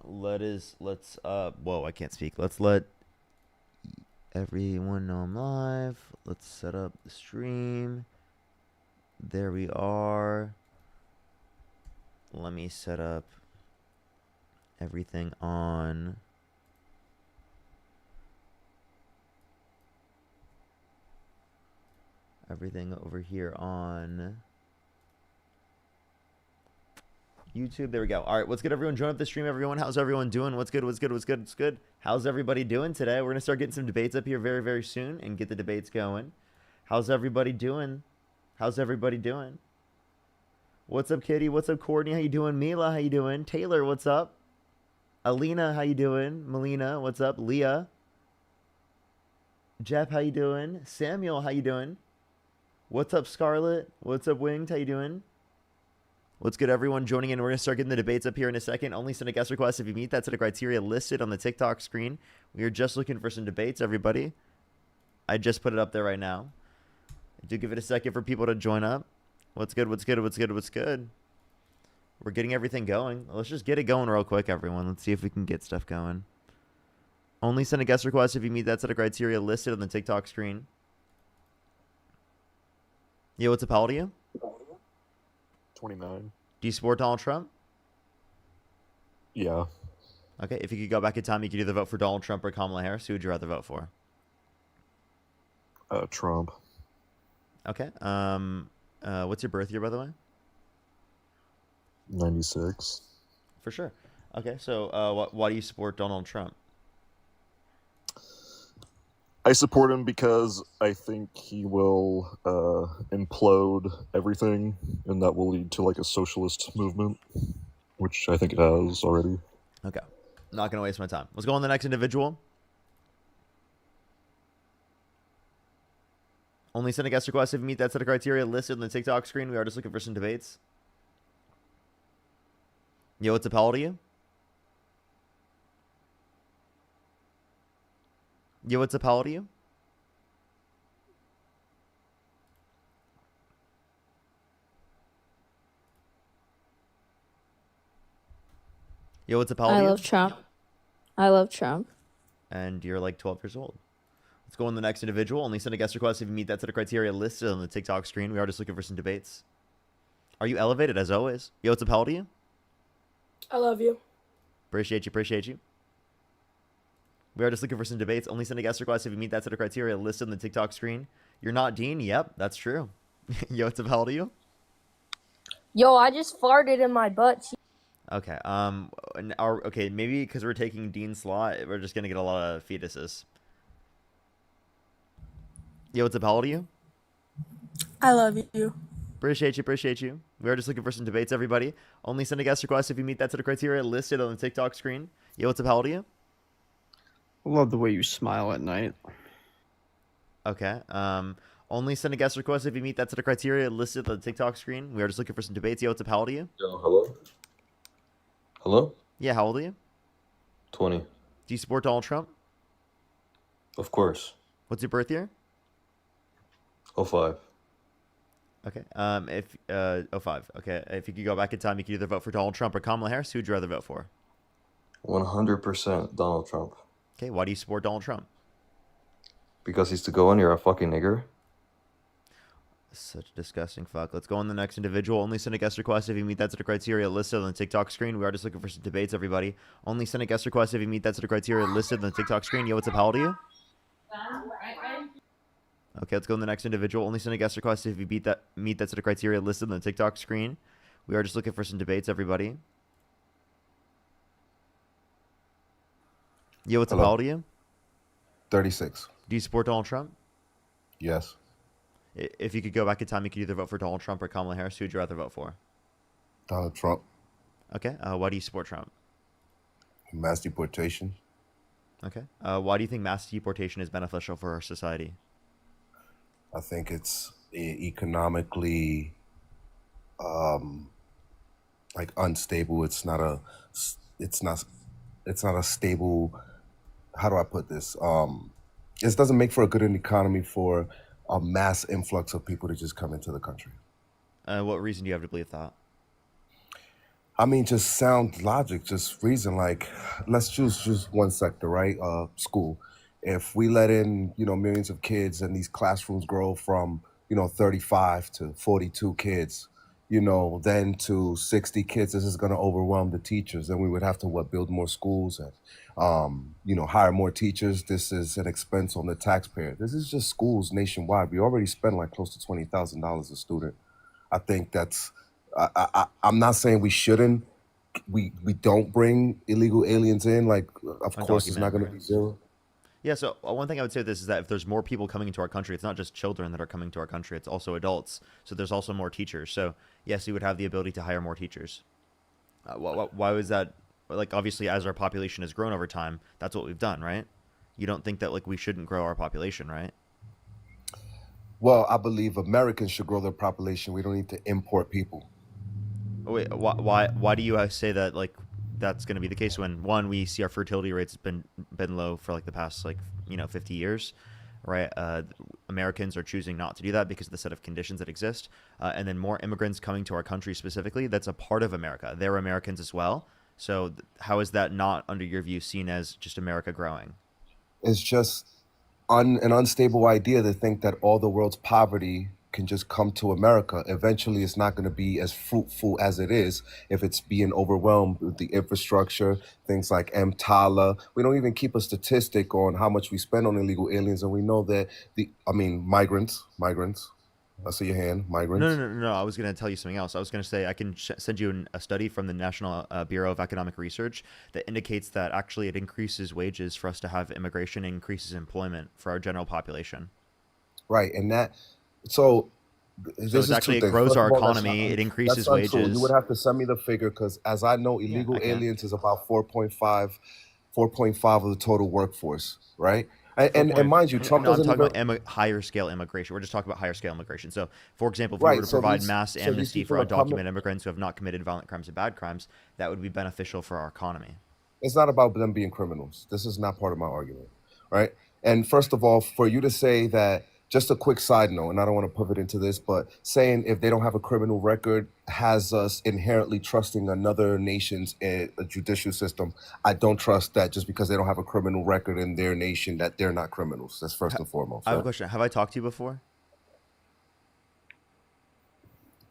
Whoa, I can't speak. Let's let everyone know I'm live. Let's set up the stream. There we are. Let me set up everything on. Everything over here on YouTube. There we go. All right, what's good, everyone? Join up the stream, everyone. How's everyone doing? What's good? What's good? What's good? What's good? How's everybody doing today? We're gonna start getting some debates up here very, very soon and get the debates going. How's everybody doing? How's everybody doing? What's up, Kitty? What's up, Courtney? How you doing? Mila, how you doing? Taylor, what's up? Alina, how you doing? Melina, what's up? Leah, Jeff, how you doing? Samuel, how you doing? What's up, Scarlett? What's up, Winged? How you doing? What's good, everyone? Joining in. We're going to start getting the debates up here in a second. Only send a guest request if you meet that set of criteria listed on the TikTok screen. We are just looking for some debates, everybody. I just put it up there right now. Do give it a second for people to join up. What's good? What's good? What's good? What's good? We're getting everything going. Let's just get it going real quick, everyone. Let's see if we can get stuff going. Only send a guest request if you meet that set of criteria listed on the TikTok screen. Yo, what's up, how old are you? 29. Do you support Donald Trump? Yeah. Okay, if you could go back in time, you could either vote for Donald Trump or Kamala Harris. Who would you rather vote for? Trump. Okay. What's your birth year, by the way? 96. For sure. Okay, so why do you support Donald Trump? I support him because I think he will implode everything, and that will lead to like a socialist movement, which I think it has already. Okay. Not going to waste my time. Let's go on the next individual. Only send a guest request if you meet that set of criteria listed on the TikTok screen. We are just looking for some debates. Yo, what's up? How old are you? Yo, what's up? How old are you? Yo, what's up? How old are you? I love Trump. I love Trump. And you're like 12 years old. Let's go on the next individual. Only send a guest request if you meet that set of criteria listed on the TikTok screen. We are just looking for some debates. Are you elevated as always? Yo, what's up? How old are you? I love you. Appreciate you. Appreciate you. We are just looking for some debates. Only send a guest request if you meet that set of criteria listed on the TikTok screen. You're not Dean? Yep, that's true. Yo, what's up? How old are you? Yo, I just farted in my butt. Okay. Okay, maybe because we're taking Dean's slot, we're just gonna get a lot of fetuses. Yo, what's up? How old are you? I love you. Appreciate you. Appreciate you. We are just looking for some debates, everybody. Only send a guest request if you meet that set of criteria listed on the TikTok screen. Yo, what's up? How old are you? I love the way you smile at night. Okay. Only send a guest request if you meet that set of criteria listed on the TikTok screen. We are just looking for some debates. Yo, what's up? How old are you? Yo, hello? Hello? Yeah, how old are you? 20. Do you support Donald Trump? Of course. What's your birth year? 05. Okay. Oh 05. Okay. If you could go back in time, you could either vote for Donald Trump or Kamala Harris. Who would you rather vote for? 100% Donald Trump. Okay. Why do you support Donald Trump? Because he's to go in, you're a fucking nigger. Such a disgusting fuck. Let's go on the next individual. Only send a guest request if you meet that set of criteria listed on the TikTok screen. We are just looking for some debates, everybody. Only send a guest request if you meet that set of criteria listed on the TikTok screen. Yo, what's up? How old are you? Okay, let's go on the next individual. Only send a guest request if you meet that set of criteria listed on the TikTok screen. We are just looking for some debates, everybody. Yo, what's up? How old are you? 36. Do you support Donald Trump? Yes. If you could go back in time, you could either vote for Donald Trump or Kamala Harris. Who would you rather vote for? Donald Trump. Okay. Why do you support Trump? Mass deportation. Okay. Why do you think mass deportation is beneficial for our society? I think it's economically like unstable. It's not a stable. How do I put this? It doesn't make for a good economy for a mass influx of people to just come into the country. What reason do you have to believe that? I mean, just sound logic, just reason. Like, let's choose just one sector, right? School. If we let in, millions of kids and these classrooms grow from, 35 to 42 kids, then to 60 kids, this is going to overwhelm the teachers. Then we would have to build more schools and, hire more teachers. This is an expense on the taxpayer. This is just schools nationwide. We already spend like close to $20,000 a student. I think that's. I'm not saying we shouldn't. We don't bring illegal aliens in. Like, of course, it's not going to be zero. Yeah, so one thing I would say with this is that if there's more people coming into our country, it's not just children that are coming to our country, it's also adults. So there's also more teachers. So yes, we would have the ability to hire more teachers. Why was that? Like, obviously, as our population has grown over time, that's what we've done, right? You don't think that, like, we shouldn't grow our population, right? Well, I believe Americans should grow their population. We don't need to import people. Wait, why do you say that, like, that's going to be the case when, one, we see our fertility rates have been low for like the past 50 years, right? Americans are choosing not to do that because of the set of conditions that exist, and then more immigrants coming to our country specifically. That's a part of America. They're Americans as well. So how is that not, under your view, seen as just America growing? It's just an unstable idea to think that all the world's poverty can just come to America. Eventually, it's not going to be as fruitful as it is if it's being overwhelmed with the infrastructure, things like EMTALA. We don't even keep a statistic on how much we spend on illegal aliens, and we know that migrants. I see your hand, migrants. No. I was going to tell you something else. I was going to say I can send you a study from the National Bureau of Economic Research that indicates that actually it increases wages for us to have immigration, and increases employment for our general population. Right, and that. So it's actually, it grows our economy, it increases wages. You would have to send me the figure, because as I know, illegal aliens is about 4.5 of the total workforce, right? And mind you, Trump doesn't talking about higher scale immigration. We're just talking about higher scale immigration. So, for example, if we were to provide mass amnesty for undocumented immigrants who have not committed violent crimes and bad crimes, that would be beneficial for our economy. It's not about them being criminals. This is not part of my argument, right? And first of all, for you to say that, just a quick side note, and I don't want to pivot into this, but saying if they don't have a criminal record has us inherently trusting another nation's judicial system. I don't trust that just because they don't have a criminal record in their nation that they're not criminals. That's first and foremost. I have a question. Have I talked to you before?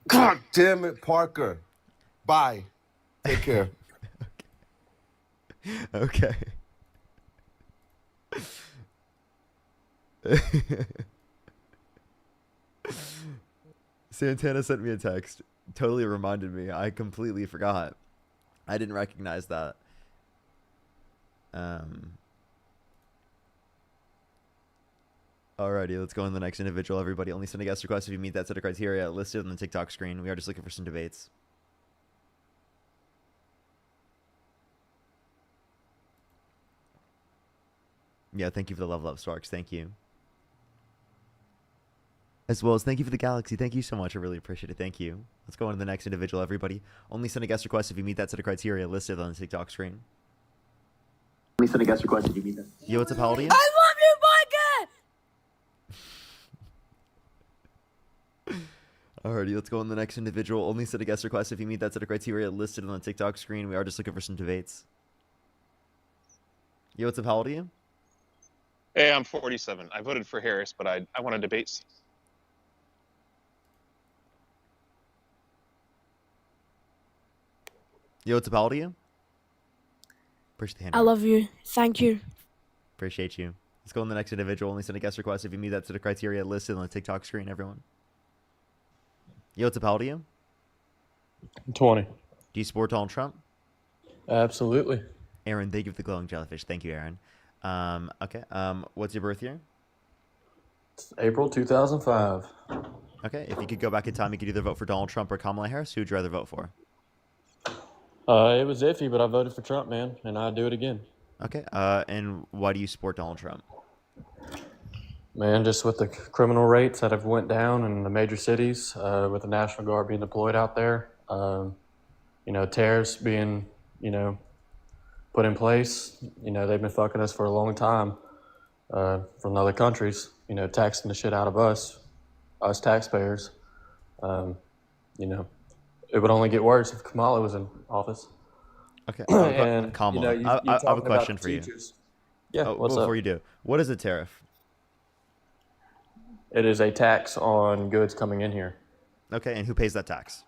God damn it, Parker. Bye. Take care. Okay. Santana sent me a text. Totally reminded me. I completely forgot. I didn't recognize that. Alrighty, let's go on to the next individual. Everybody, only send a guest request if you meet that set of criteria listed on the TikTok screen. We are just looking for some debates. Yeah, thank you for the level up, Sparks. Thank you. As well as thank you for the galaxy. Thank you so much. I really appreciate it. Thank you. Let's go on to the next individual, everybody. Only send a guest request if you meet that set of criteria listed on the TikTok screen. Only send a guest request if you meet that. Yo, what's up, Paladin? I love you, Micah! Alrighty, let's go on to the next individual. Only send a guest request if you meet that set of criteria listed on the TikTok screen. We are just looking for some debates. Yo, what's up, Paladin? Hey, I'm 47. I voted for Harris, but I want to debate. Yo, what's up, Paladin? Appreciate the hand. I love you. Thank you. Appreciate you. Let's go on to the next individual. Only send a guest request if you meet that set of criteria listed on the TikTok screen, everyone. Yo, what's up, Paladin? 20. Do you support Donald Trump? Absolutely. Aaron, thank you for the glowing jellyfish. Thank you, Aaron. Okay. What's your birth year? It's April 2005. Okay. If you could go back in time, you could either vote for Donald Trump or Kamala Harris. Who would you rather vote for? It was iffy, but I voted for Trump, man, and I'd do it again. Okay. And why do you support Donald Trump? Man, just with the criminal rates that have went down in the major cities, with the National Guard being deployed out there, tariffs being, put in place. They've been fucking us for a long time from other countries, taxing the shit out of us taxpayers. it would only get worse if Kamala was in office. Okay, And Kamala. you I have a talking about question the for you. teachers. Yeah, Oh, what's before up? you do, what is a tariff? It is a tax on goods coming in here. Okay, and who pays that tax?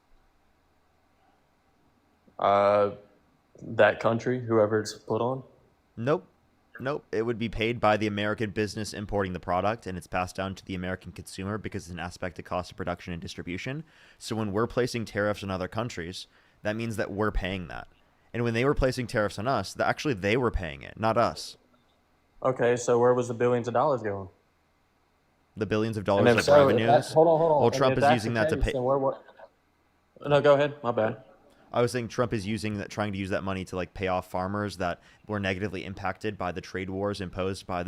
That country, whoever it's put on. Nope. Nope. It would be paid by the American business importing the product, and it's passed down to the American consumer because it's an aspect of cost of production and distribution. So when we're placing tariffs on other countries, that means that we're paying that. And when they were placing tariffs on us, actually they were paying it, not us. Okay, so where was the billions of dollars going? The billions of And dollars if of so, revenues. hold on. Well, And Trump if is that's using the that to case, pay. then what? No, go ahead. My bad. I was saying Trump is using that, trying to use that money to like pay off farmers that were negatively impacted by the trade wars imposed by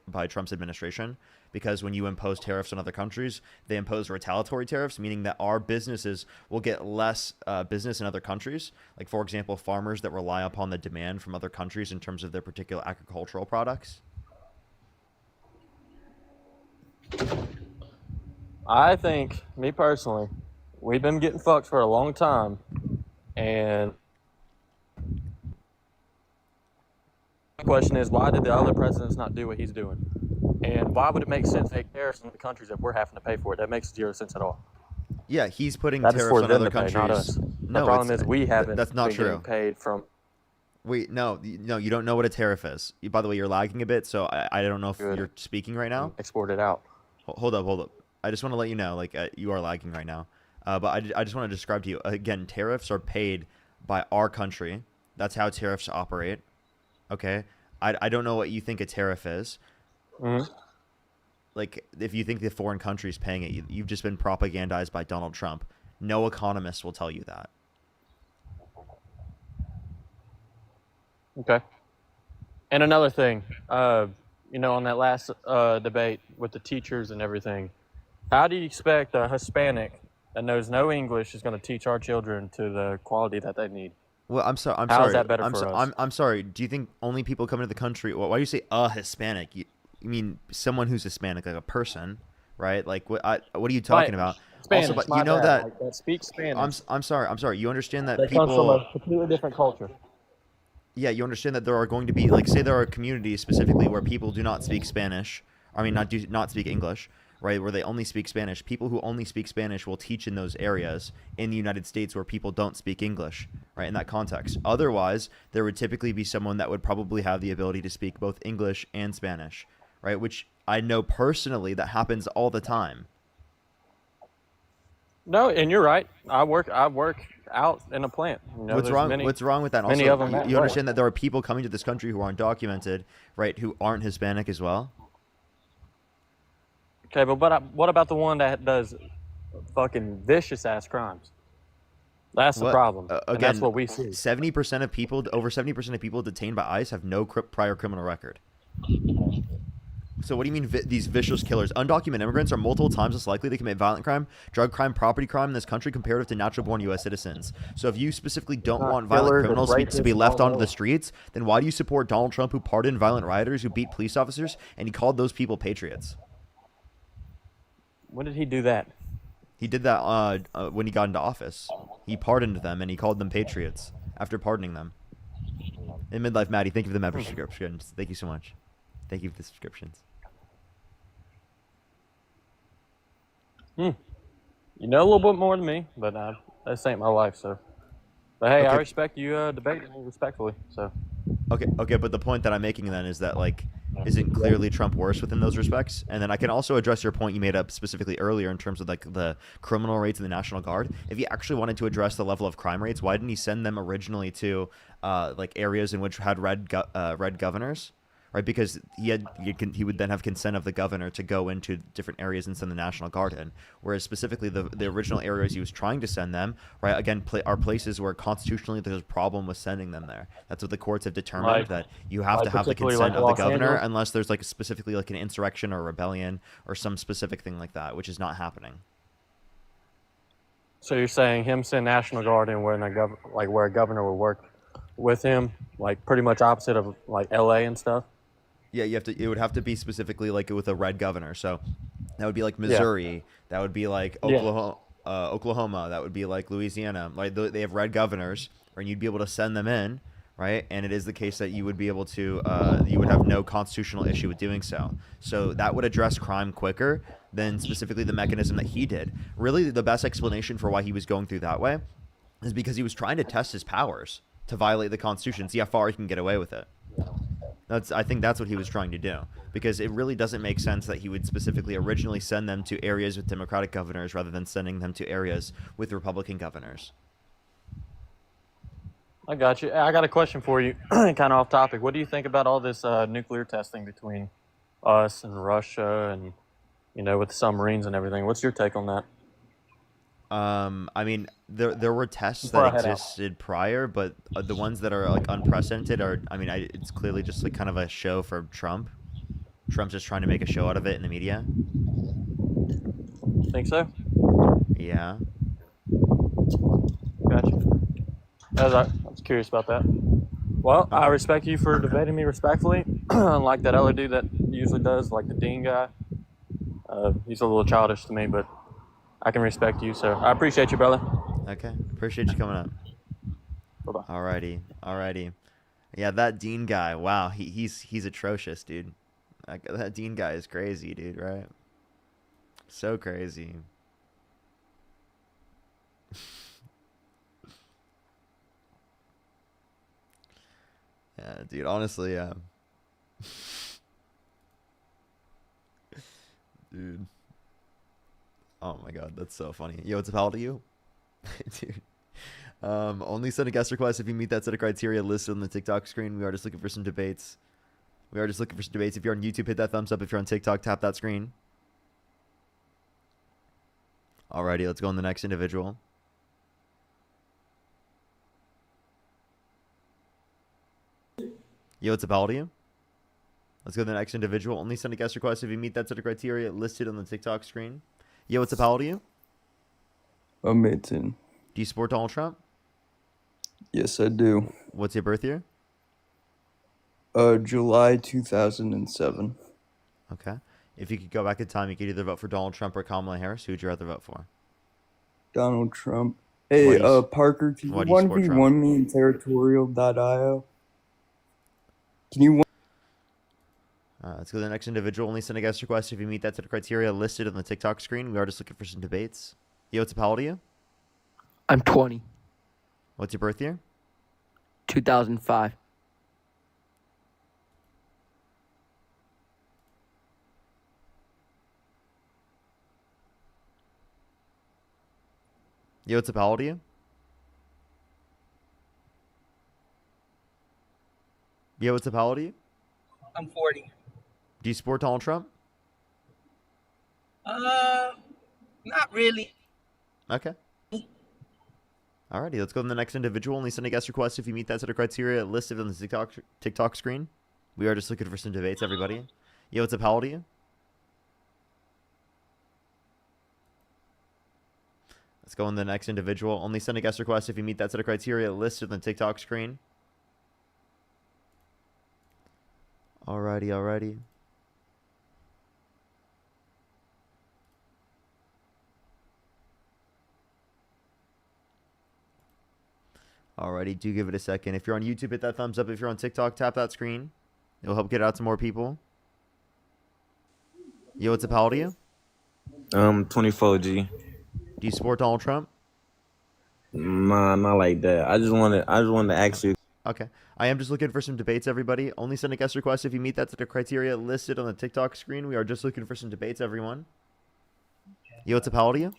by Trump's administration. Because when you impose tariffs on other countries, they impose retaliatory tariffs, meaning that our businesses will get less business in other countries. Like, for example, farmers that rely upon the demand from other countries in terms of their particular agricultural products. I think, me personally, we've been getting fucked for a long time, and the question is, why did the other presidents not do what he's doing? And why would it make sense to take tariffs on the countries if we're having to pay for it? That makes zero sense at all. Yeah, he's putting That is tariffs for on them other to pay, not us. countries. The No, problem is we haven't that's not been true. getting paid from. Wait, no, you don't know what a tariff is. By the way, you're lagging a bit, so I don't know if Good. you're speaking right now. Export it out. Hold up. I just want to let you know, like, you are lagging right now. But I just want to describe to you, again, tariffs are paid by our country. That's how tariffs operate. Okay? I don't know what you think a tariff is. Mm-hmm. Like, if you think the foreign country's paying it, you've just been propagandized by Donald Trump. No economist will tell you that. Okay. And another thing, on that last debate with the teachers and everything, how do you expect a Hispanic that knows no English is going to teach our children to the quality that they need? Well, I'm sorry. How is that better for us? I'm sorry. Do you think only people coming to the country? Well, why do you say a Hispanic? You mean someone who's Hispanic, like a person, right? Like what? What are you talking about? Spanish, Also, but my you know bad, that. that speaks Spanish. I'm sorry. You understand that That people. comes from a completely different culture. Yeah, you understand that there are going to be, like, say there are communities specifically where people do not speak Spanish. I mean, not speak English, right? Where they only speak Spanish. People who only speak Spanish will teach in those areas in the United States where people don't speak English, right? In that context. Otherwise, there would typically be someone that would probably have the ability to speak both English and Spanish, right? Which I know personally that happens all the time. No, and you're right. I work out in a plant. What's wrong with that? Many Also, of them you understand that there are people coming to this country who are undocumented, right? Who aren't Hispanic as well. Okay, but what about the one that does fucking vicious ass crimes? That's the problem. And that's what we see. 70% of people, over 70% of people detained by ICE have no prior criminal record. So what do you mean these vicious killers? Undocumented immigrants are multiple times less likely to commit violent crime, drug crime, property crime in this country comparative to natural-born U.S. citizens. So if you specifically don't want violent criminals to be left onto the streets, then why do you support Donald Trump, who pardoned violent rioters, who beat police officers, and he called those people patriots? When did he do that? He did that when he got into office. He pardoned them, and he called them patriots after pardoning them. In Midlife Maddie, thank you for the membership subscriptions. Thank you so much. Thank you for the subscriptions. You know a little bit more than me, but this ain't my life, so. But hey, Okay. I respect you debating me respectfully, so. Okay, but the point that I'm making then is that, like, isn't clearly Trump worse within those respects? And then I can also address your point you made up specifically earlier in terms of, like, the criminal rates in the National Guard. If he actually wanted to address the level of crime rates, why didn't he send them originally to, like, areas in which had red governors? Right, because he would then have consent of the governor to go into different areas and send the National Guard in. Whereas specifically the original areas he was trying to send them, right, again, are places where constitutionally there's a problem with sending them there. That's what the courts have determined, that you have to have the consent of the governor unless there's, like, specifically like an insurrection or a rebellion or some specific thing like that, which is not happening. So you're saying him send National Guard in where a governor would work with him, like pretty much opposite of like LA and stuff? Yeah, it would have to be specifically like with a red governor. So that would be like Missouri. That would be like Oklahoma. Oklahoma. That would be like Louisiana. Like they have red governors, and you'd be able to send them in, right? And it is the case that you would be able to, you would have no constitutional issue with doing so. So that would address crime quicker than specifically the mechanism that he did. Really, the best explanation for why he was going through that way is because he was trying to test his powers to violate the Constitution, see how far he can get away with it. I think that's what he was trying to do, because it really doesn't make sense that he would specifically originally send them to areas with Democratic governors rather than sending them to areas with Republican governors. I got you. I got a question for you, kind of off topic. What do you think about all this nuclear testing between us and Russia, and with the submarines and everything? What's your take on that? I mean, there were tests that existed prior, but the ones that are like unprecedented are, I mean, it's clearly just like kind of a show for Trump. Trump's just trying to make a show out of it in the media. Think so? Yeah. Gotcha. I was curious about that. Well, I respect you for debating me respectfully, unlike that other dude that usually does, like the Dean guy. He's a little childish to me, but I can respect you, so I appreciate you, brother. Okay, appreciate you coming up. Bye-bye. Alrighty. Yeah, that Dean guy, wow, he's atrocious, dude. That Dean guy is crazy, dude, right? So crazy. Yeah, dude, honestly, yeah. Dude. Oh my god, that's so funny. Yo, what's up, how old are you? Dude. Only send a guest request if you meet that set of criteria listed on the TikTok screen. We are just looking for some debates. If you're on YouTube, hit that thumbs up. If you're on TikTok, tap that screen. Alrighty, let's go on the next individual. Yo, what's up, how old are you? Let's go to the next individual. Only send a guest request if you meet that set of criteria listed on the TikTok screen. Yo, what's up, how old are you? I'm 18. Do you support Donald Trump? Yes, I do. What's your birth year? July 2007. Okay. If you could go back in time, you could either vote for Donald Trump or Kamala Harris. Who would you rather vote for? Donald Trump. Hey, Parker, can you 1v1 me in territorial.io? Can you... Let's go to the next individual. Only send a guest request if you meet that set of criteria listed on the TikTok screen. We are just looking for some debates. Yo, what's up, how old are you? I'm 20. What's your birth year? 2005. Yo, what's up, how old are you? Yo, what's up, how old are you? I'm 40. Do you support Donald Trump? Not really. Okay. Alrighty, let's go to the next individual. Only send a guest request if you meet that set of criteria listed on the TikTok screen. We are just looking for some debates, everybody. Yo, what's up, how old are you? Let's go on the next individual. Only send a guest request if you meet that set of criteria listed on the TikTok screen. Alrighty. Alrighty, do give it a second. If you're on YouTube, hit that thumbs up. If you're on TikTok, tap that screen. It'll help get out to more people. Yo, what's up, how old are you? 24 G. Do you support Donald Trump? Nah, not like that. I just wanted to ask you. Okay. I am just looking for some debates, everybody. Only send a guest request if you meet that set of criteria listed on the TikTok screen. We are just looking for some debates, everyone. Yo, what's up, how old are you?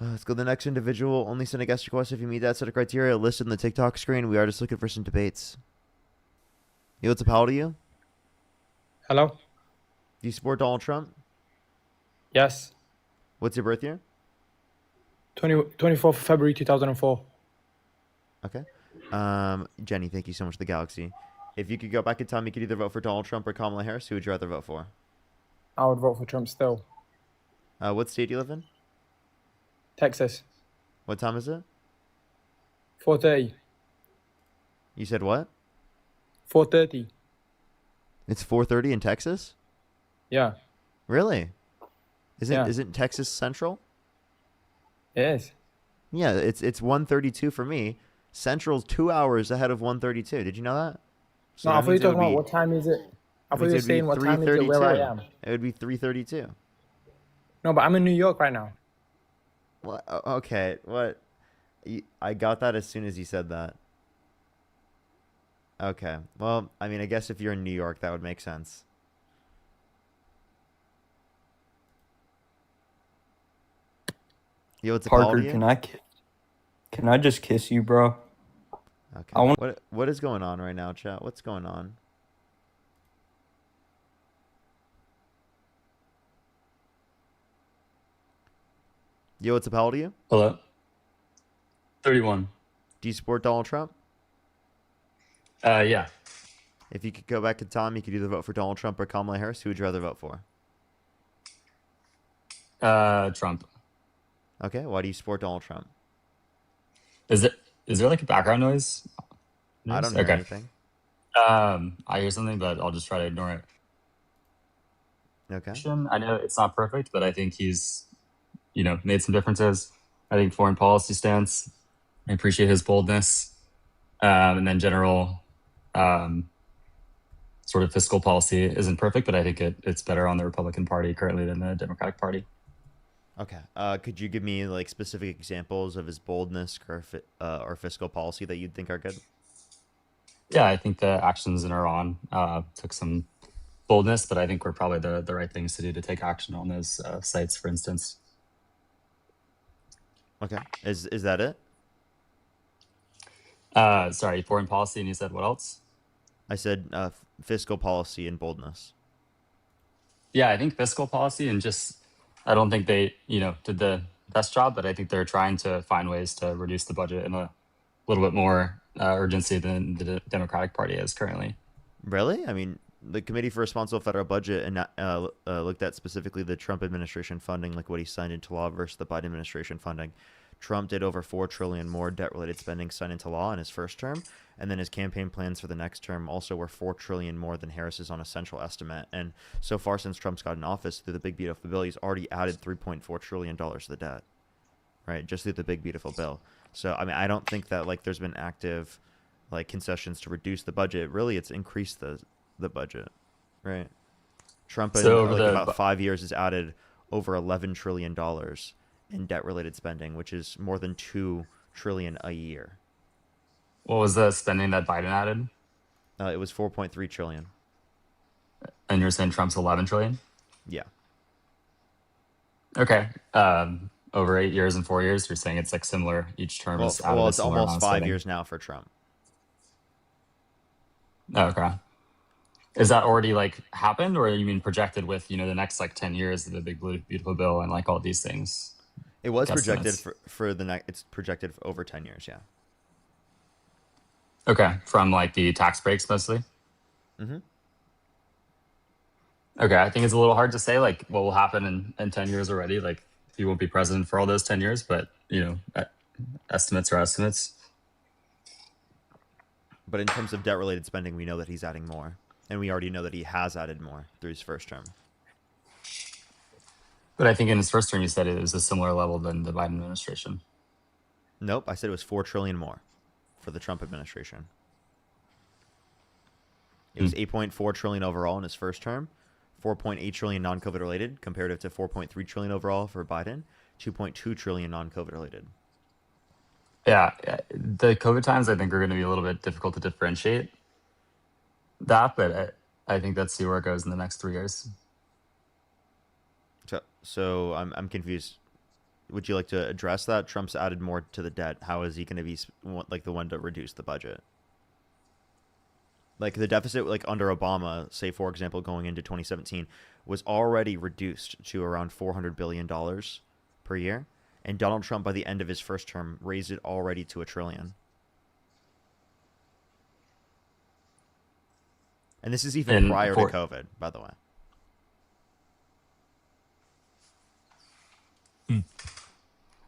Let's go to the next individual. Only send a guest request if you meet that set of criteria listed on the TikTok screen. We are just looking for some debates. Yo, what's up, how old are you? Hello? Do you support Donald Trump? Yes. What's your birth year? 24th February 2004. Okay. Jenny, thank you so much for the galaxy. If you could go back in time, you could either vote for Donald Trump or Kamala Harris. Who would you rather vote for? I would vote for Trump still. What state do you live in? Texas. What time is it? 4:30. You said what? 4:30. It's 4:30 in Texas? Yeah. Really? Yeah. Isn't Texas Central? It is. Yeah, it's 1:32 for me. Central's 2 hours ahead of 1:32. Did you know that? So No, I that thought you means were it would talking about be what time is it. I that thought you means were it would be saying what time is it where I 3:32. am. It would be 3:32. No, but I'm in New York right now. What? Okay, what? I got that as soon as you said that. Okay. Well, I mean, I guess if you're in New York, that would make sense. Yo, what's Parker, Apologia? can I just kiss you, bro? Okay. What is going on right now, chat? What's going on? Yo, what's Apologia? Hello. 31. Do you support Donald Trump? Yeah. If you could go back in time, you could either vote for Donald Trump or Kamala Harris. Who would you rather vote for? Trump. Okay. Why do you support Donald Trump? Is there like a background noise? I don't hear anything. I hear something, but I'll just try to ignore it. Okay. I know it's not perfect, but I think he's, made some differences. I think foreign policy stance, I appreciate his boldness. And then general sort of fiscal policy isn't perfect, but I think it's better on the Republican Party currently than the Democratic Party. Okay. Could you give me like specific examples of his boldness or fiscal policy that you'd think are good? Yeah, I think the actions in Iran took some boldness, but I think were probably the right things to do to take action on those sites, for instance. Okay. Is that it? Sorry, foreign policy, and you said what else? I said fiscal policy and boldness. Yeah, I think fiscal policy and just, I don't think they, did the best job, but I think they're trying to find ways to reduce the budget in a little bit more urgency than the Democratic Party is currently. Really? I mean, the Committee for Responsible Federal Budget and looked at specifically the Trump administration funding, like what he signed into law versus the Biden administration funding. Trump did over $4 trillion more debt-related spending signed into law in his first term, and then his campaign plans for the next term also were $4 trillion more than Harris's on a central estimate. And so far since Trump's got in office, through the Big Beautiful Bill, he's already added $3.4 trillion to the debt, right? Just through the Big Beautiful Bill. So I mean, I don't think that like there's been active like concessions to reduce the budget. Really, it's increased the budget, right? Trump in about 5 years has added over $11 trillion in debt-related spending, which is more than $2 trillion a year. What was the spending that Biden added? It was $4.3 trillion. And you're saying Trump's 11 trillion? Yeah. Okay. Over 8 years and 4 years, you're saying it's like similar each term. Well, is out of it's almost 5 years now for Trump. Oh, okay. Is that already like happened, or you mean projected with the next like 10 years of the Big Beautiful Bill and like all these things? It was projected for the next. It's projected for over 10 years. Yeah. Okay, from like the tax breaks mostly. Mm-hmm. Okay, I think it's a little hard to say like what will happen in 10 years already. Like he won't be president for all those 10 years, but estimates are estimates. But in terms of debt-related spending, we know that he's adding more, and we already know that he has added more through his first term. But I think in his first term, you said it was a similar level than the Biden administration. Nope, I said it was $4 trillion more for the Trump administration. It was $8.4 trillion overall in his first term, $4.8 trillion non-COVID related, comparative to $4.3 trillion overall for Biden, $2.2 trillion non-COVID related. Yeah, the COVID times I think are going to be a little bit difficult to differentiate that, but I think let's see where it goes in the next 3 years. So I'm confused. Would you like to address that? Trump's added more to the debt. How is he going to be like the one to reduce the budget? Like the deficit, like under Obama, say for example, going into 2017, was already reduced to around $400 billion per year, and Donald Trump by the end of his first term raised it already to $1 trillion. And this is even prior to COVID, by the way.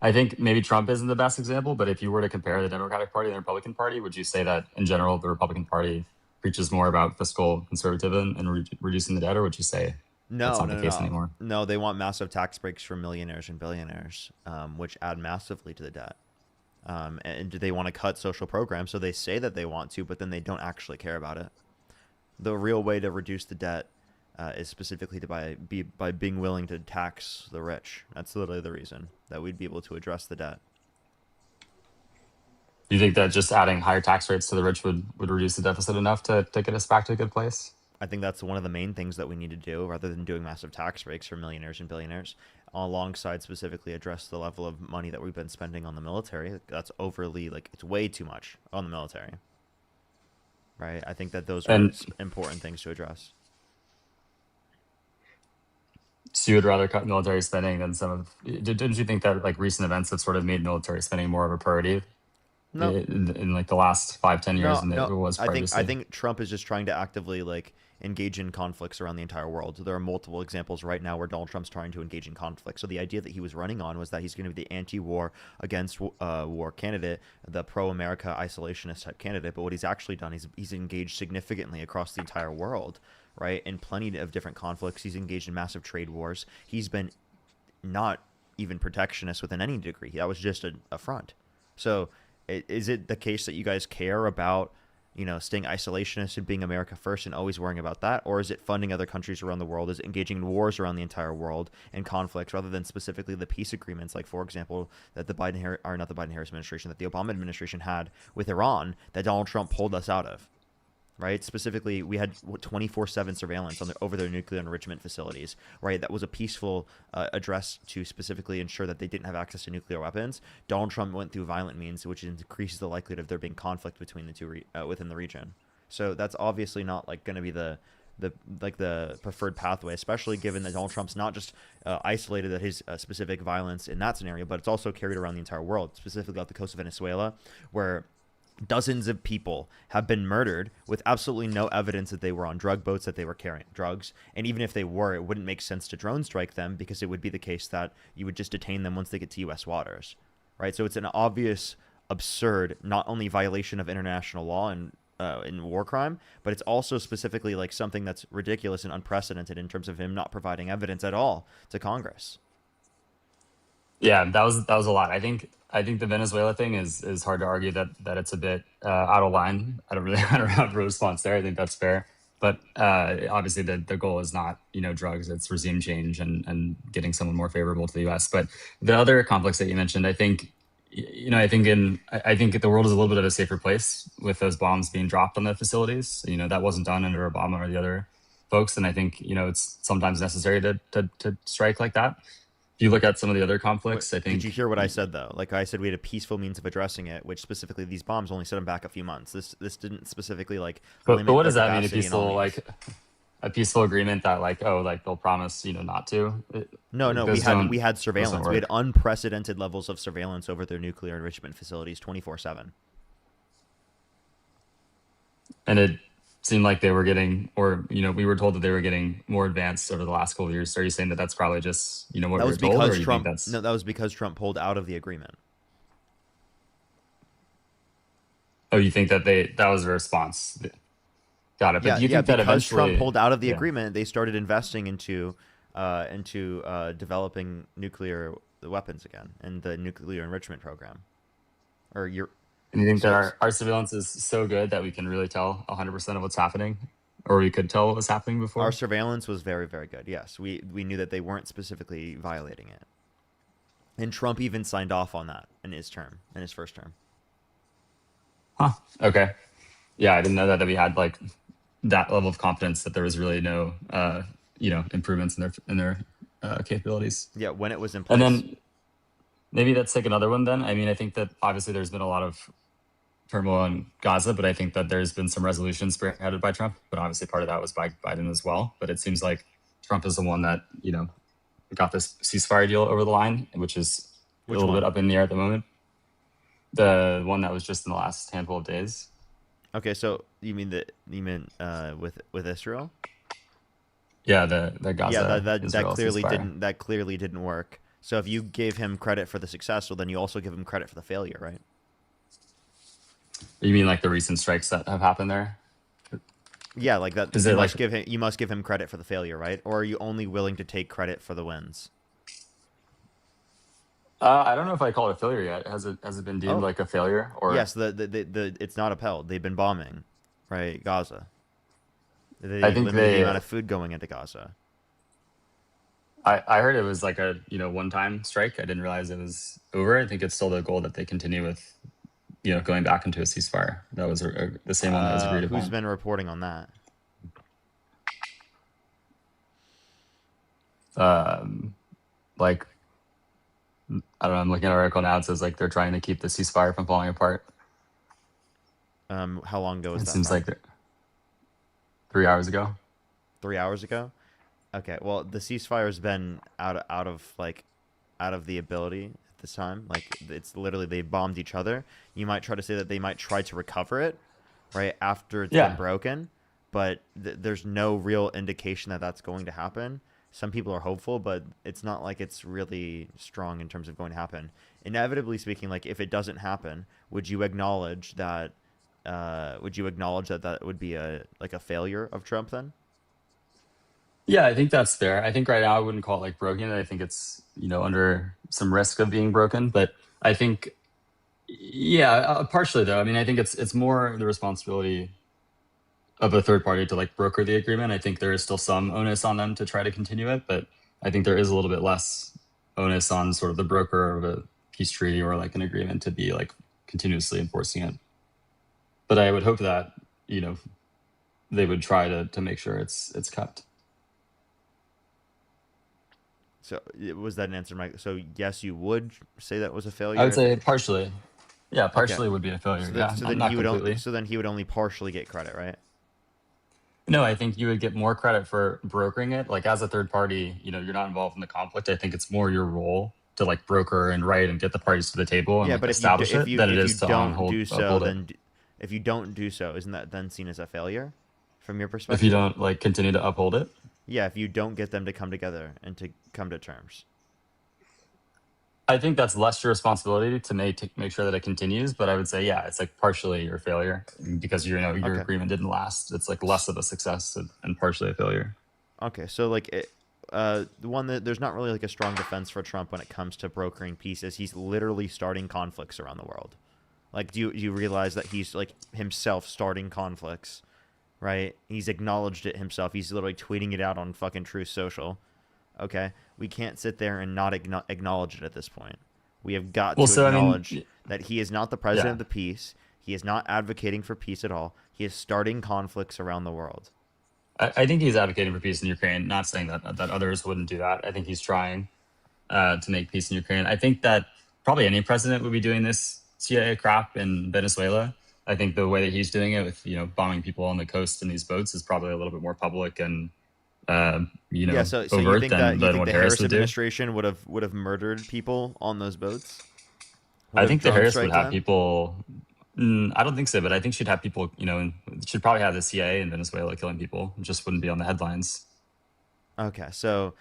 I think maybe Trump isn't the best example, but if you were to compare the Democratic Party and the Republican Party, would you say that in general the Republican Party preaches more about fiscal conservatism and reducing the debt, or would you say that's No, not the no, case no, anymore. no. They want massive tax breaks for millionaires and billionaires, which add massively to the debt. And they want to cut social programs, so they say that they want to, but then they don't actually care about it. The real way to reduce the debt is specifically by being willing to tax the rich. That's literally the reason that we'd be able to address the debt. Do you think that just adding higher tax rates to the rich would reduce the deficit enough to get us back to a good place? I think that's one of the main things that we need to do, rather than doing massive tax breaks for millionaires and billionaires, alongside specifically address the level of money that we've been spending on the military. That's overly, like, it's way too much on the military. Right? I think that those are important things to address. So you would rather cut military spending than some of... Didn't you think that like recent events have sort of made military spending more of a priority? No. In like the last 5-10 years than it was previously? I think Trump is just trying to actively like engage in conflicts around the entire world. So there are multiple examples right now where Donald Trump's trying to engage in conflict. So the idea that he was running on was that he's going to be the anti-war, against war candidate, the pro-America isolationist type candidate. But what he's actually done, he's engaged significantly across the entire world, right? In plenty of different conflicts. He's engaged in massive trade wars. He's been not even protectionist within any degree. That was just a front. So is it the case that you guys care about, staying isolationist and being America first and always worrying about that? Or is it funding other countries around the world? Is it engaging in wars around the entire world and conflicts rather than specifically the peace agreements, like, for example, that not the Biden-Harris administration, that the Obama administration had with Iran that Donald Trump pulled us out of? Right? Specifically, we had 24/7 surveillance over their nuclear enrichment facilities, right? That was a peaceful address to specifically ensure that they didn't have access to nuclear weapons. Donald Trump went through violent means, which increases the likelihood of there being conflict between the two within the region. So that's obviously not like going to be the preferred pathway, especially given that Donald Trump's not just isolated at his specific violence in that scenario, but it's also carried around the entire world, specifically off the coast of Venezuela, where dozens of people have been murdered with absolutely no evidence that they were on drug boats, that they were carrying drugs. And even if they were, it wouldn't make sense to drone strike them, because it would be the case that you would just detain them once they get to U.S. waters, right? So it's an obvious, absurd, not only violation of international law and in war crime, but it's also specifically like something that's ridiculous and unprecedented in terms of him not providing evidence at all to Congress. Yeah, that was a lot. I think the Venezuela thing is hard to argue that it's a bit out of line. I don't have a response there. I think that's fair. But obviously the goal is not, drugs, it's regime change and getting someone more favorable to the US. But the other conflicts that you mentioned, I think I think the world is a little bit of a safer place with those bombs being dropped on the facilities. That wasn't done under Obama or the other folks. And I think, it's sometimes necessary to strike like that. If you look at some of the other conflicts, I think... Did you hear what I said, though? Like I said, we had a peaceful means of addressing it, which specifically these bombs only set them back a few months. This didn't specifically, like... But what does that mean, a peaceful agreement that, they'll promise, not to? No, we had surveillance. We had unprecedented levels of surveillance over their nuclear enrichment facilities 24/7. And it seemed like they were getting, or we were told that they were getting more advanced over the last couple of years. So are you saying that that's probably just what we were told, or you think that's... No, that was because Trump pulled out of the agreement. Oh, you think that that was a response? Got it. But do you think that because eventually Trump pulled out of the agreement, they started investing into developing nuclear weapons again and the nuclear enrichment program. And you think that our surveillance is so good that we can really tell 100% of what's happening? Or we could tell what was happening before? Our surveillance was very, very good, yes. We knew that they weren't specifically violating it. And Trump even signed off on that in his first term. Huh. Okay. Yeah, I didn't know that we had that level of confidence that there was really no improvements in their capabilities. Yeah, when it was in place. And then maybe let's take another one then. I mean, I think that obviously there's been a lot of turmoil in Gaza, but I think that there's been some resolutions spearheaded by Trump, but obviously part of that was by Biden as well. But it seems like Trump is the one that, got this ceasefire deal over the line, which is a little bit up in the air at the moment. The one that was just in the last handful of days. Okay, so you mean with Israel? Yeah, the Gaza. Yeah, that clearly didn't work. So if you gave him credit for the success, well, then you also give him credit for the failure, right? You mean like the recent strikes that have happened there? Yeah, like that. Is You it must like give him. You must give him credit for the failure, right? Or are you only willing to take credit for the wins? I don't know if I call it a failure yet. Has it been deemed Oh, like a failure or? yes. The it's not upheld. They've been bombing, right? Gaza. I They think limited the they. amount of food going into Gaza. I heard it was like a one-time strike. I didn't realize it was over. I think it's still the goal that they continue with, going back into a ceasefire. That was the same one that was agreed Who's upon. been reporting on that? Like I don't know. I'm looking at an article now. It says like they're trying to keep the ceasefire from falling apart. How long ago was It that seems from? like 3 hours ago. 3 hours ago. Okay. Well, the ceasefire's been out of the ability at this time. Like it's literally they bombed each other. You might try to say that they might try to recover it, right after it's been Yeah. broken, but there's no real indication that that's going to happen. Some people are hopeful, but it's not like it's really strong in terms of going to happen. Inevitably speaking, like if it doesn't happen, would you acknowledge that? Would you acknowledge that that would be a failure of Trump then? Yeah, I think that's fair. I think right now I wouldn't call it like broken. I think it's under some risk of being broken, but I think yeah, partially though. I mean, I think it's more the responsibility of a third party to like broker the agreement. I think there is still some onus on them to try to continue it, but I think there is a little bit less onus on sort of the broker of a peace treaty or like an agreement to be like continuously enforcing it. But I would hope that they would try to make sure it's kept. So was that an answer, Mike? So yes, you would say that was a failure. I would say partially. Yeah, partially would be a failure. So Yeah, then not he would completely. so then he would only partially get credit, right? No, I think you would get more credit for brokering it. Like as a third party, you're not involved in the conflict. I think it's more your role to like broker and write and get the parties to the table and Yeah, like, but establish it than it if is you to don't hold, do so, uphold it. then if you don't do so, isn't that then seen as a failure from your perspective? If you don't like continue to uphold it. Yeah, if you don't get them to come together and to come to terms. I think that's less your responsibility to make sure that it continues. But I would say, yeah, it's like partially your failure because your Okay. agreement didn't last. It's like less of a success and partially a failure. Okay, so like the one that there's not really like a strong defense for Trump when it comes to brokering peace is he's literally starting conflicts around the world. Like, do you realize that he's like himself starting conflicts, right? He's acknowledged it himself. He's literally tweeting it out on fucking Truth Social. Okay, we can't sit there and not acknowledge it at this point. We have got to acknowledge that he is not the president of the peace. He is not advocating for peace at all. He is starting conflicts around the world. I think he's advocating for peace in Ukraine. Not saying that others wouldn't do that. I think he's trying to make peace in Ukraine. I think that probably any president would be doing this CIA crap in Venezuela. I think the way that he's doing it with bombing people on the coast in these boats is probably a little bit more public and So you overt think than the what Harris Harris would do. administration would have murdered people on those boats? I think the Harris would have people. I don't think so, but I think she'd have people. She'd probably have the CIA in Venezuela killing people. It just wouldn't be on the headlines. Okay, so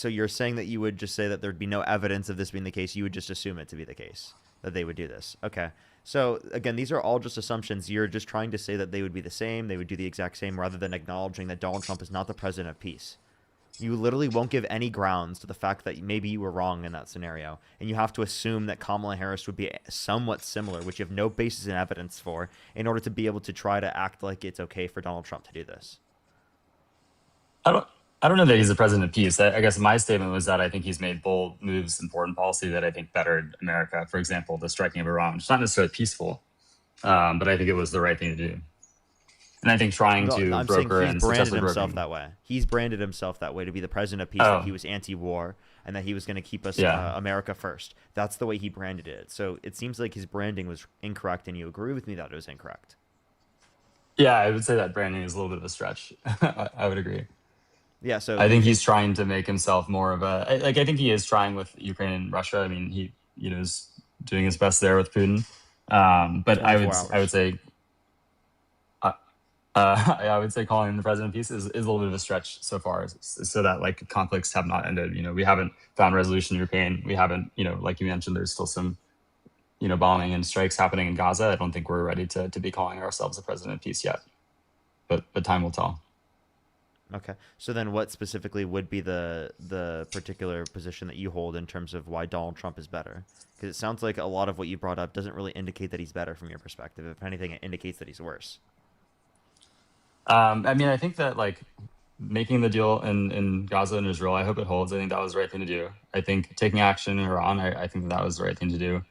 you're saying that you would just say that there'd be no evidence of this being the case. You would just assume it to be the case that they would do this. Okay. So again, these are all just assumptions. You're just trying to say that they would be the same. They would do the exact same rather than acknowledging that Donald Trump is not the president of peace. You literally won't give any grounds to the fact that maybe you were wrong in that scenario. And you have to assume that Kamala Harris would be somewhat similar, which you have no basis in evidence for, in order to be able to try to act like it's okay for Donald Trump to do this. I don't know that he's the president of peace. I guess my statement was that I think he's made bold moves in foreign policy that I think bettered America. For example, the striking of Iran, which is not necessarily peaceful, but I think it was the right thing to do. And I think trying to I'm broker saying and he's branded successfully himself brokering. that way. He's branded himself that way to be the president of peace, that he was anti-war, and that he was going to keep us America first. That's the way he branded it. So it seems like his branding was incorrect, and you agree with me that it was incorrect. Yeah, I would say that branding is a little bit of a stretch. I would agree. Yeah, so I think he's trying to make himself more of a I think he is trying with Ukraine and Russia. I mean, he is doing his best there with Putin. But I would say I would say calling him the president of peace is a little bit of a stretch so far, so that like conflicts have not ended. We haven't found resolution in Ukraine. We haven't, like you mentioned, there's still some bombing and strikes happening in Gaza. I don't think we're ready to be calling ourselves the president of peace yet. but time will tell. Okay. So then what specifically would be the particular position that you hold in terms of why Donald Trump is better? Because it sounds like a lot of what you brought up doesn't really indicate that he's better from your perspective. If anything, it indicates that he's worse. I mean, I think that like making the deal in Gaza and Israel, I hope it holds. I think that was the right thing to do. I think taking action in Iran, I think that was the right thing to do.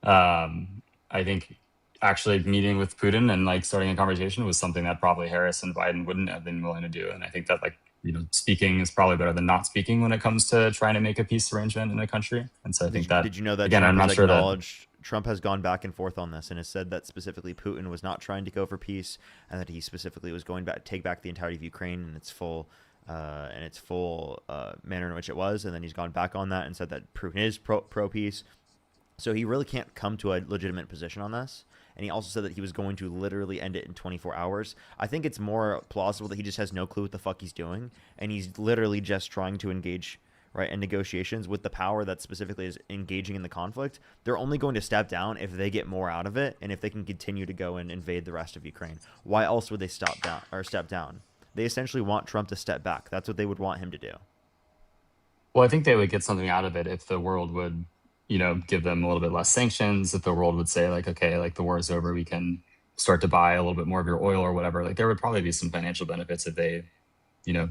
I think actually meeting with Putin and like starting a conversation was something that probably Harris and Biden wouldn't have been willing to do. And I think that like, speaking is probably better than not speaking when it comes to trying to make a peace arrangement in a country. And so I think that, Did you know that again, Trump I'm not has sure that acknowledged Trump has gone back and forth on this and has said that specifically Putin was not trying to go for peace and that he specifically was going back take back the entirety of Ukraine in its full manner in which it was, and then he's gone back on that and said that Putin is pro peace. So he really can't come to a legitimate position on this. And he also said that he was going to literally end it in 24 hours. I think it's more plausible that he just has no clue what the fuck he's doing, and he's literally just trying to engage in negotiations with the power that specifically is engaging in the conflict. They're only going to step down if they get more out of it and if they can continue to go and invade the rest of Ukraine. Why else would they step down? They essentially want Trump to step back. That's what they would want him to do. Well, I think they would get something out of it if the world would, give them a little bit less sanctions. If the world would say like, okay, like the war is over, we can start to buy a little bit more of your oil or whatever. Like there would probably be some financial benefits if they,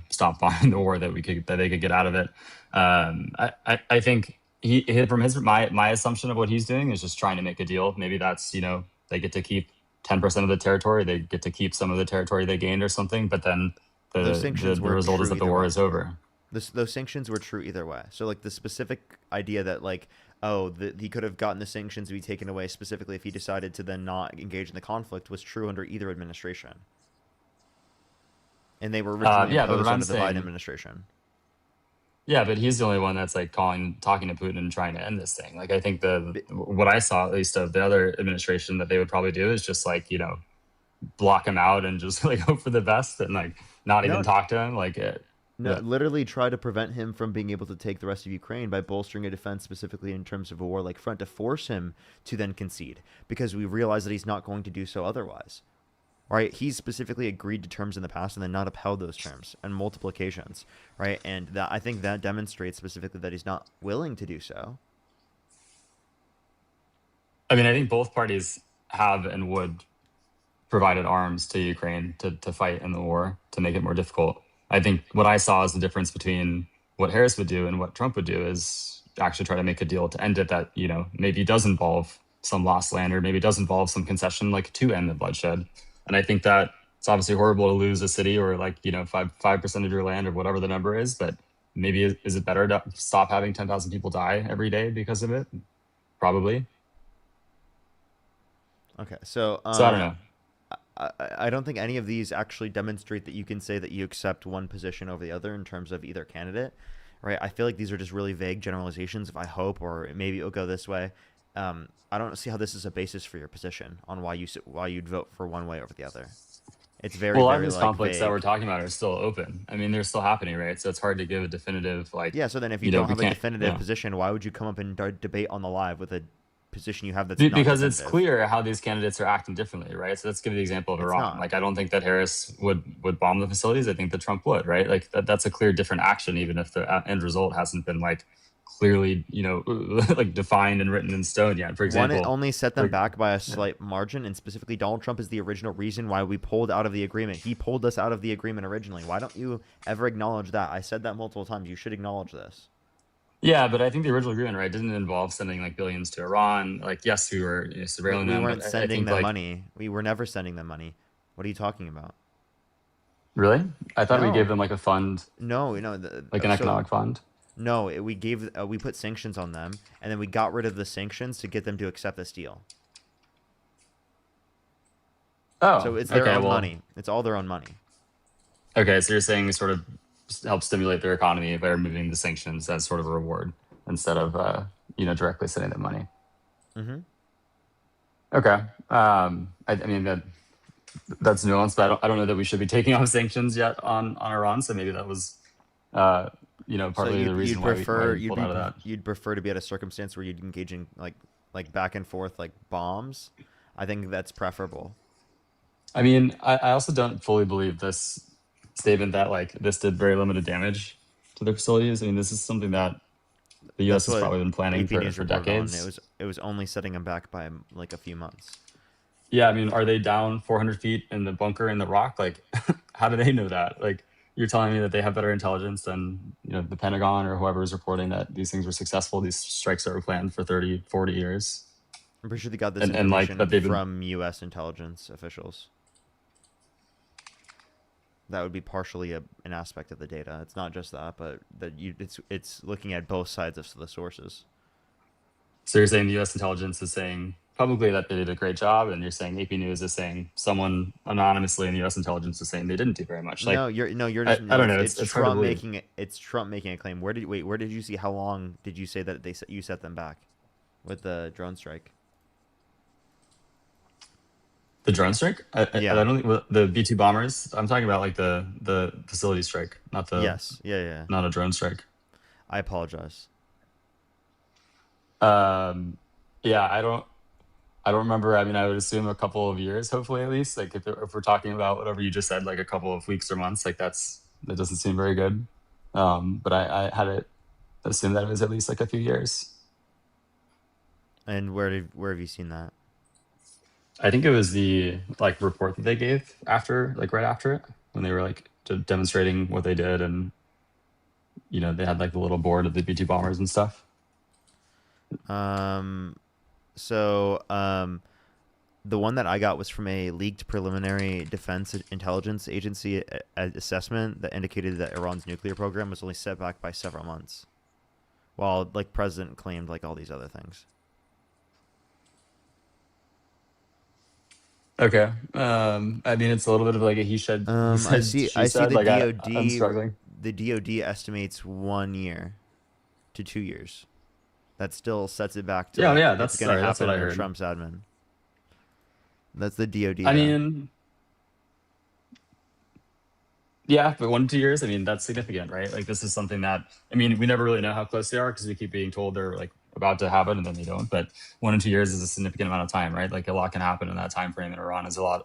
stop buying the war that they could get out of it. I think my assumption of what he's doing is just trying to make a deal. Maybe that's, they get to keep 10% of the territory. They get to keep some of the territory they gained or something. But then the result is that the war is over. Those sanctions were true either way. So like the specific idea that like, he could have gotten the sanctions to be taken away specifically if he decided to then not engage in the conflict was true under either administration. And they were originally imposed under the Biden administration. Yeah, but he's the only one that's like talking to Putin and trying to end this thing. Like I think what I saw at least of the other administration that they would probably do is just like, block him out and just like hope for the best and like not even talk to him. Like literally try to prevent him from being able to take the rest of Ukraine by bolstering a defense specifically in terms of a warlike front to force him to then concede, because we realize that he's not going to do so otherwise. Right? He's specifically agreed to terms in the past and then not upheld those terms on multiple occasions. Right? And that I think that demonstrates specifically that he's not willing to do so. I mean, I think both parties have and would provided arms to Ukraine to fight in the war to make it more difficult. I think what I saw as the difference between what Harris would do and what Trump would do is actually try to make a deal to end it that, maybe does involve some lost land or maybe does involve some concession, like to end the bloodshed. And I think that it's obviously horrible to lose a city or like, 5% of your land or whatever the number is, but maybe is it better to stop having 10,000 people die every day because of it? Probably. Okay. So I don't know. I don't think any of these actually demonstrate that you can say that you accept one position over the other in terms of either candidate, right? I feel like these are just really vague generalizations of I hope, or maybe it'll go this way. I don't see how this is a basis for your position on why you'd vote for one way over the other. It's very, well, a lot very of these conflicts that we're talking about are still open. I mean, they're still happening, right? So it's hard to give a definitive Yeah. So then if you don't have a definitive position, why would you come up and debate on the live with a position you have that's not because definitive? It's clear how these candidates are acting differently, right? So let's give the example of Iran. Like I don't think that Harris would bomb the facilities. I think that Trump would, right? Like that's a clear different action, even if the end result hasn't been like clearly, like defined and written in stone yet. For example, one, it only set them back by a slight margin, and specifically Donald Trump is the original reason why we pulled out of the agreement. He pulled us out of the agreement originally. Why don't you ever acknowledge that? I said that multiple times. You should acknowledge this. Yeah, but I think the original agreement, right, didn't involve sending like billions to Iran. Like, yes, we were surveilling them. We weren't sending them money. We were never sending them money. What are you talking about? Really? I thought we gave them like a fund. No, like an economic fund. No, we put sanctions on them, and then we got rid of the sanctions to get them to accept this deal. Oh, so it's their own money. It's all their own money. Okay, so you're saying we sort of help stimulate their economy by removing the sanctions as sort of a reward instead of directly sending them money. Mm-hmm. Okay. I mean that's nuanced, but I don't know that we should be taking off sanctions yet on Iran. So maybe that was partly the reason why we pulled out of that. You'd prefer to be at a circumstance where you'd engage in like back and forth like bombs. I think that's preferable. I mean, I also don't fully believe this statement that like this did very limited damage to the facilities. I mean, this is something that the U.S. That's has what probably been planning AP News for reported on. decades. It was only setting them back by like a few months. Yeah, I mean, are they down 400 feet in the bunker in the rock? Like, how do they know that? Like, you're telling me that they have better intelligence than, the Pentagon or whoever is reporting that these things were successful, these strikes that were planned for 30, 40 years. I'm pretty sure they got this And like information that they've been, from U.S. intelligence officials. That would be partially an aspect of the data. It's not just that, but it's looking at both sides of the sources. so you're saying the U.S. intelligence is saying publicly that they did a great job, and you're saying AP News is saying someone anonymously in the U.S. intelligence is saying they didn't do very much. Like, No, you're just I don't know. It's It's hard to Trump believe. making it. It's Trump making a claim. Where did you see? How long did you say that you set them back with the drone strike? The drone strike? Yeah. I don't think the B-2 bombers. I'm talking about like the facility strike, not the Yes. Yeah. not a drone strike. I apologize. Yeah, I don't remember. I mean, I would assume a couple of years, hopefully at least. Like if we're talking about whatever you just said, like a couple of weeks or months, like that doesn't seem very good. But I had it assumed that it was at least like a few years. And where have you seen that? I think it was the like report that they gave right after it, when they were like demonstrating what they did, and they had like the little board of the B-2 bombers and stuff. The one that I got was from a leaked preliminary defense intelligence agency assessment that indicated that Iran's nuclear program was only set back by several months, while like president claimed like all these other things. Okay. I mean, it's a little bit of like a he said. I see the like DoD. I'm struggling. The DoD estimates 1 year to 2 years. That still sets it back to that's going to that's happen what I under heard. Trump's admin. That's the DoD. I mean, yeah, but 1 to 2 years. I mean, that's significant, right? Like this is something that we never really know how close they are because we keep being told they're like about to happen and then they don't. But 1 and 2 years is a significant amount of time, right? Like a lot can happen in that time frame, and Iran is a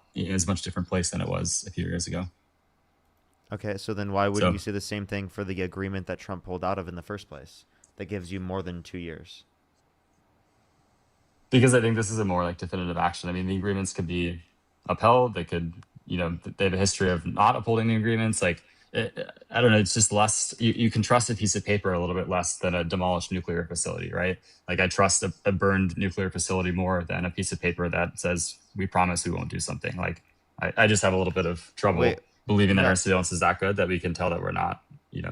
much different place than it was a few years ago. Okay, so then why wouldn't you say the same thing for the agreement that Trump pulled out of in the first place? That gives you more than 2 years. Because I think this is a more like definitive action. I mean, the agreements could be upheld. They could, they have a history of not upholding the agreements. Like, I don't know. It's just less. You can trust a piece of paper a little bit less than a demolished nuclear facility, right? Like, I trust a burned nuclear facility more than a piece of paper that says we promise we won't do something. Like, I just have a little bit of trouble believing that our surveillance is that good that we can tell that we're not.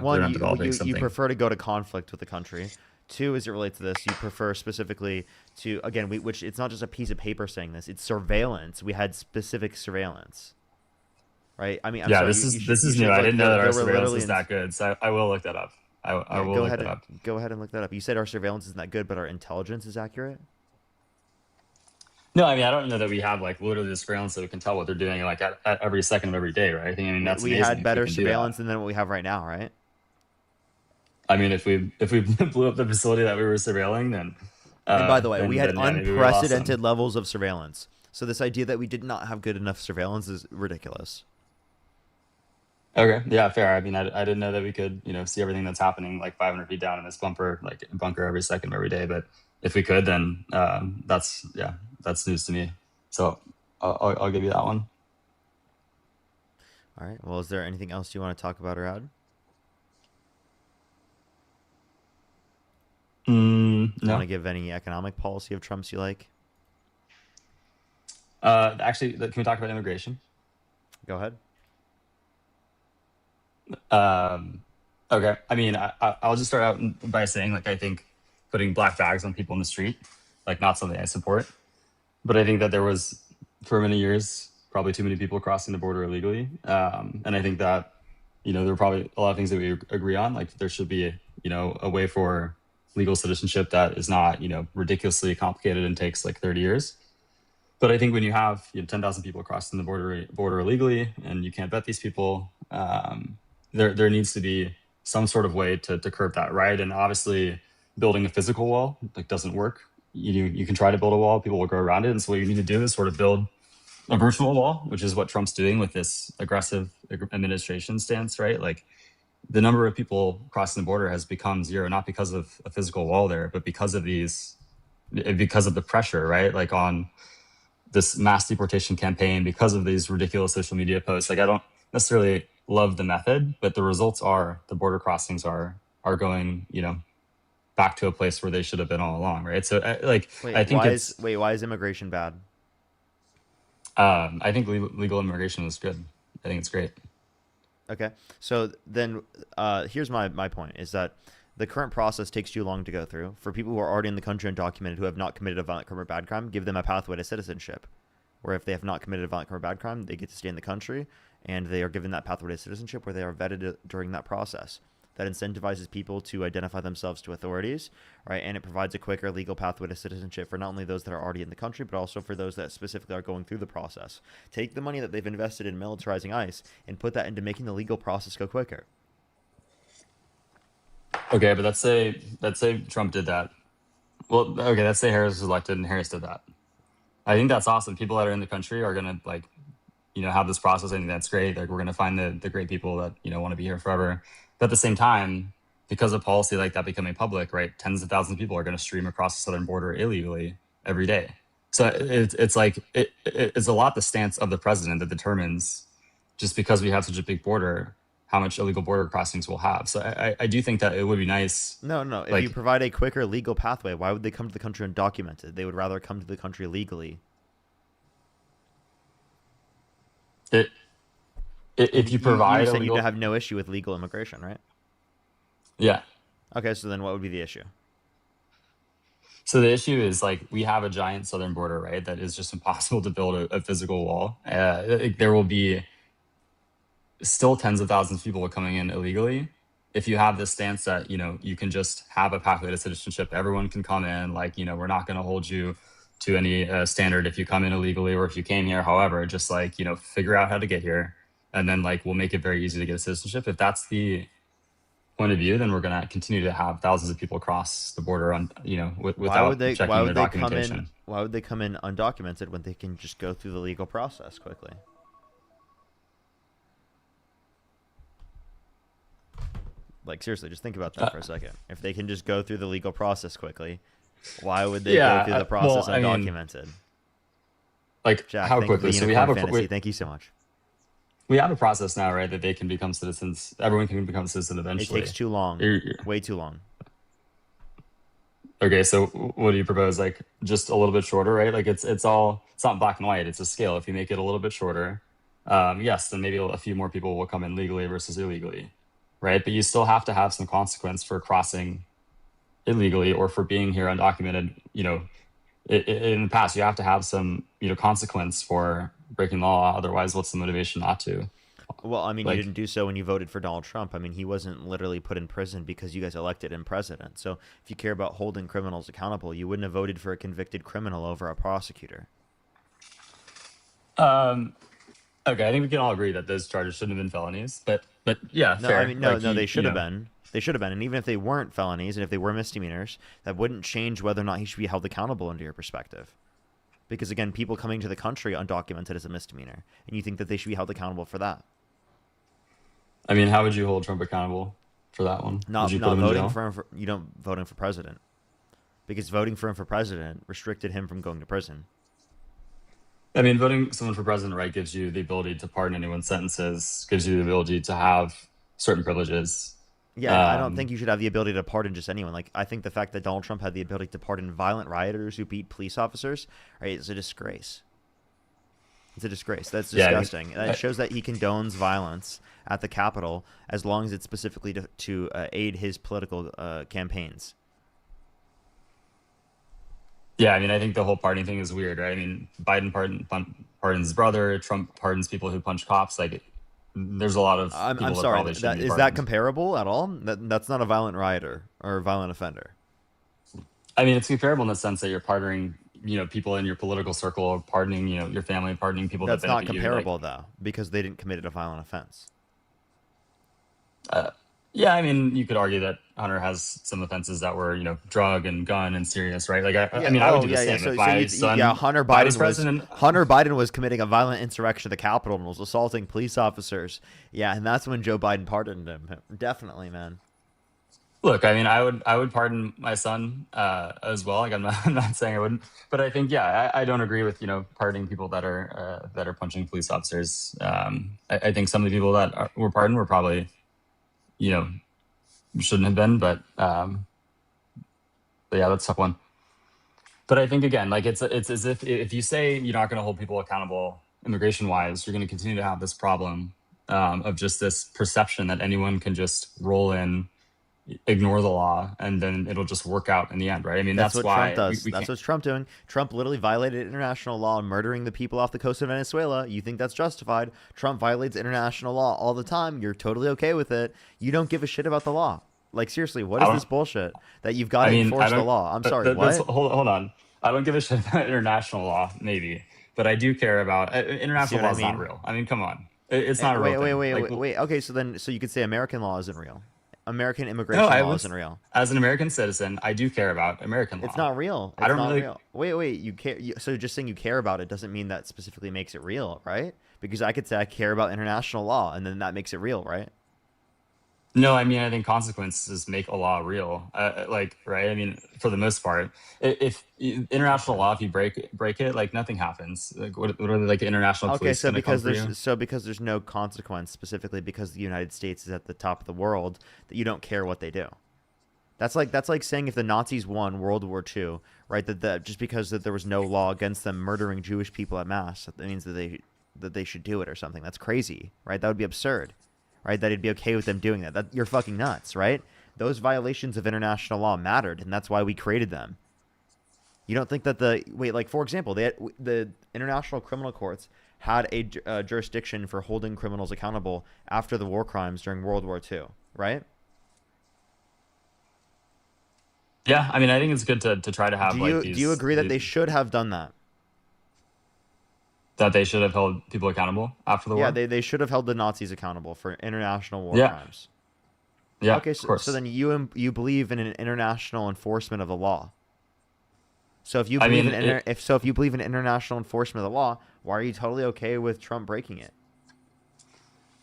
One, they're not developing something. You prefer to go to conflict with the country. Two, as it relates to this, you prefer specifically to, again, which it's not just a piece of paper saying this, it's surveillance. We had specific surveillance, right? I mean, I'm sorry, this is new. I didn't know that our surveillance is that good, so I will look that up. I will look that up. Go ahead and look that up. You said our surveillance isn't that good, but our intelligence is accurate? No, I mean, I don't know that we have like literally the surveillance that we can tell what they're doing like at every second of every day, right? I mean, that's we had better surveillance than what we have right now, right? I mean, if we blew up the facility that we were surveilling, then. And by the way, we had unprecedented levels of surveillance. So this idea that we did not have good enough surveillance is ridiculous. Okay, yeah, fair. I mean, I didn't know that we could, see everything that's happening like 500 feet down in this bunker every second of every day. But if we could, then that's news to me. So I'll give you that one. All right. Well, is there anything else you want to talk about, Rad? No. Want to give any economic policy of Trump's you like? Actually, can we talk about immigration? Go ahead. Okay. I mean, I'll just start out by saying, like, I think putting black bags on people in the street, like, not something I support. But I think that there was, for many years, probably too many people crossing the border illegally. And I think that, there are probably a lot of things that we agree on. Like, there should be, a way for legal citizenship that is not, ridiculously complicated and takes like 30 years. But I think when you have 10,000 people crossing the border illegally and you can't vet these people, there needs to be some sort of way to curb that, right? And obviously, building a physical wall like doesn't work. You can try to build a wall, people will go around it, and so what you need to do is sort of build a virtual wall, which is what Trump's doing with this aggressive administration stance, right? Like the number of people crossing the border has become zero, not because of a physical wall there, but because of the pressure, right? Like on this mass deportation campaign, because of these ridiculous social media posts. Like I don't necessarily love the method, but the results are the border crossings are going, back to a place where they should have been all along, right? So I think why is immigration bad? I think legal immigration is good. I think it's great. Okay, so then here's my point is that the current process takes too long to go through. For people who are already in the country undocumented who have not committed a violent crime or bad crime, give them a pathway to citizenship, where if they have not committed a violent crime or bad crime, they get to stay in the country, and they are given that pathway to citizenship where they are vetted during that process. That incentivizes people to identify themselves to authorities, right? And it provides a quicker legal pathway to citizenship for not only those that are already in the country, but also for those that specifically are going through the process. Take the money that they've invested in militarizing ICE and put that into making the legal process go quicker. Okay, but let's say Trump did that. Well, okay, let's say Harris was elected and Harris did that. I think that's awesome. People that are in the country are gonna have this process. I think that's great. Like we're gonna find the great people that want to be here forever. But at the same time, because of policy like that becoming public, right, tens of thousands of people are going to stream across the southern border illegally every day. So it's a lot the stance of the president that determines, just because we have such a big border, how much illegal border crossings we'll have. So I do think that it would be nice. No. If you provide a quicker legal pathway, why would they come to the country undocumented? They would rather come to the country legally. If you provide you said you have no issue with legal immigration, right? Yeah. Okay, so then what would be the issue? So the issue is we have a giant southern border, right? That is just impossible to build a physical wall. There will be still tens of thousands of people coming in illegally. If you have this stance that you can just have a pathway to citizenship, everyone can come in. We're not going to hold you to any standard if you come in illegally or if you came here. However, just figure out how to get here. And then we'll make it very easy to get a citizenship. If that's the point of view, then we're going to continue to have thousands of people cross the border on without checking their documentation. Why would they come in undocumented when they can just go through the legal process quickly? Seriously, just think about that for a second. If they can just go through the legal process quickly, why would they go through the process undocumented? Jack, how quickly? So we have thank you so much. We have a process now, right, that they can become citizens. Everyone can become a citizen eventually. It takes too long. Way too long. Okay, so what do you propose? Just a little bit shorter, right? It's not black and white. It's a scale. If you make it a little bit shorter, yes, then maybe a few more people will come in legally versus illegally, right? But you still have to have some consequence for crossing illegally or for being here undocumented. In the past, you have to have some consequence for breaking the law. Otherwise, what's the motivation not to? Well, you didn't do so when you voted for Donald Trump. He wasn't literally put in prison because you guys elected him president. So if you care about holding criminals accountable, you wouldn't have voted for a convicted criminal over a prosecutor. Okay, I think we can all agree that those charges shouldn't have been felonies. But yeah, fair. No, they should have been. They should have been. And even if they weren't felonies and if they were misdemeanors, that wouldn't change whether or not he should be held accountable under your perspective. Because, again, people coming to the country undocumented is a misdemeanor. And you think that they should be held accountable for that. How would you hold Trump accountable for that one? Not voting for him. You don't vote him for president. Because voting for him for president restricted him from going to prison. Voting someone for president, right, gives you the ability to pardon anyone's sentences, gives you the ability to have certain privileges. Yeah, I don't think you should have the ability to pardon just anyone. I think the fact that Donald Trump had the ability to pardon violent rioters who beat police officers, right, is a disgrace. It's a disgrace. That's disgusting. That shows that he condones violence at the Capitol as long as it's specifically to aid his political campaigns. Yeah, I think the whole pardoning thing is weird, right? Biden pardons his brother. Trump pardons people who punch cops. There's a lot of people I'm that sorry. Probably shouldn't be Is pardoned. that comparable at all? That's not a violent rioter or a violent offender. It's comparable in the sense that you're pardoning, people in your political circle, or pardoning, your family, pardoning people. That's that not benefit comparable you, though, because they didn't commit a violent offense. Yeah, I mean, you could argue that Hunter has some offenses that were, drug and gun and serious, right? Like, I mean, I would do the same if my son, Hunter if I was Biden was president. Hunter Biden was committing a violent insurrection at the Capitol and was assaulting police officers. Yeah, and that's when Joe Biden pardoned him. Definitely, man. Look, I mean, I would pardon my son as well. Like, I'm not saying I wouldn't, but I think, yeah, I don't agree with pardoning people that are punching police officers. I think some of the people that were pardoned were probably, shouldn't have been, but yeah, that's a tough one. But I think again, like it's as if you say you're not going to hold people accountable immigration wise, you're going to continue to have this problem of just this perception that anyone can just roll in, ignore the law, and then it'll just work out in the end, right? I mean, that's what why Trump does. we That's can't. what's Trump doing. Trump literally violated international law, murdering the people off the coast of Venezuela. You think that's justified? Trump violates international law all the time. You're totally okay with it. You don't give a shit about the law. Like, seriously, what is this bullshit that you've got to enforce the law? I'm sorry, what? Hold on. I don't give a shit about international law, maybe, but I do care about international law. Is not real. I mean, come on, it's not a real thing. Wait. Okay, so you could say American law isn't real. American immigration law isn't real. As an American citizen, I do care about American law. It's not real. I don't really. Real. Wait. You care. So just saying you care about it doesn't mean that specifically makes it real, right? Because I could say I care about international law, and then that makes it real, right? No, I mean, I think consequences make a law real. Right? I mean, for the most part, if international law, if you break it, like nothing happens. Like, what are like the international police? Okay, so because there's no consequence, specifically because the United States is at the top of the world, that you don't care what they do. That's like saying if the Nazis won World War II, right? That just because that there was no law against them murdering Jewish people at mass, that means that they should do it or something. That's crazy, right? That would be absurd. Right, that it'd be okay with them doing that. You're fucking nuts, right? Those violations of international law mattered, and that's why we created them. You don't think that for example, the international criminal courts had a jurisdiction for holding criminals accountable after the war crimes during World War II, right? Yeah, I mean, I think it's good to try to have. Do you agree that they should have done that? That they should have held people accountable after the war? Yeah, they should have held the Nazis accountable for international war crimes. Yeah, okay, of course. So then you believe in an international enforcement of the law. So if you believe if you believe in international enforcement of the law, why are you totally okay with Trump breaking it?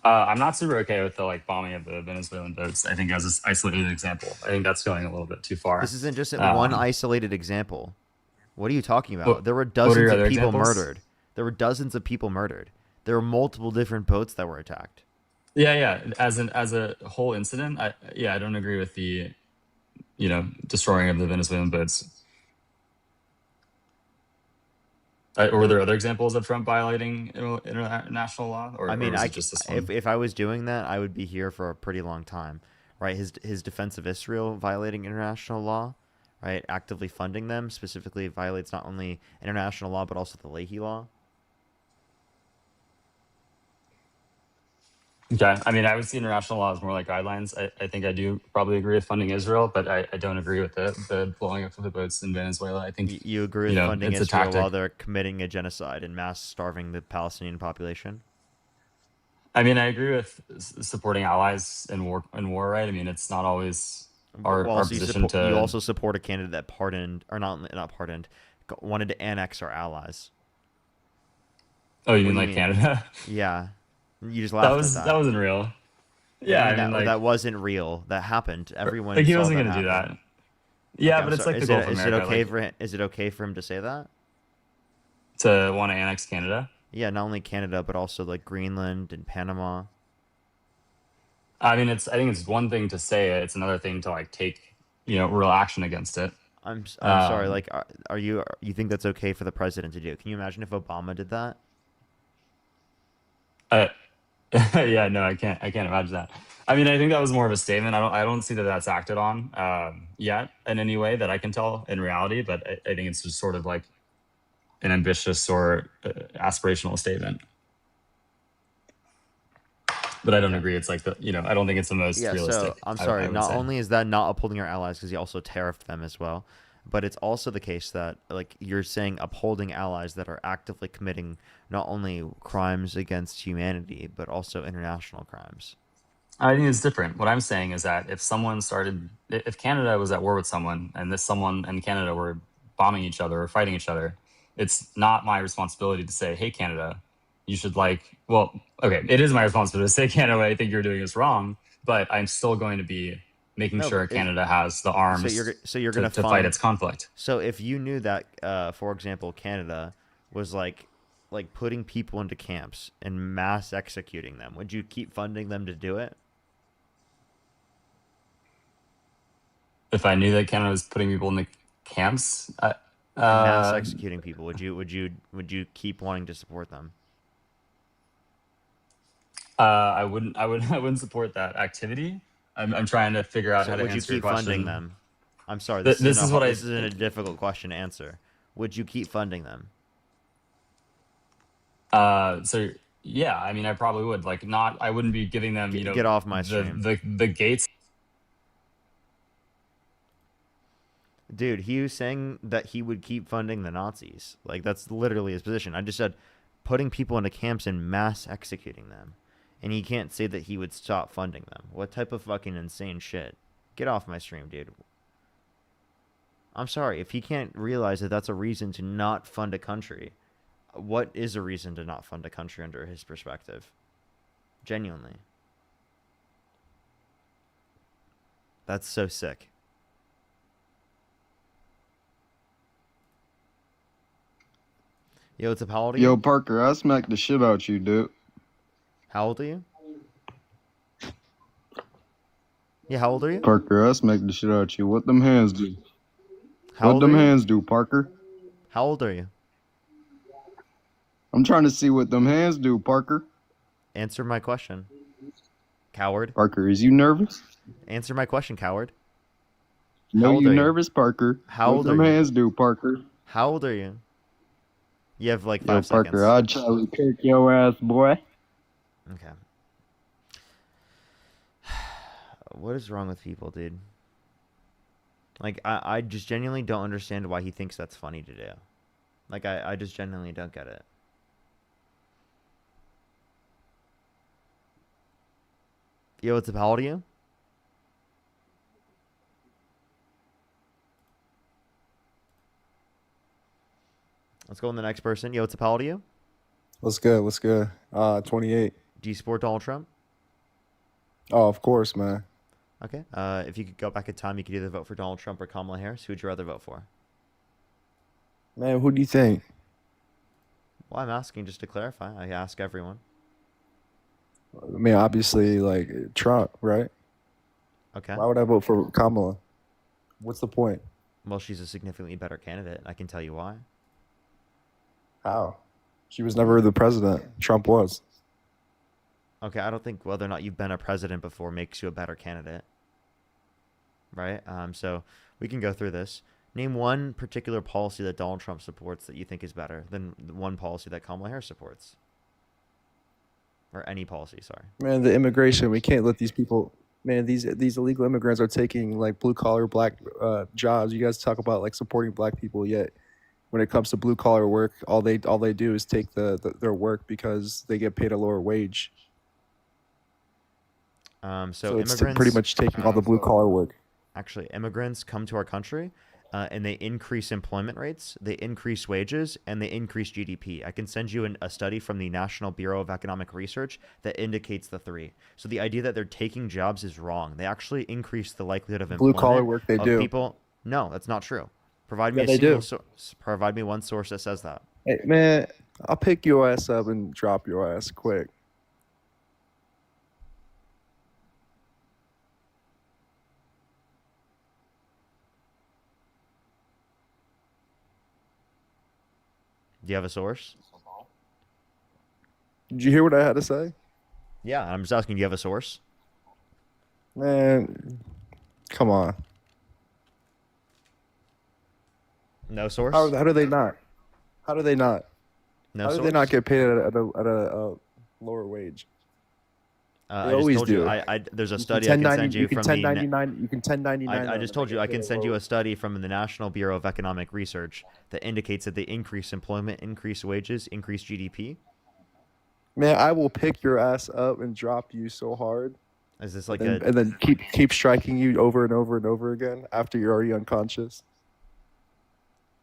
I'm not super okay with the bombing of the Venezuelan boats. I think as an isolated example, I think that's going a little bit too far. This isn't just one isolated example. What are you talking about? There were dozens of people murdered. There were dozens of people murdered. There were multiple different boats that were attacked. Yeah. As a whole incident, I don't agree with the, destroying of the Venezuelan boats. Were there other examples of Trump violating international law? Or, I mean, or was it just this one? if I was doing that, I would be here for a pretty long time, right? His defense of Israel violating international law, right? Actively funding them specifically violates not only international law but also the Leahy law. Okay. I mean, I would see international law as more like guidelines. I think I do probably agree with funding Israel, but I don't agree with the blowing up of the boats in Venezuela. I think you agree with funding Israel while they're committing a genocide and mass starving the Palestinian population? I mean, I agree with supporting allies in war, right? I mean, it's not always our position to... You also support a candidate that pardoned, or not pardoned, wanted to annex our allies. Oh, you mean Canada? Yeah. You just laughed at that. That wasn't real. Yeah, I mean, that wasn't real. That happened. Everyone he wasn't going to do that. Yeah, but it's like the Gulf of America. Is it okay for him to say that? To want to annex Canada? Yeah, not only Canada, but also Greenland and Panama. I mean, I think it's one thing to say it. It's another thing to take, real action against it. I'm sorry. Are you think that's okay for the president to do? Can you imagine if Obama did that? Yeah, no, I can't imagine that. I mean, I think that was more of a statement. I don't see that that's acted on yet in any way that I can tell in reality. But I think it's just sort of like an ambitious or aspirational statement. But I don't agree. It's I don't think it's the most realistic. So I'm sorry. Not only is that not upholding our allies, because he also tariffed them as well, but it's also the case that you're saying upholding allies that are actively committing not only crimes against humanity but also international crimes. I think it's different. What I'm saying is that if Canada was at war with someone, and this someone and Canada were bombing each other or fighting each other, it's not my responsibility to say, "Hey, Canada, you should well, okay, it is my responsibility to say, Canada, what I think you're doing is wrong, but I'm still going to be making No, sure but Canada has the so you're arms gonna to fight fund. its conflict." So if you knew that, for example, Canada was like putting people into camps and mass executing them, would you keep funding them to do it? If I knew that Canada was putting people in the camps, And mass executing people, would you keep wanting to support them? I wouldn't. I wouldn't support that activity. I'm trying to figure out So how to would you answer your keep funding question. them? I'm sorry, This is what I. this isn't a difficult question to answer. Would you keep funding them? So yeah, I mean, I probably would. Not. I wouldn't be giving them. Get off my stream. The gates. Dude, he was saying that he would keep funding the Nazis. Like, that's literally his position. I just said putting people into camps and mass executing them. And he can't say that he would stop funding them. What type of fucking insane shit? Get off my stream, dude. I'm sorry. If he can't realize that that's a reason to not fund a country, what is a reason to not fund a country under his perspective? Genuinely. That's so sick. Yo, what's up? How old are you? Yo, Parker, I smacked the shit out you, dude. How old are you? Yeah, how old are you? Parker, I smacked the shit out you. What them hands do? How What old them are you? hands do, Parker? How old are you? I'm trying to see what them hands do, Parker. Answer my question, coward. Parker, is you nervous? Answer my question, coward. No, old you are you? nervous, Parker. How what old them are you? hands do, Parker? How old are you? You have like Yo, 5 seconds. Parker, I'll Charlie kick your ass, boy. Okay. What is wrong with people, dude? Like, I just genuinely don't understand why he thinks that's funny to do. Like, I just genuinely don't get it. Yo, what's up? How old are you? Let's go on the next person. Yo, what's up? How old are you? What's good? What's good? 28. Do you support Donald Trump? Oh, of course, man. Okay. If you could go back in time, you could either vote for Donald Trump or Kamala Harris. Who would you rather vote for? Man, who do you think? Well, I'm asking just to clarify. I ask everyone. I mean, obviously, like Trump, right? Okay. Why would I vote for Kamala? What's the point? Well, she's a significantly better candidate. I can tell you why. How? She was never the president. Trump was. Okay, I don't think whether or not you've been a president before makes you a better candidate. Right? So we can go through this. Name one particular policy that Donald Trump supports that you think is better than the one policy that Kamala Harris supports. Or any policy, sorry. Man, the immigration. We can't let these people. Man, these illegal immigrants are taking like blue collar black jobs. You guys talk about like supporting black people, yet when it comes to blue collar work, all they do is take their work because they get paid a lower wage. So it's immigrants pretty much taking all the blue collar work. Actually, immigrants come to our country and they increase employment rates, they increase wages, and they increase GDP. I can send you a study from the National Bureau of Economic Research that indicates the three. So the idea that they're taking jobs is wrong. They actually increase the likelihood of Blue employment collar work they of do. people. No, that's not true. Provide me Yeah, a they single do. source. Provide me one source that says that. Hey, man, I'll pick your ass up and drop your ass quick. Do you have a source? Did you hear what I had to say? Yeah, I'm just asking, do you have a source? Man, come on. No source? How do they not? How do they not? No How do they source? not get paid at a lower wage? They I just always told do. you. There's a study I can send you from the. 1099. You can 1099. I just told you I can send you a study from the National Bureau of Economic Research that indicates that they increase employment, increase wages, increase GDP. Man, I will pick your ass up and drop you so hard. Is this like and then keep striking you over and over and over again after you're already unconscious.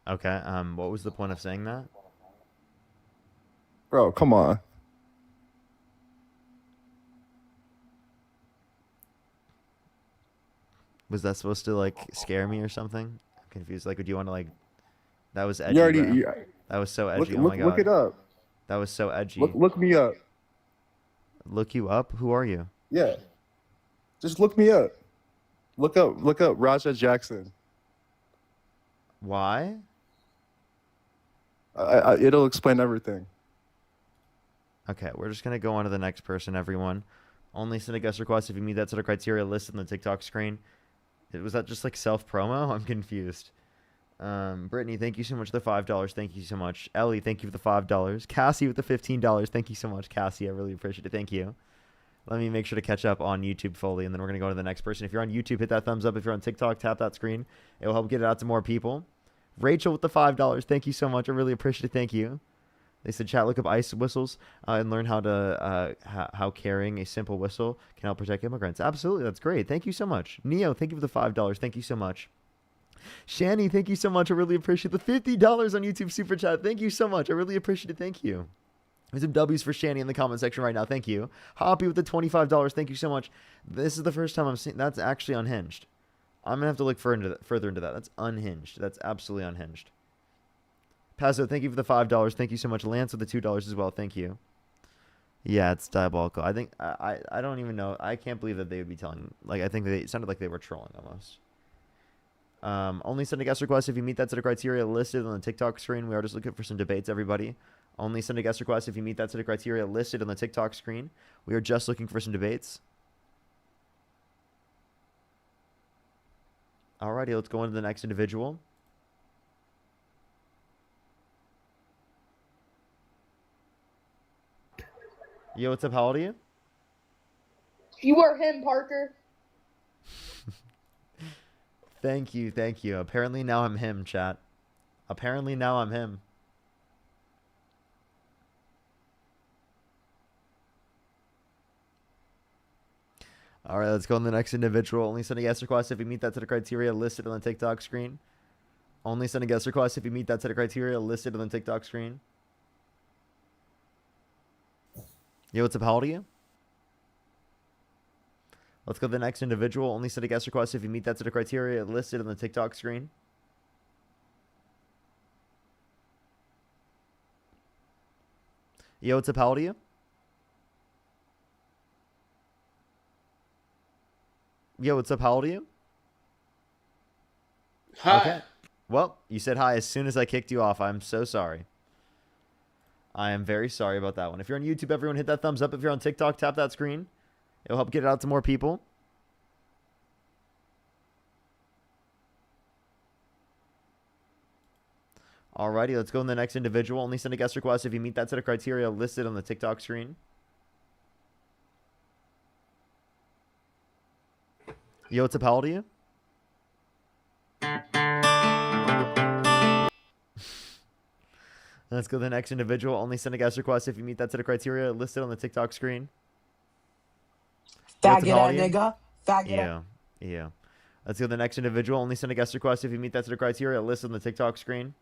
Okay. What was the point of saying that? Bro, come on. Was that supposed to like scare me or something? I'm confused. Like, would you want to like? That was edgy. You already. Bro. That was so edgy. Oh my god. Look it up. That was so edgy. Look me up. Look you up? Who are you? Yeah. Just look me up. Look up Raja Jackson. Why? It'll explain everything. Okay, we're just gonna go on to the next person, everyone. Only send a guest request if you meet that set of criteria listed on the TikTok screen. Was that just like self promo? I'm confused. Brittany, thank you so much for the $5. Thank you so much. Ellie, thank you for the $5. Cassie with the $15. Thank you so much, Cassie. I really appreciate it. Thank you. Let me make sure to catch up on YouTube fully, and then we're going to go to the next person. If you're on YouTube, hit that thumbs up. If you're on TikTok, tap that screen. It will help get it out to more people. Rachel with the $5. Thank you so much. I really appreciate it. Thank you. They said, chat, look up ice whistles and learn how carrying a simple whistle can help protect immigrants. Absolutely. That's great. Thank you so much. Neo, thank you for the $5. Thank you so much. Shani, thank you so much. I really appreciate the $50 on YouTube Super Chat. Thank you so much. I really appreciate it. Thank you. There's some W's for Shani in the comment section right now. Thank you. Hoppy with the $25. Thank you so much. This is the first time I'm seeing that's actually unhinged. I'm going to have to look further into that. That's unhinged. That's absolutely unhinged. Pazzo, thank you for the $5. Thank you so much. Lance with the $2 as well. Thank you. Yeah, it's diabolical. I think I don't even know. I can't believe that they would be telling. Like, I think it sounded like they were trolling almost. Only send a guest request if you meet that set of criteria listed on the TikTok screen. We are just looking for some debates, everybody. Only send a guest request if you meet that set of criteria listed on the TikTok screen. We are just looking for some debates. Alrighty, let's go on to the next individual. Yo, what's up? How old are you? You are him, Parker. Thank you, thank you. Apparently now I'm him, chat. Apparently now I'm him. All right, let's go on the next individual. Only send a guest request if you meet that set of criteria listed on the TikTok screen. Only send a guest request if you meet that set of criteria listed on the TikTok screen. Yo, what's up? How old are you? Let's go to the next individual. Only send a guest request if you meet that set of criteria listed on the TikTok screen. Yo, what's up? How old are you? Yo, what's up? How old are you? Hi. Okay. Well, you said hi as soon as I kicked you off. I'm so sorry. I am very sorry about that one. If you're on YouTube, everyone hit that thumbs up. If you're on TikTok, tap that screen. It'll help get it out to more people. Alrighty, let's go on the next individual. Only send a guest request if you meet that set of criteria listed on the TikTok screen. Yo, what's up? How old are you? Let's go to the next individual. Only send a guest request if you meet that set of criteria listed on the TikTok screen. Faggot ass nigga. Faggot. Yeah. Let's go to the next individual. Only send a guest request if you meet that set of criteria listed on the TikTok screen.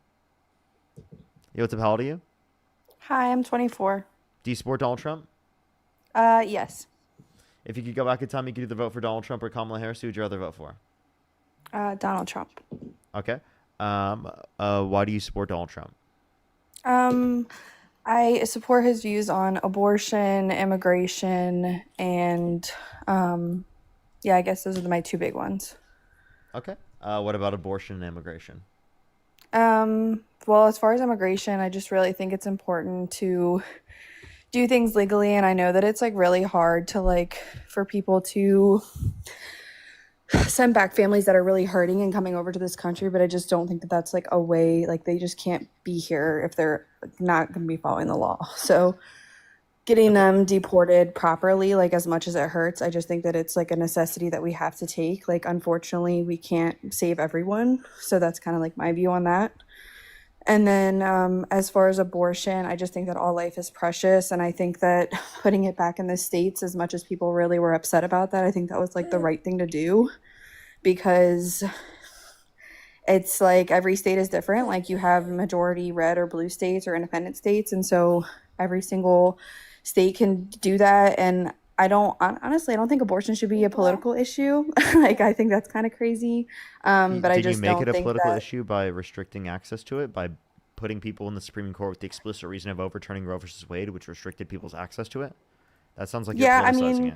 Yo, what's up? How old are you? Hi, I'm 24. Do you support Donald Trump? Yes. If you could go back in time, you could either vote for Donald Trump or Kamala Harris. Who would you rather vote for? Donald Trump. Okay. Why do you support Donald Trump? I support his views on abortion, immigration, and yeah, I guess those are my two big ones. Okay. What about abortion and immigration? Well, as far as immigration, I just really think it's important to do things legally, and I know that it's like really hard to like for people to send back families that are really hurting and coming over to this country, but I just don't think that that's like a way, like they just can't be here if they're not going to be following the law. So getting them deported properly, like as much as it hurts, I just think that it's like a necessity that we have to take. Like, unfortunately, we can't save everyone. So that's kind of like my view on that. And then as far as abortion, I just think that all life is precious. And I think that putting it back in the States, as much as people really were upset about that, I think that was like the right thing to do, because it's like every state is different. Like you have majority red or blue states or independent states. And so every single state can do that. And honestly, I don't think abortion should be a political issue. Like, I think that's kind of crazy. But I Did you just make don't it a think political that. issue by restricting access to it, by putting people in the Supreme Court with the explicit reason of overturning Roe versus Wade, which restricted people's access to it? That sounds like you're Yeah, I politicizing mean, it.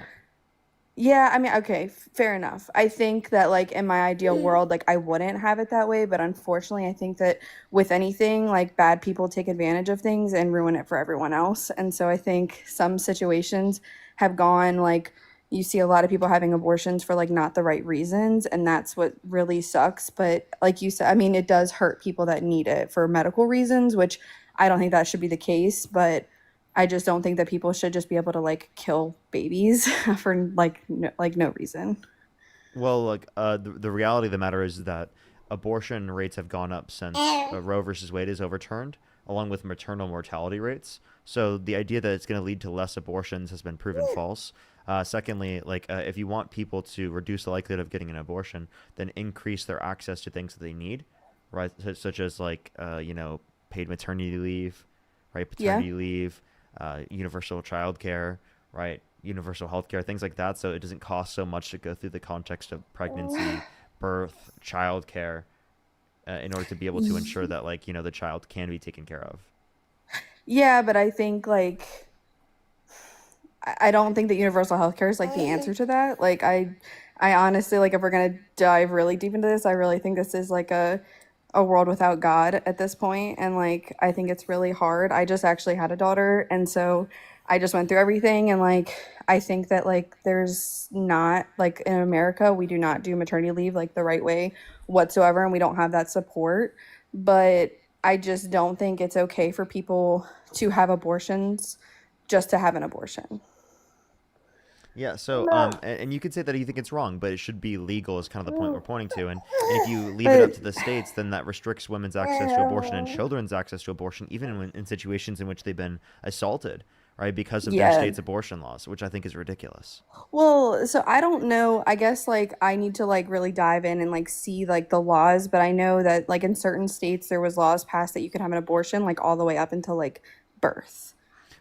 Yeah, I mean, okay, fair enough. I think that like in my ideal world, like I wouldn't have it that way, but unfortunately, I think that with anything, like bad people take advantage of things and ruin it for everyone else. And so I think some situations have gone like you see a lot of people having abortions for like not the right reasons, and that's what really sucks. But like you said, I mean, it does hurt people that need it for medical reasons, which I don't think that should be the case, but I just don't think that people should just be able to like kill babies for no reason. Well, like the reality of the matter is that abortion rates have gone up since Roe versus Wade is overturned, along with maternal mortality rates. So the idea that it's going to lead to less abortions has been proven false. Secondly, like if you want people to reduce the likelihood of getting an abortion, then increase their access to things that they need, right? Such as like paid maternity leave, right? Yeah. Paternity leave, universal childcare, right? Universal healthcare, things like that, so it doesn't cost so much to go through the context of pregnancy, birth, childcare, in order to be able to ensure that the child can be taken care of. Yeah, but I think like I don't think that universal healthcare is like the answer to that. Like I honestly, like if we're gonna dive really deep into this, I really think this is like a world without God at this point, and like I think it's really hard. I just actually had a daughter, and so I just went through everything, and like I think that like there's not like in America we do not do maternity leave like the right way whatsoever, and we don't have that support. But I just don't think it's okay for people to have abortions just to have an abortion. Yeah, so and you could say that you think it's wrong, but it should be legal is kind of the point we're pointing to. And if you leave it up to the states, then that restricts women's access to abortion and children's access to abortion, even in situations in which they've been assaulted, right, because of their Yeah. state's abortion laws, which I think is ridiculous. Well, so I don't know. I guess like I need to like really dive in and like see like the laws, but I know that like in certain states there was laws passed that you could have an abortion like all the way up until like birth.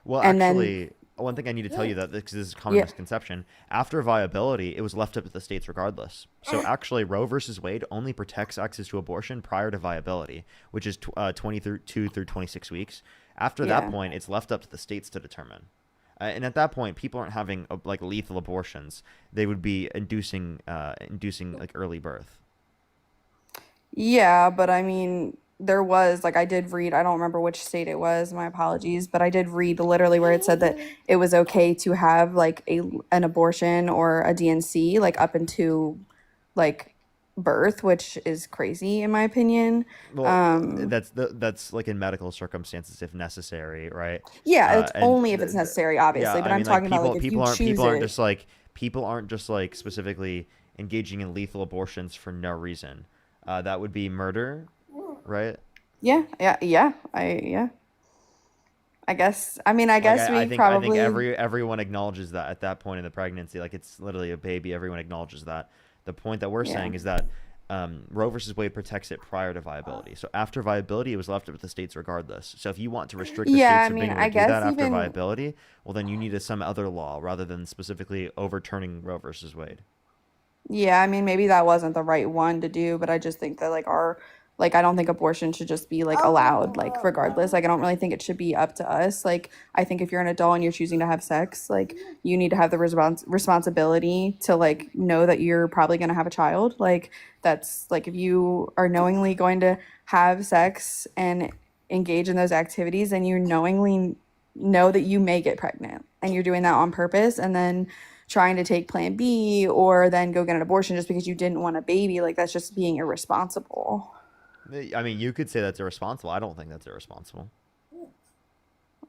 Well, And then actually, one thing I need to tell you that because this is a common Yeah. misconception, after viability, it was left up to the states regardless. So actually, Roe versus Wade only protects access to abortion prior to viability, which is 22 through 26 weeks. After that Yeah. point, it's left up to the states to determine. And at that point, people aren't having like lethal abortions; they would be inducing like early birth. Yeah, but I mean, there was like I did read, I don't remember which state it was, my apologies, but I did read literally where it said that it was okay to have like an abortion or a DNC like up into like birth, which is crazy in my opinion. Well, that's like in medical circumstances if necessary, right? Yeah, it's And only if it's necessary, obviously, but I I'm mean, talking about like if you choose people aren't just like specifically engaging in lethal abortions for no reason. That would be murder, right? Yeah. I guess. I mean, I Like, guess I we think probably. everyone acknowledges that at that point in the pregnancy, like it's literally a baby. Everyone acknowledges that. The point that we're Yeah. saying is that Roe versus Wade protects it prior to viability. So after viability, it was left up to the states regardless. So if you want to restrict the Yeah, states I from mean, being able I to do guess that after even. viability, well, then you need some other law rather than specifically overturning Roe versus Wade. Yeah, I mean, maybe that wasn't the right one to do, but I just think that like I don't think abortion should just be like allowed, like regardless. Like I don't really think it should be up to us. Like I think if you're an adult and you're choosing to have sex, like you need to have the responsibility to like know that you're probably going to have a child. Like that's like if you are knowingly going to have sex and engage in those activities, and you knowingly know that you may get pregnant and you're doing that on purpose, and then trying to take plan B or then go get an abortion just because you didn't want a baby, like that's just being irresponsible. I mean, you could say that's irresponsible. I don't think that's irresponsible.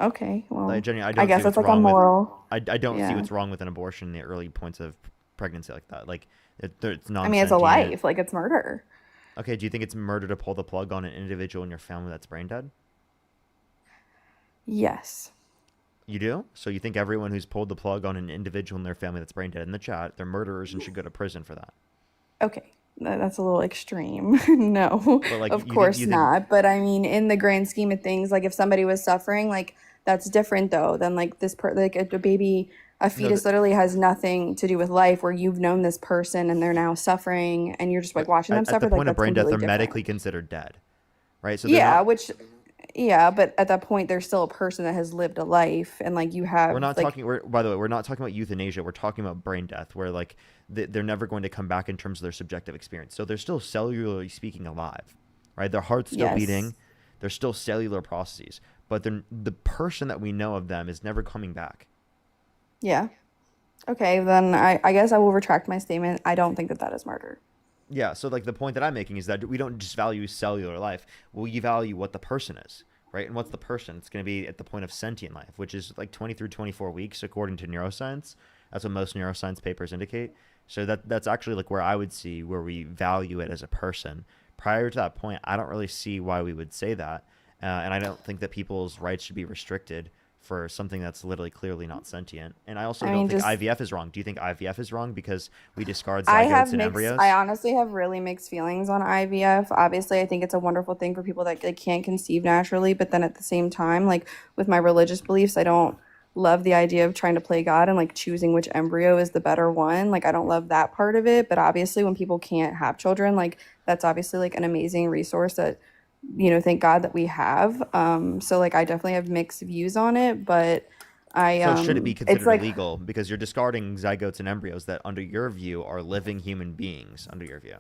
Okay, well, Like, Jenny, I I don't guess see what's that's like a wrong with. moral. I don't see Yeah. what's wrong with an abortion in the early points of pregnancy like that. Like it's I mean, it's a non-sentient. life, like it's murder. Okay, do you think it's murder to pull the plug on an individual in your family that's brain dead? Yes. You do? So you think everyone who's pulled the plug on an individual in their family that's brain dead in the chat, they're murderers and should go to prison for that? Okay, that's a little extreme. No, But like, of you course think not. But I mean, in the grand scheme of things, like if somebody was suffering, like that's different though than like like a baby, a no, fetus literally has nothing to do with life. Where you've known this person and they're now suffering, and you're just like watching them at the suffer. Like point of that's brain death, completely they're different. medically considered dead, right? So they're Yeah, not. yeah, but at that point, there's still a person that has lived a life, and like you We're have not like talking. By the way, we're not talking about euthanasia. We're talking about brain death, where like they're never going to come back in terms of their subjective experience. So they're still cellularly speaking alive, right? Their heart's still yes, beating. They're still cellular processes, but the person that we know of them is never coming back. yeah. Okay, then I guess I will retract my statement. I don't think that that is murder. Yeah, so like the point that I'm making is that we don't just value cellular life. We value what the person is, right? And what's the person? It's going to be at the point of sentient life, which is like 20 through 24 weeks according to neuroscience. That's what most neuroscience papers indicate. So that's actually like where I would see where we value it as a person. Prior to that point, I don't really see why we would say that. And I don't think that people's rights should be restricted for something that's literally clearly not sentient. And I also don't think IVF is wrong. Do you think IVF is wrong because we discard zygotes and embryos? I honestly have really mixed feelings on IVF. Obviously, I think it's a wonderful thing for people that like, can't conceive naturally, but then at the same time, like with my religious beliefs, I don't love the idea of trying to play God and like choosing which embryo is the better one. Like I don't love that part of it, but obviously when people can't have children, like that's obviously like an amazing resource that thank God that we have. So like I definitely have mixed views on it, but So should it be it's considered like illegal because you're discarding zygotes and embryos that under your view are living human beings under your view?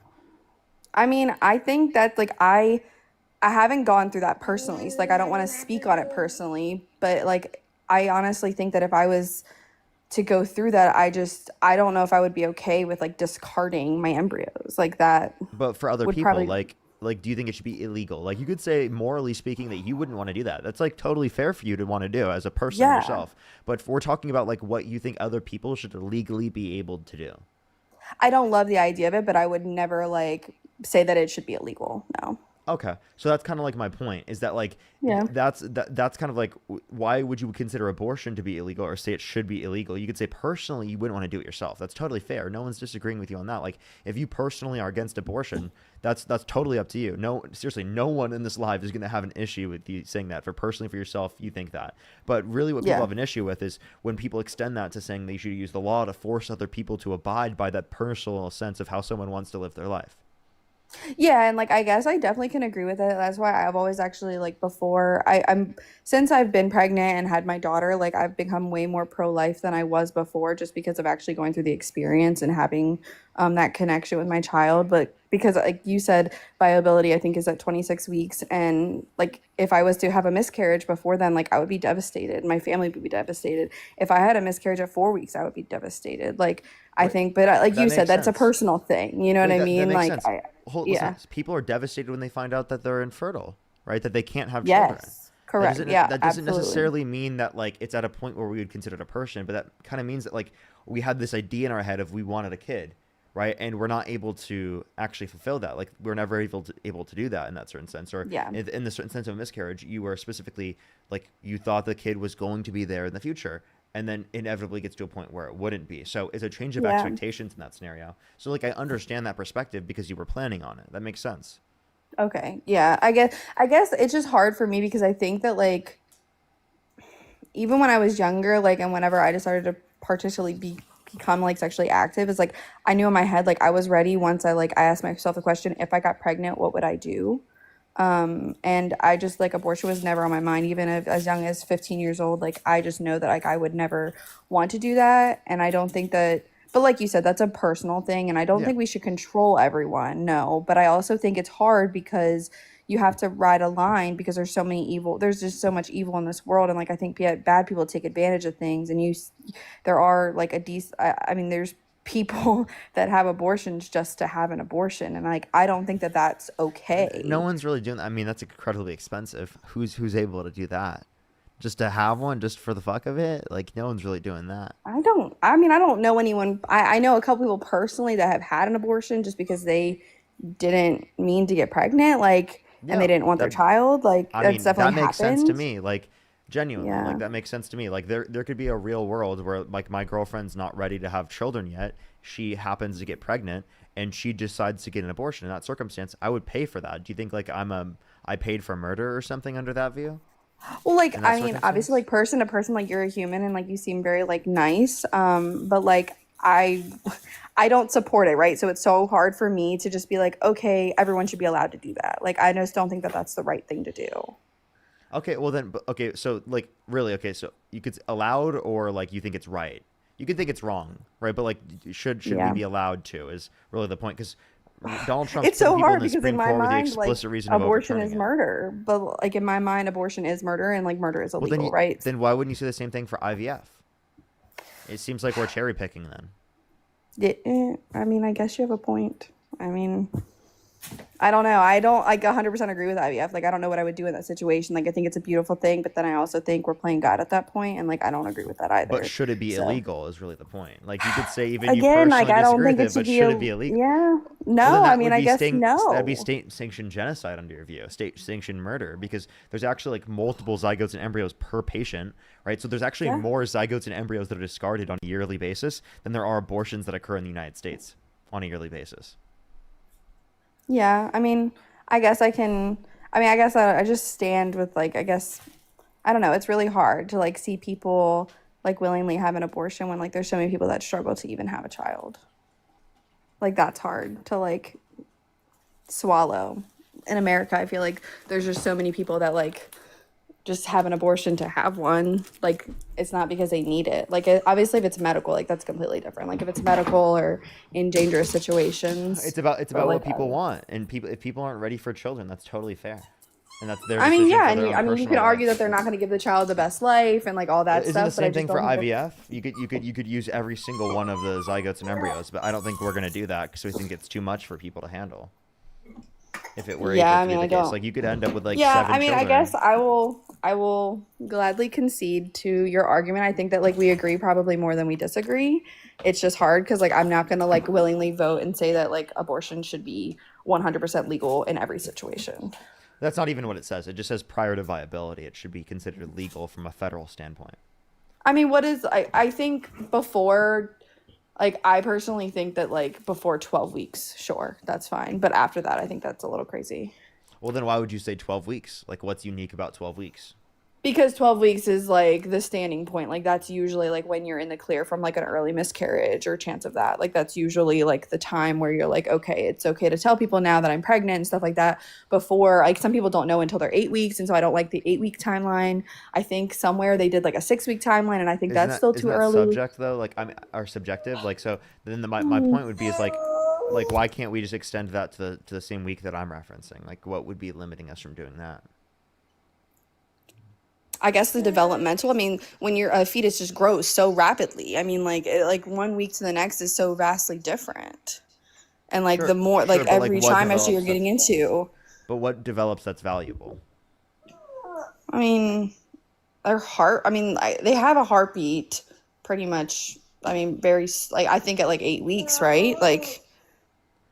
I mean, I think that like I haven't gone through that personally. So like I don't want to speak on it personally, but like I honestly think that if I was to go through that, I don't know if I would be okay with like discarding my embryos like that. But for other Would people, probably like, do you think it should be illegal? Like, you could say, morally speaking, that you wouldn't want to do that. That's like totally fair for you to want to do as a person Yeah. yourself. But we're talking about like what you think other people should legally be able to do. I don't love the idea of it, but I would never like say that it should be illegal. No. Okay, so that's kind of like my point is that like Yeah. that's kind of like why would you consider abortion to be illegal or say it should be illegal? You could say personally you wouldn't want to do it yourself. That's totally fair. No one's disagreeing with you on that. Like if you personally are against abortion, that's totally up to you. No, seriously, no one in this live is going to have an issue with you saying that. For personally for yourself, you think that. But really what people Yeah. have an issue with is when people extend that to saying they should use the law to force other people to abide by that personal sense of how someone wants to live their life. Yeah, and like I guess I definitely can agree with it. That's why I've always actually like before I'm since I've been pregnant and had my daughter, like I've become way more pro-life than I was before just because of actually going through the experience and having that connection with my child. But because like you said, viability I think is at 26 weeks and like if I was to have a miscarriage before then, like I would be devastated. My family would be devastated. If I had a miscarriage at 4 weeks, I would be devastated. Like I think, but like That you said, makes that's a sense. personal thing. You know what I That mean? makes Like sense. Listen, yeah. people are devastated when they find out that they're infertile, right? That they can't have children. Yes, correct. Yeah, That doesn't absolutely. necessarily mean that like it's at a point where we would consider it a person, but that kind of means that like we had this idea in our head of we wanted a kid, right? And we're not able to actually fulfill that. Like we're never able to do that in that certain sense. Or Yeah. in the certain sense of a miscarriage, you were specifically like you thought the kid was going to be there in the future. And then inevitably gets to a point where it wouldn't be. So it's a change of Yeah. expectations in that scenario. So like I understand that perspective because you were planning on it. That makes sense. Okay. Yeah. I guess it's just hard for me because I think that like even when I was younger, like and whenever I decided to partially become like sexually active, it's like I knew in my head like I was ready once I asked myself the question, if I got pregnant, what would I do? And I just like abortion was never on my mind, even as young as 15 years old. Like I just know that like I would never want to do that, and I don't think that. But like you said, that's a personal thing, and I don't Yeah. think we should control everyone. No, but I also think it's hard because you have to ride a line because there's just so much evil in this world, and like I think bad people take advantage of things, and there are like I mean there's people that have abortions just to have an abortion, and like I don't think that that's okay. No one's really doing that. I mean, that's incredibly expensive. Who's able to do that? Just to have one, just for the fuck of it? Like, no one's really doing that. I don't know anyone. I know a couple people personally that have had an abortion just because they didn't mean to get pregnant, like, and they didn't want their child, like, I that's mean, definitely that makes sense to happened. me. Like, genuinely, Yeah. like that makes sense to me. Like, there could be a real world where like my girlfriend's not ready to have children yet. She happens to get pregnant, and she decides to get an abortion. In that circumstance, I would pay for that. Do you think like I paid for murder or something under that view? Well, like, In that I mean, obviously, like, person to person, like, you're a human and, like, you seem very, like, nice. But, like, I don't support it, right? So it's so hard for me to just be like, okay, everyone should be allowed to do that. Like, I just don't think that that's the right thing to do. Okay, well then, okay, so like really, okay, so you could allowed or like you think it's right. You could think it's wrong, right? But like, should we Yeah. be allowed to? Is really the point because Donald Trump's It's so putting people hard in the because in Supreme my Court with the mind, like, explicit reason of abortion overturning is it. murder. But, like, in my mind, abortion is murder and, like, murder is Well, illegal, right? then why wouldn't you say the same thing for IVF? It seems like we're cherry picking then. I mean, I guess you have a point. I mean, I don't know. I don't like 100% agree with IVF. Like, I don't know what I would do in that situation. Like, I think it's a beautiful thing, but then I also think we're playing God at that point, and like, I don't agree with that either. But should it be So, illegal is really the point. Like you could say even you again, personally like, I don't disagree think with it it, but should be should it be illegal? Yeah. No, Well, then that I mean, would I be guess that'd no. be state sanctioned genocide under your view, state sanctioned murder, because there's actually like multiple zygotes and embryos per patient, right? So there's actually Yeah. more zygotes and embryos that are discarded on a yearly basis than there are abortions that occur in the United States on a yearly basis. Yeah, I mean, I guess I can. I mean, I guess I just stand with like. I guess I don't know. It's really hard to like see people like willingly have an abortion when like there's so many people that struggle to even have a child. Like that's hard to like swallow. In America, I feel like there's just so many people that like just have an abortion to have one. Like it's not because they need it. Like obviously if it's medical, like that's completely different. Like if it's medical or in dangerous situations. It's about but, what like, people want, and if people aren't ready for children, that's totally fair, and that's their I decision mean, yeah, for and their you, own I mean, you personal could argue life. that they're not going to give the child the best life and like all that Isn't stuff. the same but I thing just for don't think IVF? You could use every single one of the zygotes and embryos, but I don't think we're gonna do that because we think it's too much for people to handle. If it were Yeah, able to I mean, be I the case, don't. like you could end up with like Yeah, 7 I mean, I children. guess I will gladly concede to your argument. I think that like we agree probably more than we disagree. It's just hard because like I'm not gonna like willingly vote and say that like abortion should be 100% legal in every situation. That's not even what it says. It just says prior to viability, it should be considered legal from a federal standpoint. I mean, I think before, like I personally think that like before 12 weeks, sure, that's fine. But after that, I think that's a little crazy. Well, then why would you say 12 weeks? Like, what's unique about 12 weeks? Because 12 weeks is like the standing point. Like that's usually like when you're in the clear from like an early miscarriage or chance of that. Like that's usually like the time where you're like, okay, it's okay to tell people now that I'm pregnant and stuff like that. Before, like some people don't know until they're 8 weeks. And so I don't like the 8-week timeline. I think somewhere they did like a 6-week timeline and I think that's still too isn't that early. subject though? Like are subjective. Like so then my point would be is like why can't we just extend that to the same week that I'm referencing? Like what would be limiting us from doing that? I guess the developmental, I mean, when your a fetus just grows so rapidly, I mean, like, like 1 week to the next is so vastly different. And like Sure, the more, like sure, but, every what trimester you're develops getting that's- into, But what develops that's valuable? I mean, their heart, I mean, they have a heartbeat pretty much. I mean, like, I think at like 8 weeks, right? Like,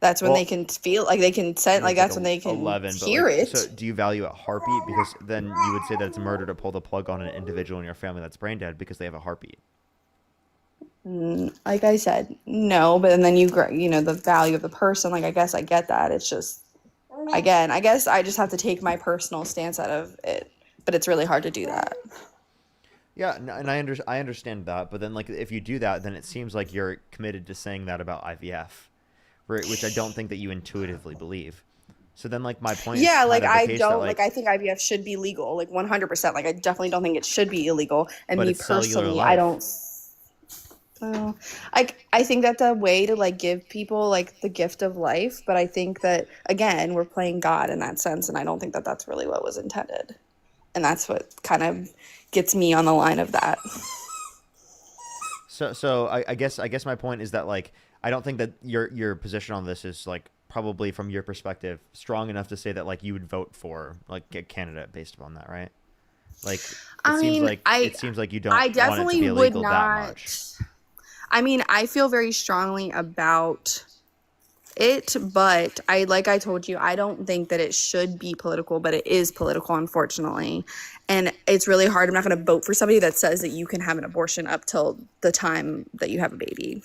that's when they can feel, like, they can sense, like, that's when they can 11, but hear like, it. So do you value a heartbeat? Because then you would say that it's murder to pull the plug on an individual in your family that's brain dead because they have a heartbeat. Like I said, no, but then you know, the value of the person, like, I guess I get that. It's just, again, I guess I just have to take my personal stance out of it, but it's really hard to do that. Yeah, and I understand that, but then like if you do that, then it seems like you're committed to saying that about IVF, which I don't think that you intuitively believe. So then like my point Yeah, is like kind of I the case don't, that, like I think IVF should be legal, like 100%. Like I definitely don't think it should be illegal. And But me it's cellular personally, life. I don't. Well, I think that's a way to like give people like the gift of life, but I think that again we're playing God in that sense, and I don't think that that's really what was intended, and that's what kind of gets me on the line of that. So I guess my point is that like I don't think that your position on this is like probably from your perspective strong enough to say that like you would vote for like a candidate based upon that, right? Like it seems like you don't I want it to definitely be would illegal not. that much. I mean, I feel very strongly about But I told you, I don't think that it should be political, but it is political, unfortunately. And it's really hard. I'm not going to vote for somebody that says that you can have an abortion up till the time that you have a baby.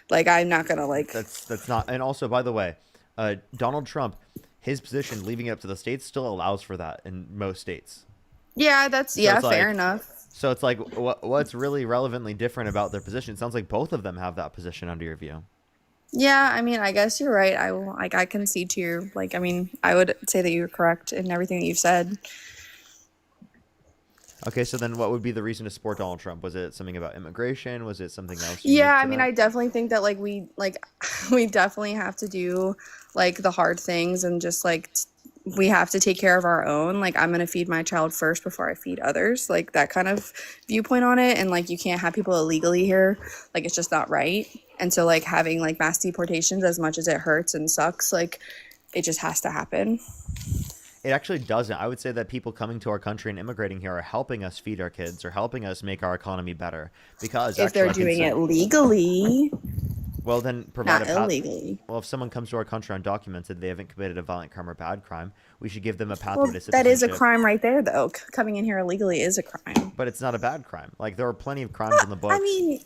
Like, I'm not going to like. That's not. And also, by the way, Donald Trump, his position leaving it up to the states still allows for that in most states. Yeah, that's So yeah, it's fair like- enough. So it's like, what's really relevantly different about their position? It sounds like both of them have that position under your view. Yeah, I mean, I guess you're right. I concede to your I would say that you're correct in everything that you've said. Okay, so then what would be the reason to support Donald Trump? Was it something about immigration? Was it something else? Yeah, unique I to mean, that? I definitely think that we definitely have to do like the hard things and just we have to take care of our own. Like, I'm gonna feed my child first before I feed others. Like, that kind of viewpoint on it. And like, you can't have people illegally here. Like, it's just not right. And so like having like mass deportations, as much as it hurts and sucks, like it just has to happen. It actually doesn't. I would say that people coming to our country and immigrating here are helping us feed our kids or helping us make our economy better. Because If they're doing it legally, well, then provide not a path. illegally. Well, if someone comes to our country undocumented, they haven't committed a violent crime or bad crime, we should give them a pathway Well, to that is a citizenship. crime right there, though. Coming in here illegally is a crime. But it's not a bad crime. Like, there are plenty of crimes on the books. I mean,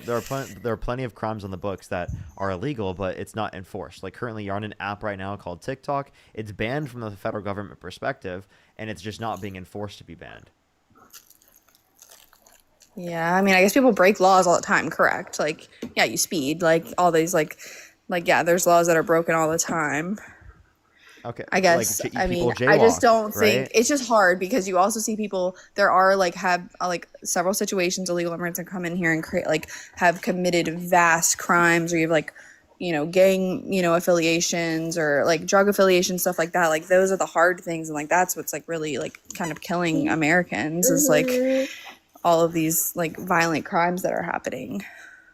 there are plenty of crimes on the books that are illegal, but it's not enforced. Like, currently, you're on an app right now called TikTok. It's banned from the federal government perspective, and it's just not being enforced to be banned. yeah, I mean, I guess people break laws all the time, correct? Like, yeah, you speed, like all these, yeah, there's laws that are broken all the time. Okay. I guess. Like, I mean, people I just jaywalk, don't think right? it's just hard because you also see people. There are have several situations illegal immigrants that come in here and create have committed vast crimes, or you have gang affiliations or drug affiliations, stuff like that. Like, those are the hard things, and that's what's really kind of killing Americans is all of these violent crimes that are happening.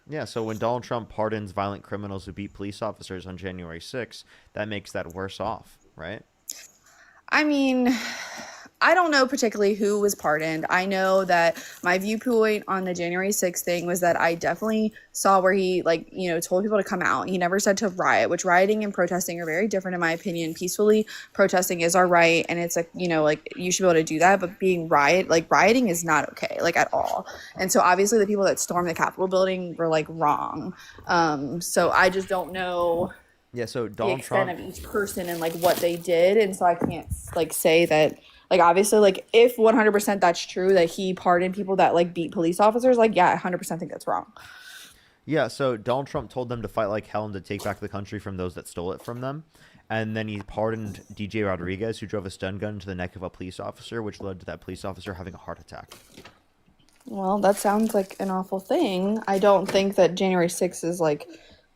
Yeah, so when Donald Trump pardons violent criminals who beat police officers on January 6th, that makes that worse off, right? I mean, I don't know particularly who was pardoned. I know that my viewpoint on the January 6th thing was that I definitely saw where he told people to come out. He never said to riot, which rioting and protesting are very different in my opinion. Peacefully protesting is our right, and it's you should be able to do that, but rioting is not okay, at all. And so obviously the people that stormed the Capitol building were wrong. So I just don't know Yeah, so the Donald extent Trump... of each person and what they did, and so I can't say that obviously if 100% that's true that he pardoned people that beat police officers, yeah, I 100% think that's wrong. Yeah, so Donald Trump told them to fight like hell and to take back the country from those that stole it from them. And then he pardoned DJ Rodriguez, who drove a stun gun to the neck of a police officer, which led to that police officer having a heart attack. Well, that sounds like an awful thing. I don't think that January 6th is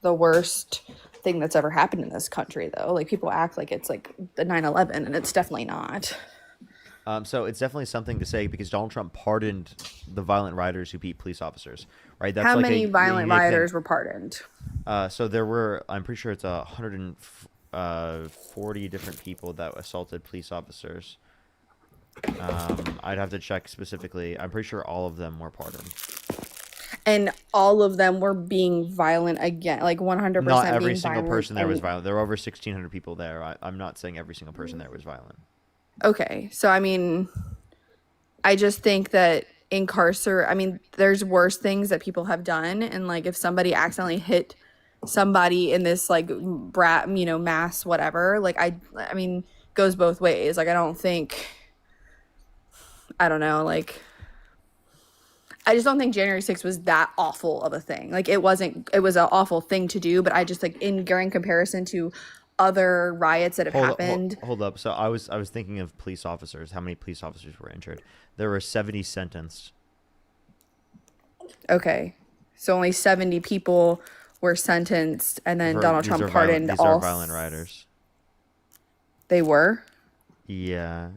the worst thing that's ever happened in this country, though. People act like it's the 9/11, and it's definitely not. So it's definitely something to say because Donald Trump pardoned the violent rioters who beat police officers, right? That's How like many a violent unique thing. rioters were pardoned? So there were, I'm pretty sure it's 140 different people that assaulted police officers. I'd have to check specifically. I'm pretty sure all of them were pardoned. And all of them were being violent again, 100%. Not every being single violent person there was and- violent. There were over 1,600 people there. I'm not saying every single person there was violent. Okay, so I mean, I just think that there's worse things that people have done, and if somebody accidentally hit somebody in this mass whatever, I mean, goes both ways. I don't think, I don't know, I just don't think January 6th was that awful of a thing. It wasn't. It was an awful thing to do, but I just in comparison to other riots that have happened. Hold up. So I was thinking of police officers. How many police officers were injured? There were 70 sentenced. Okay, so only 70 people were sentenced, and then Donald Trump pardoned These all. are violent rioters. They were? Yeah.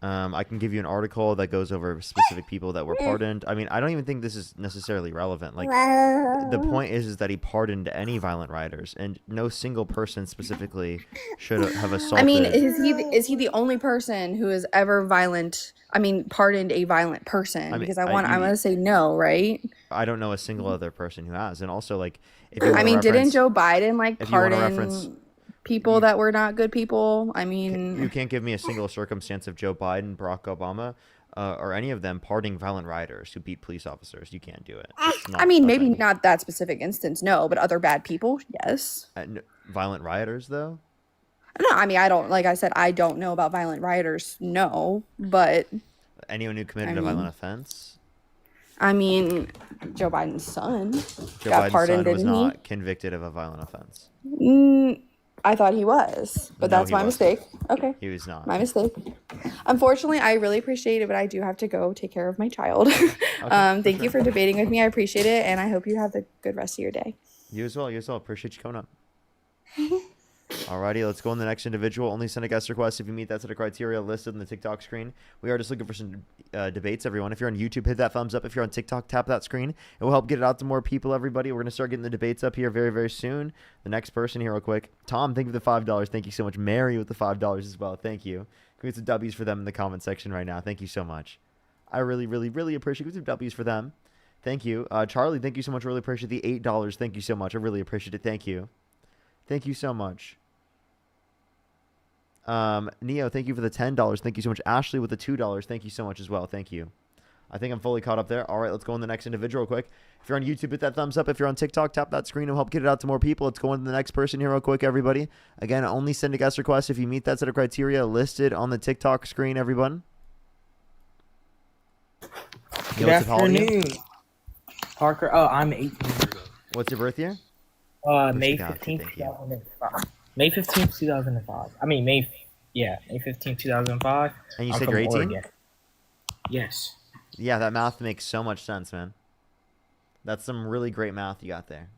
I can give you an article that goes over specific people that were pardoned. I mean, I don't even think this is necessarily relevant. The point is that he pardoned any violent rioters, and no single person specifically should have assaulted. I mean, is he the only person who has ever pardoned a violent person? Because I'm going to say no, right? I don't know a single other person who has. And also, like, if you want I to mean, didn't reference, Joe Biden like if you want to reference, pardon people that were not good people? I you mean, can't give me a single circumstance of Joe Biden, Barack Obama, or any of them pardoning violent rioters who beat police officers. You can't do it. It's not I mean, a maybe thing. not that specific instance, no, but other bad people, yes. Violent rioters, though? No, I mean, I don't, like I said, I don't know about violent rioters, no, but Anyone who committed I a violent mean, offense? I mean, Joe Biden's son Joe got Biden's pardoned, son was didn't he? not convicted of a violent offense. I thought he was, but No, that's he my wasn't. mistake. Okay. He was not. My mistake. Unfortunately, I really appreciate it, but I do have to go take care of my child. Thank you for debating with me. I appreciate it, and I hope you have a good rest of your day. You as well. You as well. Appreciate you coming up. Alrighty, let's go on the next individual. Only send a guest request if you meet that set of criteria listed in the TikTok screen. We are just looking for some debates, everyone. If you're on YouTube, hit that thumbs up. If you're on TikTok, tap that screen. It will help get it out to more people, everybody. We're going to start getting the debates up here very, very soon. The next person here real quick. Tom, thank you for the $5. Thank you so much. Mary with the $5 as well. Thank you. Can we get some W's for them in the comment section right now? Thank you so much. I really, really, really appreciate it. Give some W's for them. Thank you. Charlie, thank you so much. Really appreciate the $8. Thank you so much. I really appreciate it. Thank you. Thank you so much. Neo, thank you for the $10. Thank you so much. Ashley with the $2. Thank you so much as well. Thank you. I think I'm fully caught up there. All right, let's go on the next individual real quick. If you're on YouTube, hit that thumbs up. If you're on TikTok, tap that screen. It'll help get it out to more people. Let's go on to the next person here real quick, everybody. Again, only send a guest request if you meet that set of criteria listed on the TikTok screen, everyone. Good afternoon, Parker. Oh, I'm 18 years old. What's your birth year? May 15th, 2005. May 15th, 2005. I mean, May 15th, 2005. And you I'm said from you're 18? Oregon. Yes. Yeah, that math makes so much sense, man. That's some really great math you got there.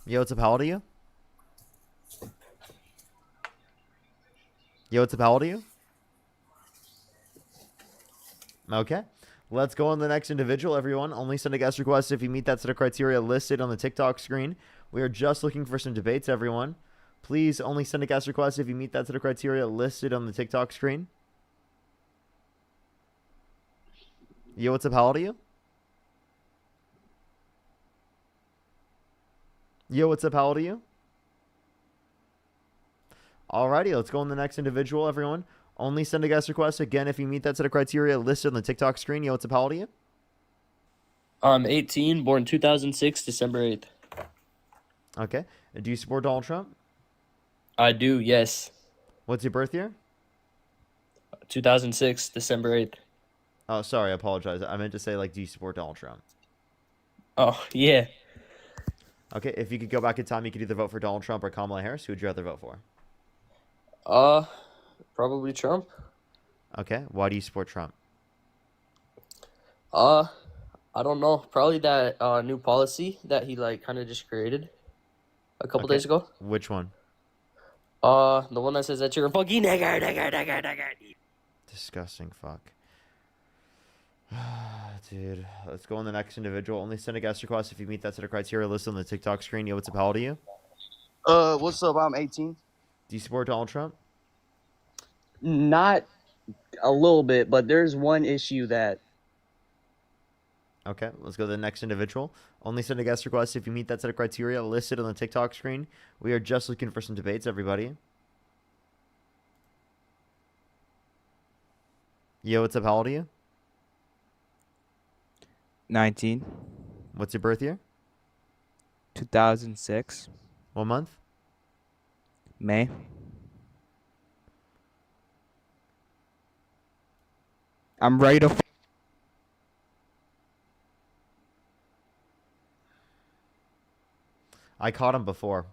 Yo, what's up? How old are you? Yo, what's up? How old are you? Okay. Let's go on the next individual, everyone. Only send a guest request if you meet that set of criteria listed on the TikTok screen. We are just looking for some debates, everyone. Please only send a guest request if you meet that set of criteria listed on the TikTok screen. Yo, what's up? How old are you? Yo, what's up? How old are you? Alrighty, let's go on the next individual, everyone. Only send a guest request again if you meet that set of criteria listed on the TikTok screen. Yo, what's up? How old are you? I'm 18, born 2006, December 8th. Okay. Do you support Donald Trump? I do, yes. What's your birth year? 2006, December 8th. Oh, sorry. I apologize. I meant to say, like, do you support Donald Trump? Oh, yeah. Okay. If you could go back in time, you could either vote for Donald Trump or Kamala Harris. Who would you rather vote for? Probably Trump. Okay. Why do you support Trump? I don't know. Probably that new policy that he like kind of just created a couple days ago. Which one? The one that says that you're a fucking nigger. Disgusting fuck. Dude, let's go on the next individual. Only send a guest request if you meet that set of criteria listed on the TikTok screen. Yo, what's up? How old are you? What's up? I'm 18. Do you support Donald Trump? Not a little bit, but there's one issue that. Okay, let's go to the next individual. Only send a guest request if you meet that set of criteria listed on the TikTok screen. We are just looking for some debates, everybody. Yo, what's up? How old are you? 19. What's your birth year? 2006. What month? May. I'm ready to. I caught him before.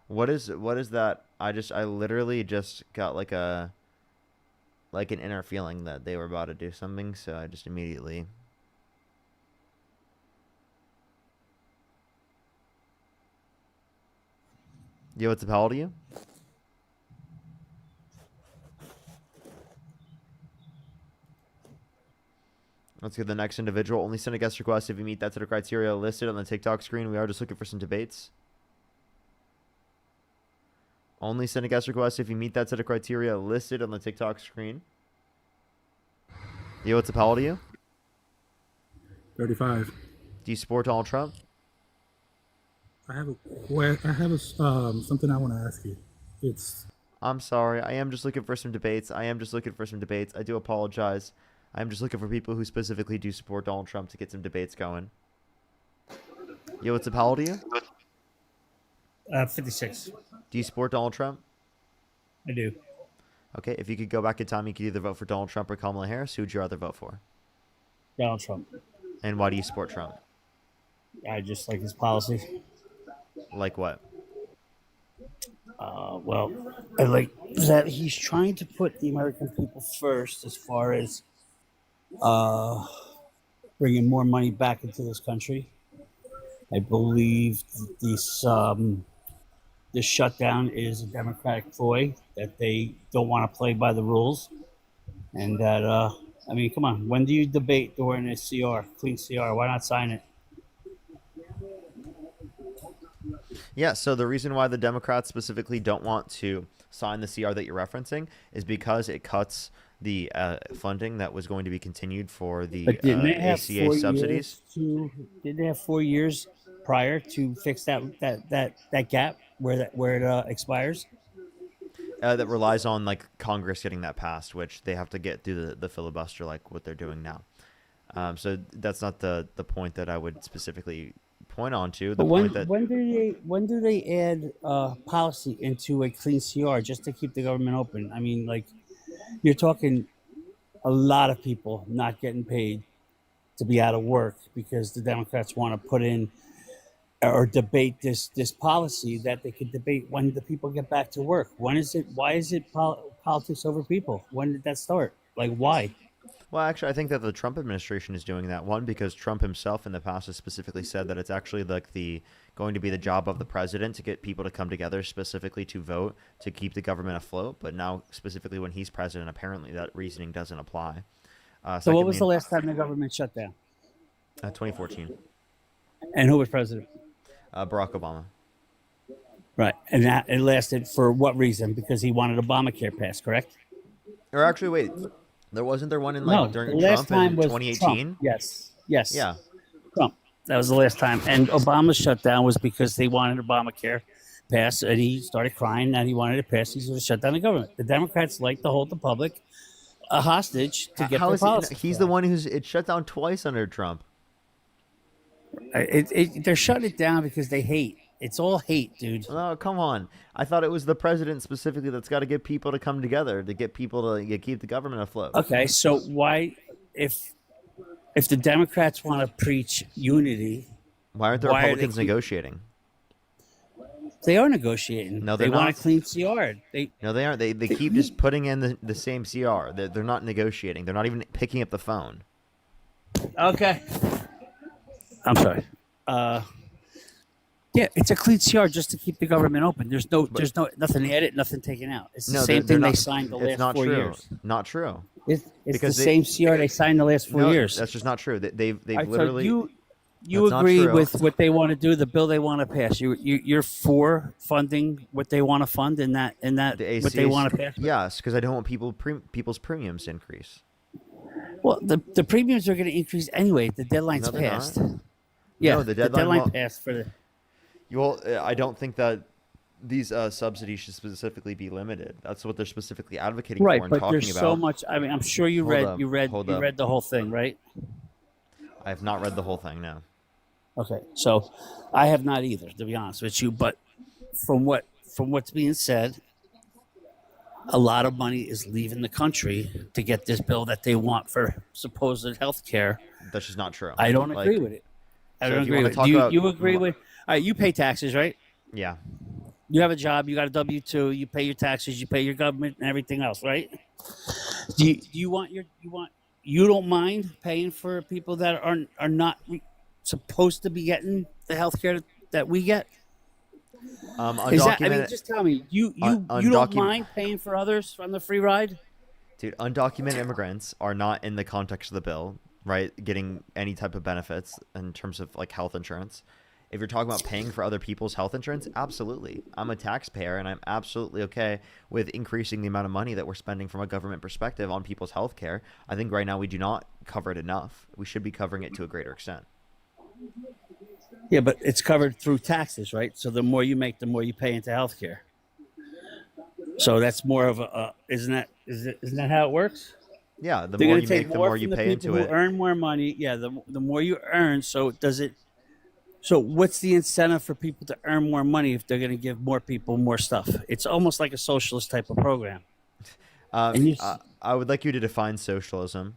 What is that? I literally just got like an inner feeling that they were about to do something, so I just immediately. Yo, what's up? How old are you? Let's get the next individual. Only send a guest request if you meet that set of criteria listed on the TikTok screen. We are just looking for some debates. Only send a guest request if you meet that set of criteria listed on the TikTok screen. Yo, what's up? How old are you? 35. Do you support Donald Trump? I have something I want to ask you. I'm sorry. I am just looking for some debates. I do apologize. I'm just looking for people who specifically do support Donald Trump to get some debates going. Yo, what's up? How old are you? 56. Do you support Donald Trump? I do. Okay, if you could go back in time, you could either vote for Donald Trump or Kamala Harris. Who would you rather vote for? Donald Trump. And why do you support Trump? I just like his policy. Like what? Well, I like that he's trying to put the American people first as far as bringing more money back into this country. I believe this shutdown is a Democratic ploy, that they don't want to play by the rules. And that, I mean, come on, when do you debate during a CR, clean CR? Why not sign it? Yeah, so the reason why the Democrats specifically don't want to sign the CR that you're referencing is because it cuts the funding that was going to be continued for the But didn't they have ACA 4 subsidies. years didn't they have 4 years prior to fix that gap where it expires? That relies on like Congress getting that passed, which they have to get through the filibuster, like what they're doing now. So that's not the point that I would specifically point on to. The point that when do they add policy into a clean CR just to keep the government open? I mean, like, you're talking a lot of people not getting paid to be out of work because the Democrats want to put in or debate this policy that they could debate when the people get back to work. When is it? Why is it politics over people? When did that start? Like, why? Well, actually, I think that the Trump administration is doing that. One, because Trump himself in the past has specifically said that it's actually like going to be the job of the president to get people to come together specifically to vote to keep the government afloat. But now, specifically when he's president, apparently that reasoning doesn't apply. So what was the last time the government shut down? 2014. And who was president? Barack Obama. Right. And that it lasted for what reason? Because he wanted Obamacare passed, correct? Or actually, wait. Wasn't there one in during the last Trump time in was 2018? Trump. Yes. Yeah. Trump. That was the last time. And Obama's shutdown was because they wanted Obamacare passed, and he started crying that he wanted it passed. He's going to shut down the government. The Democrats like to hold the public a hostage to get their policy. He's the one it shut down twice under Trump. They're shutting it down because they hate. It's all hate, dude. Oh, come on. I thought it was the president specifically that's got to get people to come together to get people to keep the government afloat. Okay, so why, if the Democrats want to preach unity, why aren't the Republicans negotiating? They are negotiating. No, they want a clean CR. No, they aren't. They keep just putting in the same CR. They're not negotiating. They're not even picking up the phone. Okay. I'm sorry. Yeah, it's a clean CR just to keep the government open. There's nothing added, nothing taken out. It's the same thing they signed the last 4 years. Not true. It's the same CR they signed the last 4 years. That's just not true. They've Right, literally. so you agree with what they want to do, the bill they want to pass. You're for funding what they want to fund in that what they want to pass. Yes, because I don't want people's premiums to increase. Well, the premiums are going to increase anyway. The deadline's passed. Yeah, No, the deadline passed for the. Well, I don't think that these subsidies should specifically be limited. That's what they're specifically advocating Right, for and but talking there's about. so much. I mean, I'm sure you read the whole thing, right? I have not read the whole thing. No. Okay, so I have not either, to be honest with you. But from what's being said, a lot of money is leaving the country to get this bill that they want for supposed health care. That's just not true. I don't agree with it. I So don't if you agree wanna with it. talk about- You agree with? All right, you pay taxes, right? Yeah. You have a job. You got a W-2. You pay your taxes. You pay your government and everything else, right? You don't mind paying for people that are not supposed to be getting the health care that we get? Is that, I mean, just tell me, you don't mind paying for others on the free ride? Dude, undocumented immigrants are not in the context of the bill, right? Getting any type of benefits in terms of like health insurance. If you're talking about paying for other people's health insurance, absolutely. I'm a taxpayer, and I'm absolutely okay with increasing the amount of money that we're spending from a government perspective on people's health care. I think right now we do not cover it enough. We should be covering it to a greater extent. Yeah, but it's covered through taxes, right? So the more you make, the more you pay into healthcare. So that's more of isn't that how it works? Yeah, the They're more going you to take make, the more more from you the pay people into who it. earn more money. Yeah, the more you earn. So does it? So what's the incentive for people to earn more money if they're going to give more people more stuff? It's almost like a socialist type of program. I would like you to define socialism.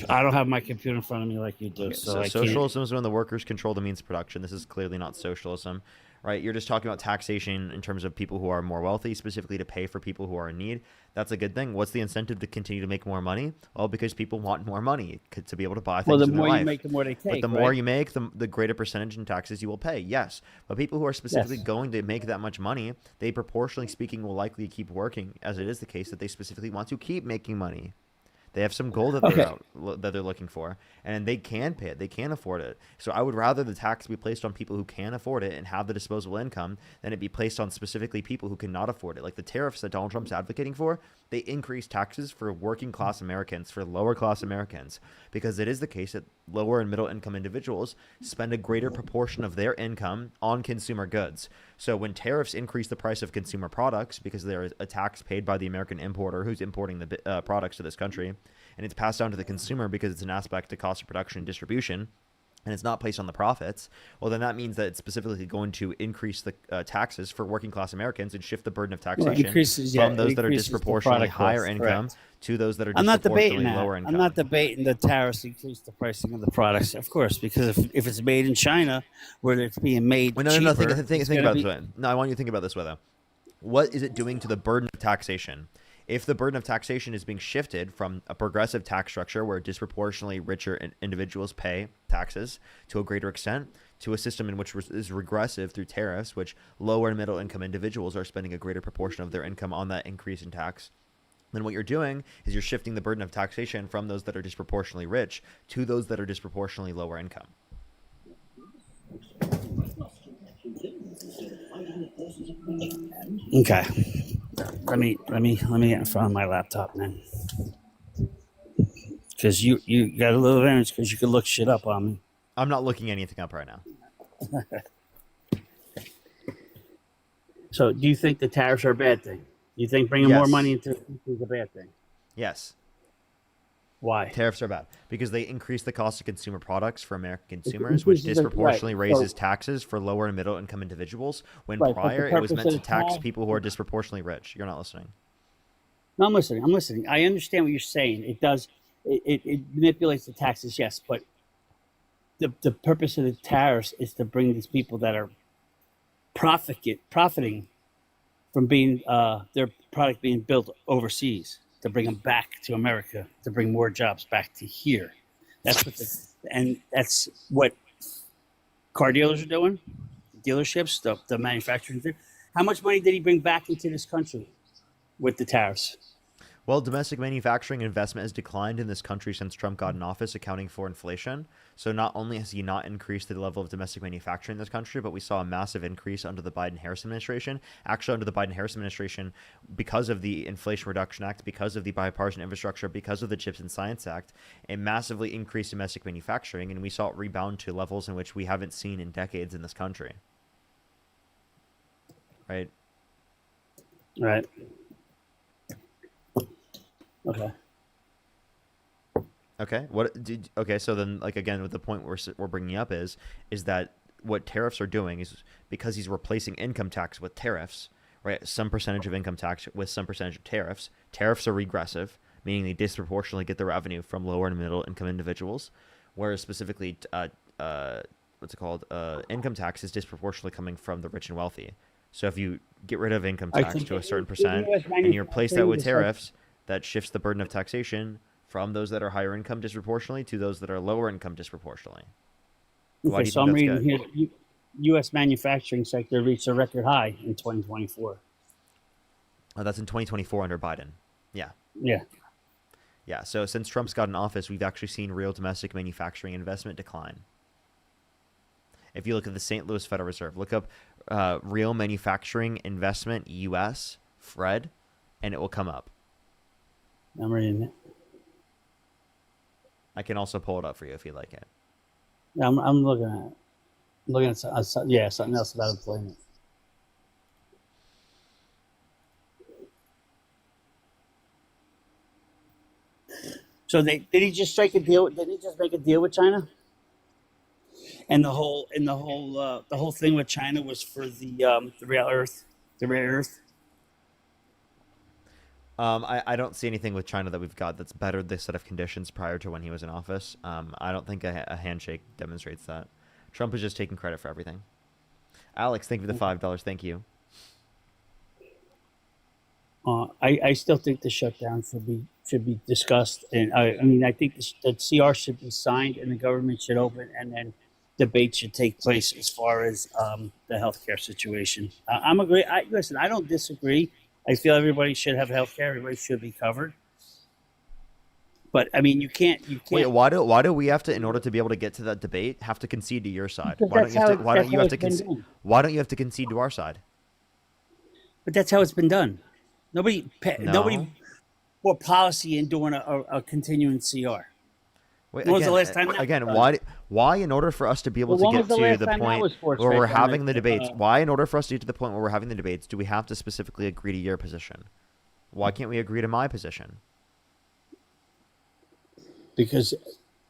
I don't have my computer in front of me like you do, Okay, so so I can't. socialism is when the workers control the means of production. This is clearly not socialism, right? You're just talking about taxation in terms of people who are more wealthy, specifically to pay for people who are in need. That's a good thing. What's the incentive to continue to make more money? Well, because people want more money to be able to buy things Well, the in their more life. you make, the more they take. But the more right? you make, the greater percentage in taxes you will pay. Yes, but people who are specifically going to make that much money, they proportionally speaking will likely keep working, as it is the case that they specifically want to keep making money. They have some goal that they're looking for, and they can pay it. They can afford it. So I would rather the tax be placed on people who can afford it and have the disposable income than it be placed on specifically people who cannot afford it. Like the tariffs that Donald Trump's advocating for, they increase taxes for working class Americans, for lower class Americans, because it is the case that lower and middle income individuals spend a greater proportion of their income on consumer goods. So when tariffs increase the price of consumer products because there is a tax paid by the American importer who's importing the products to this country, and it's passed down to the consumer because it's an aspect to cost of production and distribution, and it's not placed on the profits, well, then that means that it's specifically going to increase the taxes for working class Americans and shift the burden of taxation from those that are disproportionately higher income to those that are disproportionately lower income. I'm not debating the tariffs increase the pricing of the products, of course, because if it's made in China, where it's being made cheaper, Think about it this way. No, I want you to think about it this way, though. What is it doing to the burden of taxation? If the burden of taxation is being shifted from a progressive tax structure where disproportionately richer individuals pay taxes to a greater extent to a system in which is regressive through tariffs, which lower and middle income individuals are spending a greater proportion of their income on that increase in tax, then what you're doing is you're shifting the burden of taxation from those that are disproportionately rich to those that are disproportionately lower income. Okay. Let me get in front of my laptop, man. Because you got a little advantage because you can look shit up on me. I'm not looking anything up right now. So, do you think the tariffs are a bad thing? Do you think bringing more money into the country is a bad thing? Yes. Why? Tariffs are bad because they increase the cost of consumer products for American consumers, which disproportionately raises taxes for lower and middle income individuals when prior it was meant to tax people who are disproportionately rich. You're not listening. No, I'm listening. I understand what you're saying. It does. It manipulates the taxes, yes, but the purpose of the tariffs is to bring these people that are profiting from being their product being built overseas, to bring them back to America, to bring more jobs back to here. That's what car dealers are doing, dealerships, the manufacturing. How much money did he bring back into this country with the tariffs? Well, domestic manufacturing investment has declined in this country since Trump got in office, accounting for inflation. So not only has he not increased the level of domestic manufacturing in this country, but we saw a massive increase under the Biden-Harris administration. Actually, under the Biden-Harris administration, because of the Inflation Reduction Act, because of the bipartisan infrastructure, because of the Chips and Science Act, it massively increased domestic manufacturing, and we saw it rebound to levels in which we haven't seen in decades in this country. Right? Right. Okay. Okay. Okay. So then, like again, with the point we're bringing up is that what tariffs are doing is because he's replacing income tax with tariffs, right? Some percentage of income tax with some percentage of tariffs. Tariffs are regressive, meaning they disproportionately get the revenue from lower and middle income individuals, whereas specifically, income tax is disproportionately coming from the rich and wealthy. So if you get rid of income tax to a certain percent and you replace that with tariffs, that shifts the burden of taxation from those that are higher income disproportionately to those that are lower income disproportionately. Why do you so think I'm that's reading good? here, U.S. manufacturing sector reached a record high in 2024. Oh, that's in 2024 under Biden. Yeah. Yeah. Yeah. So since Trump's got in office, we've actually seen real domestic manufacturing investment decline. If you look at the St. Louis Federal Reserve, look up real manufacturing investment U.S. Fred, and it will come up. I'm reading it. I can also pull it up for you if you like it. Yeah, I'm looking at it. I'm looking at something else about employment. So did he just strike a deal? Did he just make a deal with China? And the whole thing with China was for the rare earth. I don't see anything with China that we've got that's bettered this set of conditions prior to when he was in office. I don't think a handshake demonstrates that. Trump is just taking credit for everything. Alex, thank you for the $5. Thank you. I still think the shutdown should be discussed, and I mean I think the CR should be signed and the government should open, and then debate should take place as far as the healthcare situation. I'm agree. Listen, I don't disagree. I feel everybody should have healthcare. Everybody should be covered. But I mean, you can't. Wait, why do we have to, in order to be able to get to that debate, have to concede to your side? Why don't you have to concede to our side? But that's how it's been done. Nobody put policy in doing a continuing CR. Wait, when was the last time? Why in order for us to be able to get to the point where we're having the debates, why in order for us to get to the point where we're having the debates, do we have to specifically agree to your position? Why can't we agree to my position? Because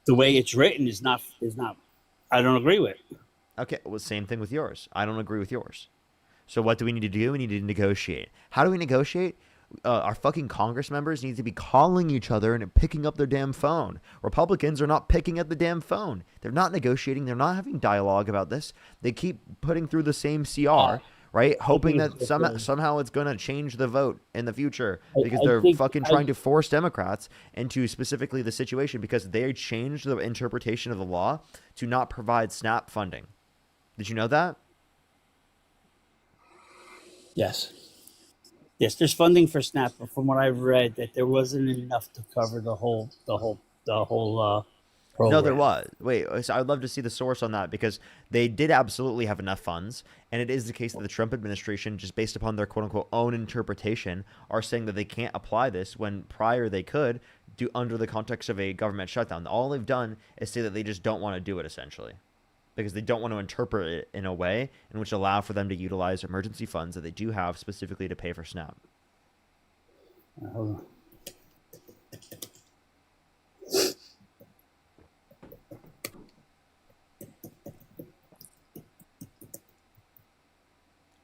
the way it's written is not. I don't agree with. Okay, well, same thing with yours. I don't agree with yours. So what do we need to do? We need to negotiate. How do we negotiate? Our fucking Congress members need to be calling each other and picking up their damn phone. Republicans are not picking up the damn phone. They're not negotiating. They're not having dialogue about this. They keep putting through the same CR, right? Hoping that somehow it's going to change the vote in the future because they're trying to force Democrats into specifically the situation because they changed the interpretation of the law to not provide SNAP funding. Did you know that? Yes. Yes, there's funding for SNAP, but from what I've read, that there wasn't enough to cover the whole program. No, there was. Wait, so I'd love to see the source on that because they did absolutely have enough funds, and it is the case that the Trump administration, just based upon their quote-unquote own interpretation, are saying that they can't apply this when prior they could do under the context of a government shutdown. All they've done is say that they just don't want to do it, essentially, because they don't want to interpret it in a way in which allow for them to utilize emergency funds that they do have specifically to pay for SNAP. Hold on.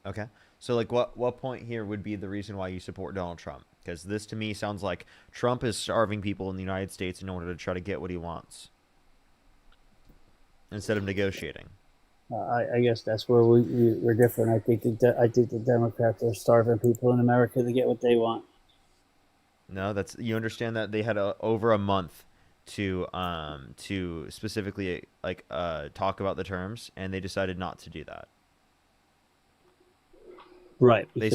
Okay. So, like, what point here would be the reason why you support Donald Trump? Because this, to me, sounds like Trump is starving people in the United States in order to try to get what he wants instead of negotiating. I guess that's where we're different. I think the Democrats are starving people in America to get what they want. No, you understand that they had over a month to specifically talk about the terms, and they decided not to do that. Right. They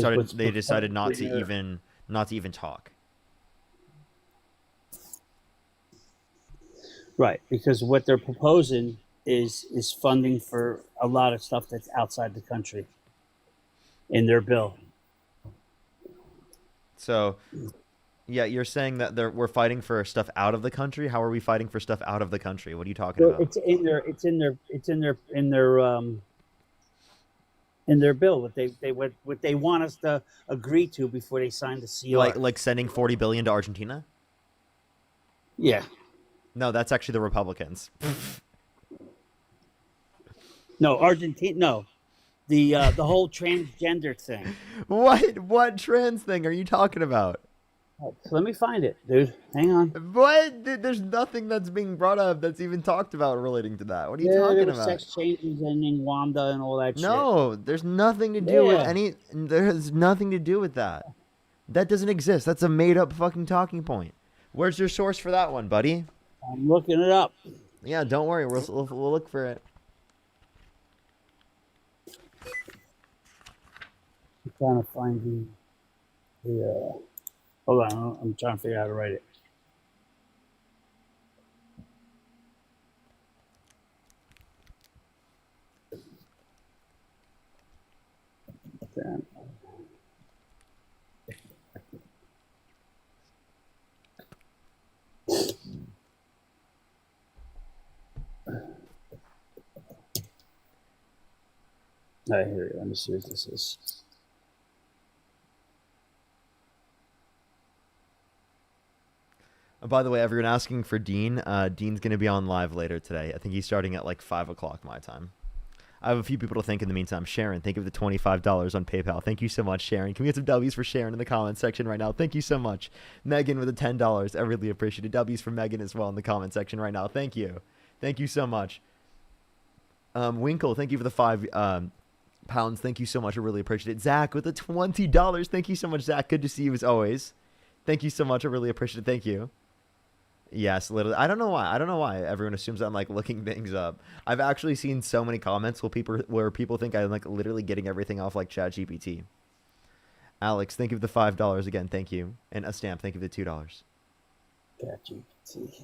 decided not to even talk. Right, because what they're proposing is funding for a lot of stuff that's outside the country in their bill. So, yeah, you're saying that we're fighting for stuff out of the country. How are we fighting for stuff out of the country? What are you talking about? It's in their bill. What they want us to agree to before they sign the CR. Like sending $40 billion to Argentina? Yeah. No, that's actually the Republicans. No, Argentina. No, the whole transgender thing. What trans thing are you talking about? Let me find it, dude. Hang on. What? There's nothing that's being brought up that's even talked about relating to that. What are you talking about? Sex changes in Wanda and all that shit. No, there's nothing to do with any. There's nothing to do with that. That doesn't exist. That's a made up fucking talking point. Where's your source for that one, buddy? I'm looking it up. Yeah, don't worry. We'll look for it. I'm trying to find the hold on, I'm trying to figure out how to write it. I hear you. Let me see what this is. By the way, everyone asking for Dean. Dean's going to be on live later today. I think he's starting at like 5 o'clock my time. I have a few people to thank in the meantime. Sharon, thank you for the $25 on PayPal. Thank you so much, Sharon. Can we get some W's for Sharon in the comment section right now? Thank you so much. Megan with the $10. I really appreciate it. W's for Megan as well in the comment section right now. Thank you. Thank you so much. Winkle, thank you for the 5 pounds. Thank you so much. I really appreciate it. Zach with the $20. Thank you so much, Zach. Good to see you as always. Thank you so much. I really appreciate it. Thank you. Yes, literally. I don't know why everyone assumes I'm like looking things up. I've actually seen so many comments where people think I'm like literally getting everything off like ChatGPT. Alex, thank you for the $5 again. Thank you. And a stamp, thank you for the $2. ChatGPT.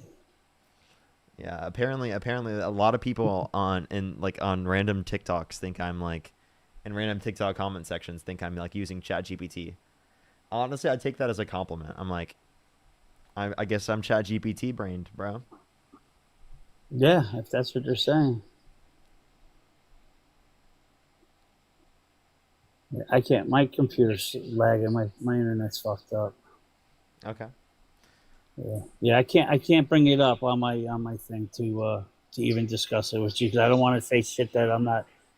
Yeah, apparently a lot of people on random TikToks think I'm like in random TikTok comment sections think I'm like using ChatGPT. Honestly, I take that as a compliment. I'm like I guess I'm ChatGPT brained, bro. Yeah, if that's what you're saying. I can't. My computer's lagging. My internet's fucked up. Okay. Yeah. I can't bring it up on my thing to even discuss it with you because I don't want to say shit that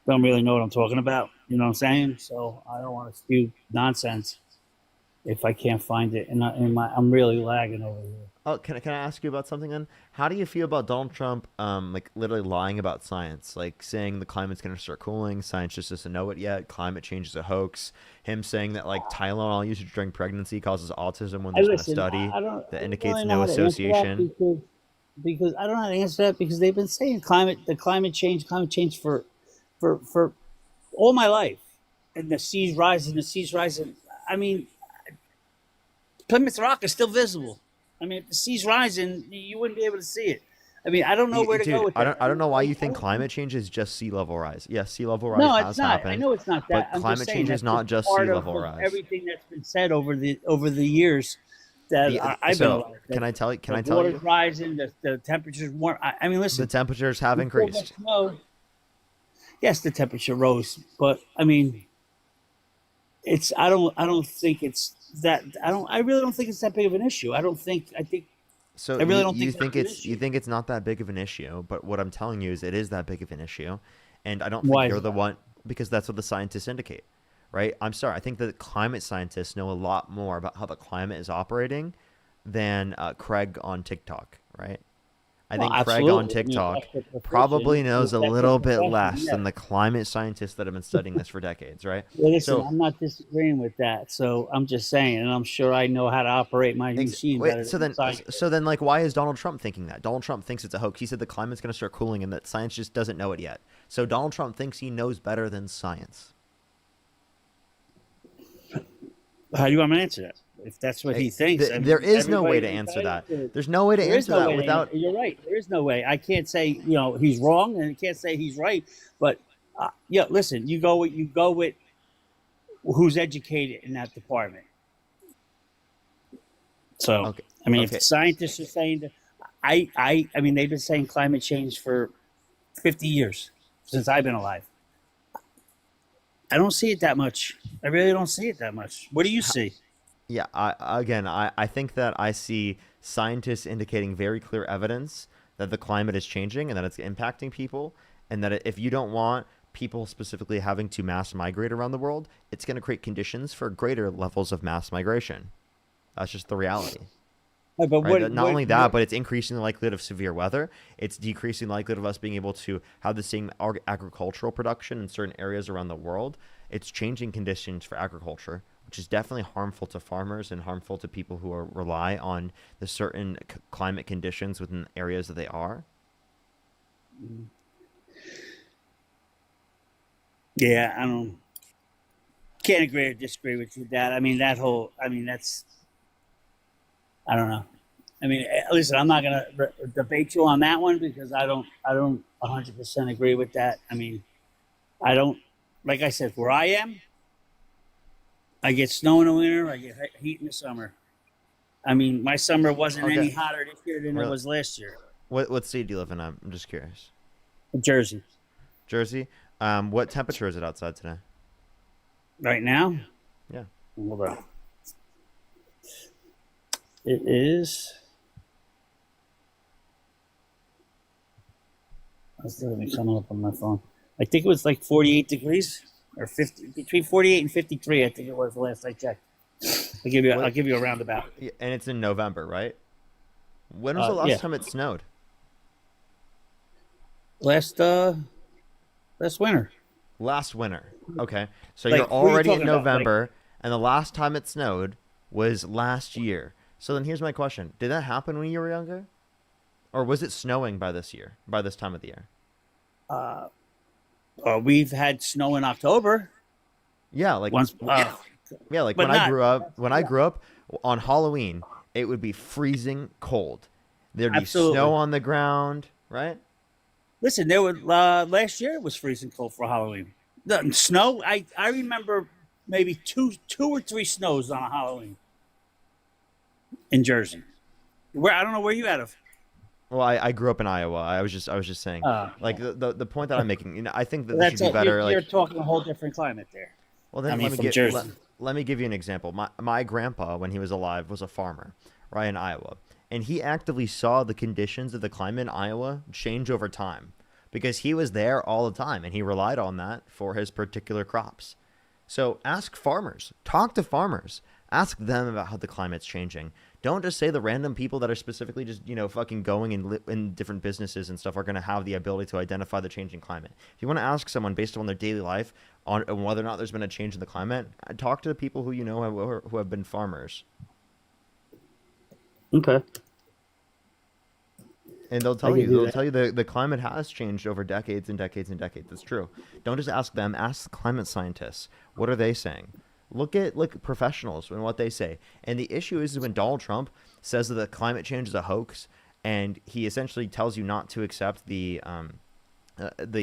don't really know what I'm talking about. You know what I'm saying? So I don't want to spew nonsense if I can't find it. And I'm really lagging over here. Oh, can I ask you about something then? How do you feel about Donald Trump, like literally lying about science, like saying the climate's gonna start cooling, science just doesn't know it yet, climate change is a hoax. Him saying that like Tylenol usage during pregnancy causes autism when there's been a study that indicates no association. Because I don't know how to answer that because they've been saying climate change for all my life, and the seas rising. I mean, Plymouth Rock is still visible. I mean, if the sea's rising, you wouldn't be able to see it. I mean, I don't know where to go with that. I don't know why you think climate change is just sea level rise. Yes, sea level rise No, has it's not. happened. I know it's not that. But climate change is not just sea level rise. Everything that's been said over the years that I've been alive. Can I tell you? The water's rising, the temperature's warm. I mean, listen. The temperatures have increased. Yes, the temperature rose, but I mean, I don't think it's that. I really don't think it's that big of an issue. I think. So I really don't you think you think it's not that big of an issue, but what I'm telling you is it is that big of an issue, and I don't think Why you're is the that? one because that's what the scientists indicate, right? I'm sorry, I think that climate scientists know a lot more about how the climate is operating than Craig on TikTok, right? I think Craig on TikTok probably knows a little bit less than the climate scientists that have been studying this for decades, right? Well, listen, I'm not disagreeing with that. So I'm just saying, and I'm sure I know how to operate my machine better so than scientists. then, like, why is Donald Trump thinking that? Donald Trump thinks it's a hoax. He said the climate's going to start cooling and that science just doesn't know it yet. So Donald Trump thinks he knows better than science. How do you want me to answer that? If that's what he thinks, There is no way to answer that. There's no way to answer that without. You're right. There is no way. I can't say he's wrong, and I can't say he's right. But yeah, listen. You go with who's educated in that department. So I mean, if the scientists are saying that, I mean, they've been saying climate change for 50 years since I've been alive. I don't see it that much. I really don't see it that much. What do you see? Yeah, I think that I see scientists indicating very clear evidence that the climate is changing and that it's impacting people, and that if you don't want people specifically having to mass migrate around the world, it's going to create conditions for greater levels of mass migration. That's just the reality. But right? Not only that, but it's increasing the likelihood of severe weather. It's decreasing the likelihood of us being able to have the same agricultural production in certain areas around the world. It's changing conditions for agriculture, which is definitely harmful to farmers and harmful to people who rely on the certain climate conditions within the areas that they are. Yeah, I can't agree or disagree with you with that. I mean, that's, I don't know. I mean, listen, I'm not going to debate you on that one because I don't 100% agree with that. I mean, like I said, where I am, I get snow in the winter, I get heat in the summer. I mean, my summer wasn't any hotter this year than it was last year. What state do you live in? I'm just curious. Jersey. Jersey? What temperature is it outside today? Right now? Yeah. Hold on. It is. It's going to be coming up on my phone. I think it was like 48 degrees or 50, between 48 and 53. I think it was the last I checked. I'll give you a roundabout. Yeah, and it's in November, right? When was the last Yeah. time it snowed? Last winter. Last winter. Okay. So Like, you're what are you already in talking about? November, and the last time it snowed was last year. So then here's my question. Did that happen when you were younger? Or was it snowing by this time of the year? We've had snow in October. Yeah, like Once, yeah, like but when I not- grew up on Halloween, it would be freezing cold. There'd be Absolutely. snow on the ground, right? Listen, there were last year it was freezing cold for Halloween. The snow, I remember maybe two or three snows on a Halloween in Jersey. Where I don't know where you out of. Well, I grew up in Iowa. I was just saying, like the point that I'm making. You know, I think that this should be better. You're Like, talking a whole different climate there. well, then I mean, let from me Jersey. let me give you an example. My grandpa, when he was alive, was a farmer, right, in Iowa, and he actively saw the conditions of the climate in Iowa change over time because he was there all the time and he relied on that for his particular crops. So ask farmers, talk to farmers, ask them about how the climate's changing. Don't just say the random people that are specifically just, fucking going in different businesses and stuff are going to have the ability to identify the changing climate. If you want to ask someone based on their daily life on whether or not there's been a change in the climate, talk to the people who who have been farmers. Okay. And they'll I tell can you, do that. the climate has changed over decades and decades and decades. That's true. Don't just ask them, ask the climate scientists. What are they saying? Look at professionals and what they say. And the issue is when Donald Trump says that climate change is a hoax, and he essentially tells you not to accept the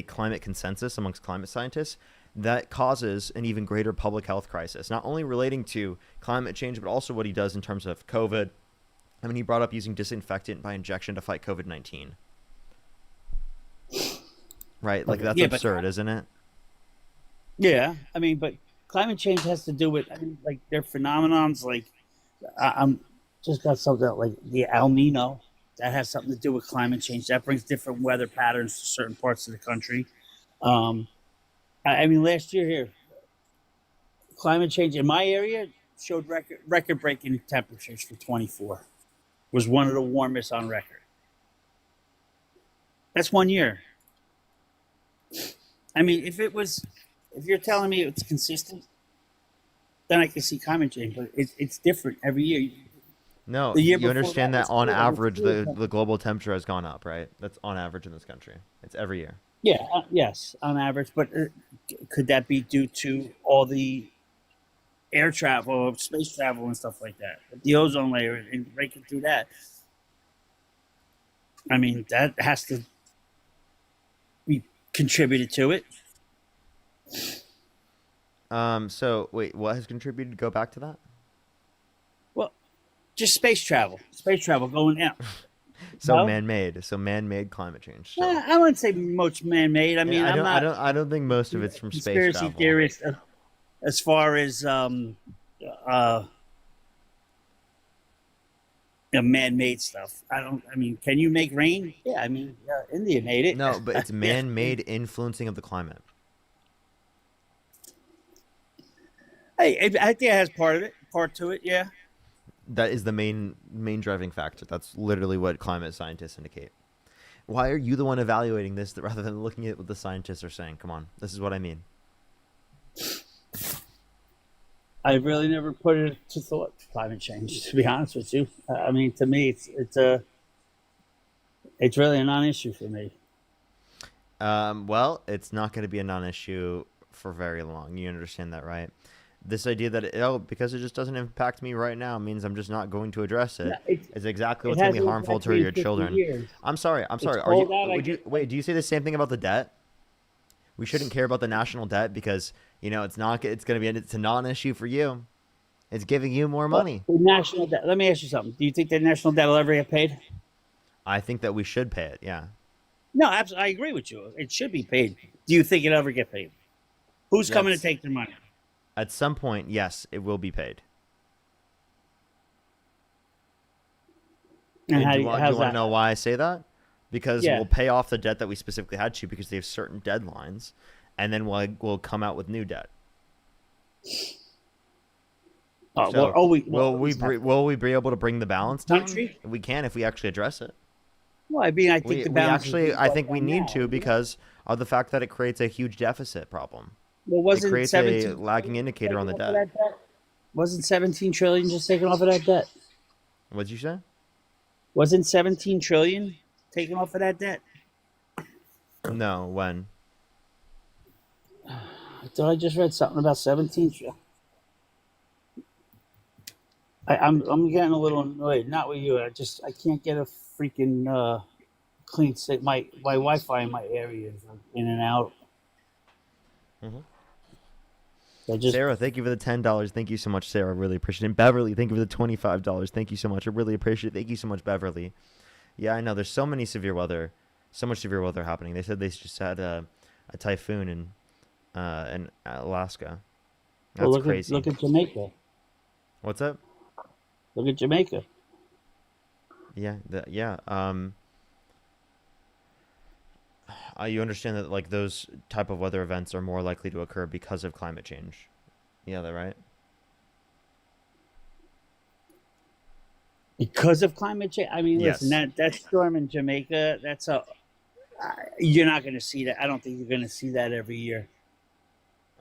climate consensus amongst climate scientists, that causes an even greater public health crisis, not only relating to climate change, but also what he does in terms of COVID. I mean, he brought up using disinfectant by injection to fight COVID-19. Right? Like, that's absurd, isn't it? Yeah, I mean, but climate change has to do with, I mean, like, there are phenomenons like, I'm just got something like the El Nino that has something to do with climate change. That brings different weather patterns to certain parts of the country. I mean, last year here, climate change in my area showed record-breaking temperatures for 24. Was one of the warmest on record. That's 1 year. I mean, if you're telling me it's consistent, then I can see climate change, but it's different every year. No, The year you before understand that that was on cool. average, the global temperature has gone up, right? That's on average in this country. It's every year. Yeah, yes, on average. But could that be due to all the air travel, space travel, and stuff like that? The ozone layer and breaking through that. I mean, that has to be contributed to it. So wait, what has contributed? Go back to that. Well, just space travel going out. So No? man-made climate change. So. I wouldn't say much man-made. I mean, I don't think most of it's from space conspiracy travel. theorist as far as man-made stuff. I mean, can you make rain? Yeah, I mean, India made it. No, but it's man-made influencing of the climate. Hey, I think it has part to it. Yeah. That is the main driving factor. That's literally what climate scientists indicate. Why are you the one evaluating this rather than looking at what the scientists are saying? Come on, this is what I mean. I really never put it to thought, climate change, to be honest with you. I mean, to me, it's really a non-issue for me. Well, it's not going to be a non-issue for very long. You understand that, right? This idea that because it just doesn't impact me right now means I'm just not going to address it. It's exactly what's going to be harmful to your children. Years. I'm sorry. Wait, do you say the same thing about the debt? We shouldn't care about the national debt because, it's a non-issue for you. It's giving you more money. The national debt. Let me ask you something. Do you think the national debt will ever get paid? I think that we should pay it. Yeah. No, absolutely. I agree with you. It should be paid. Do you think it ever get paid? Who's coming to That's- take their money? At some point, yes, it will be paid. And do you want how's to that? know why I say that? Because Yeah. we'll pay off the debt that we specifically had to because they have certain deadlines, and then we'll come out with new debt. Oh, So will will we be able to bring the balance down? Country? We can if we actually address it. Well, I mean, I think the balance. I think we need to because of the fact that it creates a huge deficit problem. Well, It wasn't creates 17 a lagging indicator on the taken off of debt. that debt? Wasn't 17 trillion just taken off of that debt? What'd you say? Wasn't 17 trillion taken off of that debt? No, when? I thought I just read something about 17 trillion. I'm getting a little annoyed. Not with you. I can't get a freaking clean state. My Wi-Fi in my area is in and out. Sarah, thank you for the $10. Thank you so much, Sarah. I really appreciate it. Beverly, thank you for the $25. Thank you so much. I really appreciate it. Thank you so much, Beverly. Yeah, I know. There's so much severe weather happening. They said they just had a typhoon in Alaska. That's Well, crazy. Look at Jamaica. What's up? Look at Jamaica. Yeah, you understand that like those type of weather events are more likely to occur because of climate change. Yeah, that right? Because of climate change. I mean, Yes. listen, that storm in Jamaica. You're not going to see that. I don't think you're going to see that every year.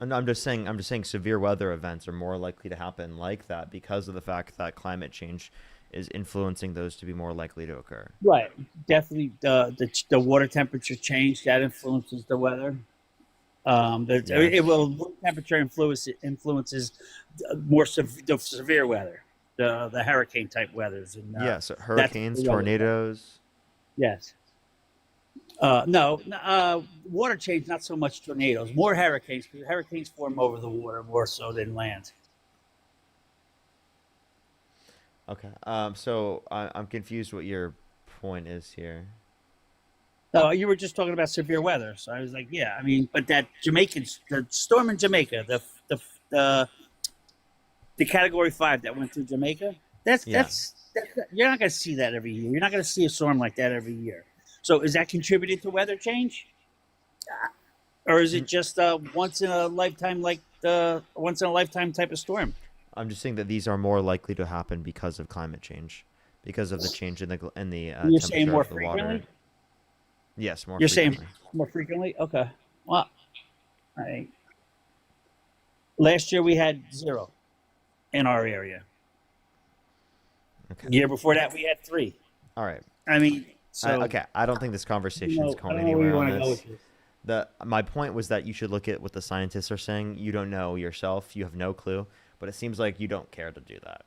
No, I'm just saying severe weather events are more likely to happen like that because of the fact that climate change is influencing those to be more likely to occur. Right. Definitely the water temperature change that influences the weather. Water temperature influences the severe weather, the hurricane type weathers. And, so hurricanes, tornadoes. Yes. Water change, not so much tornadoes, more hurricanes, because hurricanes form over the water more so than land. Okay. So I'm confused what your point is here. No, you were just talking about severe weather, so I was like, yeah. I mean, but the storm in Jamaica, the Category 5 that went through Jamaica, that's you're not going to see that every year. You're not going to see a storm like that every year. So is that contributing to weather change, or is it just once in a lifetime type of storm? I'm just saying that these are more likely to happen because of climate change, because of the change in the You're temperature saying more of the water. frequently? Yes, more. You're frequently. saying more frequently? Okay. Well, all right. Last year we had 0 in our area. Okay. The year before that we had 3. All right. I mean, so okay. I don't think this conversation is going I don't know where anywhere you on wanna go this. with My point was that you should look at what the scientists are saying. You don't know yourself. You have no clue. But it seems like you don't care to do that.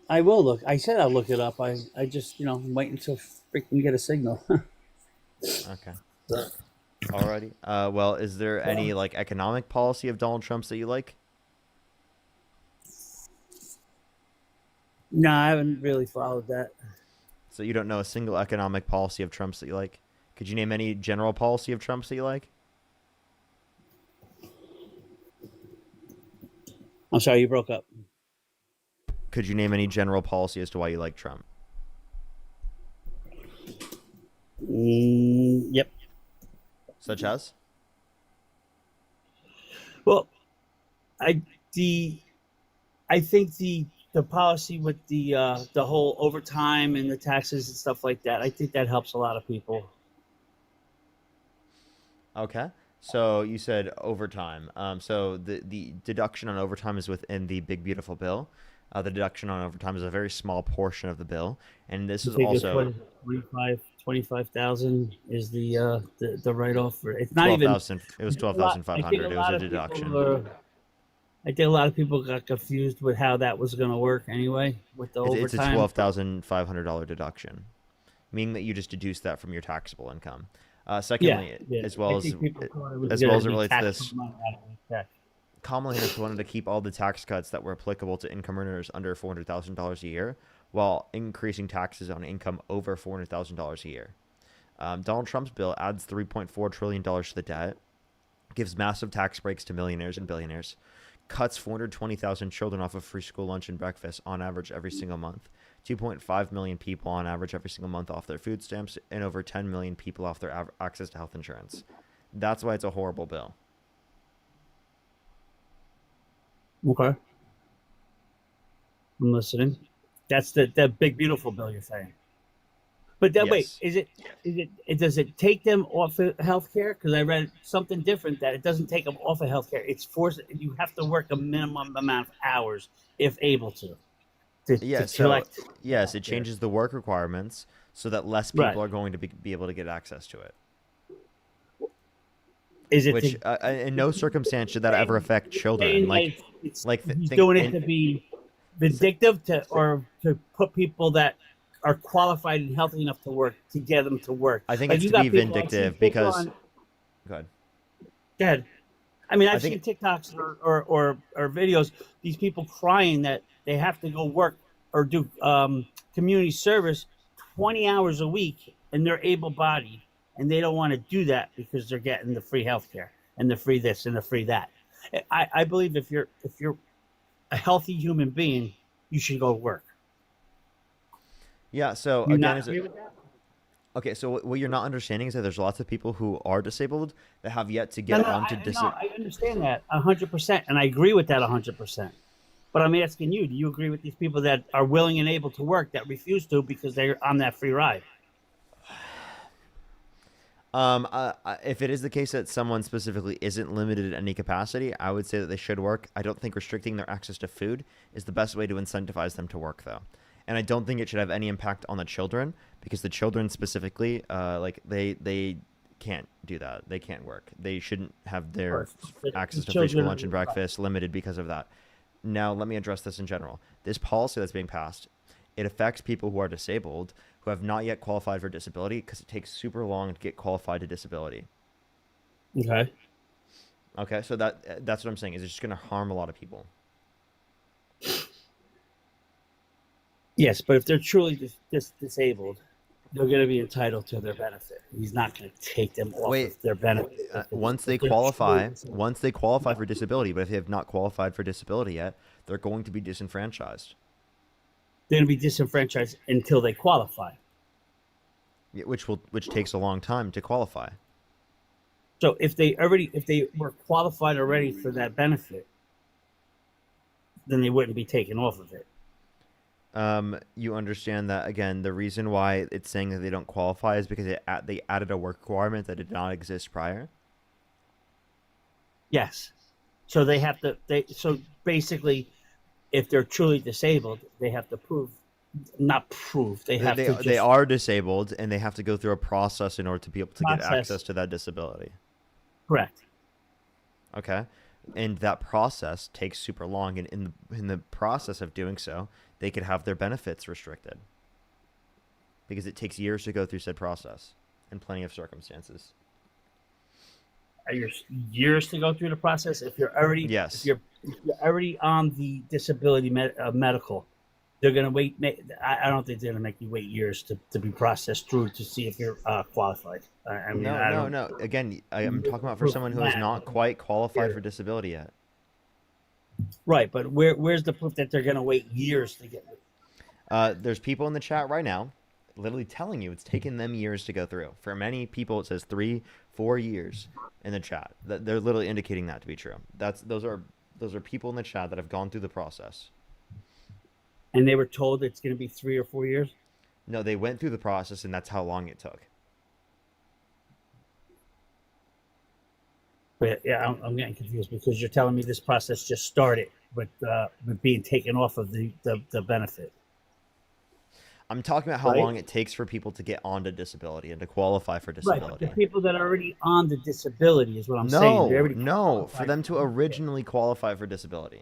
I will look. I said I'll look it up. I just, I'm waiting until freaking get a signal. Okay. Alrighty. Well, is there any like economic policy of Donald Trump's that you like? No, I haven't really followed that. So you don't know a single economic policy of Trump's that you like? Could you name any general policy of Trump's that you like? I'm sorry, you broke up. Could you name any general policy as to why you like Trump? Yep. Such as? Well, I think the policy with the whole overtime and the taxes and stuff like that, I think that helps a lot of people. Okay. So you said overtime. So the deduction on overtime is within the big beautiful bill. The deduction on overtime is a very small portion of the bill, and this I is think also 25,000 is the write-off for. It's not 12,000. even. It was 12,500. It was a deduction. I think a lot of people got confused with how that was going to work anyway with the overtime. It's a $12,500 deduction, meaning that you just deduce that from your taxable income. Secondly, as well as it relates to this, Kamala Harris wanted to keep all the tax cuts that were applicable to income earners under $400,000 a year, while increasing taxes on income over $400,000 a year. Donald Trump's bill adds $3.4 trillion to the debt, gives massive tax breaks to millionaires and billionaires, cuts 420,000 children off of free school lunch and breakfast on average every single month, 2.5 million people on average every single month off their food stamps, and over 10 million people off their access to health insurance. That's why it's a horrible bill. Okay. I'm listening. That's the big beautiful bill you're saying. But then wait, does it take them off of healthcare? Because I read something different that it doesn't take them off of healthcare. It's forced. You have to work a minimum amount of hours if able to collect. Yes, it changes the work requirements so that less people are going to be able to get access to it. Which in no circumstance should that ever affect children. He's doing it to be vindictive or to put people that are qualified and healthy enough to work to get them to work. I think it's to be vindictive because. Go ahead. Go ahead. I mean, I've seen TikToks or videos. These people crying that they have to go work or do community service 20 hours a week, and they're able-bodied, and they don't want to do that because they're getting the free healthcare and the free this and the free that. I believe if you're a healthy human being, you should go work. Yeah. So You again, not agree with that? Okay, so what you're not understanding is that there's lots of people who are disabled that have yet to get onto disability. I understand that 100%, and I agree with that 100%. But I'm asking you, do you agree with these people that are willing and able to work that refuse to because they're on that free ride? If it is the case that someone specifically isn't limited in any capacity, I would say that they should work. I don't think restricting their access to food is the best way to incentivize them to work, though. And I don't think it should have any impact on the children because the children specifically, they can't do that. They can't work. They shouldn't have their access to free school lunch and breakfast limited because of that. Now, let me address this in general. This policy that's being passed, it affects people who are disabled who have not yet qualified for disability because it takes super long to get qualified to disability. Okay. Okay, so that's what I'm saying is it's just going to harm a lot of people. Yes, but if they're truly disabled, they're going to be entitled to their benefit. He's not going to take them off of their benefit. Once they qualify for disability, but if they have not qualified for disability yet, they're going to be disenfranchised. They're going to be disenfranchised until they qualify. Yeah, which takes a long time to qualify. So if they were qualified already for that benefit, then they wouldn't be taken off of it. You understand that, again, the reason why it's saying that they don't qualify is because they added a work requirement that did not exist prior? Yes. So they have to, so basically, if they're truly disabled, they have to They are disabled, and they have to go through a process in order to be able to get access to that disability. Correct. Okay. And that process takes super long, and in the process of doing so, they could have their benefits restricted because it takes years to go through said process in plenty of circumstances. Years to go through the process if you're already if you're already on the disability medical, they're going to wait. I don't think they're going to make you wait years to be processed through to see if you're qualified. I mean, no. Again, I'm talking about for someone who is not quite qualified for disability yet. Right, but where's the proof that they're going to wait years to get it? There's people in the chat right now literally telling you it's taken them years to go through. For many people, it says 3-4 years in the chat. They're literally indicating that to be true. Those are people in the chat that have gone through the process. And they were told it's going to be 3 or 4 years? No, they went through the process, and that's how long it took. But yeah, I'm getting confused because you're telling me this process just started with being taken off of the benefit. I'm talking about how long it takes for people to get onto disability and to qualify for disability. Right, but the people that are already on the disability is what I'm saying. No, for them to originally qualify for disability.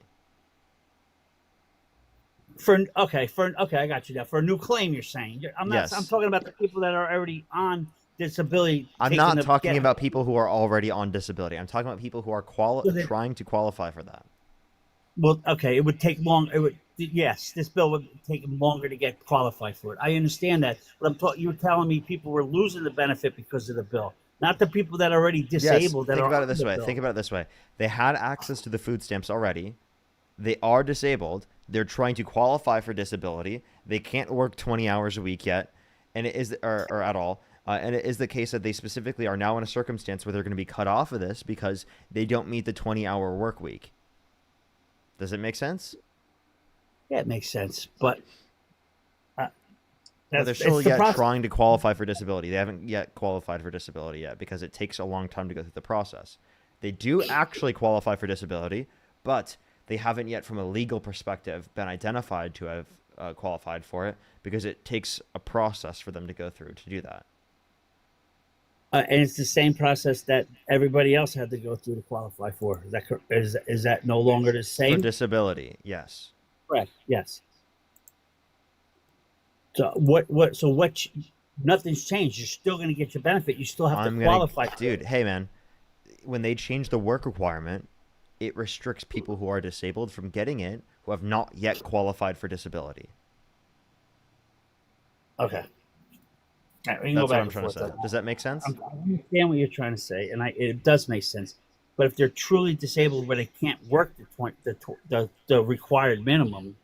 Okay, I got you now. For a new claim, you're saying. I'm talking about the people that are already on disability. I'm not talking about people who are already on disability. I'm talking about people who are trying to qualify for that. Well, okay, it would take long. yes, this bill would take them longer to get qualified for it. I understand that, but you were telling me people were losing the benefit because of the bill, not the people that are already Yes, disabled that think are about it on this the way. bill. Think about it this way. They had access to the food stamps already. They are disabled. They're trying to qualify for disability. They can't work 20 hours a week yet, and it is or at all. And it is the case that they specifically are now in a circumstance where they're going to be cut off of this because they don't meet the 20-hour work week. Does it make sense? Yeah, it makes sense, but They're still yet trying to qualify for disability. They haven't yet qualified for disability yet because it takes a long time to go through the process. They do actually qualify for disability, but they haven't yet, from a legal perspective, been identified to have qualified for it because it takes a process for them to go through to do that. And it's the same process that everybody else had to go through to qualify for. Is that no longer the same? For disability, yes. Correct. Yes. So nothing's changed. You're still going to get your benefit. You still have to qualify. Dude, hey man, when they change the work requirement, it restricts people who are disabled from getting it who have not yet qualified for disability. Okay. Right, That's what I'm trying to say. Does that make sense? I understand what you're trying to say, and it does make sense. But if they're truly disabled where they can't work the required minimum,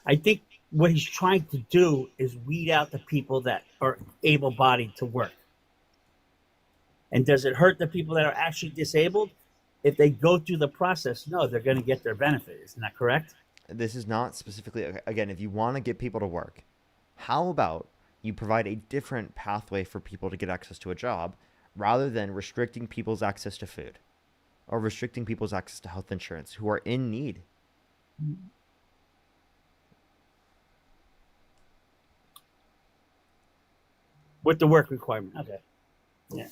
I think what he's trying to do is weed out the people that are able-bodied to work. And does it hurt the people that are actually disabled? If they go through the process, no, they're going to get their benefit. Isn't that correct? This is not specifically, again, if you want to get people to work, how about you provide a different pathway for people to get access to a job rather than restricting people's access to food or restricting people's access to health insurance who are in need? With the work requirement. Okay. Yeah,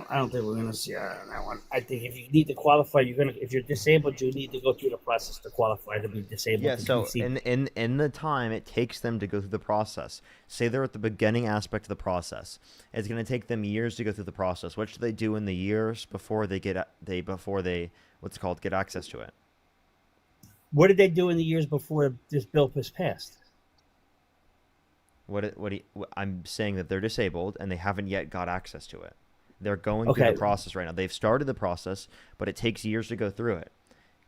I don't think we're going to see that one. I think if you need to qualify, if you're disabled, you need to go through the process to qualify to be disabled. Yeah, so in the time it takes them to go through the process, say they're at the beginning aspect of the process, it's going to take them years to go through the process. What should they do in the years before they get access to it? What did they do in the years before this bill was passed? I'm saying that they're disabled and they haven't yet got access to it. They're going through the process right now. They've started the process, but it takes years to go through it.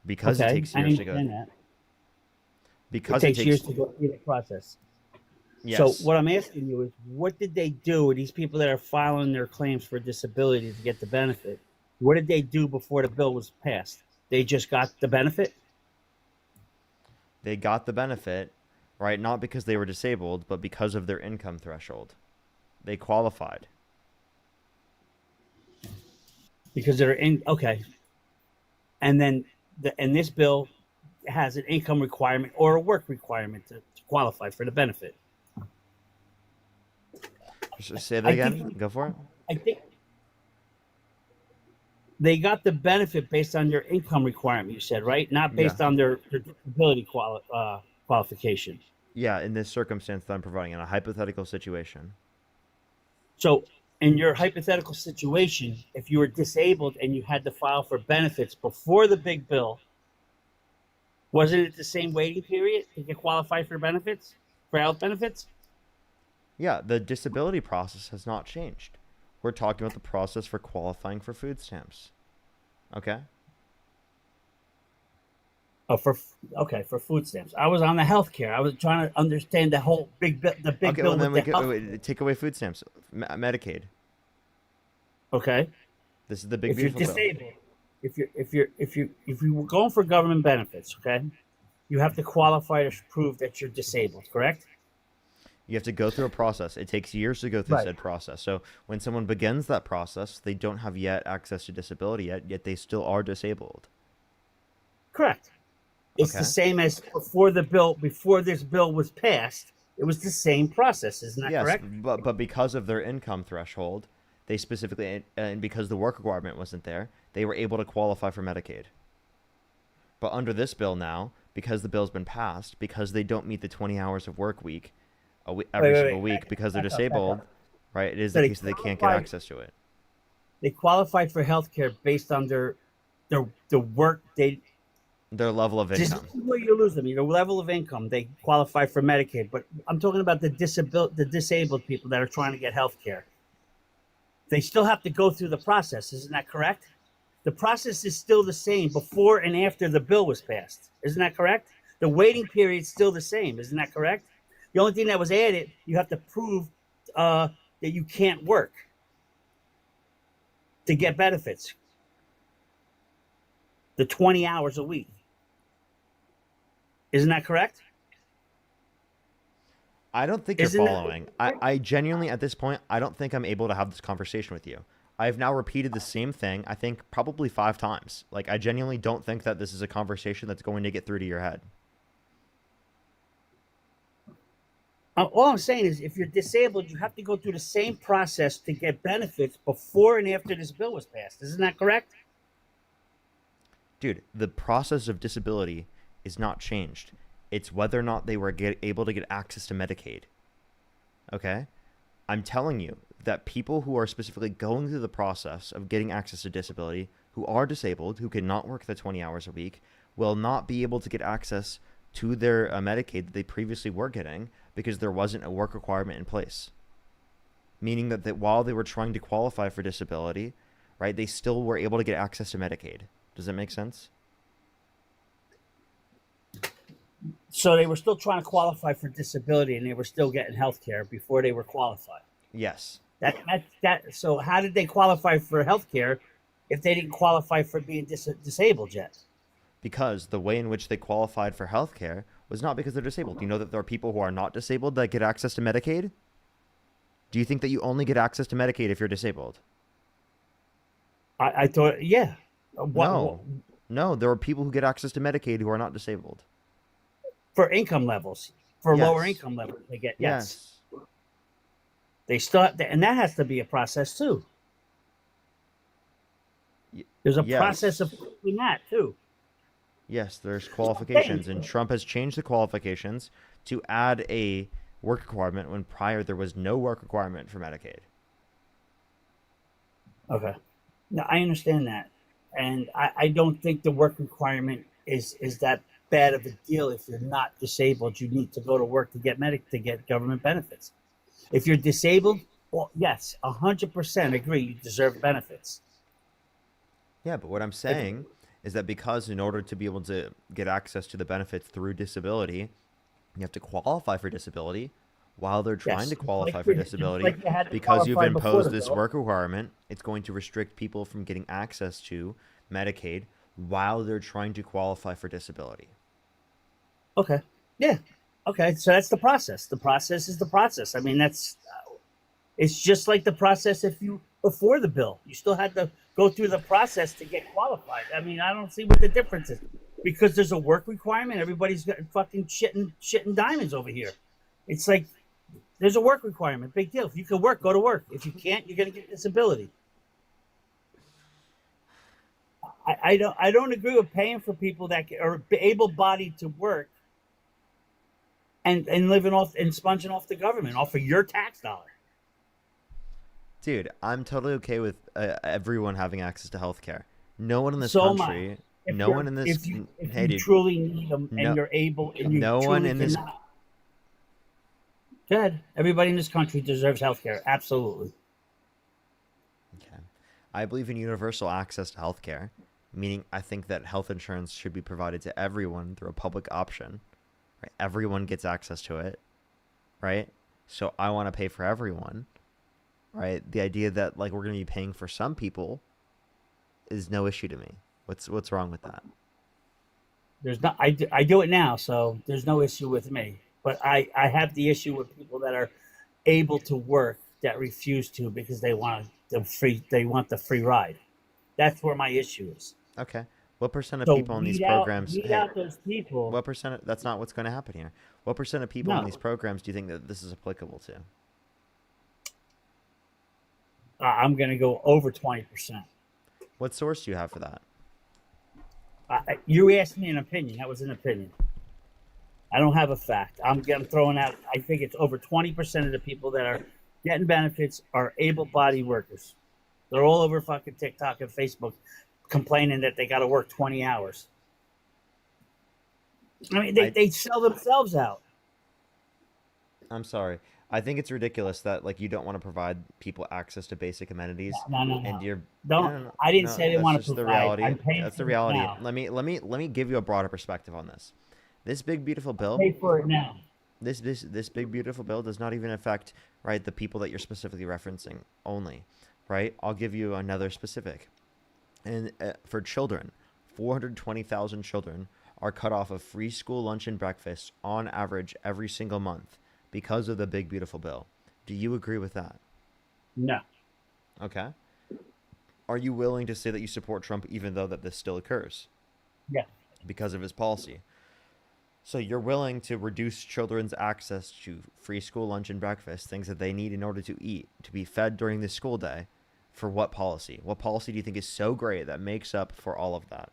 Because it takes years to go. Because it takes years to go through the process. Yes. So what I'm asking you is, what did they do with these people that are filing their claims for disability to get the benefit? What did they do before the bill was passed? They just got the benefit? They got the benefit, right? Not because they were disabled, but because of their income threshold. They qualified. Because they're in, okay. And then, and this bill has an income requirement or a work requirement to qualify for the benefit. Say that again. Go for it. I think they got the benefit based on their income requirement, you said, right? Not based on their disability qualification. Yeah, in this circumstance that I'm providing, in a hypothetical situation. So, in your hypothetical situation, if you were disabled and you had to file for benefits before the big bill, wasn't it the same waiting period to get qualified for benefits, for health benefits? Yeah, the disability process has not changed. We're talking about the process for qualifying for food stamps. Okay? Oh, for food stamps. I was on the healthcare. I was trying to understand the whole big bill. The big bill. Well, then take away food stamps, Medicaid. Okay. This is the big. If you're disabled, if you were going for government benefits, okay, you have to qualify to prove that you're disabled. Correct. You have to go through a process. It takes years to go through said process. So when someone begins that process, they don't have yet access to disability yet they still are disabled. Correct. It's the same as before this bill was passed. It was the same process, isn't that correct? Yes, but because of their income threshold, they specifically, and because the work requirement wasn't there, they were able to qualify for Medicaid. But under this bill now, because the bill's been passed, because they don't meet the 20 hours of work week, every single week, because they're disabled, right? It is the case that they can't get access to it. They qualified for health care based on their work Their level of This income. is where you lose them. Your level of income, they qualify for Medicaid. But I'm talking about the disabled people that are trying to get health care. They still have to go through the process. Isn't that correct? The process is still the same before and after the bill was passed. Isn't that correct? The waiting period is still the same. Isn't that correct? The only thing that was added, you have to prove that you can't work to get benefits. The 20 hours a week. Isn't that correct? I don't think you're Isn't that- following. I genuinely, at this point, I don't think I'm able to have this conversation with you. I've now repeated the same thing, I think, probably 5 times. Like, I genuinely don't think that this is a conversation that's going to get through to your head. All I'm saying is if you're disabled, you have to go through the same process to get benefits before and after this bill was passed. Isn't that correct? Dude, the process of disability is not changed. It's whether or not they were able to get access to Medicaid. Okay? I'm telling you that people who are specifically going through the process of getting access to disability, who are disabled, who cannot work the 20 hours a week, will not be able to get access to their Medicaid that they previously were getting because there wasn't a work requirement in place. Meaning that while they were trying to qualify for disability, right, they still were able to get access to Medicaid. Does that make sense? So they were still trying to qualify for disability and they were still getting health care before they were qualified. Yes. So how did they qualify for health care if they didn't qualify for being disabled yet? Because the way in which they qualified for health care was not because they're disabled. Do you know that there are people who are not disabled that get access to Medicaid? Do you think that you only get access to Medicaid if you're disabled? I thought, yeah. No, there are people who get access to Medicaid who are not disabled. For income levels, for Yes. lower income levels, they get Yes. They start, and that has to be a process too. There's a Yes. process of doing that too. Yes, there's qualifications, and Trump has changed the qualifications to add a work requirement when prior there was no work requirement for Medicaid. Okay. Now I understand that, and I don't think the work requirement is that bad of a deal. If you're not disabled, you need to go to work to get government benefits. If you're disabled, well, yes, 100% agree. You deserve benefits. Yeah, but what I'm saying is that because in order to be able to get access to the benefits through disability, you have to qualify for disability. While they're trying Yes, to just qualify like for you- just disability, like you had to because you've qualify before imposed the this bill. work requirement, it's going to restrict people from getting access to Medicaid while they're trying to qualify for disability. Okay. Yeah. Okay. So that's the process. The process is the process. I mean, it's just like the process before the bill, you still had to go through the process to get qualified. I mean, I don't see what the difference is. Because there's a work requirement, everybody's got fucking shitting diamonds over here. It's like, there's a work requirement. Big deal. If you can work, go to work. If you can't, you're going to get disability. I don't agree with paying for people that are able-bodied to work and living off and sponging off the government, off of your tax dollar. Dude, I'm totally okay with everyone having access to healthcare. No one in this So am I. country, If no you're- one in this. if you Hey, dude, truly need them no- and you're able and you no truly one in this. cannot. Good. Everybody in this country deserves health care. Absolutely. Okay. I believe in universal access to healthcare, meaning I think that health insurance should be provided to everyone through a public option. Right? Everyone gets access to it, right? So I want to pay for everyone, right? The idea that like we're going to be paying for some people is no issue to me. What's wrong with that? There's not. I do it now, so there's no issue with me. But I have the issue with people that are able to work that refuse to because they want the free ride. That's where my issue is. Okay. What percent of So people in these weed out- programs? weed hey, out those people. What percent? That's not what's going to happen here. What percent of people in No. these programs do you think that this is applicable to? I'm going to go over 20%. What source do you have for that? You asked me an opinion. That was an opinion. I don't have a fact. I'm throwing out. I think it's over 20% of the people that are getting benefits are able-bodied workers. They're all over fucking TikTok and Facebook complaining that they got to work 20 hours. I mean, they sell themselves out. I'm sorry. I think it's ridiculous that like you don't want to provide people access to basic amenities, and No. you're Don't. no, no, I didn't no, say they that's want to just the provide. reality. I'm paying That's the for it reality. now. Let me give you a broader perspective on this. This big beautiful bill. Pay for it now. This big beautiful bill does not even affect right the people that you're specifically referencing only, right? I'll give you another specific. And for children, 420,000 children are cut off of free school lunch and breakfast on average every single month because of the big beautiful bill. Do you agree with that? No. Okay. Are you willing to say that you support Trump even though that this still occurs? Yeah. Because of his policy. So you're willing to reduce children's access to free school lunch and breakfast, things that they need in order to eat, to be fed during the school day, for what policy? What policy do you think is so great that makes up for all of that?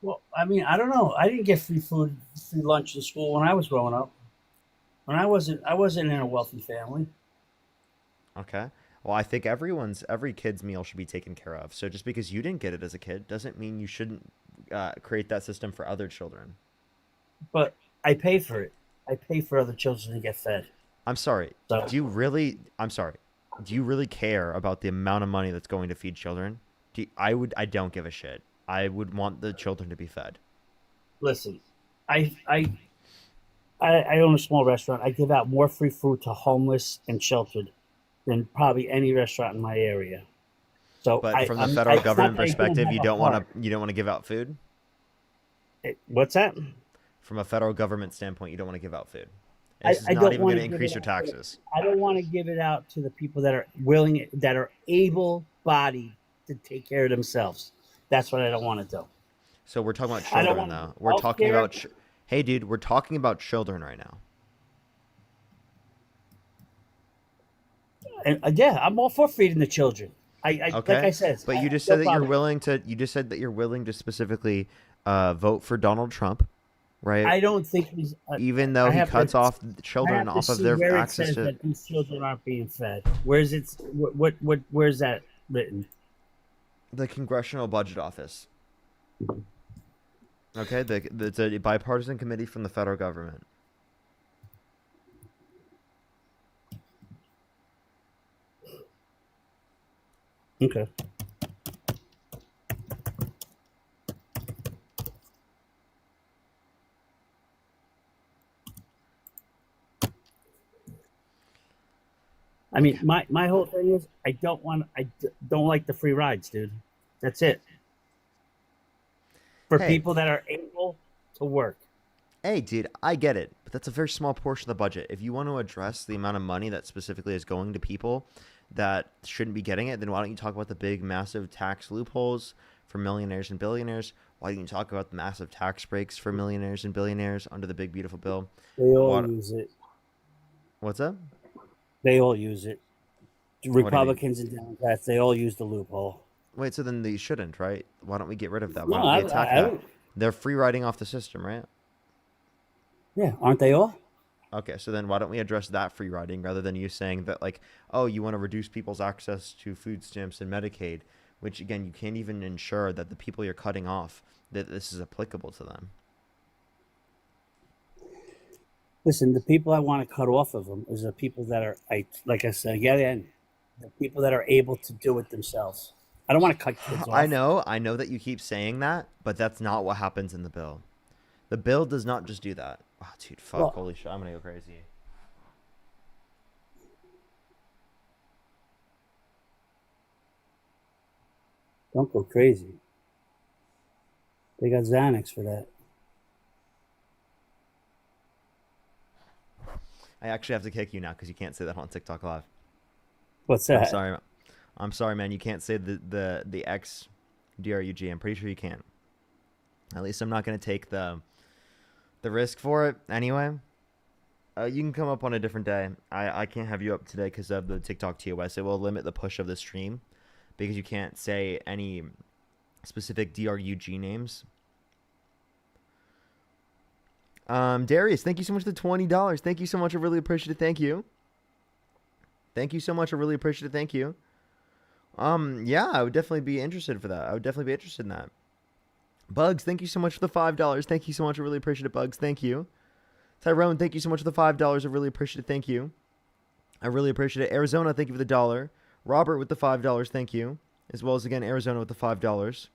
Well, I mean, I don't know. I didn't get free food, free lunch in school when I was growing up. When I wasn't in a wealthy family. Okay. Well, I think every kid's meal should be taken care of. So just because you didn't get it as a kid doesn't mean you shouldn't create that system for other children. But I pay for it. I pay for other children to get fed. I'm sorry. So, Do you really? I'm sorry. Do you really care about the amount of money that's going to feed children? I don't give a shit. I would want the children to be fed. listen, I own a small restaurant. I give out more free food to homeless and sheltered than probably any restaurant in my area. So, But from the federal government perspective, you don't want to give out food. What's that? From a federal government standpoint, you don't want to give out food. I This is not don't even want going to to increase your taxes. I don't want to give it out to the people that are willing, that are able-bodied to take care of themselves. That's what I don't want to do. So we're talking about I don't children, want though. We're talking healthcare. about. Hey, dude, we're talking about children right now. And yeah, I'm all for feeding the children. Okay. Like I said, But you just no said that you're problem. willing to. You just said that you're willing to specifically vote for Donald Trump, right? I don't think he's. Even though I he have cuts to- off I children have to off of see their where access it says to. that these children aren't being fed. Where's it? Where's that written? The Congressional Budget Office. Okay, it's a bipartisan committee from the federal government. Okay. I mean, my whole thing is I don't like the free rides, dude. That's it. For Hey. people that are able to work. Hey, dude, I get it, but that's a very small portion of the budget. If you want to address the amount of money that specifically is going to people that shouldn't be getting it, then why don't you talk about the big, massive tax loopholes for millionaires and billionaires? Why don't you talk about the massive tax breaks for millionaires and billionaires under the big, beautiful bill? They all use it. What's up? They all use it. do you mean? Republicans and Democrats, they all use the loophole. Wait, so then they shouldn't, right? Why don't we get rid of that? No, Why don't we attack I that? don't- They're free riding off the system, right? Yeah, aren't they all? Okay, so then why don't we address that free riding rather than you saying that, like, oh, you want to reduce people's access to food stamps and Medicaid, which, again, you can't even ensure that the people you're cutting off, that this is applicable to them. Listen, the people I want to cut off of them is the people that are, like I said again, the people that are able to do it themselves. I don't want to cut kids off. I know that you keep saying that, but that's not what happens in the bill. The bill does not just do that. Oh, dude, fuck, Well- holy shit, I'm gonna go crazy. Don't go crazy. They got Xanax for that. I actually have to kick you now because you can't say that on TikTok Live. What's that? I'm sorry, man. You can't say the X DRUG. I'm pretty sure you can't. At least I'm not gonna take the risk for it anyway. You can come up on a different day. I can't have you up today because of the TikTok TOS. It will limit the push of the stream because you can't say any specific DRUG names. Darius, thank you so much for the $20. Thank you so much. I really appreciate it. Thank you. Thank you so much. I really appreciate it. Thank you. Yeah, I would definitely be interested for that. I would definitely be interested in that. Bugs, thank you so much for the $5. Thank you so much. I really appreciate it, Bugs. Thank you. Tyrone, thank you so much for the $5. I really appreciate it. Thank you. I really appreciate it. Arizona, thank you for the $1. Robert with the $5. Thank you. As well as, again, Arizona with the $5.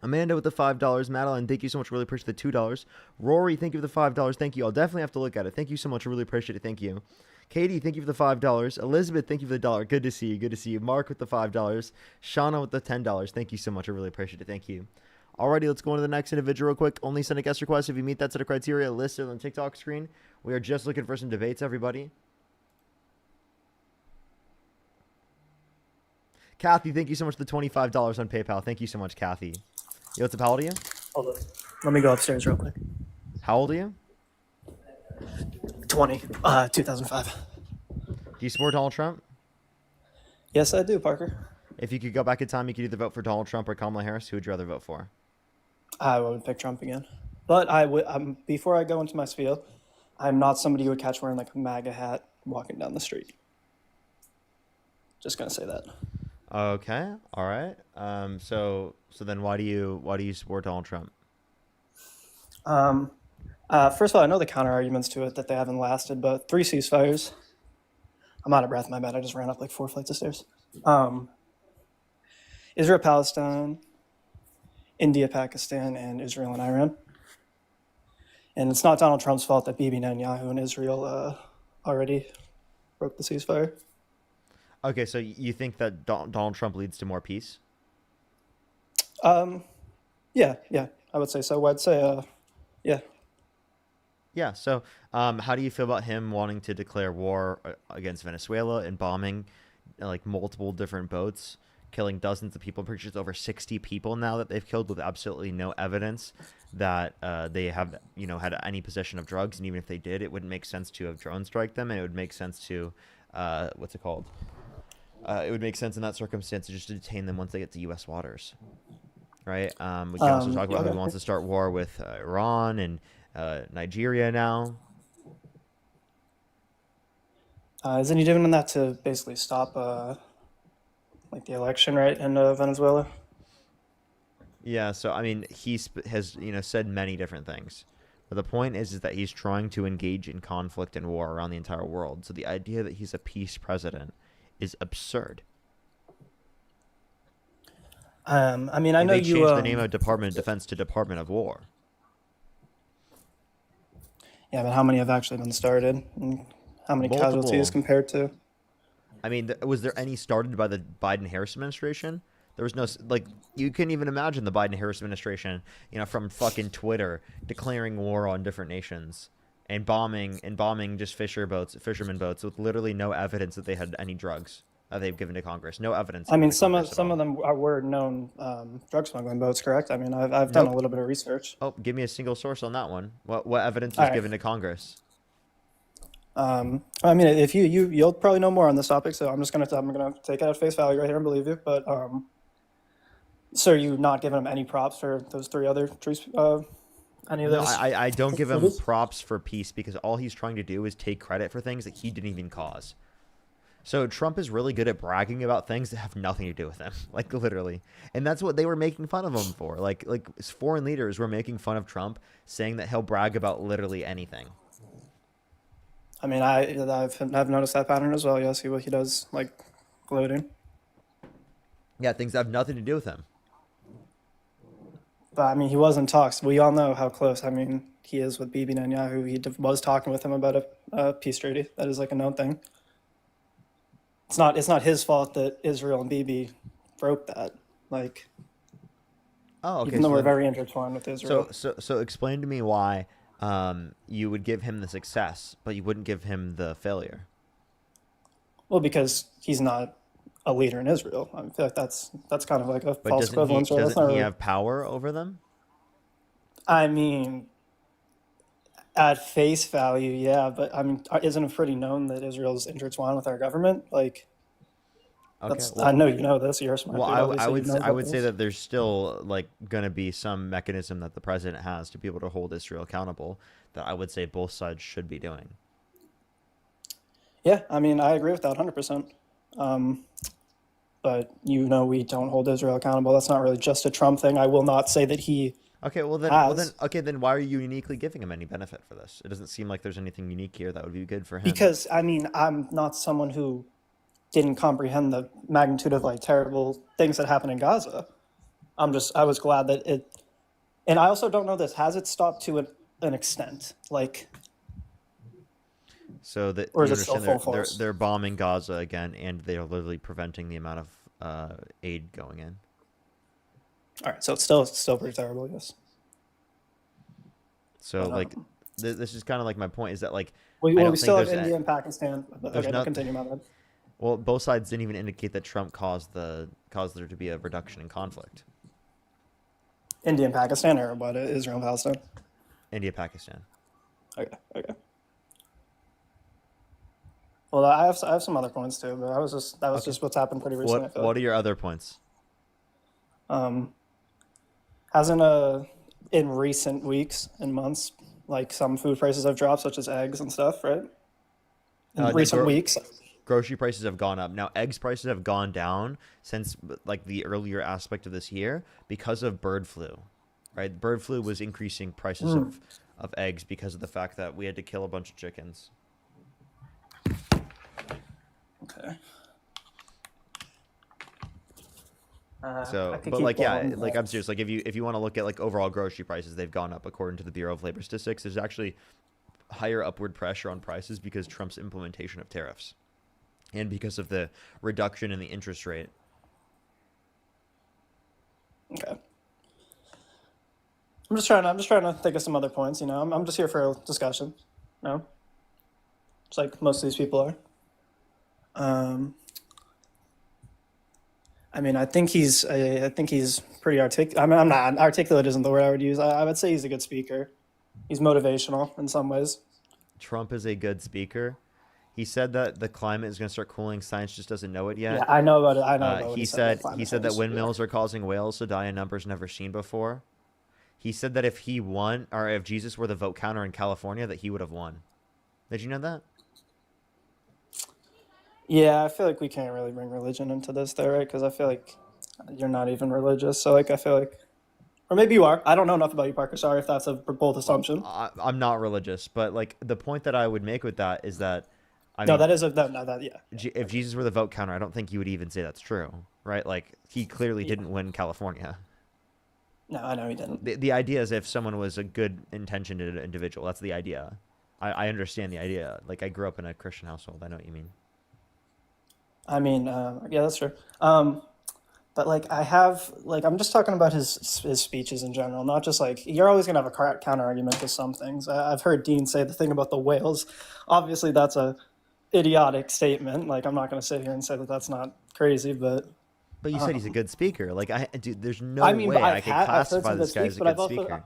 Amanda with the $5. Madeline, thank you so much. Really appreciate the $2. Rory, thank you for the $5. Thank you. I'll definitely have to look at it. Thank you so much. I really appreciate it. Thank you. Katie, thank you for the $5. Elizabeth, thank you for the $1. Good to see you. Good to see you. Mark with the $5. Shauna with the $10. Thank you so much. I really appreciate it. Thank you. Alrighty, let's go on to the next individual real quick. Only send a guest request if you meet that set of criteria listed on the TikTok screen. We are just looking for some debates, everybody. Kathy, thank you so much for the $25 on PayPal. Thank you so much, Kathy. Yo, what's up? How old are you? Hold on. Let me go upstairs real quick. How old are you? 2005. Do you support Donald Trump? Yes, I do, Parker. If you could go back in time, you could either vote for Donald Trump or Kamala Harris. Who would you rather vote for? I would pick Trump again. But I would. Before I go into my spiel, I'm not somebody you would catch wearing like a MAGA hat walking down the street. Just gonna say that. Okay. All right. So then why do you support Donald Trump? First of all, I know the counter arguments to it that they haven't lasted, but 3 ceasefires. I'm out of breath. My bad. I just ran up like 4 flights of stairs. Israel, Palestine, India, Pakistan, and Israel and Iran. And it's not Donald Trump's fault that Bibi Netanyahu and Israel already broke the ceasefire. Okay, so you think that Donald Trump leads to more peace? Yeah, I would say so. I'd say, yeah. Yeah. So, how do you feel about him wanting to declare war against Venezuela and bombing like multiple different boats, killing dozens of people? I'm pretty sure it's over 60 people now that they've killed with absolutely no evidence that they have, had any possession of drugs. And even if they did, it wouldn't make sense to have drone strike them, and it would make sense to, what's it called? It would make sense in that circumstance to just detain them once they get to U.S. waters, right? We can also talk about who wants to start war with Iran and Nigeria now. Isn't he doing that to basically stop like the election, right, in Venezuela? Yeah, so I mean, has said many different things, but the point is that he's trying to engage in conflict and war around the entire world. So the idea that he's a peace president is absurd. I mean, I know they you changed the name of Department of Defense to Department of War. Yeah, but how many have actually been started? And how many casualties compared to? I mean, was there any started by the Biden-Harris administration? There was no, you couldn't even imagine the Biden-Harris administration, from fucking Twitter declaring war on different nations and bombing just fishermen boats with literally no evidence that they had any drugs that they've given to Congress. No evidence. I mean, some of them were known drug smuggling boats, correct? I mean, I've done a little bit of research. Oh, give me a single source on that one. What evidence was given to Congress? I mean, if you'll probably know more on this topic, so I'm gonna take it at face value right here and believe you. But so are you not giving them any props for those 3 other trees? Any of those? No, I don't give him props for peace because all he's trying to do is take credit for things that he didn't even cause. So Trump is really good at bragging about things that have nothing to do with him, like literally. And that's what they were making fun of him for. Like foreign leaders were making fun of Trump, saying that he'll brag about literally anything. I mean, I've noticed that pattern as well. Yes, he does like gloating. Yeah, things that have nothing to do with him. But I mean, he was in talks. We all know how close. I mean, he is with Bibi Netanyahu. He was talking with him about a peace treaty. That is like a known thing. It's not his fault that Israel and Bibi broke that. Like, okay, even though we're very intertwined with Israel. So explain to me why you would give him the success, but you wouldn't give him the failure. Well, because he's not a leader in Israel. I feel like that's kind of like a false equivalence. Doesn't he have power over them? I mean, at face value, yeah, but I mean, isn't it pretty known that Israel's intertwined with our government? Like, okay, I know you know this. You're smart. Well, I would say that there's still going to be some mechanism that the president has to be able to hold Israel accountable that I would say both sides should be doing. but we don't hold Israel accountable. That's not really just a Trump thing. I will not say that he Okay, then why are you uniquely giving him any benefit for this? It doesn't seem like there's anything unique here that would be good for him. Because I'm not someone who didn't comprehend the magnitude of like terrible things that happen in Gaza. I was glad that it, and I also don't know this, has it stopped to an extent? Like, so that or you is it still understand full force? they're bombing Gaza again, and they are literally preventing the amount of aid going in. All right, so it's still pretty terrible, yes. So like, this is kind of like my point is that like, we still have India and Pakistan. Okay, continue, my bad. Well, both sides didn't even indicate that Trump caused there to be a reduction in conflict. India and Pakistan, or what? Israel and Palestine? India, Pakistan. Okay. Well, I have some other points too, but that was just what's happened pretty recently. What are your other points? Hasn't in recent weeks and months, like some food prices have dropped, such as eggs and stuff, right? In recent weeks, grocery prices have gone up. Now, eggs prices have gone down since like the earlier aspect of this year because of bird flu, right? Bird flu was increasing prices of eggs because of the fact that we had to kill a bunch of chickens. Okay. But like, yeah, like I'm serious. Like if you want to look at like overall grocery prices, they've gone up according to the Bureau of Labor Statistics. There's actually higher upward pressure on prices because Trump's implementation of tariffs and because of the reduction in the interest rate. Okay. I'm just trying to think of some other points, I'm just here for a discussion. Just like most of these people are. I think he's pretty articulate. I'm not articulate isn't the word I would use. I would say he's a good speaker. He's motivational in some ways. Trump is a good speaker. He said that the climate is going to start cooling. Science just doesn't know it yet. Yeah, I know about it. I know about what he said that windmills are causing whales to die in numbers never seen before. He said that if he won, or if Jesus were the vote counter in California, that he would have won. Did you know that? Yeah, I feel like we can't really bring religion into this, though, right? Because I feel like you're not even religious. So, like, I feel like, or maybe you are. I don't know enough about you, Parker. Sorry if that's a bold assumption. I'm not religious, but like the point that I would make with that is that, yeah. If Jesus were the vote counter, I don't think you would even say that's true, right? Like he clearly didn't win California. No, I know he didn't. The idea is if someone was a good intentioned individual, that's the idea. I understand the idea. Like I grew up in a Christian household. I know what you mean. Yeah, that's true. But like I'm just talking about his speeches in general, not just like you're always gonna have a counter argument to some things. I've heard Dean say the thing about the whales. Obviously, that's a idiotic statement. Like I'm not gonna sit here and say that that's not crazy, but you said he's a good speaker. Like dude, there's no way I can classify this guy as a good speaker.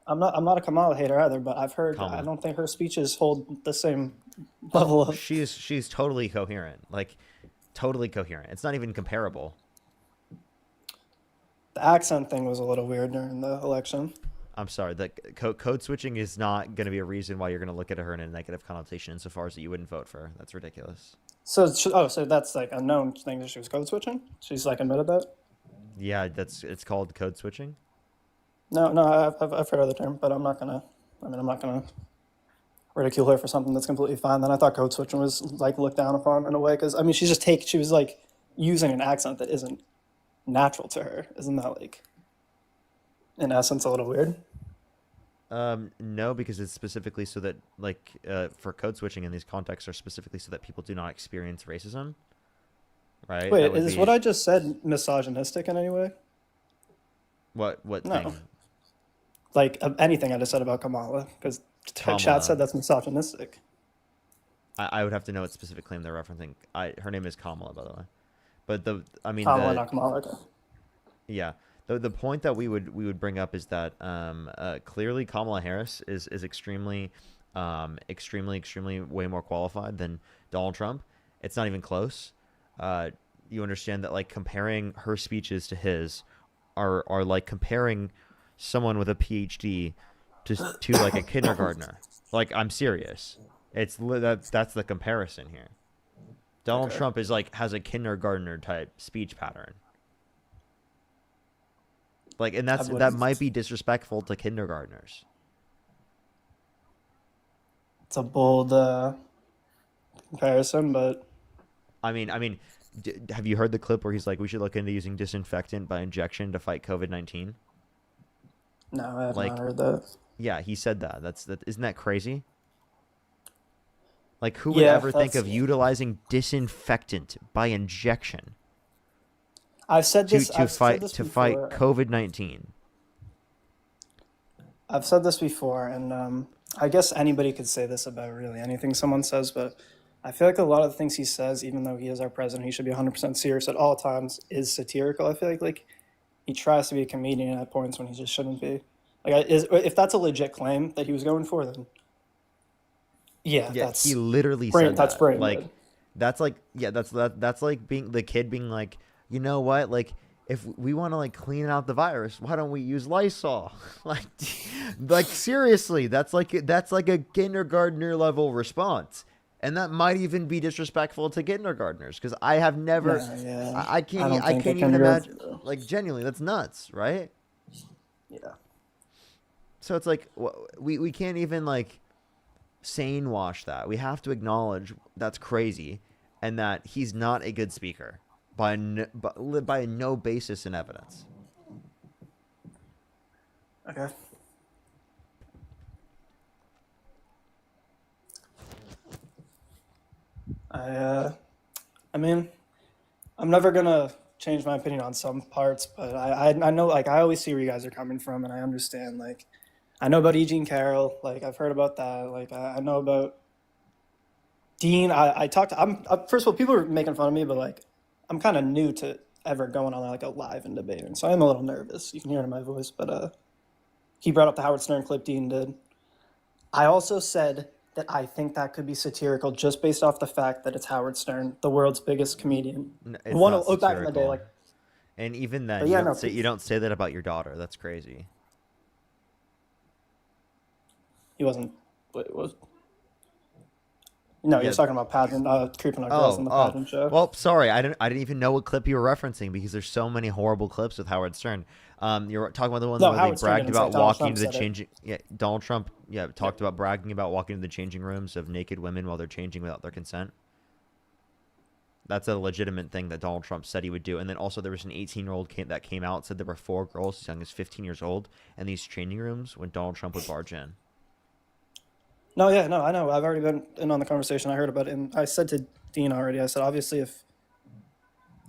I'm not a Kamala hater either, but I've heard I don't think her speeches hold the same level of. She's totally coherent. Like totally coherent. It's not even comparable. The accent thing was a little weird during the election. I'm sorry. The code switching is not going to be a reason why you're going to look at her in a negative connotation insofar as that you wouldn't vote for her. That's ridiculous. So that's like a known thing that she was code switching? She's like admitted that? Yeah, it's called code switching. No, I've heard of the term, but I'm not gonna ridicule her for something that's completely fine. Then I thought code switching was like looked down upon in a way because she was like using an accent that isn't natural to her. Isn't that like in essence a little weird? No, because it's specifically so that like for code switching in these contexts are specifically so that people do not experience racism. Right? Wait, is what I just said misogynistic in any way? What No. thing? Like anything I just said about Kamala, because chat said that's misogynistic. I would have to know what specific claim they're referencing. Her name is Kamala, by the way. But Kamala, not Kamala. Okay. Yeah. The point that we would bring up is that clearly Kamala Harris is extremely way more qualified than Donald Trump. It's not even close. You understand that like comparing her speeches to his are like comparing someone with a PhD to like a kindergartner. Like I'm serious. That's the comparison here. Donald Trump is like has a kindergartner type speech pattern. Like, and that might be disrespectful to kindergartners. It's a bold comparison, but I mean, have you heard the clip where he's like, we should look into using disinfectant by injection to fight COVID-19? no, I have not heard that. Yeah, he said that. Isn't that crazy? Like, who would ever think of utilizing disinfectant by injection? I've said this to fight before. COVID-19. I've said this before, and I guess anybody could say this about really anything someone says, but I feel like a lot of the things he says, even though he is our president, he should be 100% serious at all times, is satirical. I feel like he tries to be a comedian at points when he just shouldn't be. Like, if that's a legit claim that he was going for, then yeah, that's he literally said that's that. brain Like, dead. that's like being the kid being like, you know what, like, if we want to like clean out the virus, why don't we use Lysol? like seriously, that's like a kindergartner level response, and that might even be disrespectful to kindergartners because I have never, I can't even imagine. Like, genuinely, that's nuts, right? Yeah. So it's like we can't even like sane wash that. We have to acknowledge that's crazy, and that he's not a good speaker. By no basis in evidence. Okay. I mean, I'm never gonna change my opinion on some parts, but I know, like, I always see where you guys are coming from, and I understand. Like, I know about E. Jean Carroll. Like, I've heard about that. Like, I know about Dean. I talked to. First of all, people are making fun of me, but like, I'm kind of new to ever going on like a live and debating, so I'm a little nervous. You can hear it in my voice, but he brought up the Howard Stern clip. Dean did. I also said that I think that could be satirical just based off the fact that it's Howard Stern, the world's biggest comedian. It's One not back in the day, satirical. like, And even then, yeah, you don't say that about your daughter. That's crazy. he wasn't. Wait, was. No, he was talking about pageant, creeping on girls in the pageant show. Well, sorry, I didn't even know what clip you were referencing because there's so many horrible clips with Howard Stern. You're talking about the one where Howard they Stern bragged didn't say it. about Donald walking Trump into the said it. changing. Yeah, Donald Trump. Yeah, talked about bragging about walking into the changing rooms of naked women while they're changing without their consent. That's a legitimate thing that Donald Trump said he would do. And then also there was an 18-year-old that came out and said there were 4 girls as young as 15 years old in these changing rooms when Donald Trump would barge in. No, I know. I've already been in on the conversation. I heard about it, and I said to Dean already. I said, obviously, if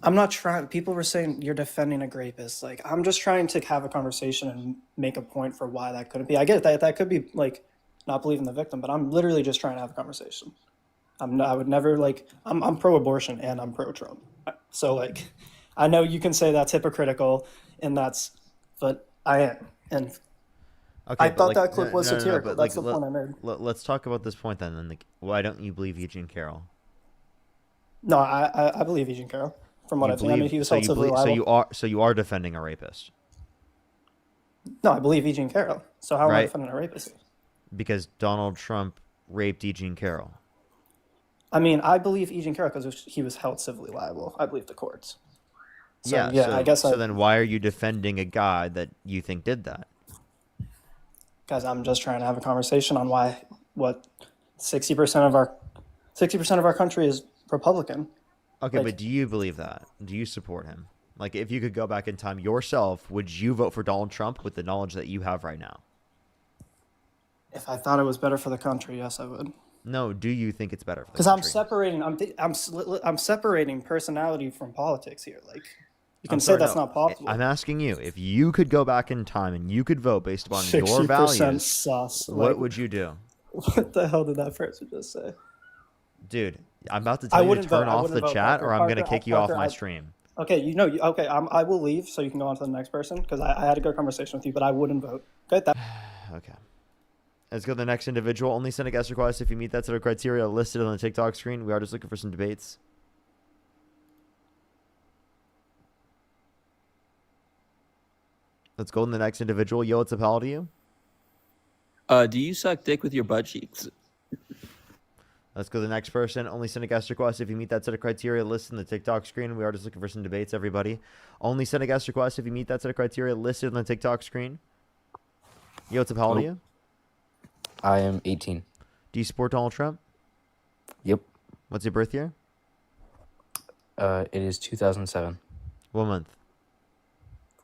I'm not trying, people were saying you're defending a rapist. Like, I'm just trying to have a conversation and make a point for why that couldn't be. I get that could be like not believing the victim, but I'm literally just trying to have a conversation. I would never like. I'm pro-abortion and I'm pro-Trump. So like, I know you can say that's hypocritical, and but I am. And Okay, I thought that clip was satirical. but That's the point I made. Let's talk about this point then. Like, why don't you believe Eugene Carroll? No, I believe Eugene Carroll. From what I've seen, I mean, he was held civilly liable. So you are defending a rapist. No, I believe Eugene Carroll. So how am I defending a rapist? Because Donald Trump raped Eugene Carroll. I mean, I believe Eugene Carroll because he was held civilly liable. I believe the courts. So, I guess. So then, why are you defending a guy that you think did that? Because I'm just trying to have a conversation on what 60% of our country is Republican. Okay, but do you believe that? Do you support him? Like, if you could go back in time yourself, would you vote for Donald Trump with the knowledge that you have right now? If I thought it was better for the country, yes, I would. No, do you think it's better for the Because country? I'm separating personality from politics here. Like, you can say that's not possible. I'm asking you, if you could go back in time and you could vote based upon your values, sus. What would you do? What the hell did that person just say? Dude, I'm about to tell you to turn off the chat or I'm going to kick you off my stream. Okay, I will leave so you can go on to the next person because I had a good conversation with you, but I wouldn't vote. Okay. Okay. Let's go to the next individual. Only send a guest request if you meet that set of criteria listed on the TikTok screen. We are just looking for some debates. Let's go to the next individual. Yo, what's up? How old are you? Do you suck dick with your butt cheeks? Let's go to the next person. Only send a guest request if you meet that set of criteria listed in the TikTok screen. We are just looking for some debates, everybody. Only send a guest request if you meet that set of criteria listed on the TikTok screen. Yo, what's up? How old are you? I am 18. Do you support Donald Trump? Yep. What's your birth year? It is 2007. What month?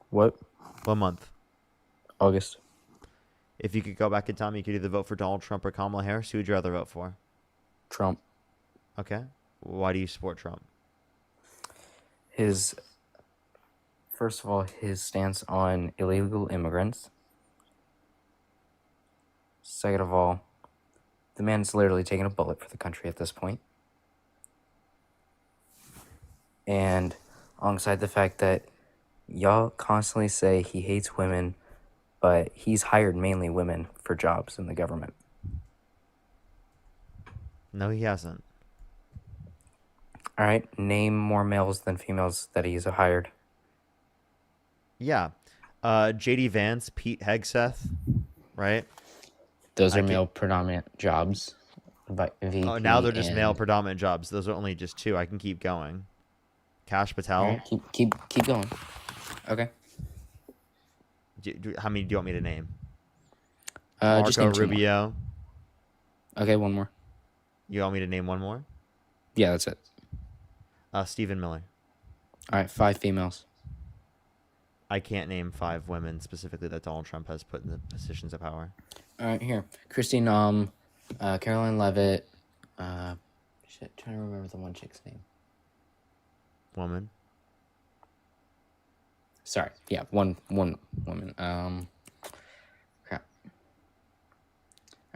What? What month? August. If you could go back in time, you could either vote for Donald Trump or Kamala Harris. Who would you rather vote for? Trump. Okay. Why do you support Trump? First of all, his stance on illegal immigrants. Second of all, the man's literally taking a bullet for the country at this point. And alongside the fact that y'all constantly say he hates women, but he's hired mainly women for jobs in the government. No, he hasn't. All right, name more males than females that he's hired. Yeah. JD Vance, Pete Hegseth, right? Those are male predominant jobs. But VP oh, now they're just male predominant jobs. Those are only just two. I can keep going. Cash Patel. All right, keep going. Okay. How many do you want me to name? Just Marco name 2 more. Rubio. Okay, one more. You want me to name one more? Yeah, that's it. Stephen Miller. All right, 5 females. I can't name 5 women specifically that Donald Trump has put in the positions of power. All right, here. Christine Nom, Caroline Levitt. Trying to remember the one chick's name. Woman. Sorry, yeah, one woman. Crap.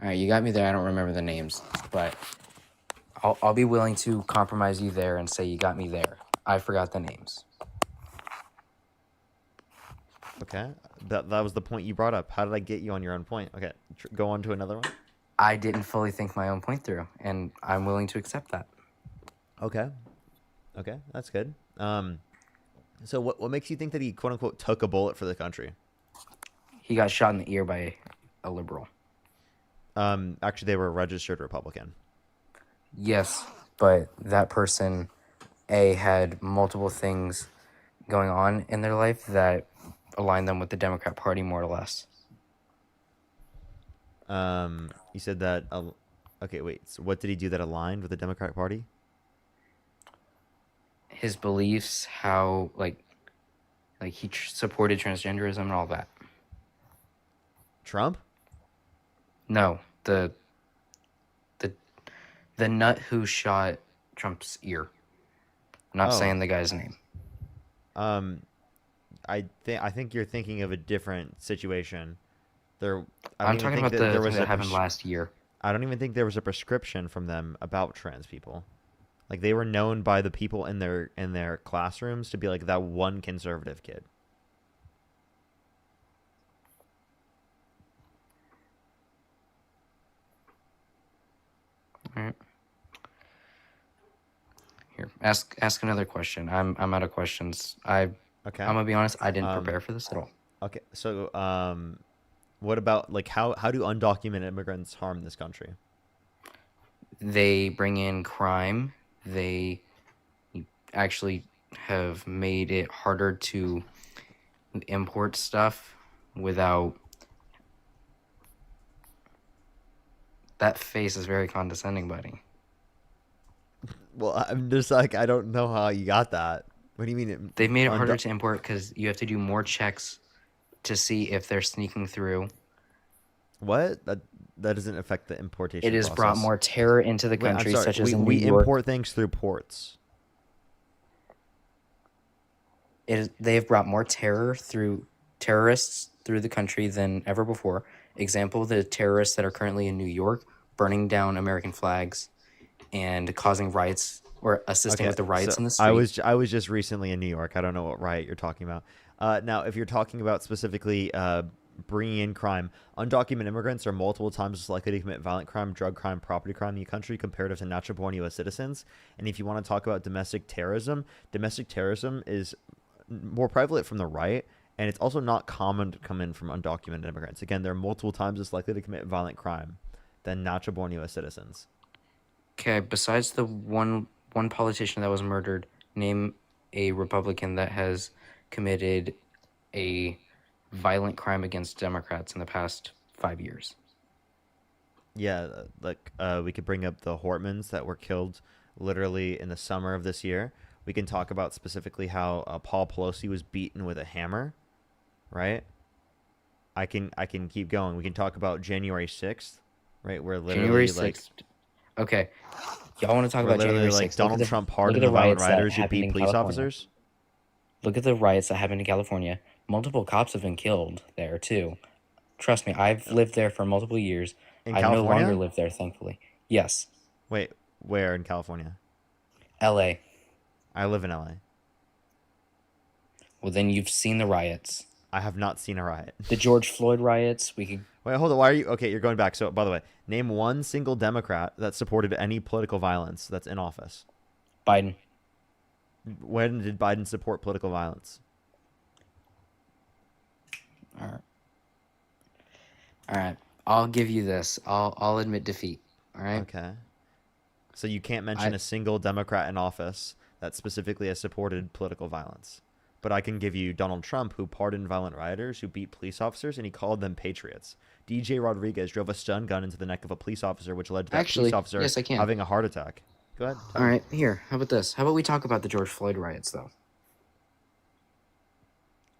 All right, you got me there. I don't remember the names, but I'll be willing to compromise you there and say you got me there. I forgot the names. Okay, that was the point you brought up. How did I get you on your own point? Okay, go on to another one. I didn't fully think my own point through, and I'm willing to accept that. Okay, that's good. So what makes you think that he quote unquote took a bullet for the country? He got shot in the ear by a liberal. Actually, they were a registered Republican. Yes, but that person, had multiple things going on in their life that aligned them with the Democrat Party more or less. You said that. Okay, wait. So what did he do that aligned with the Democratic Party? His beliefs, how like he supported transgenderism and all that. Trump? No, the nut who shot Trump's ear. I'm not saying the guy's name. I think you're thinking of a different situation. I'm talking about the thing that happened last year. I don't even think there was a prescription from them about trans people. Like they were known by the people in their classrooms to be like that one conservative kid. All right. Here, ask another question. I'm out of questions. I'm gonna be honest. I didn't prepare for this at all. Okay, so what about like how do undocumented immigrants harm this country? They bring in crime. They actually have made it harder to import stuff without. That face is very condescending, buddy. Well, I'm just like, I don't know how you got that. What do you mean? They've made it harder to import because you have to do more checks to see if they're sneaking through. What? That doesn't affect the importation It has process. brought more terror into the country, such as in New we York. import things through ports. They have brought more terror through terrorists through the country than ever before. Example, the terrorists that are currently in New York burning down American flags and causing riots or assisting with the riots in the street. I was just recently in New York. I don't know what riot you're talking about. Now, if you're talking about specifically bringing in crime, undocumented immigrants are multiple times as likely to commit violent crime, drug crime, property crime in the country compared to natural-born U.S. citizens. And if you want to talk about domestic terrorism is more prevalent from the right, and it's also not common to come in from undocumented immigrants. Again, they're multiple times as likely to commit violent crime than natural-born U.S. citizens. Okay, besides the one politician that was murdered, name a Republican that has committed a violent crime against Democrats in the past 5 years. Yeah, we could bring up the Hortmans that were killed literally in the summer of this year. We can talk about specifically how Paul Pelosi was beaten with a hammer, right? I can keep going. We can talk about January 6th, right? Where literally January 6th. Okay. Y'all want to talk where about January literally 6th? Donald Trump Look at pardoned the the violent riots that rioters who happened beat in police California. officers. Look at the riots that happened in California. Multiple cops have been killed there too. Trust me, I've lived there for multiple years. In I no California? longer live there, thankfully. Yes. Wait, where in California? LA. I live in LA. Well, then you've seen the riots. I have not seen a riot. The George Floyd riots. We could. Wait, hold on. Why are you? Okay, you're going back. So, by the way, name one single Democrat that supported any political violence that's in office. Biden. When did Biden support political violence? All right. All right. I'll give you this. I'll admit defeat. All right. Okay. So you can't mention a single Democrat in office that specifically has supported political violence. But I can give you Donald Trump, who pardoned violent rioters who beat police officers, and he called them patriots. DJ Rodriguez drove a stun gun into the neck of a police officer, which led to that police officer yes, I can. having a heart attack. Go ahead. All right. Here. How about this? How about we talk about the George Floyd riots, though?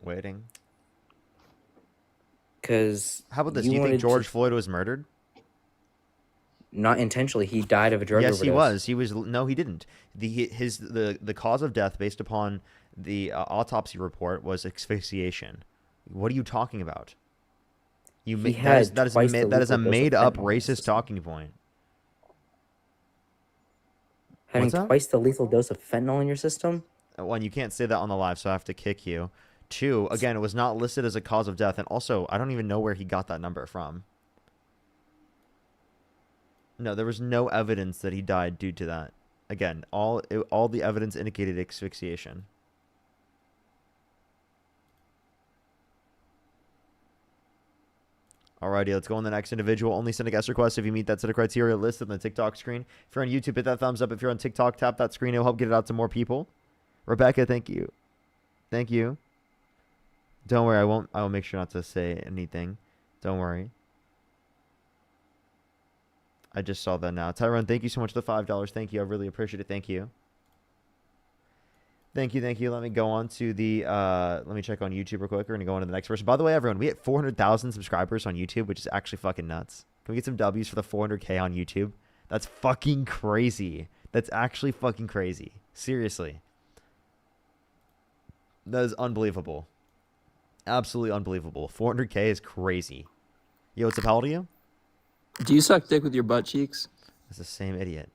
Waiting. Because how about this? Do you think George Floyd was murdered? Not intentionally. He died of a drug overdose. Yes, he was. He was. No, he didn't. The cause of death, based upon the autopsy report, was asphyxiation. What are you talking about? That is a made up racist talking point. Having twice the lethal dose of fentanyl in your system? One, you can't say that on the live, so I have to kick you. Two, again, it was not listed as a cause of death, and also, I don't even know where he got that number from. No, there was no evidence that he died due to that. Again, all the evidence indicated asphyxiation. Alrighty, let's go on the next individual. Only send a guest request if you meet that set of criteria listed on the TikTok screen. If you're on YouTube, hit that thumbs up. If you're on TikTok, tap that screen. It'll help get it out to more people. Rebecca, thank you. Thank you. Don't worry, I will make sure not to say anything. Don't worry. I just saw that now. Tyrone, thank you so much for the $5. Thank you. I really appreciate it. Thank you. Thank you, thank you. Let me go on to the, let me check on YouTube real quick. We're going to go on to the next person. By the way, everyone, we hit 400,000 subscribers on YouTube, which is actually fucking nuts. Can we get some W's for the 400K on YouTube? That's fucking crazy. That's actually fucking crazy. Seriously. That is unbelievable. Absolutely unbelievable. 400K is crazy. Yo, what's up? How old are you? Do you suck dick with your butt cheeks? That's the same idiot.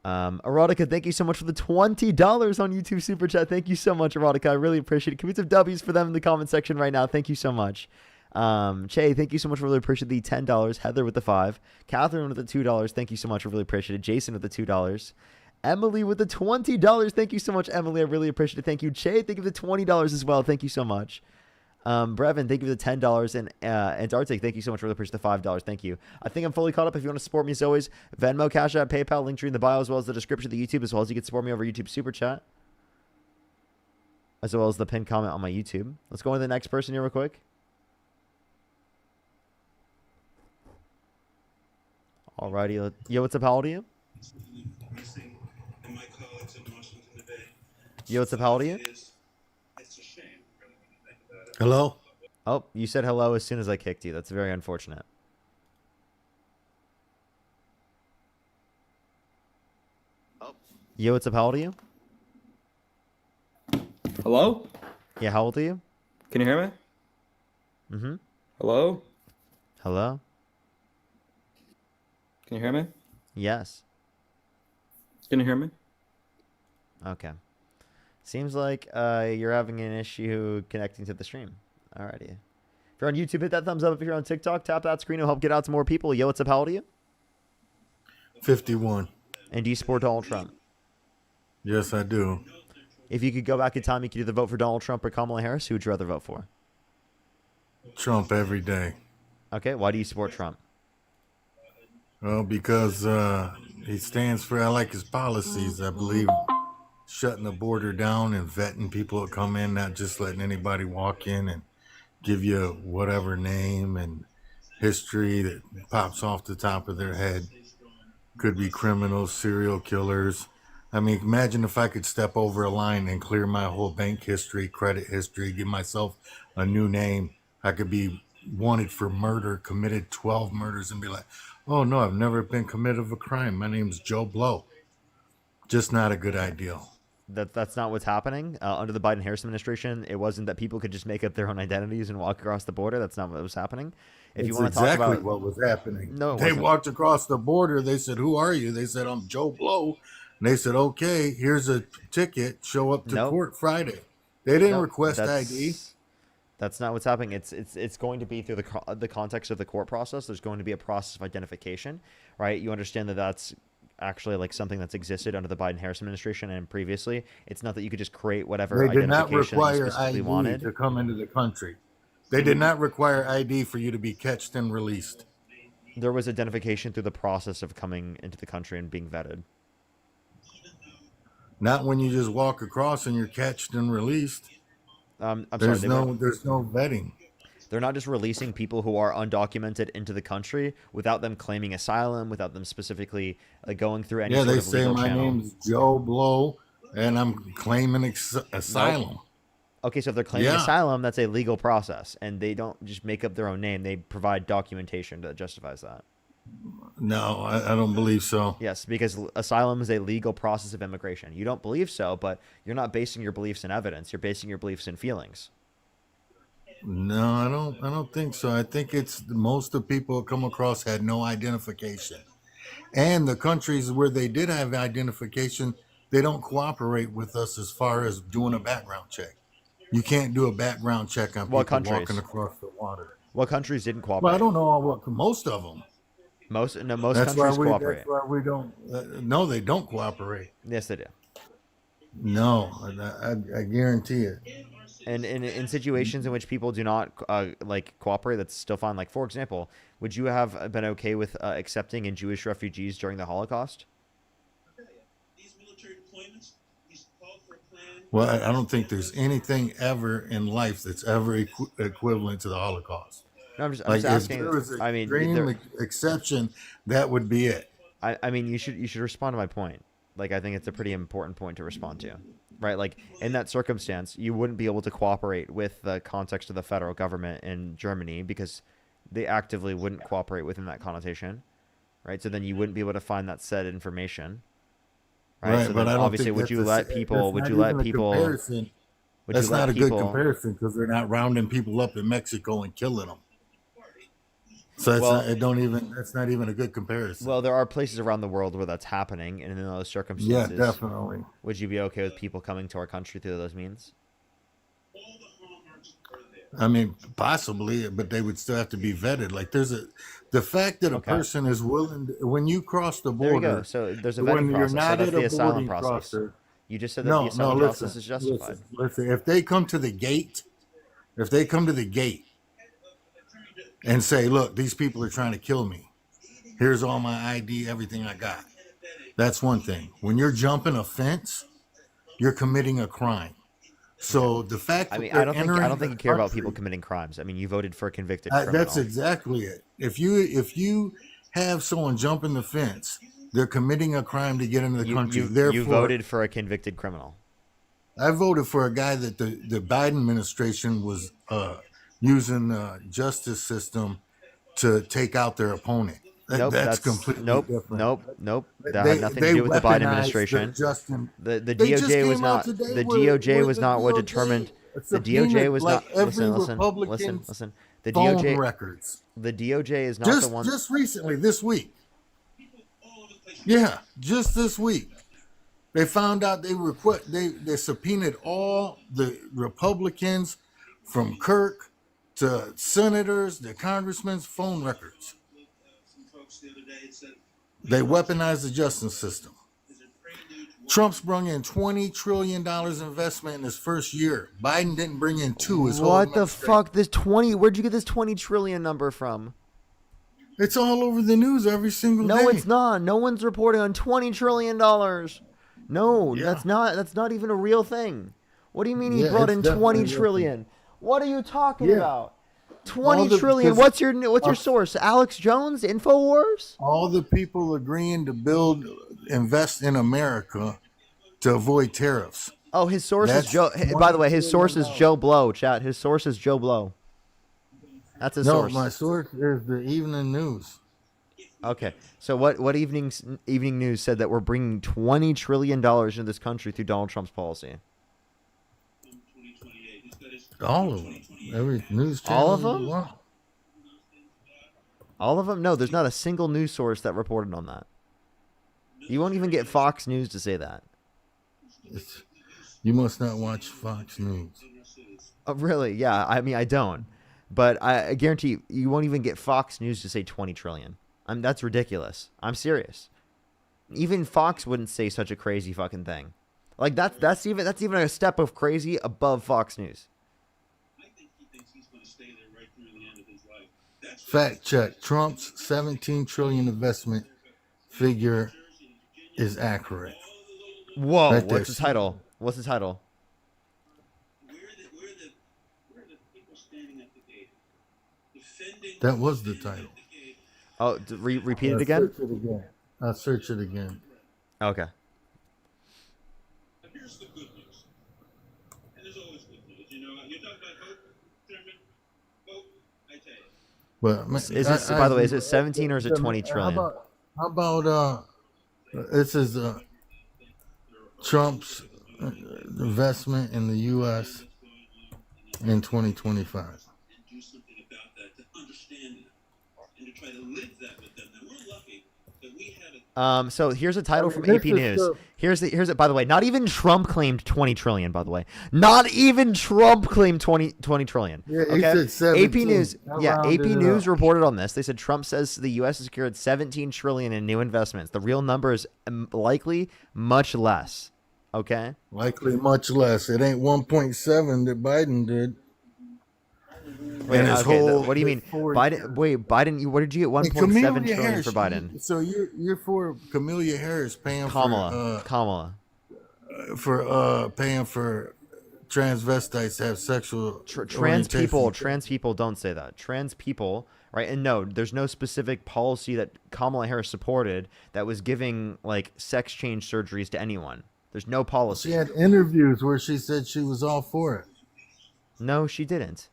Erotica, thank you so much for the $20 on YouTube Super Chat. Thank you so much, Erotica. I really appreciate it. Can we get some W's for them in the comment section right now? Thank you so much. Che, thank you so much. Really appreciate the $10. Heather with the $5. Catherine with the $2. Thank you so much. I really appreciate it. Jason with the $2. Emily with the $20. Thank you so much, Emily. I really appreciate it. Thank you. Che, thank you for the $20 as well. Thank you so much. Brevin, thank you for the $10, and Antarctic, thank you so much. Really appreciate the $5. Thank you. I think I'm fully caught up. If you want to support me as always, Venmo, Cash App, PayPal, link tree in the bio, as well as the description of the YouTube, as well as you can support me over YouTube Super Chat, as well as the pinned comment on my YouTube. Let's go on to the next person here real quick. Alrighty, yo, what's up? How old are you? Yo, what's up? How old are you? Hello? Oh, you said hello as soon as I kicked you. That's very unfortunate. Yo, what's up? How old are you? Hello? Yeah, how old are you? Can you hear me? Mm-hmm. Hello? Hello? Can you hear me? Yes. Can you hear me? Okay. Seems like you're having an issue connecting to the stream. Alrighty. If you're on YouTube, hit that thumbs up. If you're on TikTok, tap that screen. It'll help get out to more people. Yo, what's up? How old are you? 51. And do you support Donald Trump? Yes, I do. If you could go back in time, you could either vote for Donald Trump or Kamala Harris. Who would you rather vote for? Trump every day. Okay, why do you support Trump? Well, because he stands for, I like his policies. I believe shutting the border down and vetting people that come in, not just letting anybody walk in and give you whatever name and history that pops off the top of their head. Could be criminals, serial killers. I mean, imagine if I could step over a line and clear my whole bank history, credit history, give myself a new name. I could be wanted for murder, committed 12 murders, and be like, oh no, I've never been committed of a crime. My name's Joe Blow. Just not a good idea. That's not what's happening under the Biden-Harris administration. It wasn't that people could just make up their own identities and walk across the border. That's not what was happening. If you want to talk about what was happening. No, they walked across the border. They said, "Who are you?" They said, "I'm Joe Blow." And they said, "Okay, here's a ticket. Show up to court Friday." They didn't request ID. That's not what's happening. It's going to be through the context of the court process. There's going to be a process of identification, right? You understand that that's actually like something that's existed under the Biden-Harris administration and previously. It's not that you could just create whatever They did not identification that you require specifically ID wanted. to come into the country. They did not require ID for you to be catched and released. There was identification through the process of coming into the country and being vetted. Not when you just walk across and you're catched and released. There's no vetting. They're not just releasing people who are undocumented into the country without them claiming asylum, without them specifically going through any sort of legal channel. Yeah, they say my name's Joe Blow and I'm claiming asylum. Nope. Okay, so if they're claiming asylum, that's a legal process, and they don't just make up their own name. They provide documentation that justifies that. No, I don't believe so. Yes, because asylum is a legal process of immigration. You don't believe so, but you're not basing your beliefs in evidence. You're basing your beliefs in feelings. No, I don't think so. I think it's most of the people who come across had no identification. And the countries where they did have identification, they don't cooperate with us as far as doing a background check. You can't do a background check on people walking across the water. What countries didn't cooperate? Well, I don't know what most of them. Most countries cooperate. That's why we don't. No, they don't cooperate. Yes, they do. No, I guarantee it. And in situations in which people do not cooperate, that's still fine. Like, for example, would you have been okay with accepting in Jewish refugees during the Holocaust? Well, I don't think there's anything ever in life that's ever equivalent to the Holocaust. No, I'm just asking. If there was an extreme exception, that would be it. I mean, you should respond to my point. Like, I think it's a pretty important point to respond to, right? Like, in that circumstance, you wouldn't be able to cooperate with the context of the federal government in Germany because they actively wouldn't cooperate within that connotation, right? So then you wouldn't be able to find that said information. Right, so but I don't obviously, think would you let people? That's not a good comparison because they're not rounding people up in Mexico and killing them. So that's not even a good comparison. Well, there are places around the world where that's happening, and in those circumstances, yeah, definitely. Would you be okay with people coming to our country through those means? I mean, possibly, but they would still have to be vetted. Like the fact that a person is willing to, when you cross the border. There you go. So there's a vetting process. So that's the asylum process. You just said that the asylum process is justified. Listen, if they come to the gate, and say, look, these people are trying to kill me. Here's all my ID, everything I got. That's one thing. When you're jumping a fence, you're committing a crime. So the fact that I don't think you care about people committing crimes. I mean, you voted for a convicted criminal. That's exactly it. If you have someone jumping the fence, they're committing a crime to get into the country. You voted for a convicted criminal. I voted for a guy that the Biden administration was using the justice system to take out their opponent. That's completely different. Nope. That had nothing to do with the Biden administration. The DOJ was not. The DOJ was not what determined. The DOJ was not. Listen. The DOJ records. The DOJ is not the one. Just recently, this week. Yeah, just this week, they found out they subpoenaed all the Republicans from Kirk to senators, the congressmen's phone records. They weaponized the justice system. Trump's brought in $20 trillion investment in his first year. Biden didn't bring in $2. What the fuck? Where'd you get this 20 trillion number from? It's all over the news every single day. No, it's not. No one's reporting on $20 trillion. No, Yeah. that's not even a real thing. What do you mean he Yeah, brought it's in definitely 20 a real trillion? What are you talking Yeah. about? All 20 the- trillion. because- What's your source? Alex Jones, InfoWars? All the people agreeing to invest in America to avoid tariffs. Oh, his source is That's Joe. By the way, his $20 source is trillion. Joe Blow, chat. His source is Joe Blow. That's his No, source. my source is the Evening News. Okay, so what evening news said that we're bringing $20 trillion into this country through Donald Trump's policy? All of them. Every news channel. All of you them? want. All of them? No, there's not a single news source that reported on that. You won't even get Fox News to say that. You must not watch Fox News. Oh, really? Yeah, I mean, I don't. But I guarantee you won't even get Fox News to say 20 trillion. That's ridiculous. I'm serious. Even Fox wouldn't say such a crazy fucking thing. Like that's even a step of crazy above Fox News. Fact check. Trump's 17 trillion investment figure is accurate. Whoa, Right there. what's the title? What's the title? That was the title. Oh, repeat it again? Search it again. I'll search it again. Okay. But man, Is it, by the way, is it 17 or is it 20 trillion? How about this is Trump's investment in the U.S. in 2025. So here's a title from This AP is News. the- Here's it. By the way, not even Trump claimed 20 trillion. By the way, not even Trump claimed 20 trillion. Yeah, he Okay. said 17. AP News. I Yeah, rounded AP it News up. reported on this. They said Trump says the U.S. has secured 17 trillion in new investments. The real number is likely much less. Okay. Likely much less. It ain't 1.7 that Biden did. Wait, And his okay, whole- what do you mean? his four- Biden. Wait, Biden. What did you get? And 1.7 Camellia trillion Harris, for Biden. So you're for Camellia Harris paying Kamala. for paying for transvestites to have sexual Trans orientation. people don't say that. Trans people, right? And no, there's no specific policy that Kamala Harris supported that was giving like sex change surgeries to anyone. There's no policy. She had interviews where she said she was all for it. No, she didn't.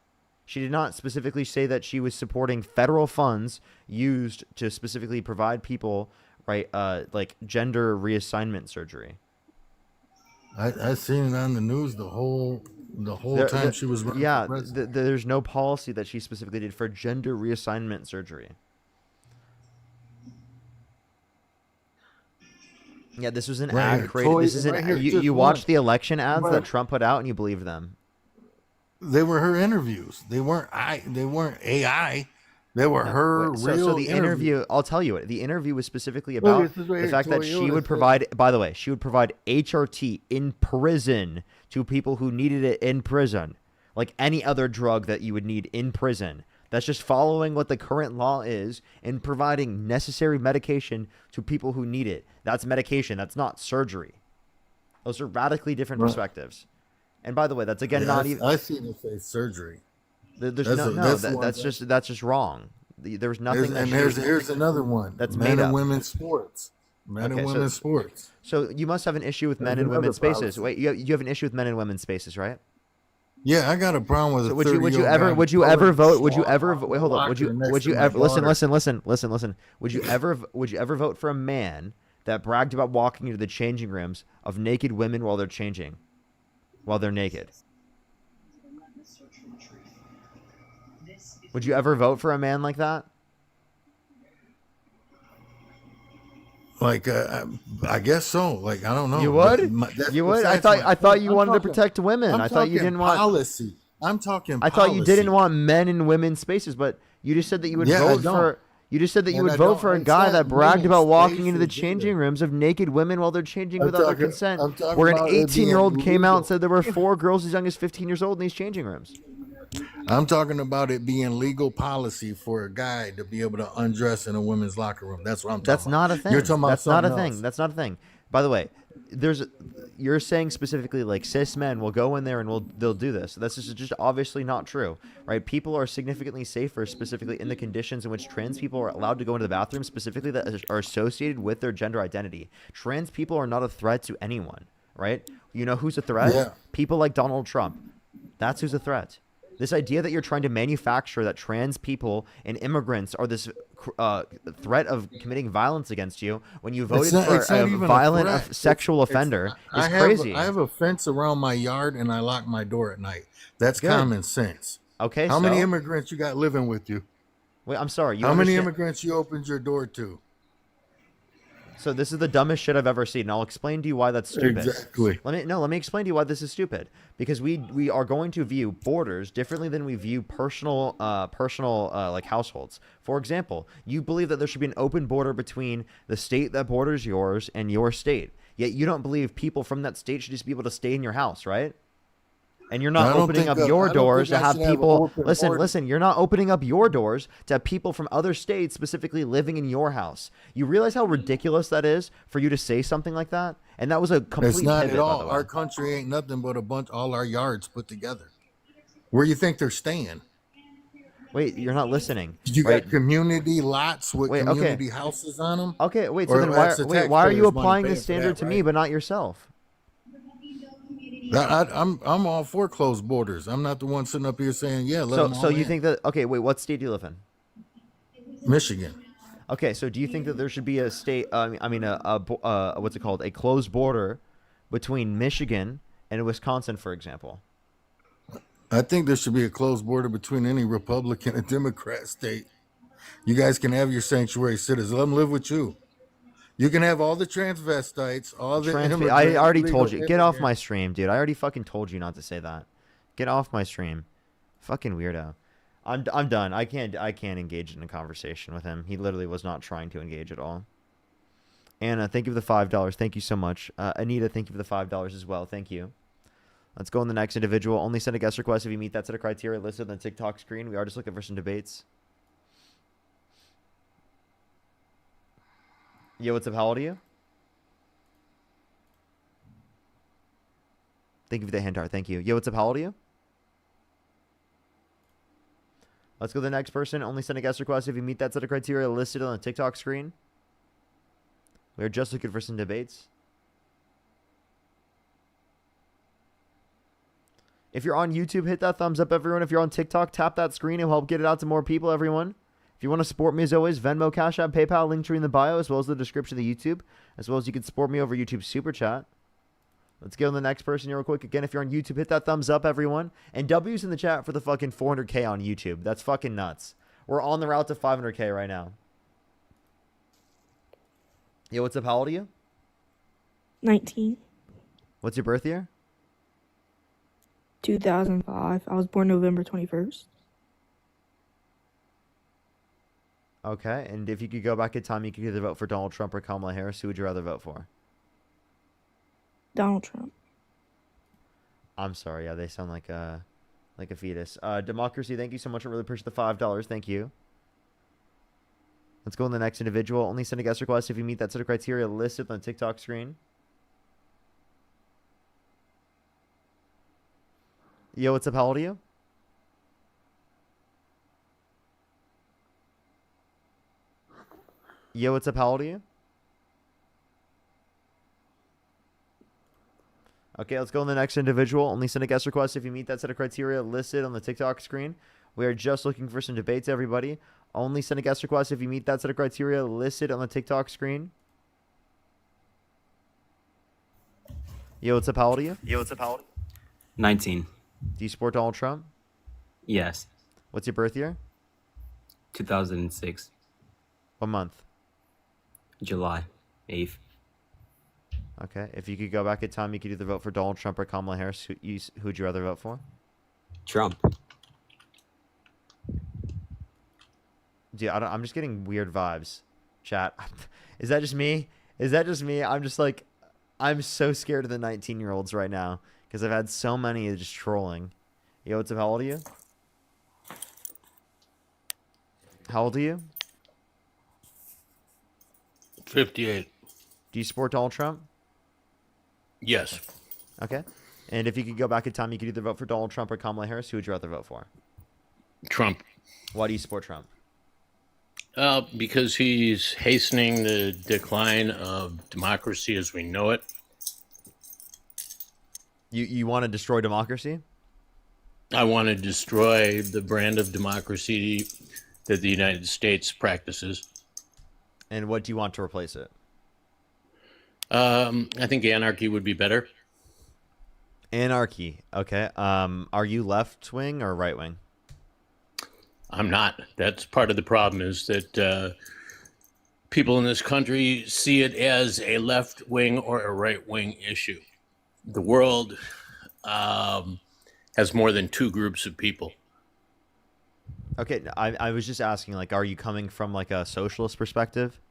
She did not specifically say that she was supporting federal funds used to specifically provide people, right, like gender reassignment surgery. I seen it on the news the whole time she was running Yeah, for president. there's no policy that she specifically did for gender reassignment surgery. Yeah, this was an Right ad here, created. Toy- This is right here, just you watched one. the election ads Right. that Trump put out and you believed them. They were her interviews. They weren't AI. They were her Wait, real so the interview, I'll tell you what, the interview was specifically Look, about this is right the here, fact that she Toyota would said- provide, by the way, she would provide HRT in prison to people who needed it in prison, like any other drug that you would need in prison. That's just following what the current law is and providing necessary medication to people who need it. That's medication. That's not surgery. Those are radically different Right. perspectives. And by the way, that's again Yeah, not I- even. I seen it say surgery. There's That's no, a- no, that's that, one that's thing. just wrong. There's nothing. that Here's another one. That's men made and up. women's sports. Men Okay, and women's sports. So you must have an issue with men There's and women's another spaces. policy. Wait, you have an issue with men and women's spaces, right? Yeah, I got a problem with So a would you 30-year-old ever guy would you ever pulling vote? Would you ever wait? Hold on. locker next Would to you my ever listen? daughter. Listen. Would you ever vote for a man that bragged about walking into the changing rooms of naked women while they're changing, while they're naked? Would you ever vote for a man like that? Like, I guess so. Like, I don't know. You would? That's You would? besides I thought you I'm wanted to talking- protect women. I'm I thought you talking didn't want policy. I'm talking. I thought you didn't policy. want men and women's spaces, but you just said that you would Yeah, I vote don't. for. You just said that you And would I vote don't for a guy that accept bragged about women's walking into the spaces changing rooms of naked women while they're changing I'm without their talking- consent. I'm talking Where an about it being 18-year-old came out and legal. said there were 4 girls as young as 15 years old in these changing rooms. I'm talking about it being legal policy for a guy to be able to undress in a women's locker room. That's what I'm talking That's about. not a thing. You're talking about That's not a something thing. else. That's not a thing. By the way, you're saying specifically like cis men will go in there and they'll do this. That's just obviously not true, right? People are significantly safer, specifically in the conditions in which trans people are allowed to go into the bathroom, specifically that are associated with their gender identity. Trans people are not a threat to anyone, right? You know who's a threat? Yeah. People like Donald Trump. That's who's a threat. This idea that you're trying to manufacture that trans people and immigrants are this threat of committing violence against you when you voted for a violent sexual offender is crazy. I have a fence around my yard and I lock my door at night. That's Good. common sense. Okay, How many immigrants you got living with you? Wait, I'm sorry. How many immigrants you opened your door to? So this is the dumbest shit I've ever seen, and I'll explain to you why that's stupid. Exactly. Let me explain to you why this is stupid. Because we are going to view borders differently than we view personal like households. For example, you believe that there should be an open border between the state that borders yours and your state. Yet you don't believe people from that state should just be able to stay in your house, right? And you're not opening up your doors to have people listen, you're not opening up your doors to have people from other states specifically living in your house. You realize how ridiculous that is for you to say something like that? And that was a complete It's not pivot, at by all. the way. Our country ain't nothing but all our yards put together. Where you think they're staying? Wait, you're not listening. You right? got community lots with Wait, community houses on them? Okay, wait, so then why are you applying this standard to me but not yourself? I'm all for closed borders. I'm not the one sitting up here saying, yeah, let them all So you in. think that, okay, wait, what state do you live in? Michigan. Okay, so do you think that there should be a state, what's it called, a closed border between Michigan and Wisconsin, for example? I think there should be a closed border between any Republican and Democrat state. You guys can have your sanctuary cities. Let them live with you. You can have all the transvestites, all the immigrants. I already told you. Get off my stream, dude. I already fucking told you not to say that. Get off my stream. Fucking weirdo. I'm done. I can't engage in a conversation with him. He literally was not trying to engage at all. Anna, thank you for the $5. Thank you so much. Anita, thank you for the $5 as well. Thank you. Let's go on the next individual. Only send a guest request if you meet that set of criteria listed on the TikTok screen. We are just looking for some debates. Yo, what's up? How old are you? Thank you for the hand heart. Thank you. Yo, what's up? How old are you? Let's go to the next person. Only send a guest request if you meet that set of criteria listed on the TikTok screen. We're just looking for some debates. If you're on YouTube, hit that thumbs up, everyone. If you're on TikTok, tap that screen. It'll help get it out to more people, everyone. If you want to support me, as always, Venmo, Cash App, PayPal, link tree in the bio, as well as the description of the YouTube, as well as you can support me over YouTube Super Chat. Let's get on the next person here real quick. Again, if you're on YouTube, hit that thumbs up, everyone. And W's in the chat for the fucking 400K on YouTube. That's fucking nuts. We're on the route to 500K right now. Yo, what's up? How old are you? 19. What's your birth year? 2005. I was born November 21st. Okay, and if you could go back in time, you could either vote for Donald Trump or Kamala Harris. Who would you rather vote for? Donald Trump. I'm sorry. Yeah, they sound like a fetus. Democracy, thank you so much. I really appreciate the $5. Thank you. Let's go on the next individual. Only send a guest request if you meet that set of criteria listed on the TikTok screen. Yo, what's up? How old are you? Yo, what's up? How old are you? Okay, let's go on the next individual. Only send a guest request if you meet that set of criteria listed on the TikTok screen. We are just looking for some debates, everybody. Only send a guest request if you meet that set of criteria listed on the TikTok screen. Yo, what's up? How old are you? Yo, what's up? How old? 19. Do you support Donald Trump? Yes. What's your birth year? 2006. What month? July 8th. Okay. If you could go back in time, you could either vote for Donald Trump or Kamala Harris. Who'd you rather vote for? Trump. Dude, I'm just getting weird vibes. Chat. Is that just me? Is that just me? I'm just like, I'm so scared of the 19-year-olds right now because I've had so many just trolling. Yo, what's up? How old are you? How old are you? 58. Do you support Donald Trump? Yes. Okay. And if you could go back in time, you could either vote for Donald Trump or Kamala Harris. Who would you rather vote for? Trump. Why do you support Trump? Because he's hastening the decline of democracy as we know it. You want to destroy democracy? I want to destroy the brand of democracy that the United States practices. And what do you want to replace it? I think anarchy would be better. Anarchy. Okay. Are you left wing or right wing? I'm not. That's part of the problem, is that people in this country see it as a left wing or a right wing issue. The world has more than two groups of people. Okay, I was just asking, like, are you coming from like a socialist perspective,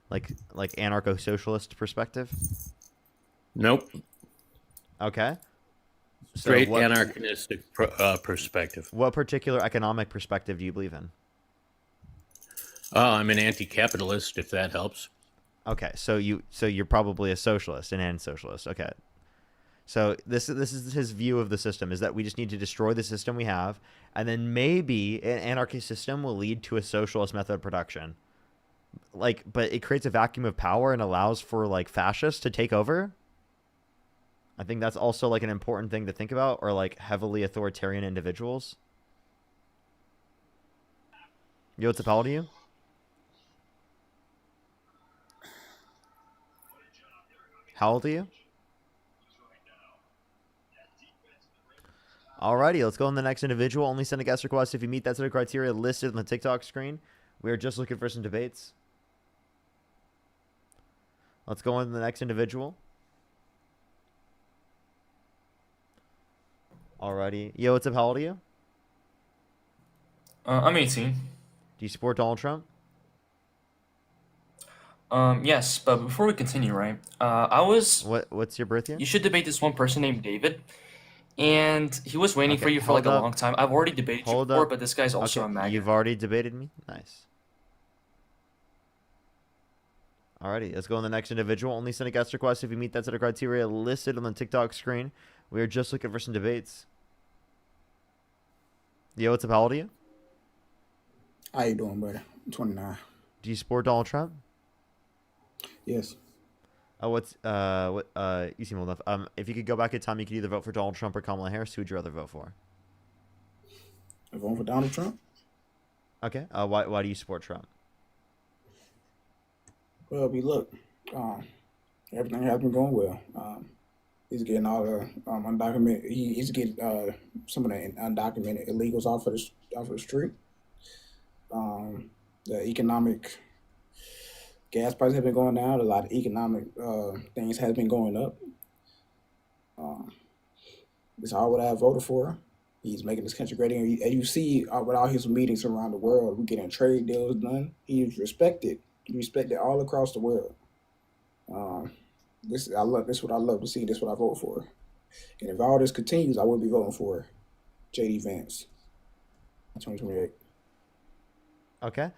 like anarcho-socialist perspective? Nope. Okay. Straight anarchistic perspective. What particular economic perspective do you believe in? I'm an anti-capitalist, if that helps. Okay, so you're probably a socialist, an socialist. Okay. So this is his view of the system, is that we just need to destroy the system we have, and then maybe an anarchist system will lead to a socialist method of production. Like, but it creates a vacuum of power and allows for like fascists to take over. I think that's also like an important thing to think about, or like heavily authoritarian individuals. Yo, what's up, how old are you? How old are you? Alrighty, let's go on the next individual. Only send a guest request if you meet that set of criteria listed on the TikTok screen. We are just looking for some debates. Let's go on to the next individual. Alrighty. Yo, what's up? How old are you? I'm 18. Do you support Donald Trump? Yes, but before we continue, right? What's your birth year? You should debate this one person named David, and he was waiting for you for like a long time. I've already debated you before, but this guy's also a MAGA. You've already debated me? Nice. Alrighty, let's go on the next individual. Only send a guest request if you meet that set of criteria listed on the TikTok screen. We are just looking for some debates. Yo, what's up? How old are you? How you doing, buddy? I'm 29. Do you support Donald Trump? Yes. You seem old enough. If you could go back in time, you could either vote for Donald Trump or Kamala Harris. Who would you rather vote for? I'm voting for Donald Trump. Okay. Why do you support Trump? Well, look, everything has been going well. He's getting all the undocumented. He's getting some of the undocumented illegals off of the street. The economic gas prices have been going down. A lot of economic things have been going up. It's all what I voted for. He's making this country great. And you see with all his meetings around the world, we're getting trade deals done. He's respected. Respected all across the world. This is what I love to see. This is what I vote for. And if all this continues, I will be voting for J.D. Vance, 2028. Okay.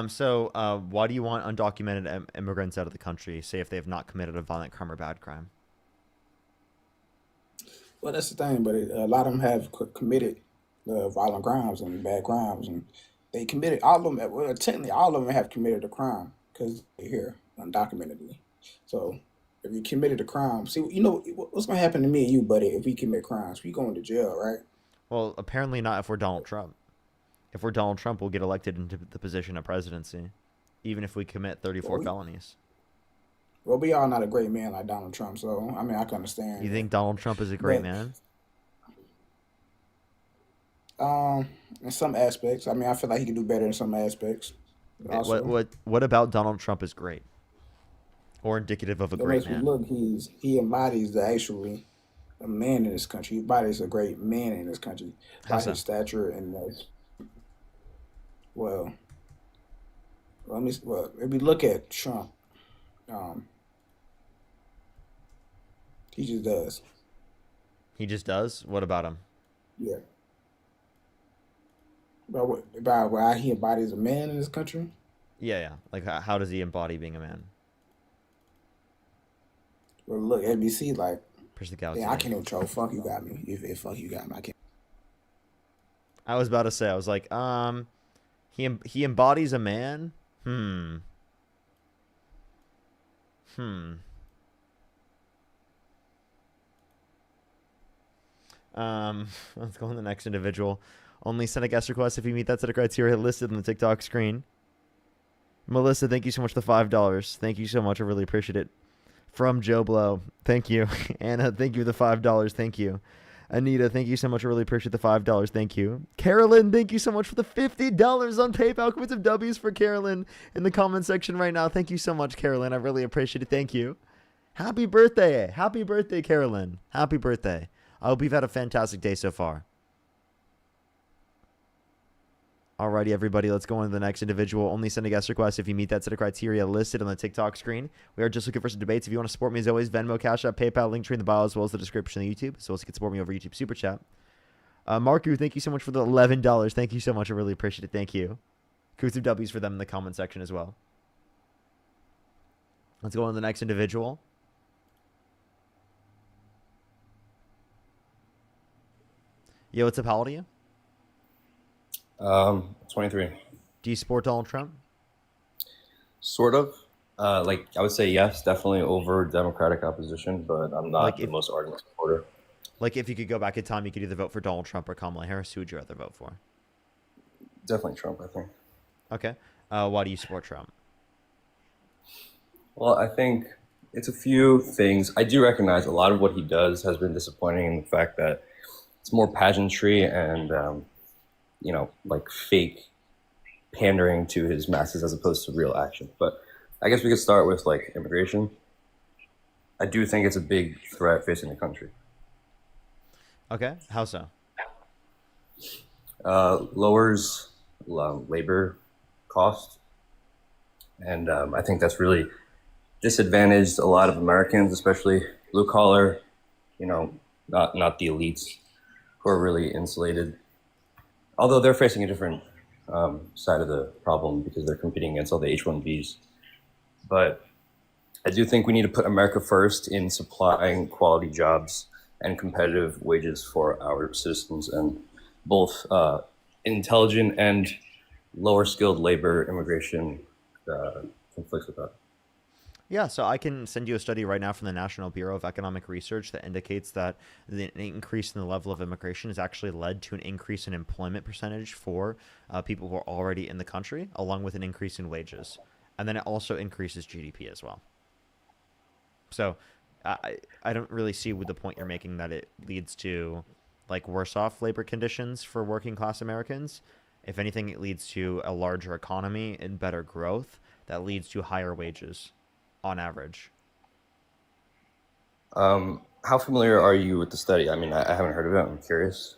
So why do you want undocumented immigrants out of the country, say if they have not committed a violent crime or bad crime? Well, that's the thing, but a lot of them have committed violent crimes and bad crimes, and they committed all of them. Well, technically, all of them have committed a crime because they're here undocumentedly. So, if you committed a crime, see, you know what's going to happen to me and you, buddy, if we commit crimes? We going to jail, right? Well, apparently not if we're Donald Trump. If we're Donald Trump, we'll get elected into the position of presidency, even if we commit 34 felonies. Well, we are not a great man like Donald Trump, so I mean, I can understand. You think Donald Trump is a great man? In some aspects, I mean, I feel like he could do better in some aspects. What about Donald Trump is great, or indicative of a great man? Look, he embodies actually a man in this country. He embodies a great man in this country by his stature and well, if we look at Trump, he just does. He just does? What about him? Yeah. About why he embodies a man in this country? Yeah. Like, how does he embody being a man? Well, look, NBC, like, Push the galaxy. yeah, I can't even troll. Fuck you got me. If fuck you got me, I can't. I was about to say, I was like, he embodies a man? Let's go on the next individual. Only send a guest request if you meet that set of criteria listed on the TikTok screen. Melissa, thank you so much for the $5. Thank you so much. I really appreciate it. From Joe Blow, thank you. Anna, thank you for the $5. Thank you. Anita, thank you so much. I really appreciate the $5. Thank you. Carolyn, thank you so much for the $50 on PayPal. Commit some W's for Carolyn in the comment section right now. Thank you so much, Carolyn. I really appreciate it. Thank you. Happy birthday. Happy birthday, Carolyn. Happy birthday. I hope you've had a fantastic day so far. Alrighty, everybody, let's go on to the next individual. Only send a guest request if you meet that set of criteria listed on the TikTok screen. We are just looking for some debates. If you want to support me, as always, Venmo, Cash App, PayPal, link tree in the bio, as well as the description of YouTube. So you can support me over YouTube Super Chat. Marku, thank you so much for the $11. Thank you so much. I really appreciate it. Thank you. Some W's for them in the comment section as well. Let's go on to the next individual. Yo, what's up? How old are you? 23. Do you support Donald Trump? Sort of. Like, I would say yes, definitely over Democratic opposition, but I'm not Like the most ardent supporter. Like, if you could go back in time, you could either vote for Donald Trump or Kamala Harris. Who would you rather vote for? Definitely Trump, I think. Okay. Why do you support Trump? Well, I think it's a few things. I do recognize a lot of what he does has been disappointing in the fact that it's more pageantry and, like fake pandering to his masses as opposed to real action. But I guess we could start with like immigration. I do think it's a big threat facing the country. Okay. How so? Lowers labor cost. And I think that's really disadvantaged a lot of Americans, especially blue collar, not the elites who are really insulated. Although they're facing a different side of the problem because they're competing against all the H-1Bs. But I do think we need to put America first in supplying quality jobs and competitive wages for our citizens, and both intelligent and lower skilled labor immigration conflicts with that. Yeah, so I can send you a study right now from the National Bureau of Economic Research that indicates that the increase in the level of immigration has actually led to an increase in employment percentage for people who are already in the country, along with an increase in wages. And then it also increases GDP as well. So I don't really see with the point you're making that it leads to like worse off labor conditions for working class Americans. If anything, it leads to a larger economy and better growth that leads to higher wages on average. How familiar are you with the study? I mean, I haven't heard of it. I'm curious.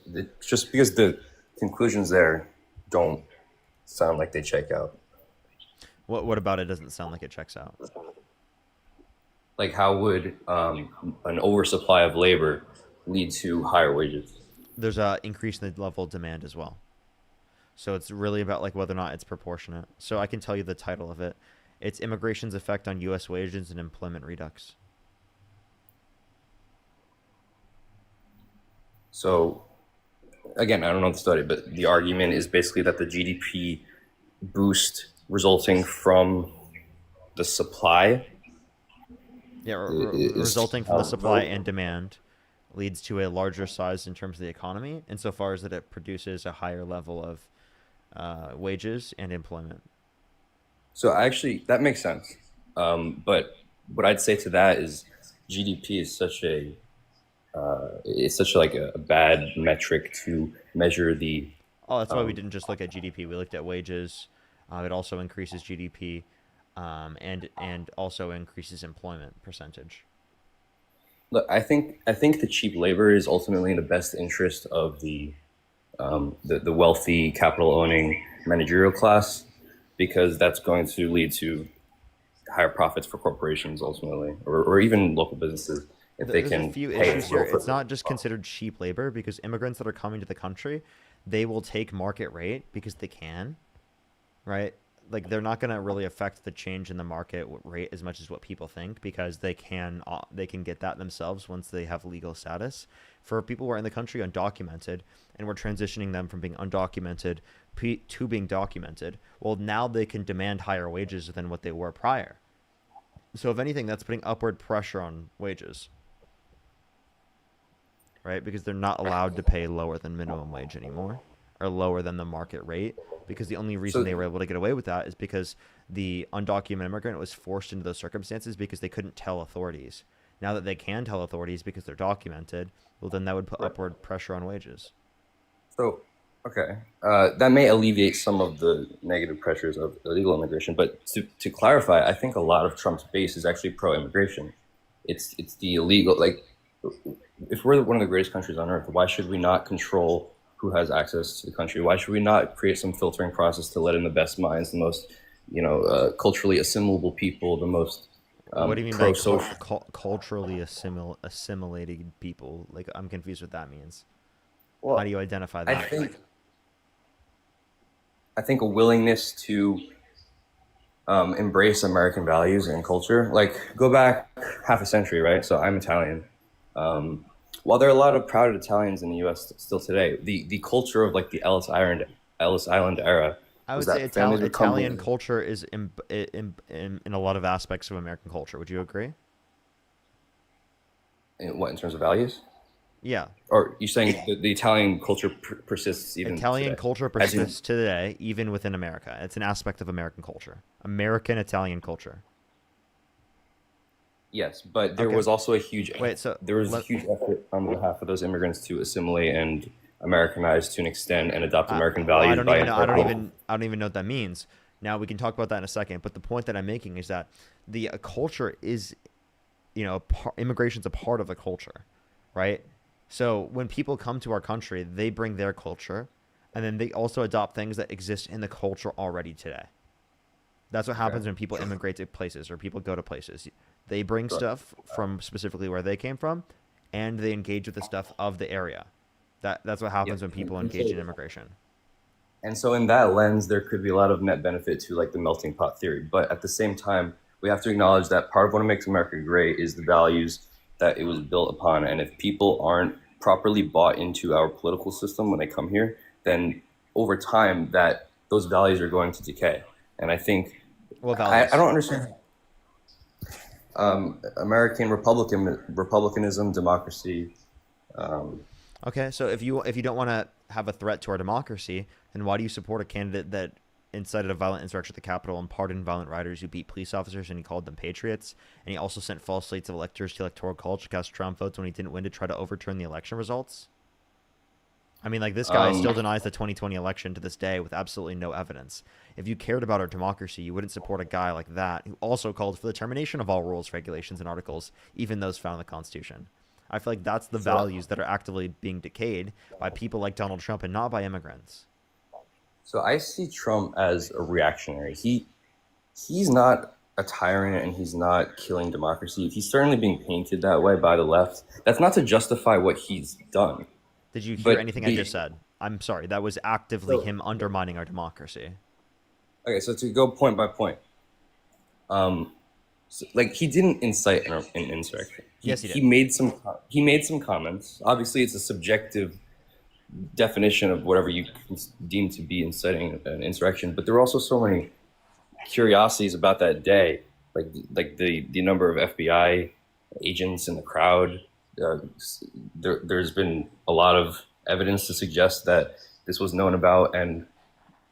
Just because the conclusions there don't sound like they check out. What about it doesn't sound like it checks out? Like, how would an oversupply of labor lead to higher wages? There's a increase in the level of demand as well. So it's really about like whether or not it's proportionate. So I can tell you the title of it. It's Immigration's Effect on U.S. Wages and Employment Redux. So, again, I don't know the study, but the argument is basically that the GDP boost resulting from the supply. Yeah, resulting from the supply and demand leads to a larger size in terms of the economy, insofar as that it produces a higher level of wages and employment. So actually, that makes sense. But what I'd say to that is GDP is such a bad metric to measure the. Oh, that's why we didn't just look at GDP. We looked at wages. It also increases GDP, and also increases employment percentage. Look, I think the cheap labor is ultimately in the best interest of the wealthy, capital-owning managerial class, because that's going to lead to higher profits for corporations ultimately, or even local businesses if they can. There's a few issues here. It's not just considered cheap labor because immigrants that are coming to the country, they will take market rate because they can, right? Like they're not going to really affect the change in the market rate as much as what people think, because they can get that themselves once they have legal status. For people who are in the country undocumented, and we're transitioning them from being undocumented to being documented, well, now they can demand higher wages than what they were prior. So if anything, that's putting upward pressure on wages, right? Because they're not allowed to pay lower than minimum wage anymore, or lower than the market rate, because the only reason they were able to get away with that is because the undocumented immigrant was forced into those circumstances because they couldn't tell authorities. Now that they can tell authorities because they're documented, well, then that would put upward pressure on wages. So, okay, that may alleviate some of the negative pressures of illegal immigration. But to clarify, I think a lot of Trump's base is actually pro-immigration. It's the illegal, like, if we're one of the greatest countries on earth, why should we not control who has access to the country? Why should we not create some filtering process to let in the best minds, the most, culturally assimilable people, the most what do you mean by culturally assimilated people? Like, I'm confused what that means. Well, how do you identify that? I think a willingness to embrace American values and culture. Like, go back half a century, right? So I'm Italian. While there are a lot of proud Italians in the U.S. still today, the culture of like the Ellis Island era. I would say Italian culture is in a lot of aspects of American culture. Would you agree? In terms of values? Yeah. Or you're saying the Italian culture persists even Italian today? Culture persists today, even within America. It's an aspect of American culture. American Italian culture. Yes, but there was also a huge a huge effort on behalf of those immigrants to assimilate and Americanize to an extent and adopt American values. I don't even know what that means. Now we can talk about that in a second. But the point that I'm making is that the culture is, immigration's a part of the culture, right? So when people come to our country, they bring their culture, and then they also adopt things that exist in the culture already today. That's what happens when people immigrate to places or people go to places. They bring stuff from specifically where they came from, and they engage with the stuff of the area. That's what happens when people engage in immigration. And so in that lens, there could be a lot of net benefit to like the melting pot theory. But at the same time, we have to acknowledge that part of what makes America great is the values that it was built upon. And if people aren't properly bought into our political system when they come here, then over time that those values are going to decay. And I think I don't understand American republicanism, democracy. Okay, so if you don't want to have a threat to our democracy, then why do you support a candidate that incited a violent insurrection at the Capitol and pardoned violent rioters who beat police officers, and he called them patriots, and he also sent false slates of electors to electoral college to cast Trump votes when he didn't win to try to overturn the election results? I mean, like, this guy still denies the 2020 election to this day with absolutely no evidence. If you cared about our democracy, you wouldn't support a guy like that who also called for the termination of all rules, regulations, and articles, even those found in the Constitution. I feel like that's the values that are actively being decayed by people like Donald Trump and not by immigrants. So I see Trump as a reactionary. He's not a tyrant and he's not killing democracy. He's certainly being painted that way by the left. That's not to justify what he's done. Did you hear anything I just said? I'm sorry. That was actively him undermining our democracy. Okay, so to go point by point. Like, he didn't incite an insurrection. Yes, he did. He made some comments. Obviously, it's a subjective definition of whatever you deem to be inciting an insurrection. But there were also so many curiosities about that day, like the number of FBI agents in the crowd. There's been a lot of evidence to suggest that this was known about and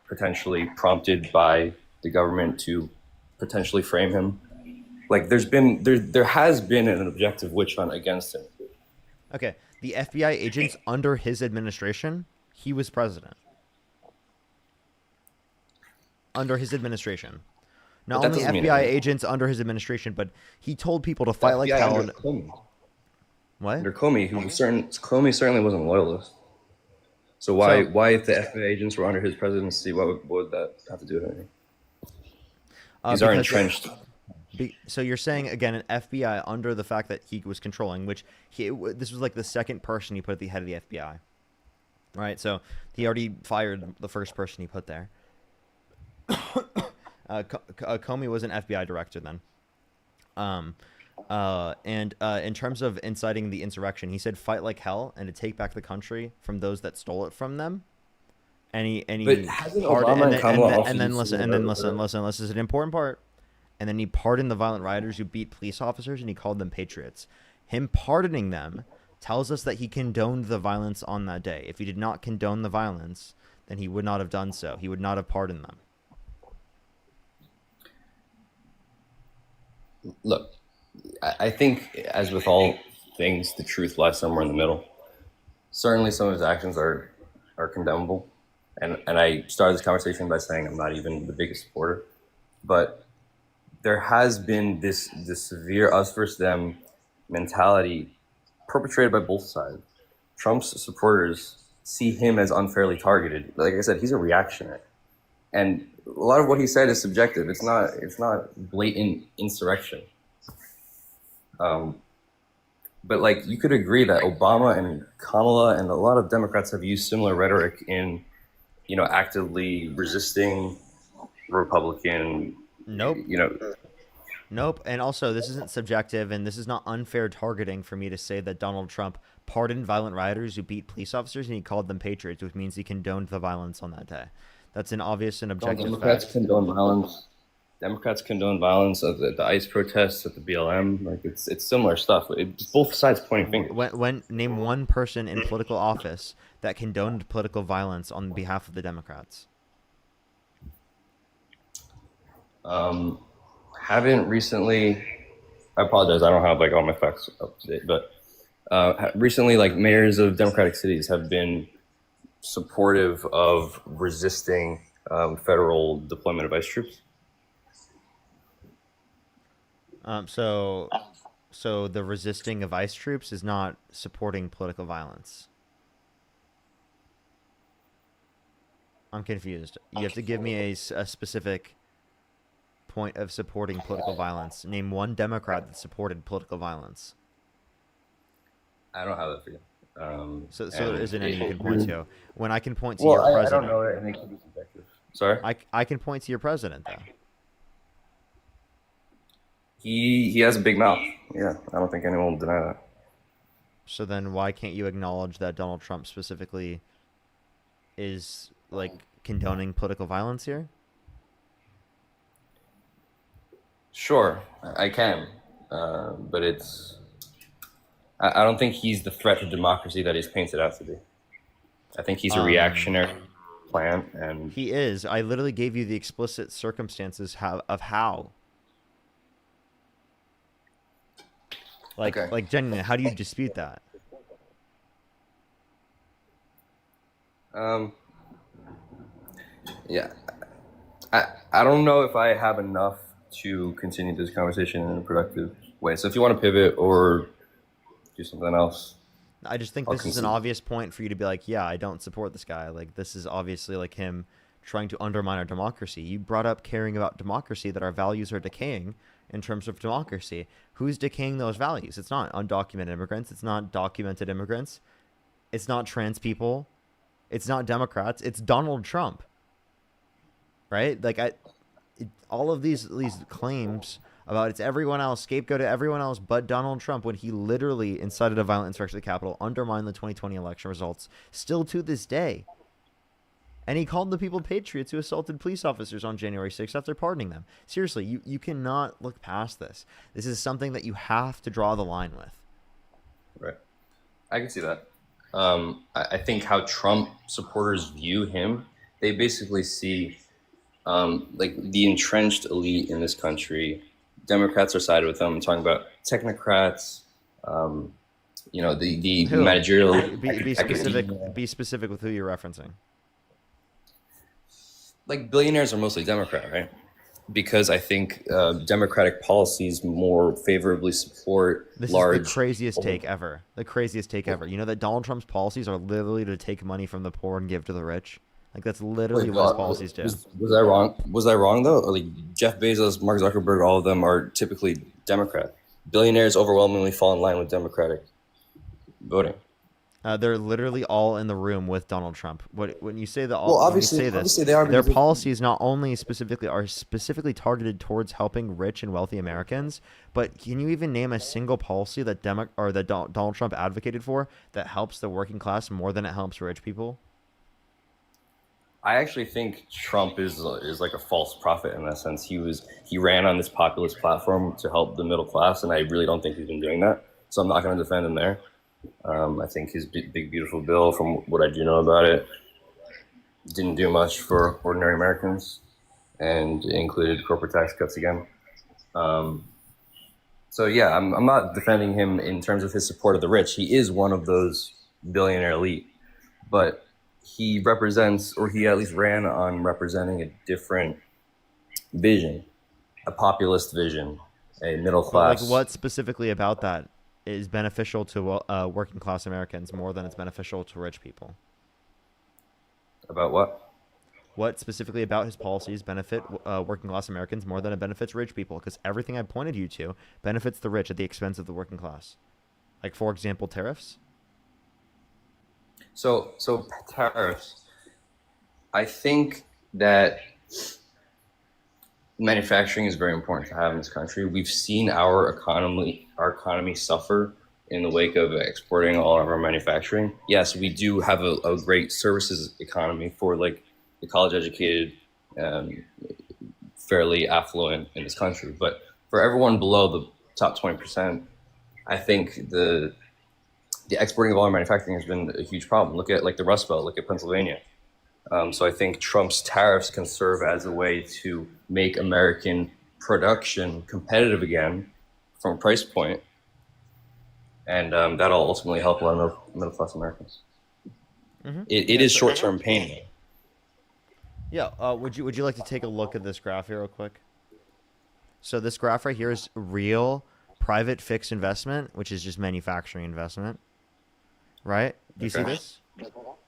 potentially prompted by the government to potentially frame him. Like, there has been an objective witch hunt against him. Okay, the FBI agents under his administration, he was president. Under his administration. Not only FBI agents under his administration, but he told people to fight like hell. What? Under Comey, Comey certainly wasn't a loyalist. So why if the FBI agents were under his presidency, what would that have to do with anything? These are entrenched. So you're saying, again, an FBI under the fact that he was controlling, which this was like the second person he put at the head of the FBI. right? So he already fired the first person he put there. Comey was an FBI director then. And in terms of inciting the insurrection, he said fight like hell and to take back the country from those that stole it from them. But hasn't Obama and Kamala also and then used listen, to and then do listen, that? listen. This is an important part. And then he pardoned the violent rioters who beat police officers, and he called them patriots. Him pardoning them tells us that he condoned the violence on that day. If he did not condone the violence, then he would not have done so. He would not have pardoned them. Look, I think, as with all things, the truth lies somewhere in the middle. Certainly, some of his actions are condemnable, and I started this conversation by saying I'm not even the biggest supporter, but there has been this severe us versus them mentality perpetrated by both sides. Trump's supporters see him as unfairly targeted. Like I said, he's a reactionary, and a lot of what he said is subjective. It's not blatant insurrection. But like you could agree that Obama and Kamala and a lot of Democrats have used similar rhetoric in, actively resisting Republican. Nope. Nope. And also, this isn't subjective, and this is not unfair targeting for me to say that Donald Trump pardoned violent rioters who beat police officers and he called them patriots, which means he condoned the violence on that day. That's an obvious and objective Democrats fact. condone violence. Democrats condone violence at the ICE protests, at the BLM. Like it's similar stuff. It's both sides pointing fingers. When name one person in political office that condoned political violence on behalf of the Democrats. Haven't recently. I apologize. I don't have like all my facts up to date, but recently, like mayors of Democratic cities have been supportive of resisting federal deployment of ICE troops. So the resisting of ICE troops is not supporting political violence. I'm confused. You have to give me a specific point of supporting political violence. Name one Democrat that supported political violence. I don't have that for you. So there isn't any you can point to. When I can point to your president. I don't know it, and it could be subjective. Sorry? I can point to your president, though. He has a big mouth. Yeah, I don't think anyone will deny that. So then why can't you acknowledge that Donald Trump specifically is, like, condoning political violence here? Sure, I can. But I don't think he's the threat to democracy that he's painted out to be. I think he's a reactionary plant, and he is. I literally gave you the explicit circumstances of how. Like genuinely, how do you dispute that? Yeah, I don't know if I have enough to continue this conversation in a productive way. So if you want to pivot or do something else, I just think this is an obvious point for you to be like, yeah, I don't support this guy. Like, this is obviously like him trying to undermine our democracy. You brought up caring about democracy, that our values are decaying in terms of democracy. Who's decaying those values? It's not undocumented immigrants. It's not documented immigrants. It's not trans people. It's not Democrats. It's Donald Trump. Right? Like, all of these claims about it's everyone else, scapegoat to everyone else but Donald Trump, when he literally incited a violent insurrection at the Capitol, undermined the 2020 election results, still to this day. And he called the people patriots who assaulted police officers on January 6th after pardoning them. Seriously, you cannot look past this. This is something that you have to draw the line with. Right. I can see that. I think how Trump supporters view him, they basically see like the entrenched elite in this country. Democrats are sided with them. I'm talking about technocrats, the Who? managerial. Be specific with who you're referencing. Like billionaires are mostly Democrat, right? Because I think Democratic policies more favorably support This large. is the craziest take ever. The craziest take ever. You know that Donald Trump's policies are literally to take money from the poor and give to the rich? Like, that's literally what his policies do. Was I wrong? Was I wrong though? Like Jeff Bezos, Mark Zuckerberg, all of them are typically Democrat. Billionaires overwhelmingly fall in line with Democratic voting. They're literally all in the room with Donald Trump. When you say Well, obviously they are, their because policies not only are specifically targeted towards helping rich and wealthy Americans, but can you even name a single policy that Donald Trump advocated for that helps the working class more than it helps rich people? I actually think Trump is like a false prophet in that sense. He ran on this populist platform to help the middle class, and I really don't think he's been doing that. So I'm not going to defend him there. I think his big beautiful bill, from what I do know about it, didn't do much for ordinary Americans, and included corporate tax cuts again. So yeah, I'm not defending him in terms of his support of the rich. He is one of those billionaire elite, but he represents, or he at least ran on representing, a different vision, a populist vision, a middle class. But like, what specifically about that is beneficial to working class Americans more than it's beneficial to rich people? About what? What specifically about his policies benefit working class Americans more than it benefits rich people? Because everything I pointed you to benefits the rich at the expense of the working class. Like, for example, tariffs. So tariffs. I think that manufacturing is very important to have in this country. We've seen our economy suffer in the wake of exporting all of our manufacturing. Yes, we do have a great services economy for like the college educated, fairly affluent in this country. But for everyone below the top 20%, I think the exporting of all our manufacturing has been a huge problem. Look at like the Rust Belt, look at Pennsylvania. So I think Trump's tariffs can serve as a way to make American production competitive again from a price point, and that'll ultimately help a lot of middle class Americans. Mm-hmm. It is short term pain. Yeah. Would you like to take a look at this graph here real quick? So this graph right here is real private fixed investment, which is just manufacturing investment. Right? Do you see this?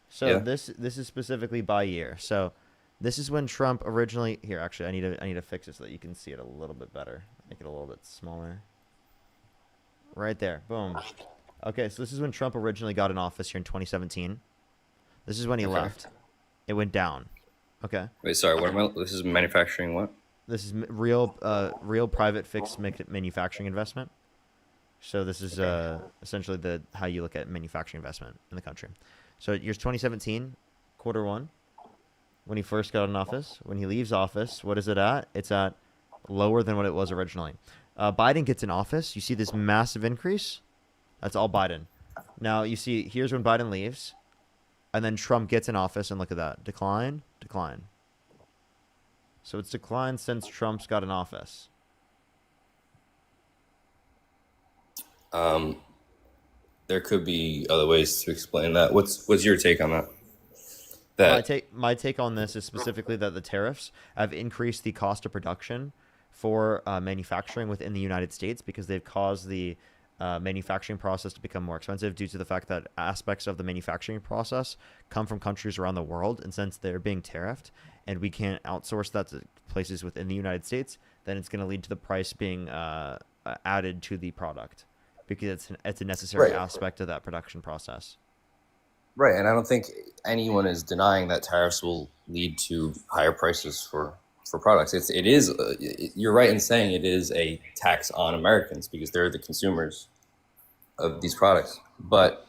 So Yeah. this is specifically by year. So this is when Trump originally here. Actually, I need to fix it so that you can see it a little bit better. Make it a little bit smaller. Right there. Boom. Okay, so this is when Trump originally got in office here in 2017. This is when he left. It went down. Okay. Wait, sorry. What am I? This is manufacturing. What? This is real private fixed manufacturing investment. So this is essentially how you look at manufacturing investment in the country. So year's 2017, quarter one, when he first got in office. When he leaves office, what is it at? It's at lower than what it was originally. Biden gets in office. You see this massive increase? That's all Biden. Now you see, here's when Biden leaves, and then Trump gets in office, and look at that. Decline, decline. So it's declined since Trump's got in office. There could be other ways to explain that. What's your take on that? My take on this is specifically that the tariffs have increased the cost of production for manufacturing within the United States, because they've caused the manufacturing process to become more expensive due to the fact that aspects of the manufacturing process come from countries around the world. And since they're being tariffed and we can't outsource that to places within the United States, then it's going to lead to the price being added to the product, because it's a necessary aspect of that production process. Right, and I don't think anyone is denying that tariffs will lead to higher prices for products. You're right in saying it is a tax on Americans because they're the consumers of these products. But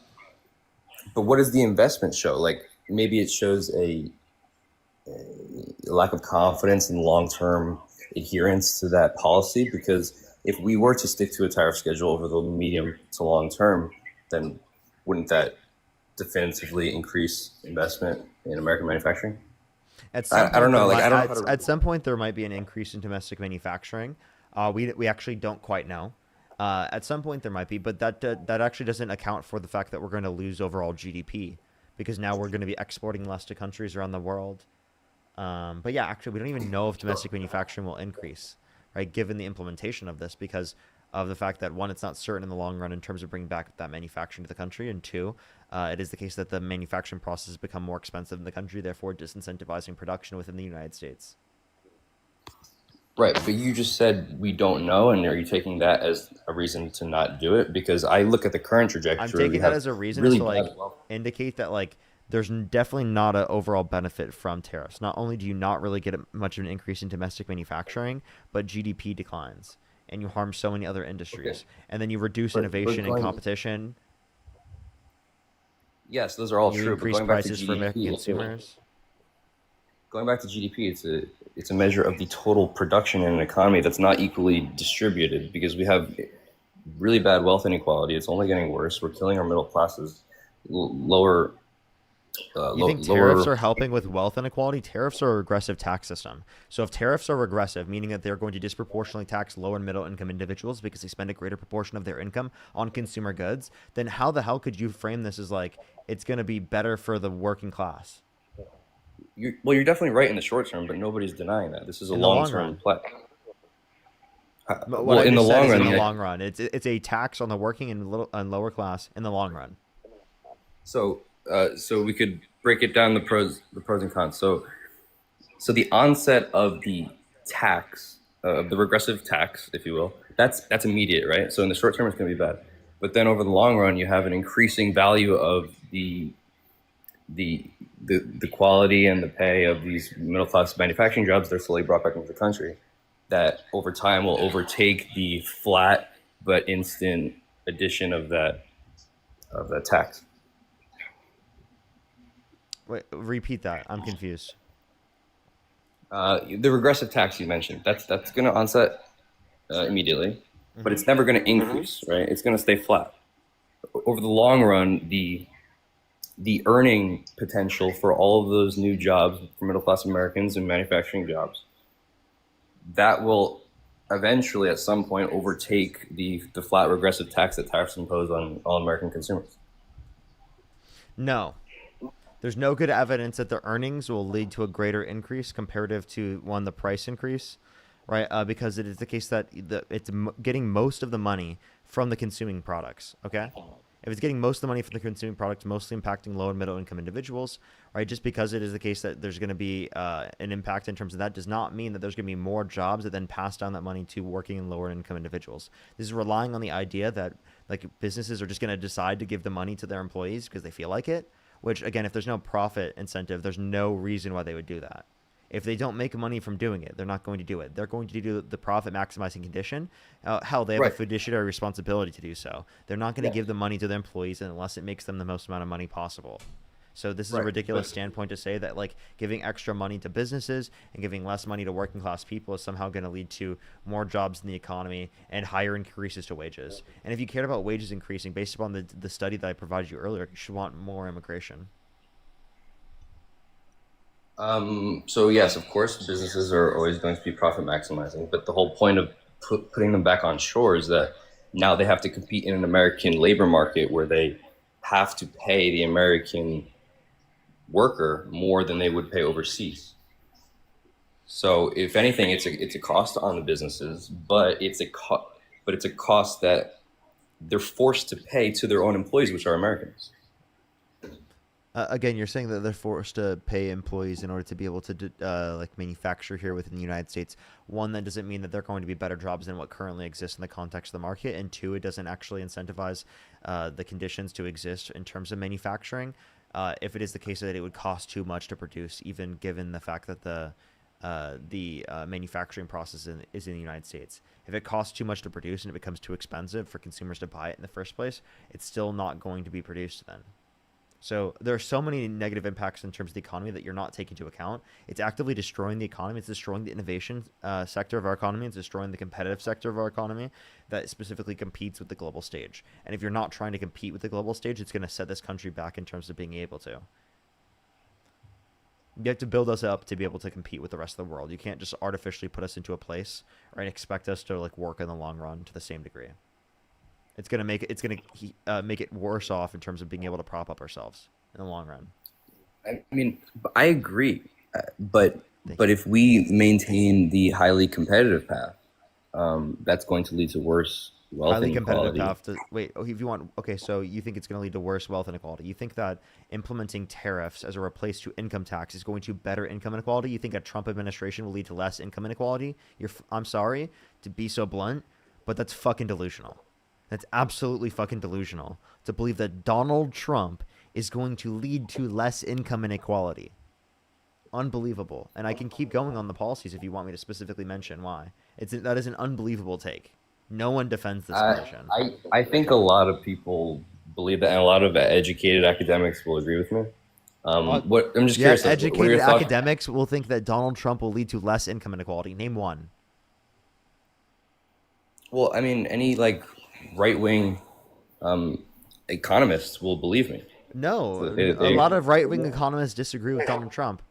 what does the investment show? Like, maybe it shows a lack of confidence in long-term adherence to that policy, because if we were to stick to a tariff schedule over the medium to long term, then wouldn't that definitively increase investment in American manufacturing? At some point, I don't know. At some point, there might be an increase in domestic manufacturing. We actually don't quite know. At some point, there might be, but that actually doesn't account for the fact that we're going to lose overall GDP, because now we're going to be exporting less to countries around the world. But yeah, actually, we don't even know if domestic manufacturing will increase, right, given the implementation of this, because of the fact that, one, it's not certain in the long run in terms of bringing back that manufacturing to the country, and two, it is the case that the manufacturing process has become more expensive in the country, therefore disincentivizing production within the United States. Right, but you just said we don't know, and are you taking that as a reason to not do it? Because I look at the current trajectory. I'm taking we that have as a reason really to like bad wealth. indicate that like there's definitely not an overall benefit from tariffs. Not only do you not really get much of an increase in domestic manufacturing, but GDP declines, and you harm so many other industries, and then you reduce innovation and competition. Yes, those are all You true. But increase going back to prices for GDP, consumers. going back to GDP, it's a measure of the total production in an economy that's not equally distributed because we have really bad wealth inequality. It's only getting worse. We're killing our middle classes. Lower. You think tariffs are helping with wealth inequality? Tariffs are a regressive tax system. So if tariffs are regressive, meaning that they're going to disproportionately tax lower and middle income individuals because they spend a greater proportion of their income on consumer goods, then how the hell could you frame this as like it's going to be better for the working class? You're definitely right in the short term, but nobody's denying that. This is a In the long long-term run. play. But Well, in the long run, in the long run, it's a tax on the working and lower class in the long run. So we could break it down the pros and cons. So the onset of the tax, of the regressive tax, if you will, that's immediate, right? So in the short term, it's going to be bad. But then over the long run, you have an increasing value of the quality and the pay of these middle class manufacturing jobs. They're slowly brought back into the country. That over time will overtake the flat but instant addition of that tax. Wait, repeat that. I'm confused. The regressive tax you mentioned, that's going to onset immediately, but it's never going to increase, right? It's going to stay flat. Over the long run, the earning potential for all of those new jobs for middle class Americans and manufacturing jobs, that will eventually at some point overtake the flat regressive tax that tariffs impose on all American consumers. No. There's no good evidence that the earnings will lead to a greater increase comparative to the price increase, right? Because it is the case that it's getting most of the money from the consuming products, okay? If it's getting most of the money from the consuming products, mostly impacting low and middle income individuals, right? Just because it is the case that there's going to be an impact in terms of that does not mean that there's going to be more jobs that then pass down that money to working and lower income individuals. This is relying on the idea that like businesses are just going to decide to give the money to their employees because they feel like it. Which, again, if there's no profit incentive, there's no reason why they would do that. If they don't make money from doing it, they're not going to do it. They're going to do the profit maximizing condition. Hell, they have a fiduciary responsibility to do so. They're not going to give the money to their employees unless it makes them the most amount of money possible. So this is a ridiculous standpoint to say that like giving extra money to businesses and giving less money to working class people is somehow going to lead to more jobs in the economy and higher increases to wages. And if you cared about wages increasing based upon the study that I provided you earlier, you should want more immigration. So yes, of course, businesses are always going to be profit maximizing, but the whole point of putting them back on shore is that now they have to compete in an American labor market where they have to pay the American worker more than they would pay overseas. So if anything, it's a cost on the businesses, but it's a cost that they're forced to pay to their own employees, which are Americans. Again, you're saying that they're forced to pay employees in order to be able to like manufacture here within the United States. One, that doesn't mean that they're going to be better jobs than what currently exists in the context of the market. And two, it doesn't actually incentivize the conditions to exist in terms of manufacturing. If it is the case that it would cost too much to produce, even given the fact that the manufacturing process is in the United States. If it costs too much to produce and it becomes too expensive for consumers to buy it in the first place, it's still not going to be produced then. So there are so many negative impacts in terms of the economy that you're not taking into account. It's actively destroying the economy. It's destroying the innovation sector of our economy. It's destroying the competitive sector of our economy that specifically competes with the global stage. And if you're not trying to compete with the global stage, it's going to set this country back in terms of being able to. You have to build us up to be able to compete with the rest of the world. You can't just artificially put us into a place and expect us to like work in the long run to the same degree. It's gonna make it worse off in terms of being able to prop up ourselves in the long run. I mean, I agree, but if we maintain the highly competitive path, that's going to lead to worse wealth Highly competitive inequality. path to wait. If you want, okay, so you think it's going to lead to worse wealth inequality? You think that implementing tariffs as a replace to income tax is going to better income inequality? You think a Trump administration will lead to less income inequality? I'm sorry to be so blunt, but that's fucking delusional. That's absolutely fucking delusional to believe that Donald Trump is going to lead to less income inequality. Unbelievable. And I can keep going on the policies if you want me to specifically mention why. That is an unbelievable take. No one defends this position. I think a lot of people believe that, and a lot of educated academics will agree with me. What I'm just curious. What are Educated your thoughts? academics will think that Donald Trump will lead to less income inequality. Name one. Well, I mean, any like right-wing economists will believe me. No, So a lot of right-wing economists disagree with Donald Trump.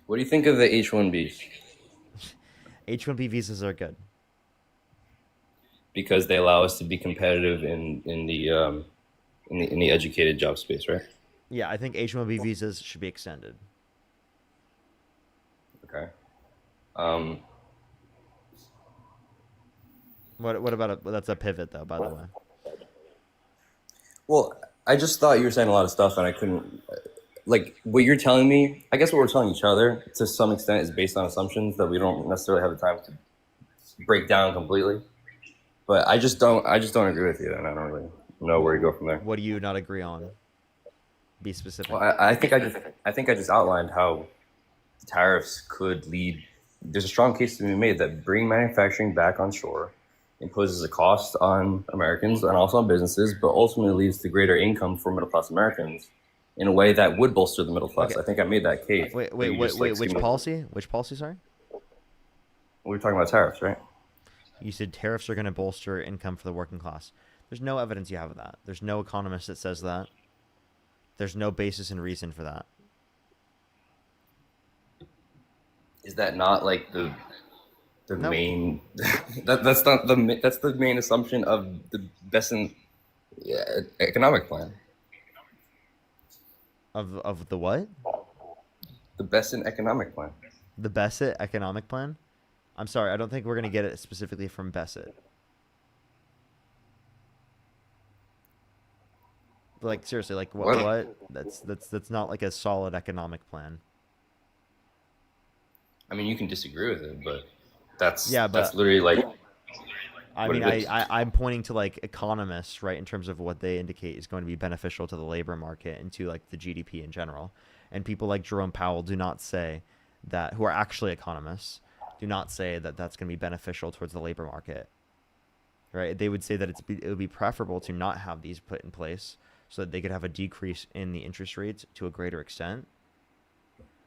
What do you think of the H-1Bs? H-1B visas are good because they allow us to be competitive in the educated job space, right? Yeah, I think H-1B visas should be extended. Okay. What about that's a pivot though, by the way. Well, I just thought you were saying a lot of stuff, and I couldn't. Like what you're telling me, I guess what we're telling each other to some extent is based on assumptions that we don't necessarily have the time to break down completely. But I just don't agree with you, and I don't really know where to go from there. What do you not agree on? Be specific. Well, I think I just outlined how tariffs could lead. There's a strong case to be made that bringing manufacturing back on shore imposes a cost on Americans and also on businesses, but ultimately leads to greater income for middle class Americans in a way that would bolster the middle class. Okay. I think I made that case. Wait, which policy? Which policy, sorry? We're talking about tariffs, right? You said tariffs are going to bolster income for the working class. There's no evidence you have of that. There's no economist that says that. There's no basis and reason for that. Is that not like the main? that's not the that's the main assumption of the best economic plan. Of the what? The Besson economic plan. The Besson economic plan? I'm sorry, I don't think we're going to get it specifically from Besson. Like seriously, like what? That's not like a solid economic plan. I mean, you can disagree with it, but that's literally like. I mean, I'm pointing to like economists, right, in terms of what they indicate is going to be beneficial to the labor market and to like the GDP in general. And people like Jerome Powell do not say that, who are actually economists, do not say that that's going to be beneficial towards the labor market, right? They would say that it would be preferable to not have these put in place so that they could have a decrease in the interest rates to a greater extent,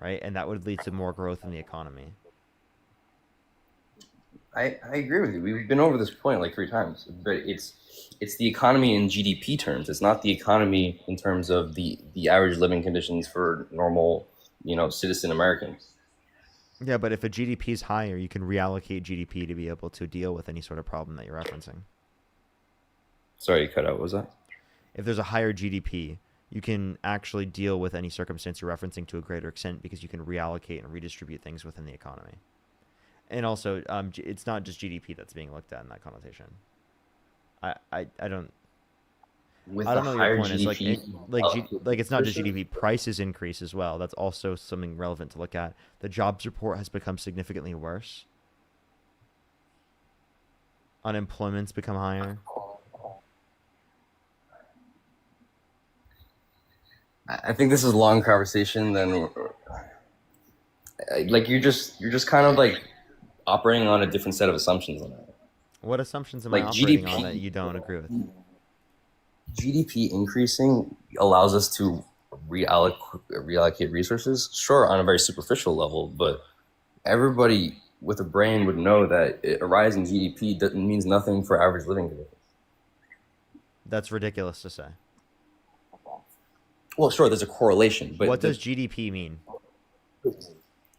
right? And that would lead to more growth in the economy. I agree with you. We've been over this point like 3 times, but it's the economy in GDP terms. It's not the economy in terms of the average living conditions for normal, citizen Americans. Yeah, but if a GDP is higher, you can reallocate GDP to be able to deal with any sort of problem that you're referencing. Sorry, you cut out. What was that? If there's a higher GDP, you can actually deal with any circumstance you're referencing to a greater extent because you can reallocate and redistribute things within the economy. And also, it's not just GDP that's being looked at in that connotation. I don't know what your point is. Like it's not just GDP. Prices increase as well. That's also something relevant to look at. The jobs report has become significantly worse. Unemployment's become higher. I think this is a long conversation. Then, like you're just kind of like operating on a different set of assumptions on that. What assumptions am I operating on that you don't agree with? GDP increasing allows us to reallocate resources, sure, on a very superficial level, but everybody with a brain would know that a rise in GDP means nothing for average living conditions. That's ridiculous to say. Well, sure, there's a correlation, but what does GDP mean?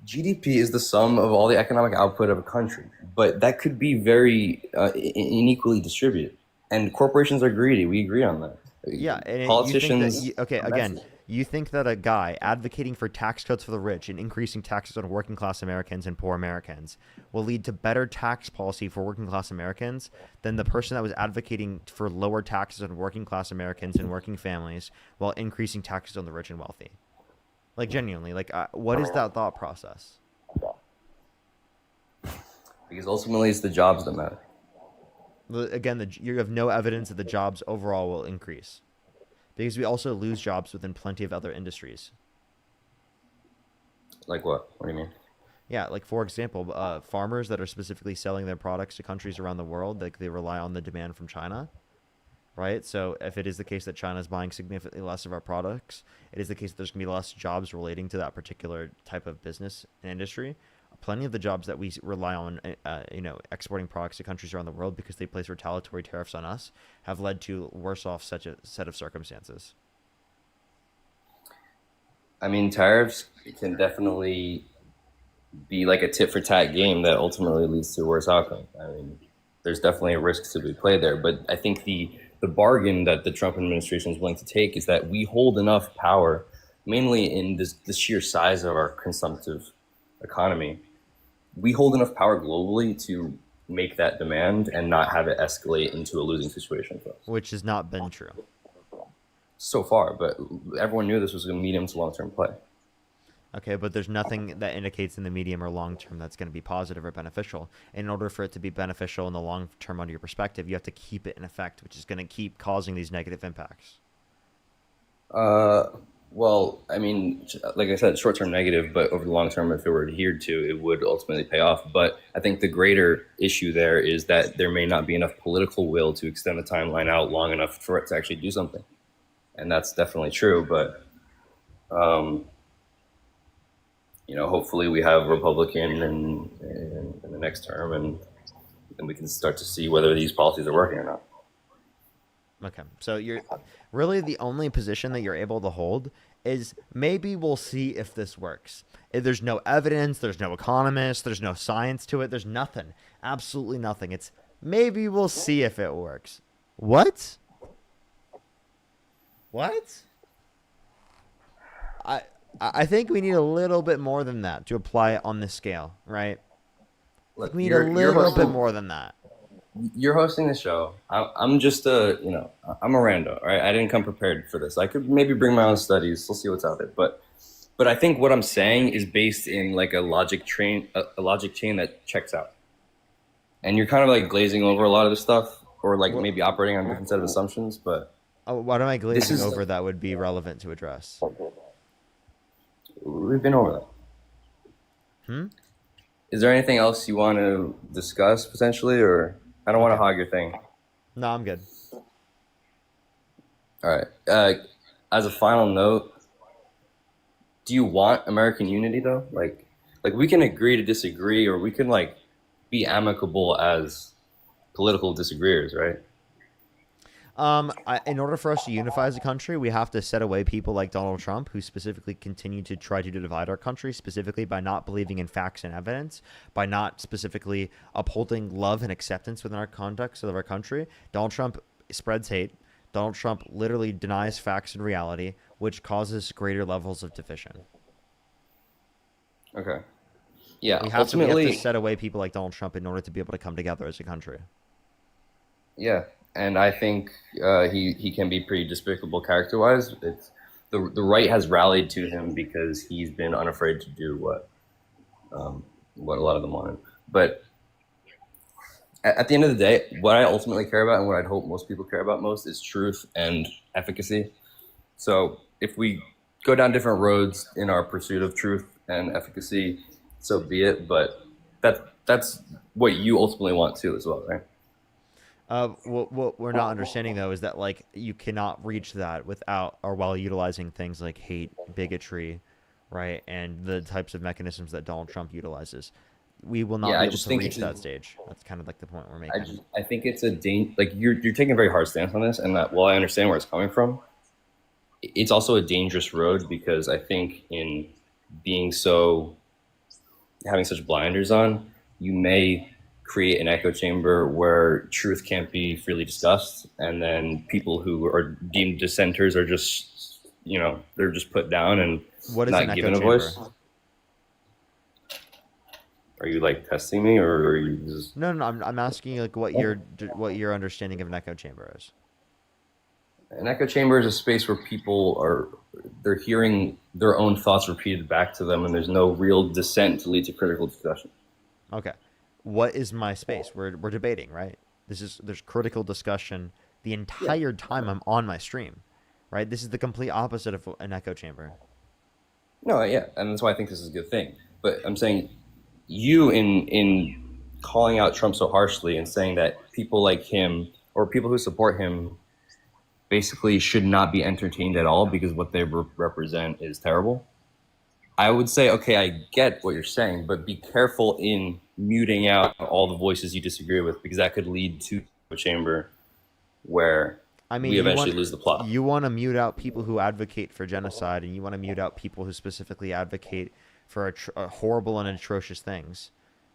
GDP is the sum of all the economic output of a country, but that could be very unequally distributed. And corporations are greedy. We agree on that. Yeah, and politicians. again, You think that a guy advocating for tax cuts for the rich and increasing taxes on working class Americans and poor Americans will lead to better tax policy for working class Americans than the person that was advocating for lower taxes on working class Americans and working families while increasing taxes on the rich and wealthy? Like, genuinely, like, what is that thought process? Because ultimately it's the jobs that matter. Again, you have no evidence that the jobs overall will increase. Because we also lose jobs within plenty of other industries. Like what? What do you mean? Yeah, like for example, farmers that are specifically selling their products to countries around the world, like they rely on the demand from China, right? So if it is the case that China is buying significantly less of our products, it is the case that there's going to be less jobs relating to that particular type of business and industry. Plenty of the jobs that we rely on, exporting products to countries around the world because they place retaliatory tariffs on us, have led to worse off such a set of circumstances. I mean, tariffs can definitely be like a tit for tat game that ultimately leads to a worse outcome. I mean, there's definitely a risk to be played there, but I think the bargain that the Trump administration is willing to take is that we hold enough power, mainly in the sheer size of our consumptive economy. We hold enough power globally to make that demand and not have it escalate into a losing situation for us. Which has not been true. So far, but everyone knew this was a medium to long-term play. Okay, but there's nothing that indicates in the medium or long term that's going to be positive or beneficial. In order for it to be beneficial in the long term under your perspective, you have to keep it in effect, which is going to keep causing these negative impacts. Well, I mean, like I said, short-term negative, but over the long term, if it were adhered to, it would ultimately pay off. But I think the greater issue there is that there may not be enough political will to extend the timeline out long enough for it to actually do something. And that's definitely true. But, hopefully we have a Republican in the next term, and then we can start to see whether these policies are working or not. Okay, so you're really the only position that you're able to hold is maybe we'll see if this works. There's no evidence, there's no economists, there's no science to it, there's nothing, absolutely nothing. It's maybe we'll see if it works. What? I think we need a little bit more than that to apply it on this scale, right? Look, we need a little bit more than that. You're hosting the show. I'm just I'm a rando, right? I didn't come prepared for this. I could maybe bring my own studies. We'll see what's out there. But I think what I'm saying is based in like a logic chain that checks out. And you're kind of like glazing over a lot of the stuff, or like maybe operating on a different set of assumptions. But what am I glazing over that would be relevant to address? We've been over that. Is there anything else you want to discuss potentially, or I don't want to hog your thing? No, I'm good. All right. As a final note, do you want American unity though? Like we can agree to disagree, or we can like be amicable as political disagreeers, right? In order for us to unify as a country, we have to set away people like Donald Trump, who specifically continue to try to divide our country, specifically by not believing in facts and evidence, by not specifically upholding love and acceptance within our context of our country. Donald Trump spreads hate. Donald Trump literally denies facts and reality, which causes greater levels of division. Okay. Yeah, we have to set away people like Donald Trump in order to be able to come together as a country. Yeah. And I think he can be pretty despicable character-wise. It's the right has rallied to him because he's been unafraid to do what a lot of them wanted. But at the end of the day, what I ultimately care about and what I'd hope most people care about most is truth and efficacy. So if we go down different roads in our pursuit of truth and efficacy, so be it. But that's what you ultimately want too as well, right? What we're not understanding though is that like you cannot reach that without or while utilizing things like hate, bigotry, right, and the types of mechanisms that Donald Trump utilizes. We will not be able to reach that stage. That's kind of like the point we're making. I think it's you're taking a very hard stance on this, and that while I understand where it's coming from, it's also a dangerous road because I think in having such blinders on, you may create an echo chamber where truth can't be freely discussed, and then people who are deemed dissenters are just they're just put down and What is an not echo given a chamber? voice. Are you like testing me, or are you just? No, I'm asking you like what your understanding of an echo chamber is. An echo chamber is a space where they're hearing their own thoughts repeated back to them, and there's no real dissent to lead to critical discussion. Okay. What is my space? We're debating, right? There's critical discussion the entire time I'm on my stream, right? This is the complete opposite of an echo chamber. No, yeah, and that's why I think this is a good thing. But I'm saying you in calling out Trump so harshly and saying that people like him or people who support him basically should not be entertained at all because what they represent is terrible. I would say, okay, I get what you're saying, but be careful in muting out all the voices you disagree with, because that could lead to a chamber where we eventually lose the plot. You want to mute out people who advocate for genocide, and you want to mute out people who specifically advocate for horrible and atrocious things,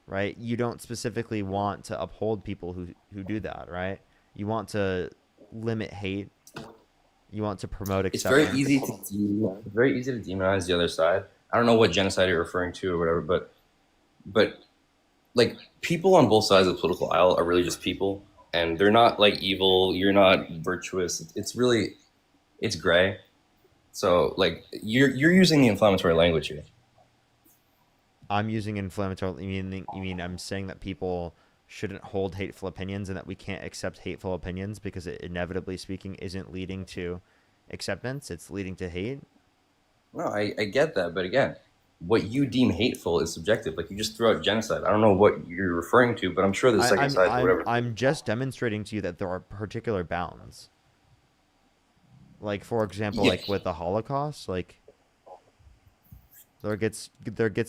right? You don't specifically want to uphold people who do that, right? You want to limit hate. You want to promote acceptance. It's very easy to demonize the other side. I don't know what genocide you're referring to or whatever, but like people on both sides of the political aisle are really just people, and they're not like evil. You're not virtuous. It's gray. So like you're using the inflammatory language here. I'm using inflammatory. You mean I'm saying that people shouldn't hold hateful opinions and that we can't accept hateful opinions because it inevitably speaking isn't leading to acceptance, it's leading to hate? No, I get that, but again, what you deem hateful is subjective. Like you just threw out genocide. I don't know what you're referring to, but I'm sure the second side or whatever. I'm just demonstrating to you that there are particular bounds. Like for example, like with the Holocaust, like there gets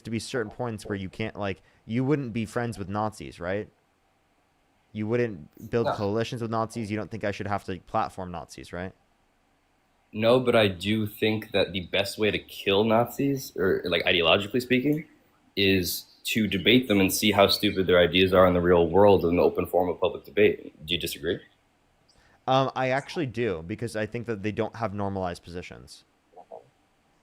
to be certain points where you can't, like, you wouldn't be friends with Nazis, right? You wouldn't build coalitions with Nazis. You don't think I should have to platform Nazis, right? No, but I do think that the best way to kill Nazis, or like ideologically speaking, is to debate them and see how stupid their ideas are in the real world in the open form of public debate. Do you disagree? I actually do, because I think that they don't have normalized positions.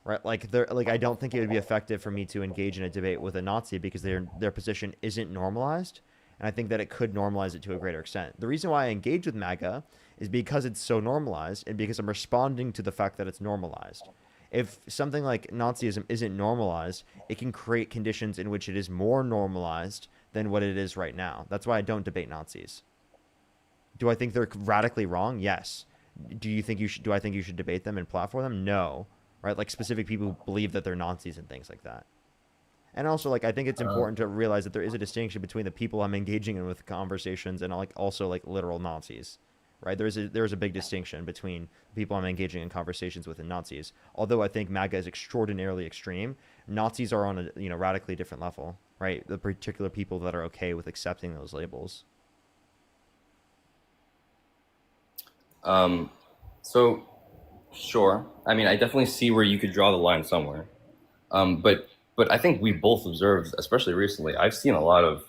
Right? Like I don't think it would be effective for me to engage in a debate with a Nazi because their position isn't normalized. And I think that it could normalize it to a greater extent. The reason why I engage with MAGA is because it's so normalized and because I'm responding to the fact that it's normalized. If something like Nazism isn't normalized, it can create conditions in which it is more normalized than what it is right now. That's why I don't debate Nazis. Do I think they're radically wrong? Yes. Do I think you should debate them and platform them? No. Right? Like specific people who believe that they're Nazis and things like that. And also, like, I think it's important to realize that there is a distinction between the people I'm engaging in with conversations and also literal Nazis, right? There's a big distinction between people I'm engaging in conversations with and Nazis. Although I think MAGA is extraordinarily extreme, Nazis are on a radically different level, right? The particular people that are okay with accepting those labels. So, sure. I mean, I definitely see where you could draw the line somewhere, But I think we both observed, especially recently, I've seen a lot of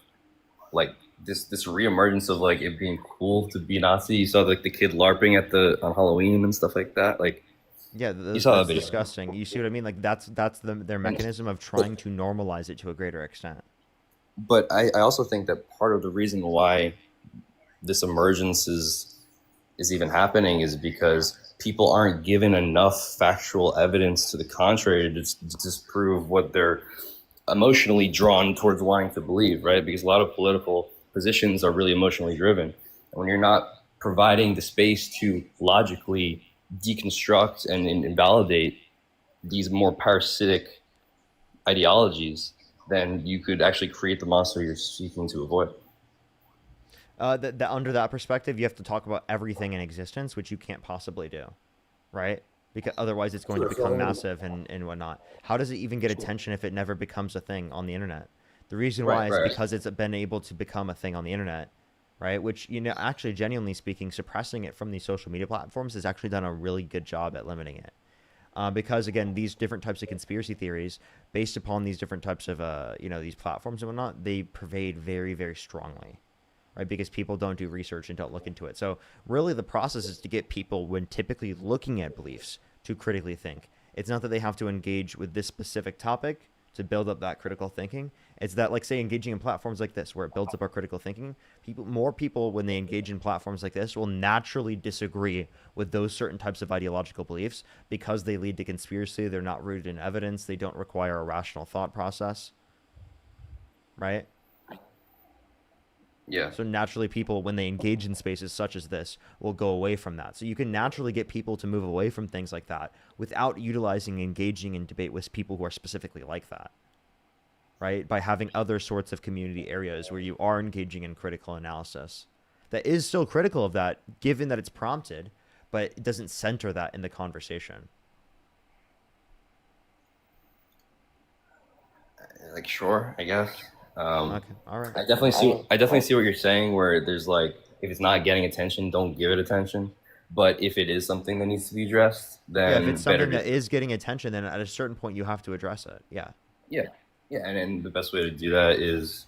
like this reemergence of like it being cool to be Nazi. You saw like the kid LARPing on Halloween and stuff like that. Like, yeah, you saw that's that video. Disgusting. You see what I mean? Like that's their mechanism of trying to normalize it to a greater extent. But I also think that part of the reason why this emergence is even happening is because people aren't given enough factual evidence to the contrary to disprove what they're emotionally drawn towards wanting to believe, right? Because a lot of political positions are really emotionally driven. And when you're not providing the space to logically deconstruct and invalidate these more parasitic ideologies, then you could actually create the monster you're seeking to avoid. That under that perspective, you have to talk about everything in existence, which you can't possibly do, right? Because otherwise it's going to become massive and whatnot. How does it even get attention if it never becomes a thing on the internet? The reason why is because it's been able to become a thing on the internet, right? Which, actually, genuinely speaking, suppressing it from these social media platforms has actually done a really good job at limiting it. Because, again, these different types of conspiracy theories, based upon these different types of, these platforms and whatnot, they pervade very, very strongly. Right, because people don't do research and don't look into it. So really the process is to get people, when typically looking at beliefs, to critically think. It's not that they have to engage with this specific topic to build up that critical thinking. It's that, like, say, engaging in platforms like this, where it builds up our critical thinking, more people, when they engage in platforms like this, will naturally disagree with those certain types of ideological beliefs because they lead to conspiracy. They're not rooted in evidence. They don't require a rational thought process. Right? Yeah. So naturally, people, when they engage in spaces such as this, will go away from that. So you can naturally get people to move away from things like that without engaging in debate with people who are specifically like that, right? By having other sorts of community areas where you are engaging in critical analysis that is still critical of that, given that it's prompted, but it doesn't center that in the conversation. Like, sure, I guess. Okay, all right. I definitely see what you're saying, where there's like, if it's not getting attention, don't give it attention. But if it is something that needs to be addressed, then yeah, if it's something that is getting attention, then at a certain point you have to address it. Yeah. Yeah, and the best way to do that is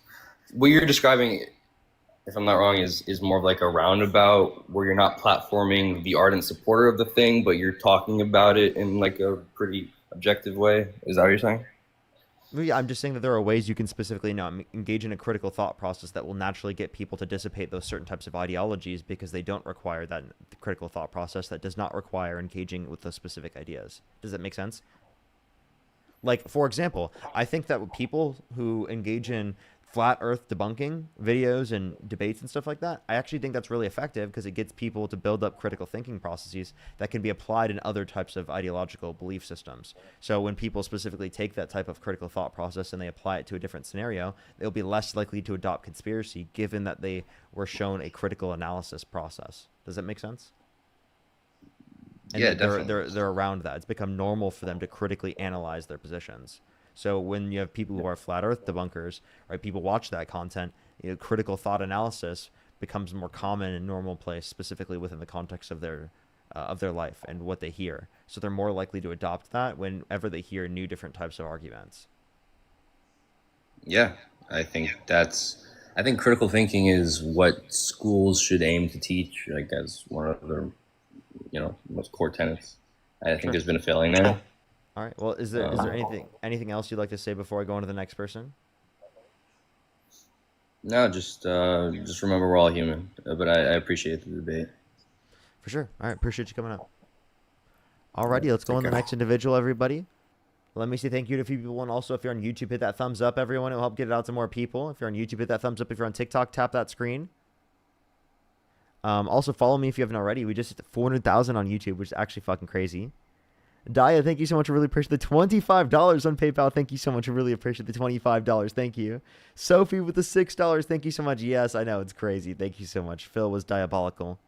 what you're describing, if I'm not wrong, is more of like a roundabout where you're not platforming the ardent supporter of the thing, but you're talking about it in like a pretty objective way. Is that what you're saying? Yeah, I'm just saying that there are ways you can specifically engage in a critical thought process that will naturally get people to dissipate those certain types of ideologies because they don't require that critical thought process that does not require engaging with those specific ideas. Does that make sense? Like, for example, I think that people who engage in flat earth debunking videos and debates and stuff like that, I actually think that's really effective because it gets people to build up critical thinking processes that can be applied in other types of ideological belief systems. So when people specifically take that type of critical thought process and they apply it to a different scenario, they'll be less likely to adopt conspiracy given that they were shown a critical analysis process. Does that make sense? And yeah, definitely. They're around that. It's become normal for them to critically analyze their positions. So when you have people who are flat earth debunkers, right, people watch that content, critical thought analysis becomes more common and normal place, specifically within the context of their life and what they hear. So they're more likely to adopt that whenever they hear new different types of arguments. Yeah, I think critical thinking is what schools should aim to teach, like as one of their, most core tenets. I think there's been a failing there. All right. Well, is there anything else you'd like to say before I go on to the next person? No, just remember we're all human. But I appreciate the debate. For sure. All right. Appreciate you coming up. Alrighty, let's go on to the next individual, everybody. Let me say thank you to a few people. And also, if you're on YouTube, hit that thumbs up, everyone. It'll help get it out to more people. If you're on YouTube, hit that thumbs up. If you're on TikTok, tap that screen. Also, follow me if you haven't already. We just hit 400,000 on YouTube, which is actually fucking crazy. Daya, thank you so much. I really appreciate the $25 on PayPal. Thank you so much. I really appreciate the $25. Thank you. Sophie with the $6. Thank you so much. Yes, I know. It's crazy. Thank you so much. Phil was diabolical.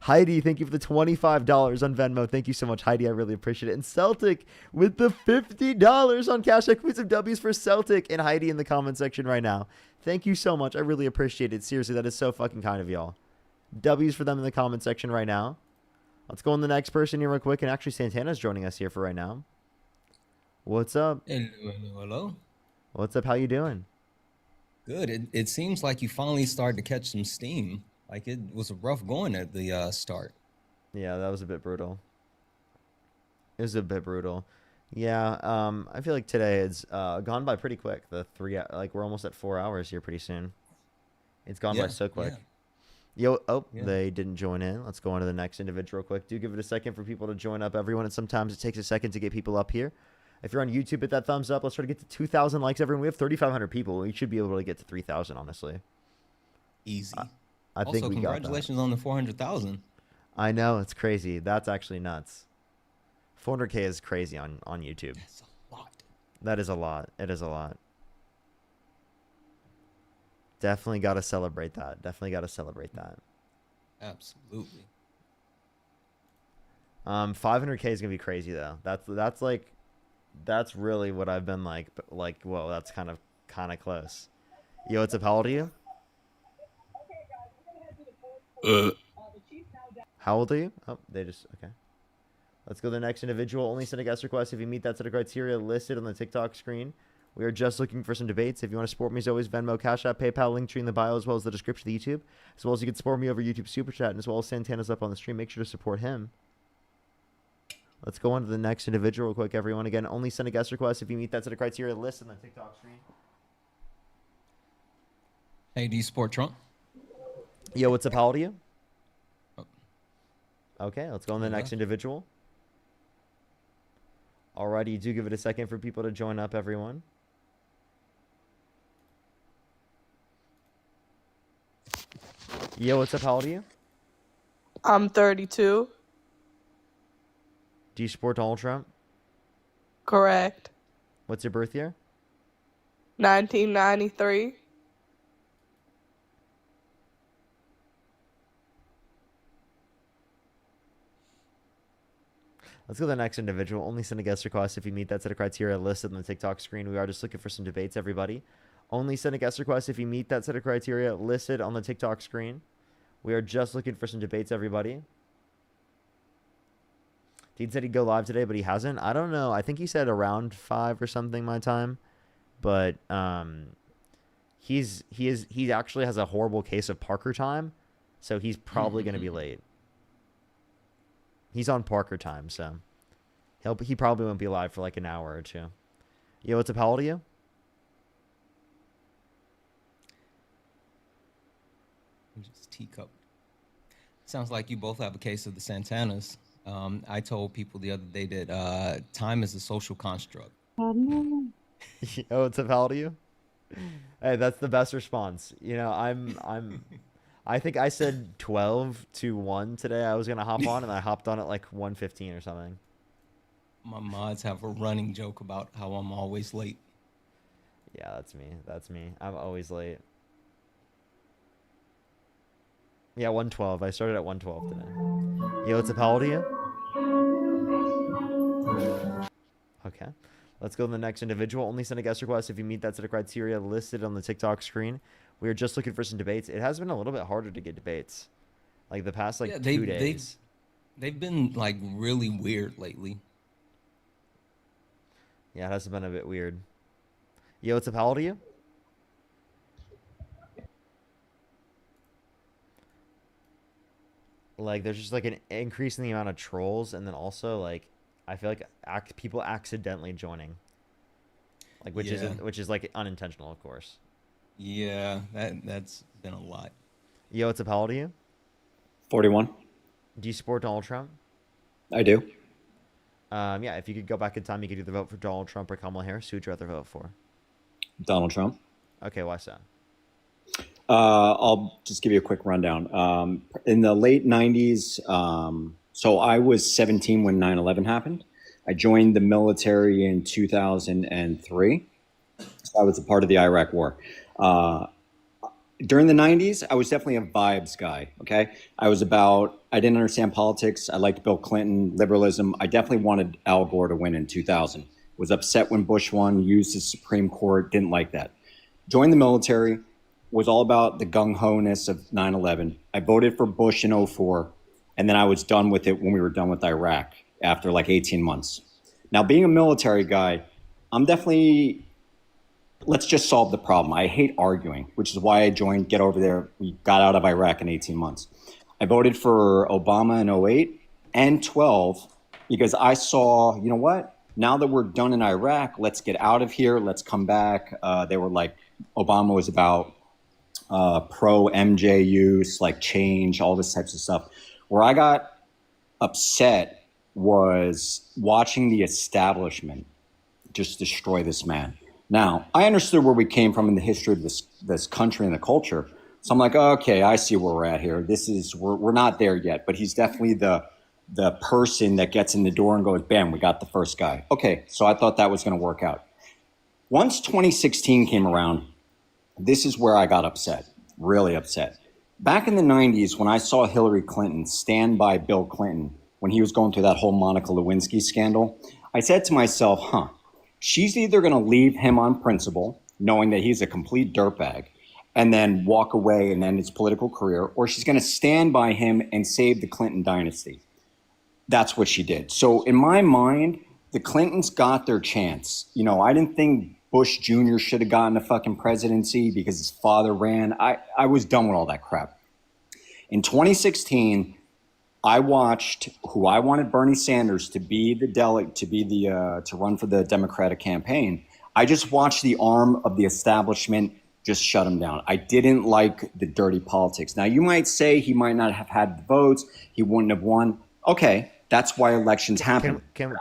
Heidi, thank you for the $25 on Venmo. Thank you so much, Heidi. I really appreciate it. And Celtic with the $50 on Cash App. Put some W's for Celtic and Heidi in the comment section right now. Thank you so much. I really appreciate it. Seriously, that is so fucking kind of y'all. W's for them in the comment section right now. Let's go on the next person here real quick. And actually, Santana's joining us here for right now. What's up? Hello. What's up? How you doing? Good. It seems like you finally started to catch some steam. Like, it was rough going at the start. Yeah, that was a bit brutal. It was a bit brutal. Yeah, I feel like today it's gone by pretty quick. We're almost at 4 hours here pretty soon. It's gone by so quick. Yeah. They didn't join in. Let's go on to the next individual real quick. Do give it a second for people to join up, everyone. And sometimes it takes a second to get people up here. If you're on YouTube, hit that thumbs up. Let's try to get to 2,000 likes, everyone. We have 3,500 people. We should be able to get to 3,000, honestly. Easy. I think we got that. Congratulations on the 400,000. I know, it's crazy. That's actually nuts. 400K is crazy on YouTube. That's a lot. That is a lot. It is a lot. Definitely got to celebrate that. Absolutely. 500K is gonna be crazy though. That's really what I've been like. Whoa, that's kind of close. Yo, what's up? How old are you? How old are you? Oh, okay. Let's go to the next individual. Only send a guest request if you meet that set of criteria listed on the TikTok screen. We are just looking for some debates. If you want to support me, as always, Venmo, Cash App, PayPal, link tree in the bio, as well as the description of the YouTube. As well as you can support me over YouTube Super Chat, and as well as Santana's up on the stream. Make sure to support him. Let's go on to the next individual real quick, everyone. Again, only send a guest request if you meet that set of criteria list on the TikTok screen. Hey, do you support Trump? Yo, what's up? How old are you? Okay, let's go on to the next individual. Alrighty, do give it a second for people to join up, everyone. Yo, what's up? How old are you? I'm 32. Do you support Donald Trump? Correct. What's your birth year? 1993. Let's go to the next individual. Only send a guest request if you meet that set of criteria listed on the TikTok screen. We are just looking for some debates, everybody. Only send a guest request if you meet that set of criteria listed on the TikTok screen. We are just looking for some debates, everybody. Dean said he'd go live today, but he hasn't. I don't know. I think he said around 5 or something my time. But he actually has a horrible case of Parker time, so he's probably going to be late. He's on Parker time, so he probably won't be live for like an hour or two. Yo, what's up? How old are you? Just teacup. Sounds like you both have a case of the Santanas. I told people the other day that time is a social construct. Yo, what's up? How old are you? Hey, that's the best response. You know, I think I said 12 to 1 today. I was going to hop on, and I hopped on at like 1:15 or something. My mods have a running joke about how I'm always late. Yeah, that's me. That's me. I'm always late. Yeah, 1:12. I started at 1:12 today. Yo, what's up? How old are you? Okay. Let's go to the next individual. Only send a guest request if you meet that set of criteria listed on the TikTok screen. We are just looking for some debates. It has been a little bit harder to get debates. Like the past 2 days. They've been like really weird lately. Yeah, it has been a bit weird. Yo, what's up? How old are you? Like, there's just like an increase in the amount of trolls, and then also like I feel like people accidentally joining, like which is like unintentional, of course. Yeah, that's been a lot. Yo, what's up? How old are you? 41. Do you support Donald Trump? I do. Yeah, if you could go back in time, you could either vote for Donald Trump or Kamala Harris. Who would you rather vote for? Donald Trump. Okay, why so? I'll just give you a quick rundown. In the late 90s, so I was 17 when 9/11 happened. I joined the military in 2003. So I was a part of the Iraq War. During the 90s, I was definitely a vibes guy, okay? I didn't understand politics. I liked Bill Clinton, liberalism. I definitely wanted Al Gore to win in 2000. Was upset when Bush won, used the Supreme Court, didn't like that. Joined the military, was all about the gung-ho-ness of 9/11. I voted for Bush in 2004, and then I was done with it when we were done with Iraq after like 18 months. Now, being a military guy, I'm definitely... Let's just solve the problem. I hate arguing, which is why I joined Get Over There. We got out of Iraq in 18 months. I voted for Obama in 2008 and 12 because I saw, you know what? Now that we're done in Iraq, let's get out of here. Let's come back. They were like, Obama was about pro-MJ use, like change, all this types of stuff. Where I got upset was watching the establishment just destroy this man. Now, I understood where we came from in the history of this country and the culture. So I'm like, okay, I see where we're at here. We're not there yet, but he's definitely the person that gets in the door and goes, bam, we got the first guy. Okay, so I thought that was going to work out. Once 2016 came around, this is where I got upset, really upset. Back in the 90s, when I saw Hillary Clinton stand by Bill Clinton when he was going through that whole Monica Lewinsky scandal, I said to myself, she's either going to leave him on principle, knowing that he's a complete dirtbag, and then walk away and end his political career, or she's going to stand by him and save the Clinton dynasty. That's what she did. So in my mind, the Clintons got their chance. You know, I didn't think Bush Jr. should have gotten a fucking presidency because his father ran. I was done with all that crap. In 2016, I watched who I wanted Bernie Sanders to be the delegate, to run for the Democratic campaign. I just watched the arm of the establishment just shut him down. I didn't like the dirty politics. Now, you might say he might not have had the votes. He wouldn't have won. Okay, that's why elections happen. Can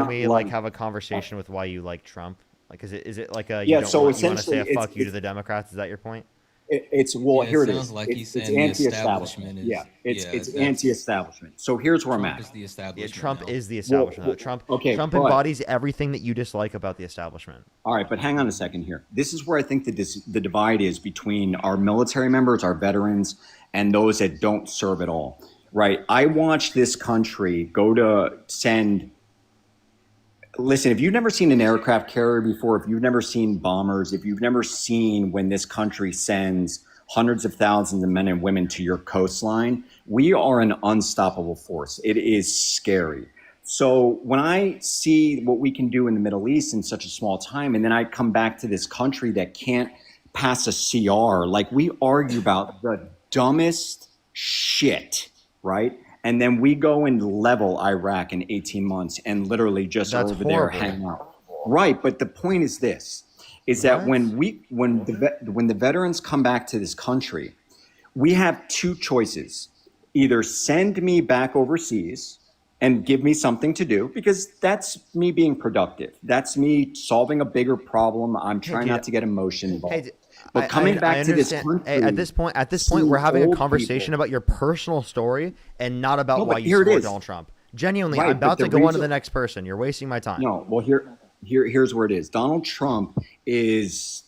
we like have a conversation with why you like Trump? Like, is it like a Yeah, you so want to say essentially a fuck you to it's the Democrats? Is that your point? It's Yeah, here it it sounds is. like he's It's saying the anti-establishment. establishment is. Yeah, it's that's anti-establishment. So here's where I'm Trump at. is the establishment. Trump now. is the establishment. Well, Trump okay, but- embodies everything that you dislike about the establishment. All right, but hang on a second here. This is where I think the divide is between our military members, our veterans, and those that don't serve at all. Right? I watched this country go to send. Listen, if you've never seen an aircraft carrier before, if you've never seen bombers, if you've never seen when this country sends hundreds of thousands of men and women to your coastline, we are an unstoppable force. It is scary. So when I see what we can do in the Middle East in such a small time, and then I come back to this country that can't pass a CR, like we argue about the dumbest shit, right? And then we go and level Iraq in 18 months and literally just That's over there horrible. hang out. Right, but the point is this, is that when the veterans come back to this country, we have two choices. Either send me back overseas and give me something to do, because that's me being productive. That's me solving a bigger problem. I'm trying not to get emotion involved. But coming back to this country, at this point, we're having a conversation about your personal story and not about why you support Donald Trump. Genuinely, Right, I'm about but to the go on to reason- the next person. You're wasting my time. No, well, here's where it is. Donald Trump is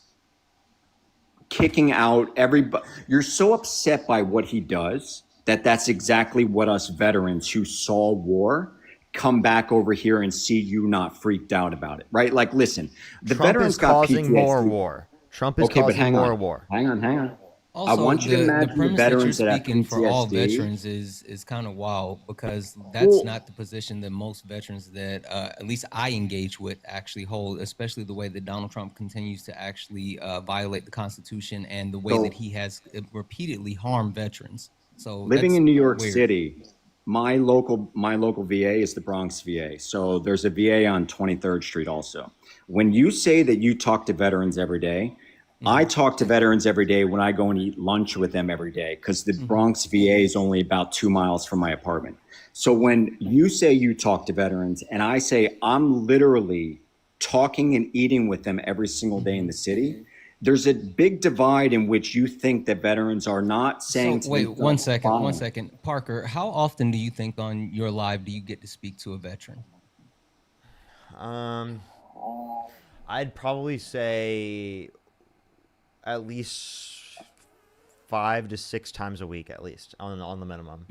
kicking out everybody. You're so upset by what he does that's exactly what us veterans who saw war come back over here and see you not freaked out about it, right? Like, listen, the Trump veterans is got causing PTSD. more war. Trump is Okay, but causing hang more on. war. Hang on. Also, I want you to imagine the premise veterans that that you're have speaking for all PTSD. veterans is kind of wild, because that's not the position that most veterans that at least I engage with actually hold, especially the way that Donald Trump continues to actually violate the Constitution and the way So- that he has repeatedly harmed veterans. So Living that's in New York weird. City, my local VA is the Bronx VA. So there's a VA on 23rd Street also. When you say that you talk to veterans every day, I talk to veterans every day when I go and eat lunch with them every day, because the Bronx VA is only about 2 miles from my apartment. So when you say you talk to veterans and I say I'm literally talking and eating with them every single day in the city, there's a big divide in which you think that veterans are not saying to Wait, themselves, one second. Parker, how often do you think on your live do you get to speak to a veteran? I'd probably say at least 5 to 6 times a week, at least on the minimum.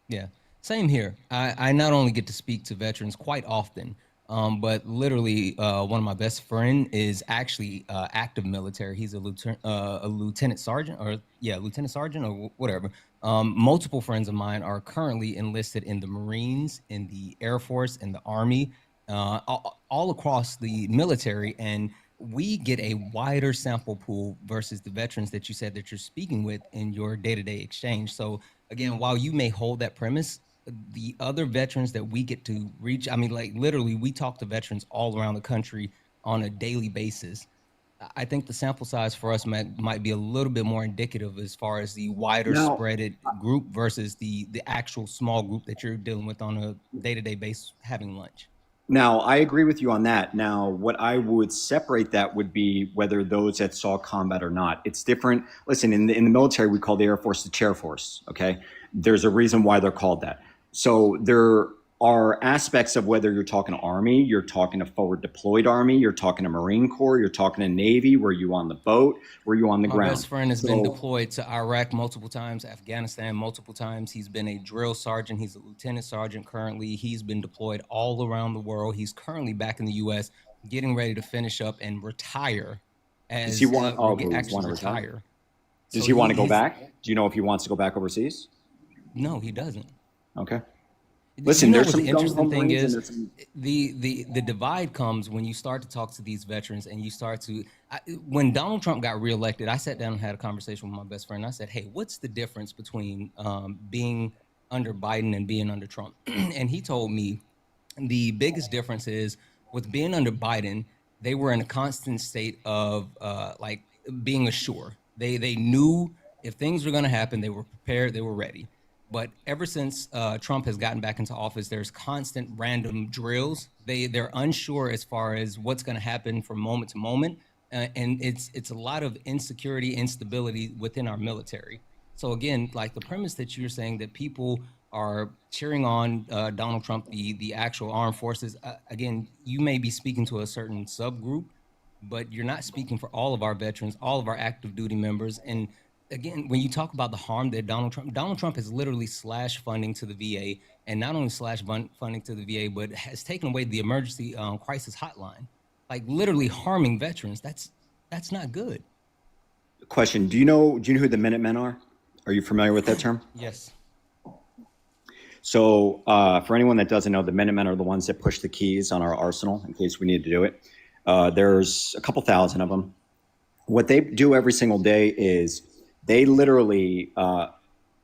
Yeah, same here. I not only get to speak to veterans quite often, but literally one of my best friend is actually active military. He's a lieutenant sergeant, lieutenant sergeant or whatever. Multiple friends of mine are currently enlisted in the Marines, in the Air Force, in the Army, all across the military, and we get a wider sample pool versus the veterans that you said that you're speaking with in your day-to-day exchange. So again, while you may hold that premise, the other veterans that we get to reach, I mean, like literally we talk to veterans all around the country on a daily basis. I think the sample size for us might be a little bit more indicative as far as the wider spreaded group versus the actual small group that you're dealing with on a day-to-day basis having lunch. Now, I agree with you on that. Now, what I would separate that would be whether those that saw combat or not. It's different. Listen, in the military, we call the Air Force the chair force, okay? There's a reason why they're called that. So there are aspects of whether you're talking Army, you're talking a forward deployed Army, you're talking a Marine Corps, you're talking a Navy, were you on the boat, were you on the ground? My best friend has been deployed to Iraq multiple times, Afghanistan multiple times. He's been a drill sergeant. He's a lieutenant sergeant currently. He's been deployed all around the world. He's currently back in the U.S. getting ready to finish up and retire. Does he want to retire? Does he want to go back? Do you know if he wants to go back overseas? No, he doesn't. Okay. Listen, you know there's what some the interesting thing Marines is, the divide comes when you start to talk to these veterans and you start to, when Donald Trump got reelected, I sat down and had a conversation with my best friend. I said, hey, what's the difference between being under Biden and being under Trump. And he told me the biggest difference is with being under Biden, they were in a constant state of like being assured. They knew if things were going to happen, they were prepared, they were ready. But ever since Trump has gotten back into office, there's constant random drills. They're unsure as far as what's going to happen from moment to moment, and it's a lot of insecurity, instability within our military. So again, like the premise that you're saying that people are cheering on Donald Trump, the actual armed forces. Again, you may be speaking to a certain subgroup, but you're not speaking for all of our veterans, all of our active duty members. And again, when you talk about the harm that Donald Trump has literally slashed funding to the VA, and not only slashed funding to the VA, but has taken away the emergency crisis hotline, like literally harming veterans. That's not good. Question: Do you know who the Minutemen are? Are you familiar with that term? Yes. So for anyone that doesn't know, the Minutemen are the ones that push the keys on our arsenal in case we need to do it. There's a couple thousand of them. What they do every single day is they literally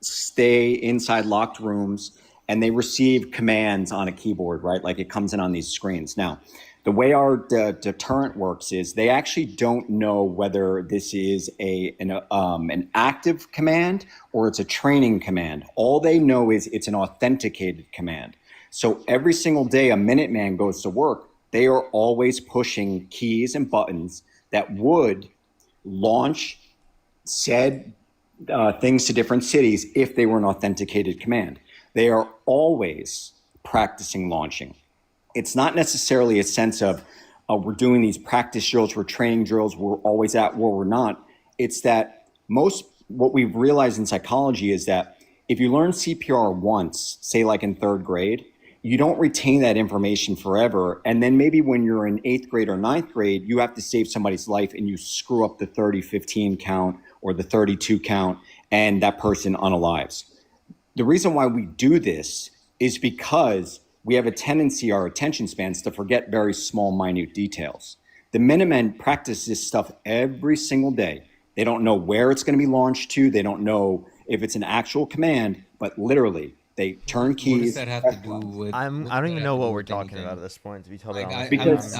stay inside locked rooms and they receive commands on a keyboard, right? Like it comes in on these screens. Now, the way our deterrent works is they actually don't know whether this is an active command or it's a training command. All they know is it's an authenticated command. So every single day a Minuteman goes to work, they are always pushing keys and buttons that would launch said things to different cities if they were an authenticated command. They are always practicing launching. It's not necessarily a sense of we're doing these practice drills, we're training drills, we're always at war, we're not. It's that what we've realized in psychology is that if you learn CPR once, say like in 3rd grade, you don't retain that information forever. And then maybe when you're in 8th grade or 9th grade, you have to save somebody's life and you screw up the 30-15 count or the 32 count and that person unalives. The reason why we do this is because we have a tendency, our attention spans, to forget very small, minute details. The Minutemen practice this stuff every single day. They don't know where it's going to be launched to. They don't know if it's an actual command, but literally they turn keys. What does that have to do with? I don't even know what we're talking about at this point, to be totally honest. Because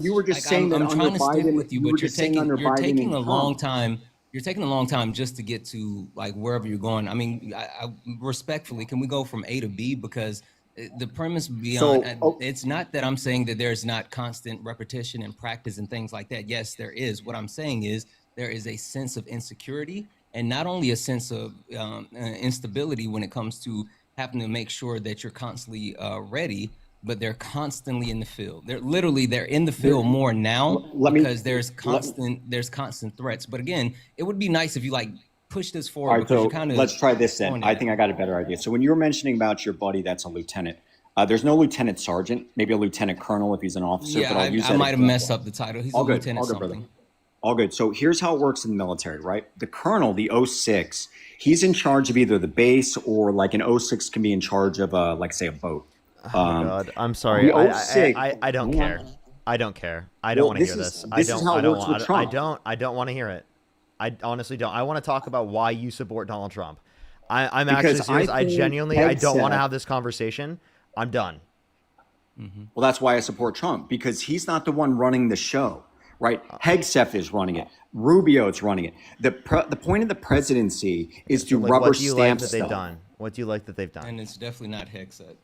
you were just saying that I'm trying to stick with you, but you're taking a long Trump. time. You're taking a long time just to get to like wherever you're going. I mean, I respectfully, can we go from A to B? Because the premise beyond it's not that I'm saying that there's not constant repetition and practice and things like that. Yes, there is. What I'm saying is there is a sense of insecurity and not only a sense of instability when it comes to having to make sure that you're constantly ready, but they're constantly in the field. They're in the field more now because there's constant threats. But again, it would be nice if you like push this forward. All right, so let's try this then. I think I got a better idea. So when you were mentioning about your buddy that's a lieutenant, there's no lieutenant sergeant, maybe a lieutenant colonel if he's an officer. Yeah, but I'll use I might have messed up the title. He's a lieutenant something. All good. So here's how it works in the military, right? The colonel, the 06, he's in charge of either the base or like an 06 can be in charge of like say a boat. Oh my God, I'm sorry. I don't care. I don't care. I don't want to hear this. I don't want to hear it. I honestly don't. I want to talk about why you support Donald Trump. I'm actually serious. I genuinely, I don't want to have this conversation. I'm done. Mm-hmm. Well, that's why I support Trump, because he's not the one running the show, right? Hegseth is running it. Rubio's running it. The point of the presidency is to rubber stamp stuff. What do you like that they've done? And it's definitely not Hegseth.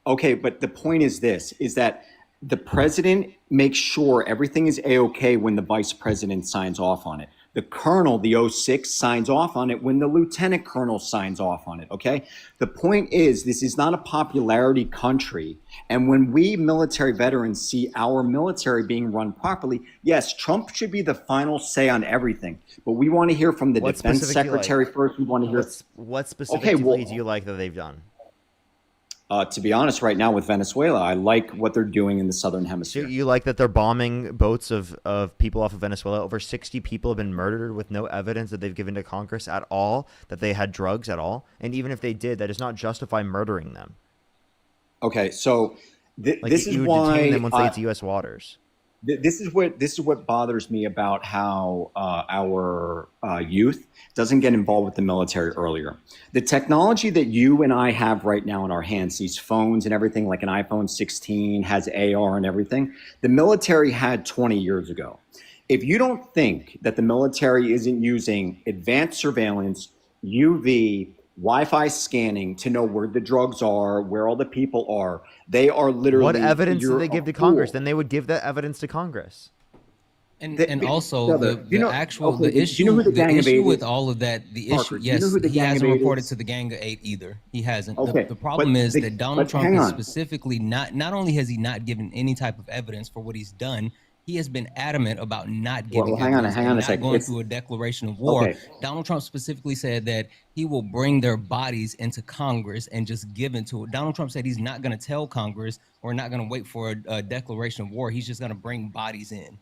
Okay, but the point is this, is that the president makes sure everything is A-okay when the vice president signs off on it. The colonel, the 06, signs off on it when the lieutenant colonel signs off on it, okay? The point is, this is not a popularity country. And when we military veterans see our military being run properly, yes, Trump should be the final say on everything. But we want to hear from the defense secretary first. We want to hear... What specifically do you like that they've done? To be honest, right now with Venezuela, I like what they're doing in the southern hemisphere. You like that they're bombing boats of people off of Venezuela? Over 60 people have been murdered with no evidence that they've given to Congress at all, that they had drugs at all. And even if they did, that does not justify murdering them. Okay, so this is you why detain them once they get to U.S. waters. This is what bothers me about how our youth, doesn't get involved with the military earlier. The technology that you and I have right now in our hands, these phones and everything, like an iPhone 16 has AR and everything, the military had 20 years ago. If you don't think that the military isn't using advanced surveillance, UV, Wi-Fi scanning to know where the drugs are, where all the people are, they are literally. What evidence did you're they a give to Congress? fool. Then they would give that evidence to Congress. And also Brother, the you know, actual okay, the do you know who issue the Gang of Eight with is? all of that, the Parker, issue, do you know yes, who the he Gang hasn't of Eight reported is? to the Gang of Eight either. He hasn't. Okay, The problem is that Donald but Trump hang has on. specifically not only has he not given any type of evidence for what he's done, he has been adamant about not giving Well, hang on evidence a and second. not going It's through a declaration of war. okay. Donald Trump specifically said that he will bring their bodies into Congress and just give it to it. Donald Trump said he's not going to tell Congress or not going to wait for a declaration of war. He's just going to bring bodies in.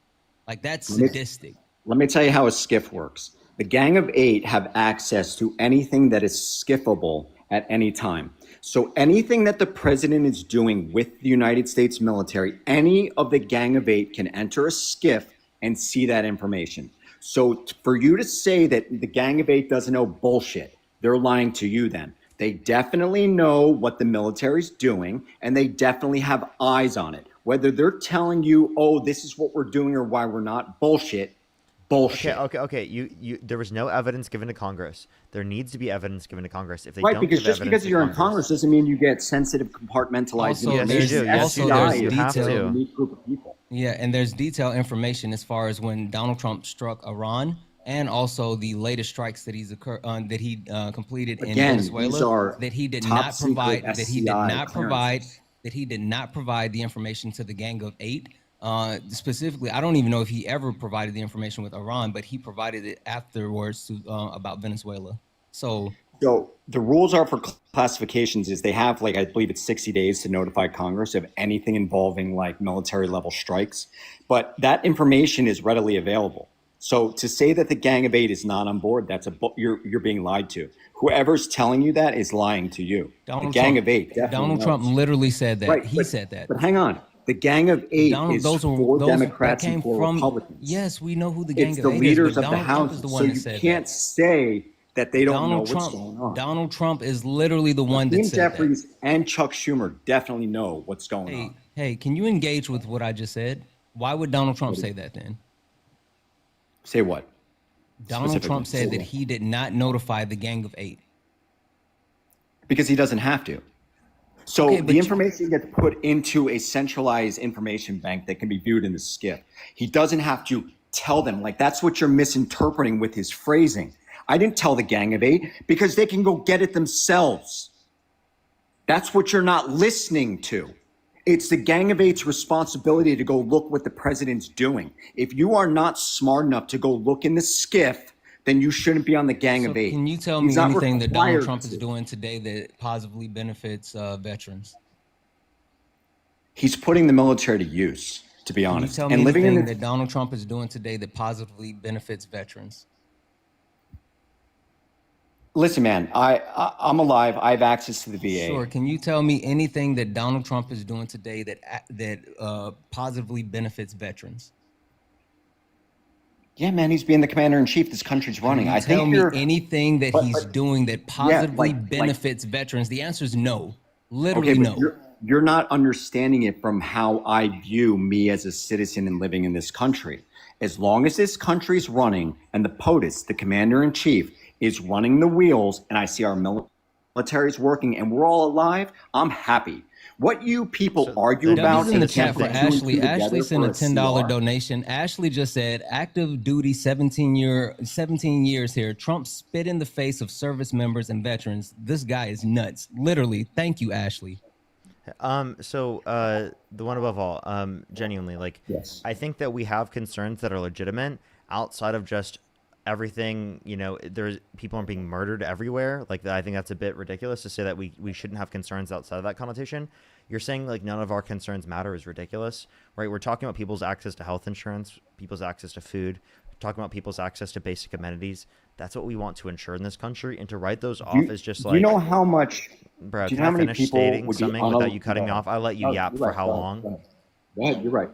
Like, that's Let me- sadistic. Let me tell you how a skiff works. The Gang of Eight have access to anything that is skiffable at any time. So anything that the president is doing with the United States military, any of the Gang of Eight can enter a skiff and see that information. So for you to say that the Gang of Eight doesn't know bullshit, they're lying to you then. They definitely know what the military's doing, and they definitely have eyes on it. Whether they're telling you, oh, this is what we're doing or why we're not, bullshit. Okay. You there was no evidence given to Congress. There needs to be evidence given to Congress. If they Right, don't because give just evidence because to you're in Congress doesn't mean you get sensitive, compartmentalized Also, information. Yes, you do. FBI You is have a to. unique group of people. Yeah, and there's detailed information as far as when Donald Trump struck Iran, and also the latest strikes that he completed in Again, Venezuela. these are That he did top not secret provide. SCI clearances. That he did not provide the information to the Gang of Eight. Specifically, I don't even know if he ever provided the information with Iran, but he provided it afterwards to about Venezuela. So the rules are for classifications is they have, like, I believe it's 60 days to notify Congress of anything involving like military level strikes, but that information is readily available. So to say that the Gang of Eight is not on board, you're being lied to. Whoever's telling you that is lying to you. The Gang of Eight definitely Donald knows. Trump literally said that. Right, He said that. But hang on. The Gang of Eight is for Democrats that came and for from, Republicans. Yes, we know who the Gang It's of the Eight leaders is, but of the Donald Trump is houses. the So one that you said can't that. say that they don't know what's going on. Donald Trump is literally the one that Dean said that. Jeffries and Chuck Schumer definitely know what's going on. Hey, can you engage with what I just said? Why would Donald Trump say that then? Say what? Donald Specifically. Trump said that he did not notify the Gang of Eight. Because he doesn't have to. So Okay, but the information gets put into a centralized information bank that can be viewed in the skiff. He doesn't have to tell them. Like, that's what you're misinterpreting with his phrasing. I didn't tell the Gang of Eight because they can go get it themselves. That's what you're not listening to. It's the Gang of Eight's responsibility to go look what the president's doing. If you are not smart enough to go look in the skiff, then you shouldn't be on the Gang of Eight. Can you tell He's me not anything that Donald required Trump to. is doing today that positively benefits veterans? He's putting the military to use, to be Can you honest. tell me And living in anything the, that Donald Trump is doing today that positively benefits veterans? listen, man, I'm alive. I have access to the VA. Sure. Can you tell me anything that Donald Trump is doing today that positively benefits veterans? Yeah, man, he's being the commander in chief this country's running. Can you I tell think me you're anything that he's doing that positively benefits veterans? The answer is no. Literally okay, but no. You're not understanding it from how I view me as a citizen and living in this country. As long as this country's running and the POTUS, the commander in chief, is running the wheels, and I see our military's working and we're all alive, I'm happy. What you people argue about W's in the and chat can't for put two and Ashley. two Ashley together sent a for $10 CR. donation. Ashley just said, active duty 17 years here. Trump spit in the face of service members and veterans. This guy is nuts. Literally. Thank you, Ashley. The one above all, genuinely, like, yes. I think that we have concerns that are legitimate outside of just everything, there's people aren't being murdered everywhere. Like, I think that's a bit ridiculous to say that we shouldn't have concerns outside of that connotation. You're saying like none of our concerns matter is ridiculous, right? We're talking about people's access to health insurance, people's access to food, talking about people's access to basic amenities. That's what we want to ensure in this country, and to write those off is just like, you know how much, bro, do you can know I how many finish people stating would be something without you cutting me off? I let you yap for how long? Go ahead, you're right.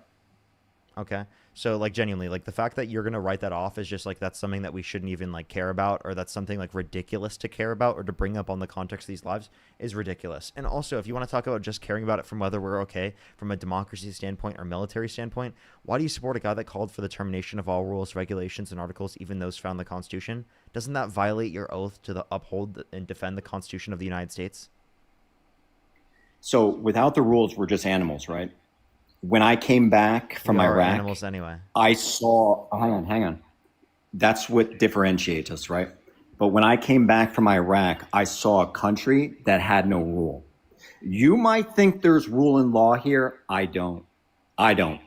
Okay. So like genuinely, like the fact that you're gonna write that off is just like that's something that we shouldn't even like care about, or that's something like ridiculous to care about or to bring up on the context of these lives is ridiculous. And also, if you want to talk about just caring about it from whether we're okay from a democracy standpoint or military standpoint, why do you support a guy that called for the termination of all rules, regulations, and articles, even those found in the Constitution? Doesn't that violate your oath to uphold and defend the Constitution of the United States? So without the rules, we're just animals, right? When I came back from We are Iraq, animals anyway. I saw, hang on. That's what differentiates us, right? But when I came back from Iraq, I saw a country that had no rule. You might think there's rule and law here. I don't. You Are and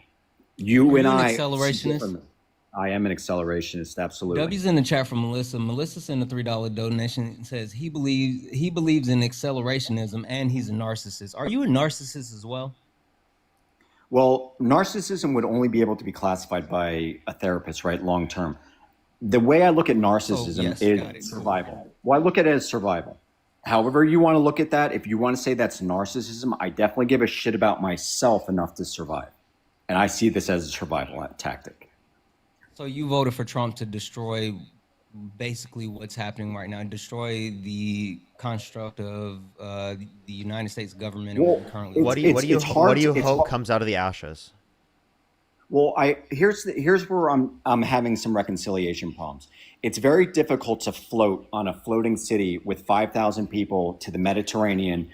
you an I. accelerationist? I am an accelerationist, absolutely. W's in the chat from Melissa. Melissa sent a $3 donation and says he believes in accelerationism and he's a narcissist. Are you a narcissist as well? Well, narcissism would only be able to be classified by a therapist, right? Long term. The way I look at narcissism is survival. Well, I look at it as survival. However you want to look at that, if you want to say that's narcissism, I definitely give a shit about myself enough to survive. And I see this as a survival tactic. So you voted for Trump to destroy basically what's happening right now, destroy the construct of the United States government. Well, currently. What do you hope comes out of the ashes? Well, here's where I'm having some reconciliation problems. It's very difficult to float on a floating city with 5,000 people to the Mediterranean,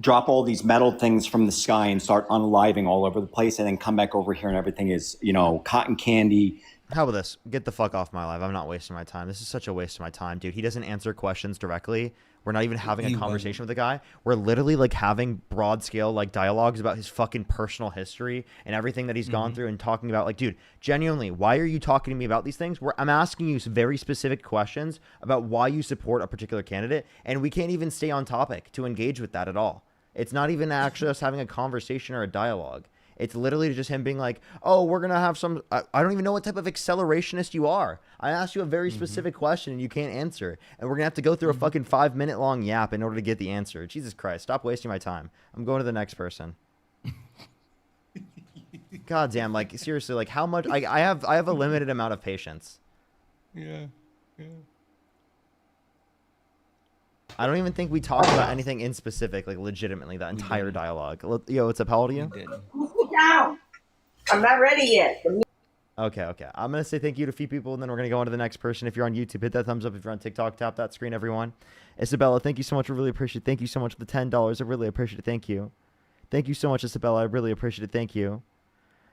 drop all these metal things from the sky and start unaliving all over the place, and then come back over here and everything is, cotton candy. How about this? Get the fuck off my live. I'm not wasting my time. This is such a waste of my time, dude. He doesn't answer questions directly. We're not even having a conversation with the guy. We're literally like having broad scale like dialogues about his fucking personal history and everything that he's gone through, and talking about like, dude, genuinely, why are you talking to me about these things? I'm asking you some very specific questions about why you support a particular candidate, and we can't even stay on topic to engage with that at all. It's not even actually us having a conversation or a dialogue. It's literally just him being like, oh, we're going to have some, I don't even know what type of accelerationist you are. I asked you a very specific question and you can't answer. And we're going to have to go through a fucking 5-minute long yap in order to get the answer. Jesus Christ, stop wasting my time. I'm going to the next person. God damn, like seriously, like how much, I have a limited amount of patience. Yeah. I don't even think we talked about anything in specific, like legitimately, that entire dialogue. Yo, what's up? How old are you? Sit down. I'm not ready yet. Okay. I'm going to say thank you to a few people, and then we're going to go on to the next person. If you're on YouTube, hit that thumbs up. If you're on TikTok, tap that screen, everyone. Isabella, thank you so much. I really appreciate it. Thank you so much for the $10. I really appreciate it. Thank you. Thank you so much, Isabella. I really appreciate it. Thank you.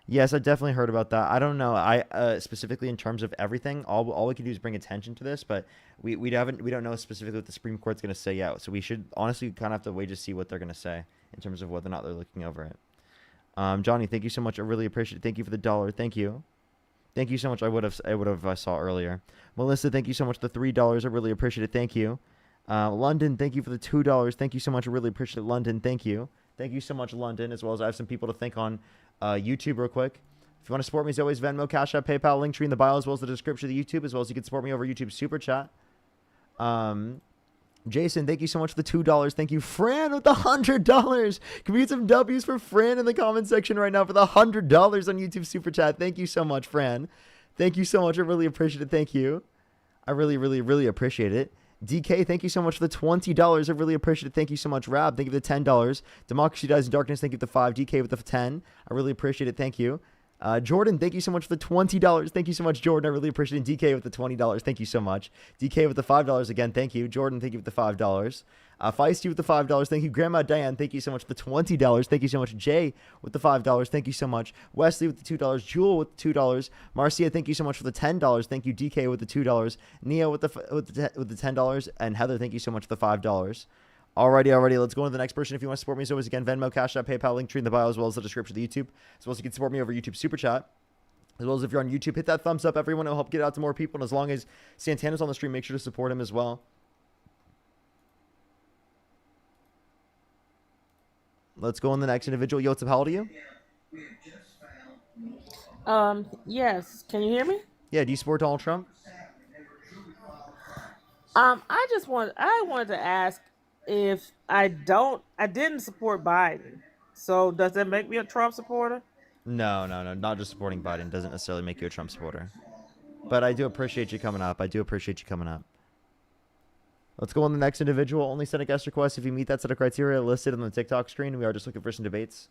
Yes, I definitely heard about that. I don't know. I specifically in terms of everything, all we can do is bring attention to this, but we don't know specifically what the Supreme Court's going to say yet. So we should honestly kind of have to wait to see what they're going to say in terms of whether or not they're looking over it. Johnny, thank you so much. I really appreciate it. Thank you for the $1. Thank you. Thank you so much. I would have if I saw earlier. Melissa, thank you so much for the $3. I really appreciate it. Thank you. London, thank you for the $2. Thank you so much. I really appreciate it. London, thank you. Thank you so much, London, as well as I have some people to thank on YouTube real quick. If you want to support me, as always, Venmo, Cash App, PayPal, link tree in the bio, as well as the description of the YouTube, as well as you can support me over YouTube Super Chat. Jason, thank you so much for the $2. Thank you. Fran with the $100. Can we get some W's for Fran in the comment section right now for the $100 on YouTube Super Chat? Thank you so much, Fran. Thank you so much. I really appreciate it. Thank you. I really, really, really appreciate it. DK, thank you so much for the $20. I really appreciate it. Thank you so much. Rab, thank you for the $10. Democracy Dies in Darkness, thank you for the $5. DK with the 10. I really appreciate it. Thank you. Jordan, thank you so much for the $20. Thank you so much, Jordan. I really appreciate it. DK with the $20. Thank you so much. DK with the $5 again. Thank you. Jordan, thank you with the $5. Feisty with the $5. Thank you. Grandma Diane, thank you so much for the $20. Thank you so much. Jay with the $5. Thank you so much. Wesley with the $2. Jewel with the $2. Marcia, thank you so much for the $10. Thank you. DK with the $2. Neo with the $10. And Heather, thank you so much for the $5. Alrighty, let's go on to the next person. If you want to support me, as always, again, Venmo, Cash App, PayPal, link tree in the bio, as well as the description of the YouTube, as well as you can support me over YouTube Super Chat, as well as if you're on YouTube, hit that thumbs up. Everyone will help get it out to more people, and as long as Santana's on the stream, make sure to support him as well. Let's go on the next individual. Yo, what's up? How old are you? Yes. Can you hear me? Yeah, do you support Donald Trump? I wanted to ask if I didn't support Biden. So does that make me a Trump supporter? No, no, no. Not just supporting Biden doesn't necessarily make you a Trump supporter. But I do appreciate you coming up. Let's go on the next individual. Only send a guest request if you meet that set of criteria listed on the TikTok screen. We are just looking for some debates.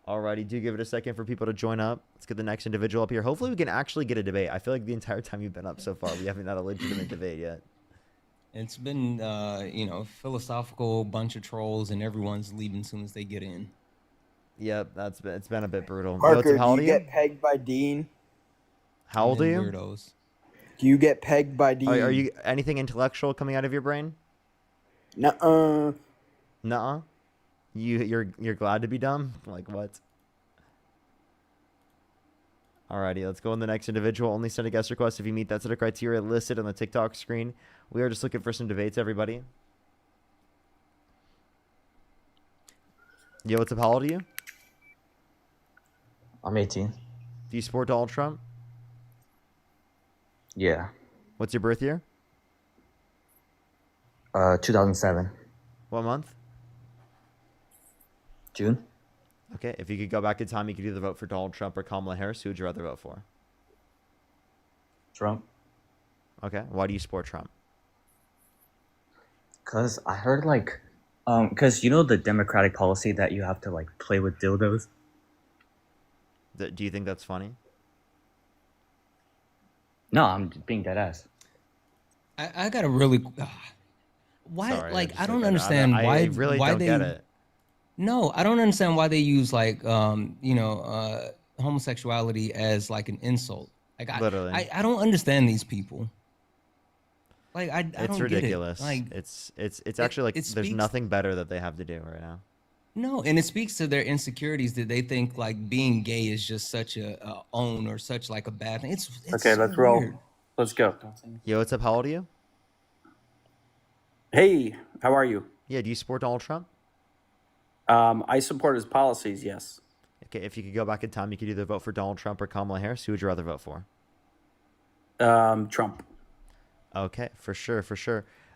Alrighty, do give it a second for people to join up. Let's get the next individual up here. Hopefully we can actually get a debate. I feel like the entire time you've been up so far, we haven't had a legitimate debate yet. It's been, philosophical bunch of trolls, and everyone's leaving as soon as they get in. Yep, it's been a bit brutal. Parker, how old do are you get pegged by Dean? How old are you? Weirdos. Do you get pegged by Dean? Are you anything intellectual coming out of your brain? Nuh-uh. Nuh-uh. You're glad to be dumb? Like what? Alrighty, let's go on the next individual. Only send a guest request if you meet that set of criteria listed on the TikTok screen. We are just looking for some debates, everybody. Yo, what's up? How old are you? I'm 18. Do you support Donald Trump? Yeah. What's your birth year? 2007. What month? June. Okay, if you could go back in time, you could either vote for Donald Trump or Kamala Harris. Who would you rather vote for? Trump. Okay, why do you support Trump? Because I heard because you know the Democratic policy that you have to play with dildos? Do you think that's funny? No, I'm being dead ass. I got a really... why? Sorry, I don't understand why. I really why don't they, get it. No, I don't understand why they use homosexuality as an insult. Literally. I don't understand these people. I don't It's ridiculous. Get it. It's actually it there's speaks- nothing better that they have to do right now. No, and it speaks to their insecurities that they think being gay is just such a own or such a bad thing. It's Okay, so let's roll. weird. Let's go. Yo, what's up? How old are you? Hey, how are you? Yeah, do you support Donald Trump? I support his policies, yes. Okay, if you could go back in time, you could either vote for Donald Trump or Kamala Harris. Who would you rather vote for? Trump. Okay, for sure.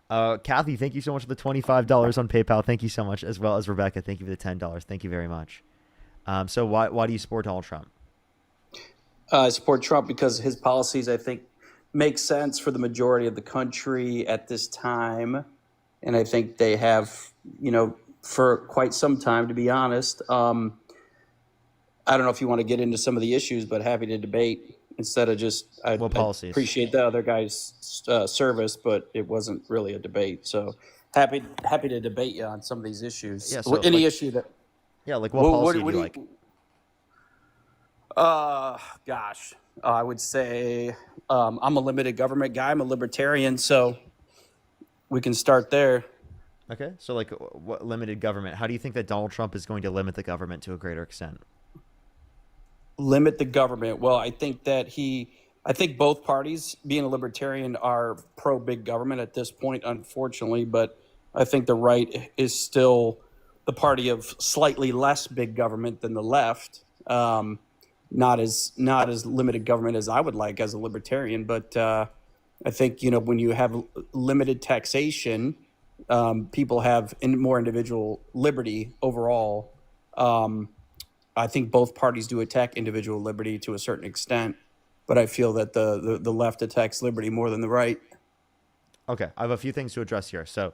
Kathy, thank you so much for the $25 on PayPal. Thank you so much, as well as Rebecca. Thank you for the $10. Thank you very much. So why do you support Donald Trump? I support Trump because his policies, I think, make sense for the majority of the country at this time. And I think they have, for quite some time, to be honest. I don't know if you want to get into some of the issues, but happy to debate instead of just, I appreciate the other guy's service, but it wasn't really a debate. So happy to debate you on some of these issues. Yeah, so, any issue that. Yeah, what policy do you like? Gosh, I would say I'm a limited government guy. I'm a libertarian, so we can start there. Okay, so what limited government? How do you think that Donald Trump is going to limit the government to a greater extent? Limit the government. Well, I think both parties, being a libertarian, are pro big government at this point, unfortunately. But I think the right is still the party of slightly less big government than the left. Not as limited government as I would like as a libertarian, but I think when you have limited taxation, people have more individual liberty overall. I think both parties do attack individual liberty to a certain extent, but I feel that the left attacks liberty more than the right. Okay, I have a few things to address here. So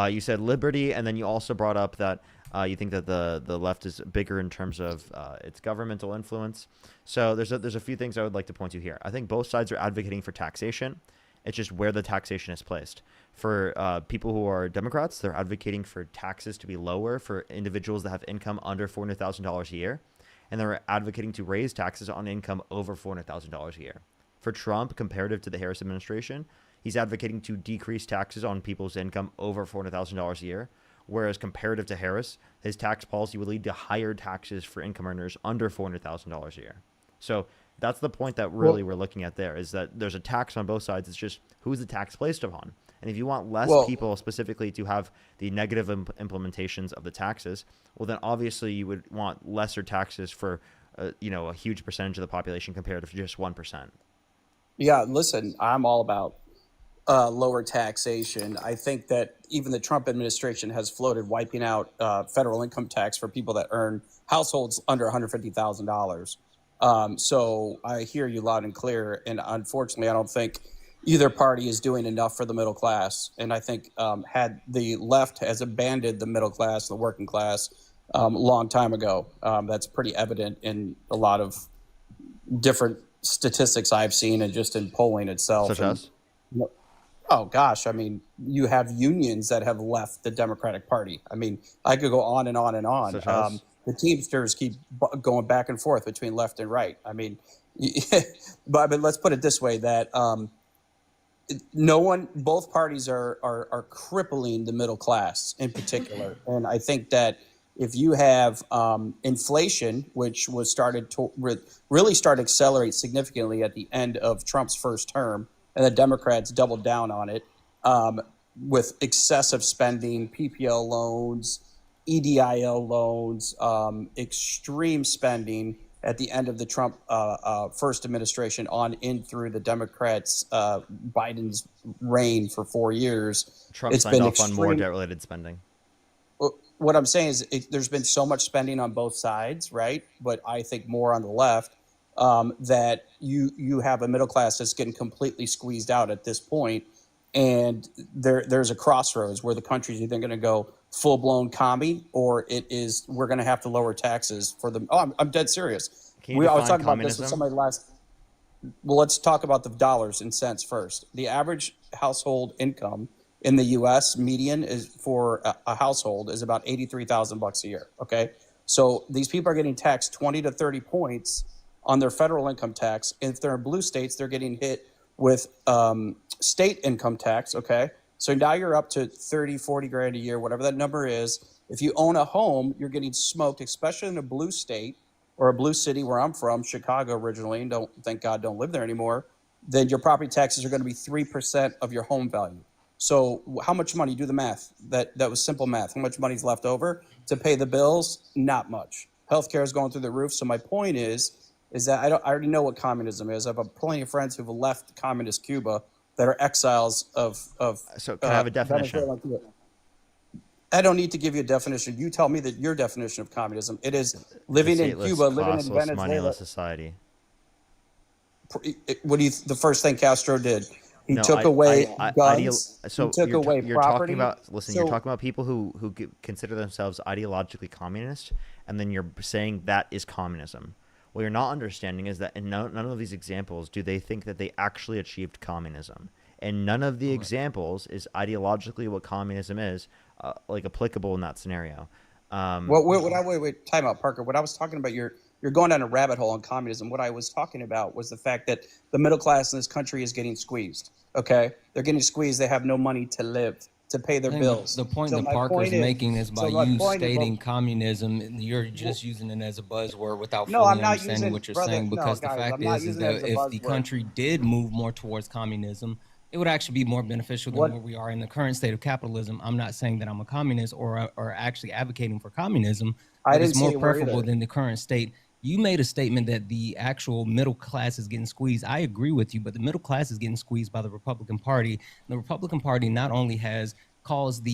you said liberty, and then you also brought up that you think that the left is bigger in terms of its governmental influence. So there's a few things I would like to point to here. I think both sides are advocating for taxation. It's just where the taxation is placed. For people who are Democrats, they're advocating for taxes to be lower for individuals that have income under $400,000 a year. And they're advocating to raise taxes on income over $400,000 a year. For Trump, comparative to the Harris administration, he's advocating to decrease taxes on people's income over $400,000 a year. Whereas comparative to Harris, his tax policy would lead to higher taxes for income earners under $400,000 a year. So that's the point that really we're looking at there, is that there's a tax on both sides. It's just who's the tax placed upon. And if you want less people specifically to have the negative implementations of the taxes, well, then obviously you would want lesser taxes for, a huge percentage of the population compared to just 1%. Yeah, listen, I'm all about lower taxation. I think that even the Trump administration has floated wiping out federal income tax for people that earn households under $150,000. So I hear you loud and clear. And unfortunately, I don't think either party is doing enough for the middle class. And I think had the left has abandoned the middle class, the working class, a long time ago. That's pretty evident in a lot of different statistics I've seen and just in polling itself. Such as? Oh gosh, I mean, you have unions that have left the Democratic Party. I mean, I could go on and on and on. Such as? The Teamsters keep going back and forth between left and right. I mean, but let's put it this way: that both parties are crippling the middle class in particular, and I think that if you have inflation, which was started to really start to accelerate significantly at the end of Trump's first term, and the Democrats doubled down on it with excessive spending, PPL loans, EDIL loans, extreme spending at the end of the Trump first administration on in through the Democrats' Biden's reign for 4 years. Trump It's signed been off on more extreme- debt-related spending. What I'm saying is there's been so much spending on both sides, right? But I think more on the left, that you have a middle class that's getting completely squeezed out at this point. And there's a crossroads where the country's either going to go full-blown commie or we're going to have to lower taxes for them. Oh, I'm dead serious. Can you I was define talking about this with communism? somebody well, let's talk about the dollars and cents first. The average household income in the U.S. median is for a household is about $83,000 a year. Okay, so these people are getting taxed 20 to 30 points on their federal income tax. If they're in blue states, they're getting hit with state income tax. Okay, so now you're up to 30, 40 grand a year, whatever that number is. If you own a home, you're getting smoked, especially in a blue state or a blue city where I'm from, Chicago originally, and thank God don't live there anymore. Then your property taxes are going to be 3% of your home value. So how much money? Do the math. That was simple math. How much money's left over to pay the bills? Not much. Healthcare is going through the roof. So my point is that I already know what communism is. I have plenty of friends who've left communist Cuba that are exiles of. So can I have a definition? Venezuela. I don't need to give you a definition. You tell me that your definition of communism. It is living in Cuba, living in costless, Venezuela. moneyless society. What do you? The first thing Castro did. He No, took away guns. So he took you're, away you're property. talking about. Listen, So- you're talking about people who consider themselves ideologically communist, and then you're saying that is communism. What you're not understanding is that in none of these examples do they think that they actually achieved communism, and none of the examples is ideologically what communism is, like applicable in that scenario. Wait, time out, Parker. What I was talking about, you're going down a rabbit hole on communism. What I was talking about was the fact that the middle class in this country is getting squeezed. Okay, they're getting squeezed. They have no money to live, to pay their I think bills. The point So that my Parker's point is- making is by so my you point is- stating communism, you're just using it as a buzzword without No, fully I'm not understanding using- what you're brother, saying. no, Because the guys, fact I'm not is using it as that a if the buzzword. country did move more towards communism, it would actually be more beneficial than What- where we are in the current state of capitalism. I'm not saying that I'm a communist or actually advocating for communism, I but didn't it's more say you were preferable either. than the current state. You made a statement that the actual middle class is getting squeezed. I agree with you, but the middle class is getting squeezed by the Republican Party. The Republican Party not only has caused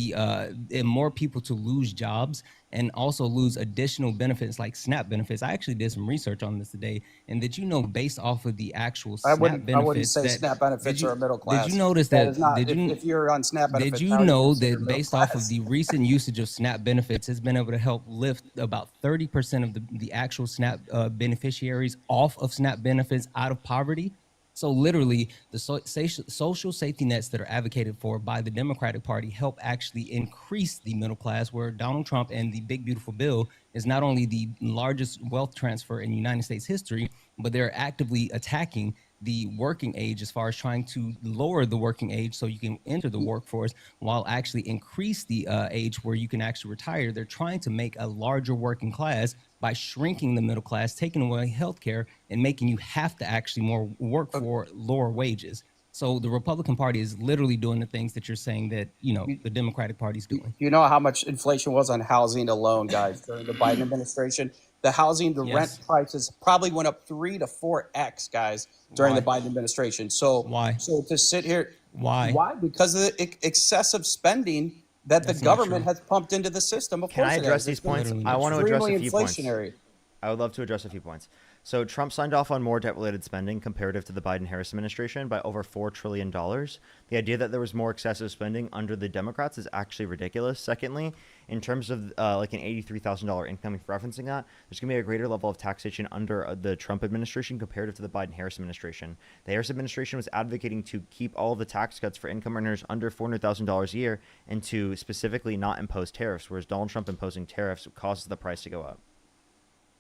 more people to lose jobs and also lose additional benefits like SNAP benefits. I actually did some research on this today, and did you know, based off of the actual SNAP benefits, I wouldn't say that, SNAP benefits are a middle class. Did you notice That that? is not. Did you, if you're on SNAP benefits, did how you are know considered that middle based off of class? the recent usage of SNAP benefits has been able to help lift about 30% of the actual SNAP beneficiaries off of SNAP benefits out of poverty? So literally, the social safety nets that are advocated for by the Democratic Party help actually increase the middle class, where Donald Trump and the Big Beautiful Bill is not only the largest wealth transfer in United States history, but they're actively attacking the working age as far as trying to lower the working age so you can enter the workforce while actually increase the age where you can actually retire. They're trying to make a larger working class by shrinking the middle class, taking away healthcare, and making you have to actually more work for lower wages. So the Republican Party is literally doing the things that you're saying that, the Democratic Party is doing. You know how much inflation was on housing alone, guys, during the Biden administration? The housing, the rent prices probably went up 3 to 4x, guys, during the Biden administration. So why? So to sit here, Why? Why? Because of the excessive spending that That's the not government true. has pumped into the system. Of Can course I it address has. these It's been points? literally I not want to address a extremely few points. inflationary. I would love to address a few points. So Trump signed off on more debt-related spending comparative to the Biden-Harris administration by over $4 trillion. The idea that there was more excessive spending under the Democrats is actually ridiculous. Secondly, in terms of like an $83,000 income, if referencing that, there's going to be a greater level of taxation under the Trump administration comparative to the Biden-Harris administration. The Harris administration was advocating to keep all of the tax cuts for income earners under $400,000 a year and to specifically not impose tariffs, whereas Donald Trump imposing tariffs causes the price to go up.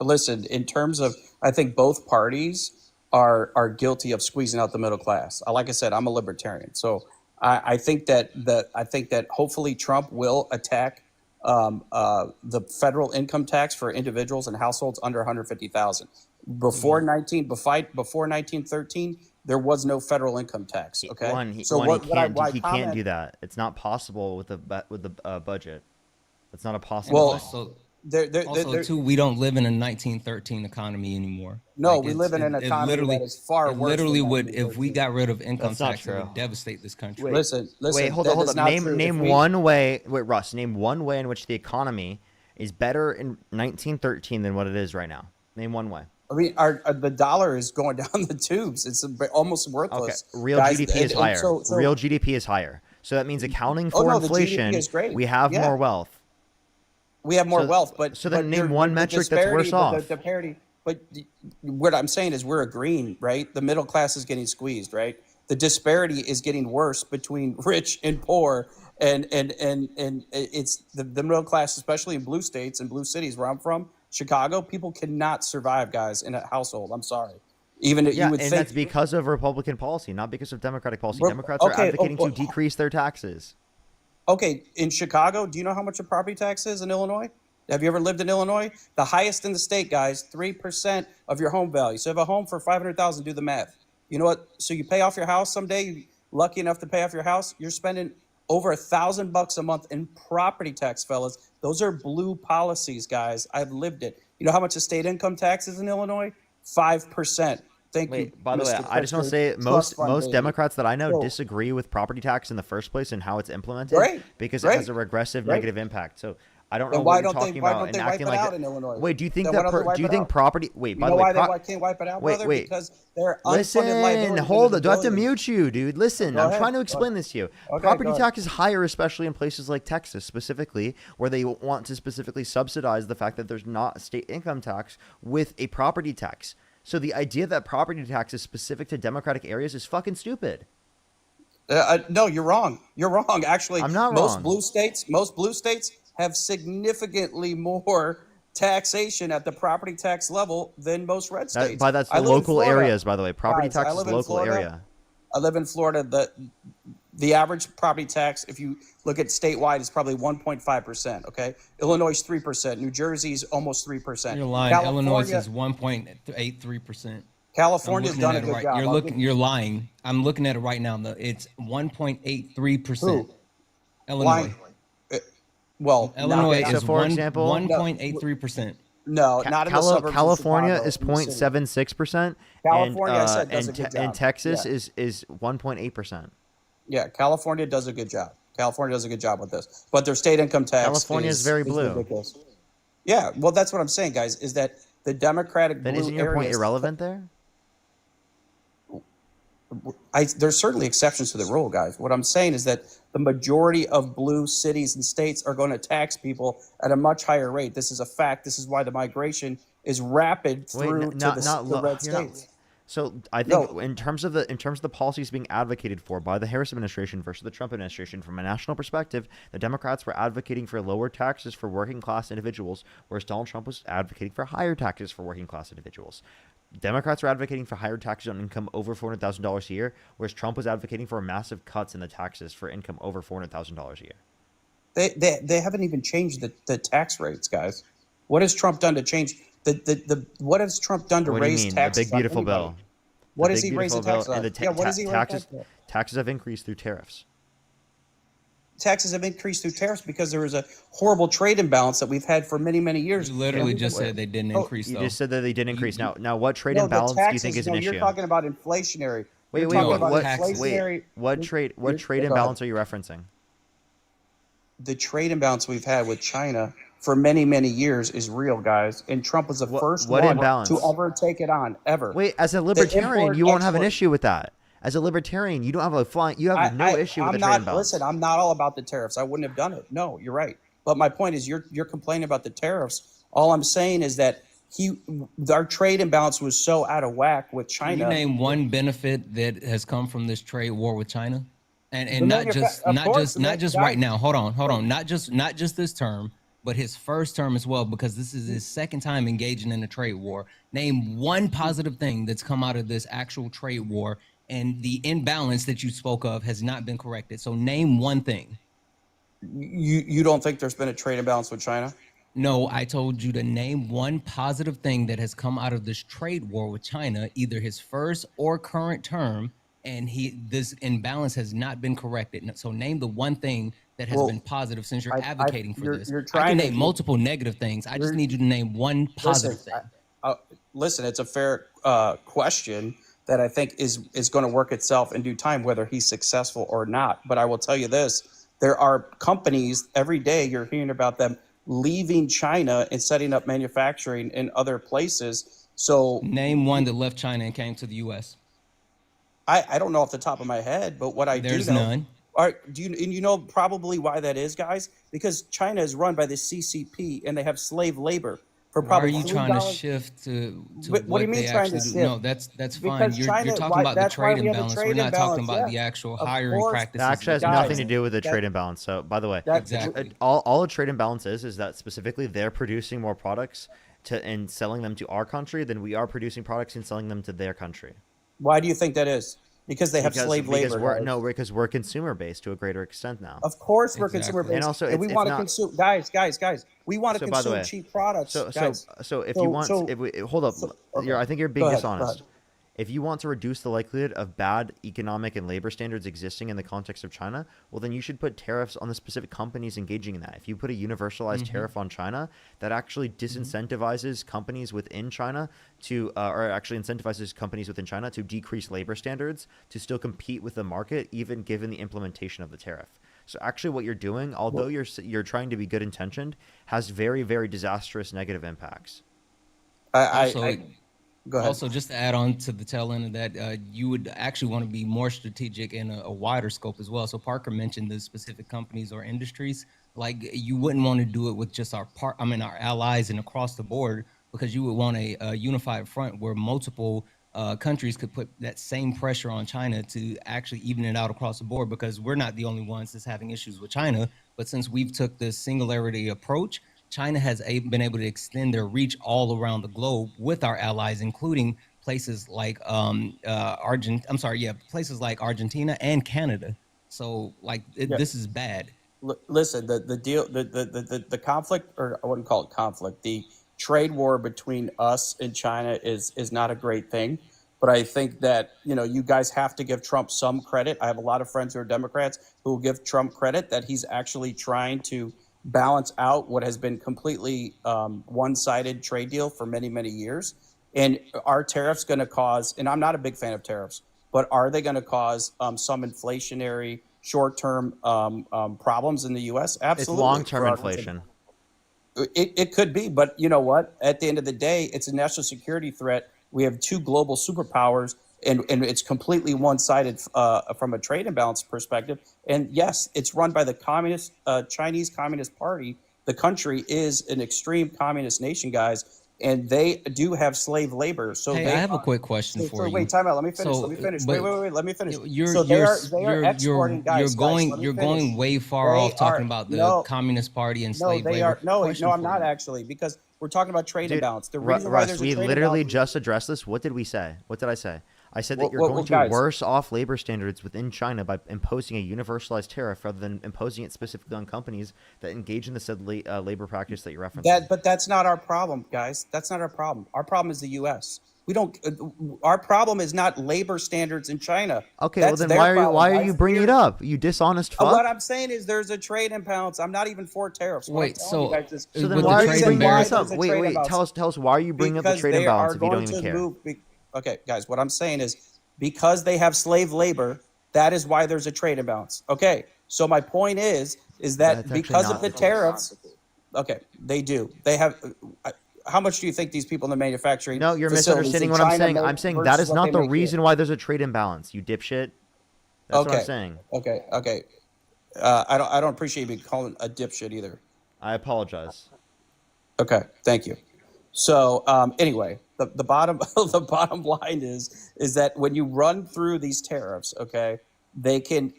Listen, in terms of, I think both parties are guilty of squeezing out the middle class. Like I said, I'm a libertarian, so I think that hopefully Trump will attack the federal income tax for individuals and households under 150,000. Before 1913, there was no federal income tax. Okay, He can't do that. It's not possible with the budget. It's not a possible thing. Also, too, we don't live in a 1913 economy anymore. No, Like, we live in an economy that is far worse. Literally than would, if we got rid of income That's not tax, it true. would devastate this country. Listen. Wait, hold that on. is not true. Name If we- one way. Wait, Russ. Name one way in which the economy is better in 1913 than what it is right now. Name one way. I mean, the dollar is going down the tubes. It's almost worthless. Okay, real Guys, GDP is and higher. so- Real GDP is higher. So that means accounting for no, the GDP inflation, is great. we have Yeah. more wealth. We have more wealth, but so then but name there- one the metric that's worse disparity- off. The parity, but what I'm saying is we're agreeing, right? The middle class is getting squeezed, right? The disparity is getting worse between rich and poor, and it's the middle class, especially in blue states and blue cities where I'm from, Chicago. People cannot survive, guys, in a household. I'm sorry. Even Yeah, you would and think that's because of Republican policy, not because of Democratic policy. We're- Democrats are okay, advocating oh, to decrease their taxes. Okay, in Chicago, do you know how much a property tax is in Illinois? Have you ever lived in Illinois? The highest in the state, guys, 3% of your home value. So if a home for $500,000, do the math. You know what? So you pay off your house someday, you're lucky enough to pay off your house, you're spending over $1,000 a month in property tax, fellas. Those are blue policies, guys. I've lived it. You know how much the state income tax is in Illinois? 5%. Thank you. By the way, Mr. I just want to say Trust most fund baby. Democrats that I know So- disagree with property tax in the first place and how it's implemented Great, because it great, has a regressive great. negative impact. So I don't Then know why what you're don't they- talking why about don't and they wipe acting it like out that. in Illinois? Wait, do you think Then why don't they do wipe you it think out? property? Wait, by You the know way, why they can't wipe it out, brother? wait. Because they're unfunded Listen, liabilities hold into it. Do I have to the billions. mute you, dude? Listen, Go I'm ahead. trying to Go explain ahead. this to you. Okay, Property go ahead. tax is higher, especially in places like Texas, specifically, where they want to specifically subsidize the fact that there's not a state income tax with a property tax. So the idea that property tax is specific to Democratic areas is fucking stupid. No, you're wrong. You're wrong. Actually, I'm not most wrong. Most blue states have significantly more taxation at the property tax level than most red states. That's I the live in local Florida. areas, by the way. Property Guys, I tax is live in local Florida. area. I live in Florida. The average property tax, if you look at statewide, is probably 1.5%. Okay, Illinois is 3%. New Jersey's almost 3%. You're lying. Illinois California- is 1.83%. California's done a good job. I'll give- You're lying. I'm looking at it right now. It's 1.83%. Who? Illinois. Lying. Well, Illinois not- is So, for example- 1.83%. No, not in the suburbs of California Chicago, is in the city. 0.76%. California, I said, and, does a good and job. Texas Yeah. is 1.8%. Yeah, California does a good job. California does a good job with this, but their state income tax. California is very blue. ridiculous. Yeah, well, that's what I'm saying, guys. Is that the Democratic Then blue isn't your point areas- irrelevant there? There's certainly exceptions to the rule, guys. What I'm saying is that the majority of blue cities and states are going to tax people at a much higher rate. This is a fact. This is why the migration is rapid through to the red states. So I think in terms of the policies being advocated for by the Harris administration versus the Trump administration, from a national perspective, the Democrats were advocating for lower taxes for working class individuals, whereas Donald Trump was advocating for higher taxes for working class individuals. Democrats are advocating for higher taxes on income over $400,000 a year, whereas Trump was advocating for massive cuts in the taxes for income over $400,000 a year. They haven't even changed the tax rates, guys. What has Trump done to change what has Trump done to What do you raise mean? taxes? The big beautiful on anybody? bill. What The has big he raised the beautiful taxes bill on? and the Yeah, what has he raised taxes? taxes on? Taxes have increased through tariffs. Taxes have increased through tariffs because there was a horrible trade imbalance that we've had for many, many years. You literally just said they didn't increase. You though. just said that they did increase. Now what trade No, imbalance the taxes, do you think is an You're issue? talking about inflationary. Wait, you're wait, talking what, about what, inflationary. what trade Go ahead. imbalance are you referencing? The trade imbalance we've had with China for many, many years is real, guys. And Trump was the first What one imbalance? to ever take it on, ever. Wait, as a The libertarian, import you won't have an export. issue with that. As a libertarian, you don't have you have no issue with the I'm trade not. imbalance. Listen, I'm not all about the tariffs. I wouldn't have done it. No, you're right. But my point is, you're complaining about the tariffs. All I'm saying is that our trade imbalance was so out of whack with Can you China. name one benefit that has come from this trade war with China? And The not just of not course, just the not just guys- right now. Hold on. Not just this term, but his first term as well, because this is his second time engaging in a trade war. Name one positive thing that's come out of this actual trade war, and the imbalance that you spoke of has not been corrected. So name one thing. You don't think there's been a trade imbalance with China? No, I told you to name one positive thing that has come out of this trade war with China, either his first or current term, and this imbalance has not been corrected. So name the one thing that has been positive since you're advocating for this. You're I trying can to name multiple negative things. I just need you to name one positive thing. Listen, it's a fair question that I think is going to work itself in due time, whether he's successful or not. But I will tell you this: there are companies every day you're hearing about them leaving China and setting up manufacturing in other places. So name one that left China and came to the U.S. I don't know off the top of my head, but what I There's do know. none. All right, and you know probably why that is, guys? Because China is run by the CCP and they have slave labor for Why are probably you trying to $3. shift to What do you mean they trying to actually do? shift? No, that's fine. Because You're China, talking about the that's why trade we have a imbalance. trade We're not talking imbalance, about yeah. the actual Of hiring course. practices. That actually has Guys, nothing to do with the trade imbalance. So, by the way, Exactly. all a trade imbalance is that specifically they're producing more products and selling them to our country than we are producing products and selling them to their country. Why do you think that is? Because they have slave labor. Because we're consumer based to a greater extent now. Of course, we're consumer based, and also we want to consume. Guys, we want to consume cheap products. So if you want, hold up, I think you're being dishonest. If you want to reduce the likelihood of bad economic and labor standards existing in the context of China, well, then you should put tariffs on the specific companies engaging in that. If you put a universalized tariff on China, that actually disincentivizes companies within China or actually incentivizes companies within China to decrease labor standards to still compete with the market, even given the implementation of the tariff. So actually what you're doing, although you're trying to be good intentioned, has very, very disastrous negative impacts. Go ahead. Also, just to add on to the tail end of that, you would actually want to be more strategic in a wider scope as well. So Parker mentioned the specific companies or industries. Like you wouldn't want to do it with just our allies and across the board, because you would want a unified front where multiple countries could put that same pressure on China to actually even it out across the board, because we're not the only ones that's having issues with China. But since we've took this singularity approach, China has been able to extend their reach all around the globe with our allies, including places like places like Argentina and Canada. So this is bad. Listen, the deal, the conflict, or I wouldn't call it conflict. The trade war between us and China is not a great thing. But I think that, you guys have to give Trump some credit. I have a lot of friends who are Democrats who will give Trump credit that he's actually trying to balance out what has been completely one-sided trade deal for many, many years. And are tariffs going to cause, and I'm not a big fan of tariffs, but are they going to cause some inflationary short-term problems in the U.S.? Absolutely. It's long-term inflation. It could be, but you know what? At the end of the day, it's a national security threat. We have two global superpowers, and it's completely one-sided from a trade imbalance perspective. And yes, it's run by the Chinese Communist Party. The country is an extreme communist nation, guys, and they do have slave labor. So I have a quick question for you. Wait, time out. Let me finish. Let me finish. You're going way far off talking about the Communist Party and slave labor. No, I'm not actually, because we're talking about trade imbalance. The reason why there's a trade we literally imbalance, just addressed this. What did we say? What did I say? I said that you're going to worse off labor standards within China by imposing a universalized tariff rather than imposing it specifically on companies that engage in the said labor practice that you're referencing. But that's not our problem, guys. That's not our problem. Our problem is the U.S. Our problem is not labor standards in China. Okay, That's well then why are you bringing it up? You dishonest fuck. What I'm saying is there's a trade imbalance. I'm not even for tariffs. Wait, so then why are you bringing this up? Wait, tell us why are you bringing up the trade imbalance if you don't even care? Okay, guys, what I'm saying is because they have slave labor. That is why there's a trade imbalance. Okay, so my point is That's that actually because not of the the case. tariffs, okay, they do. They have. How much do you think these people in the manufacturing No, you're facilities misunderstanding in what I'm China saying. make I'm saying that versus is what they not the make here? reason why there's a trade imbalance, you dipshit. That's what I'm Okay, saying. okay. I don't appreciate you being called a dipshit either. I apologize. Okay, thank you. So anyway, the bottom the bottom line is that when you run through these tariffs, okay, they can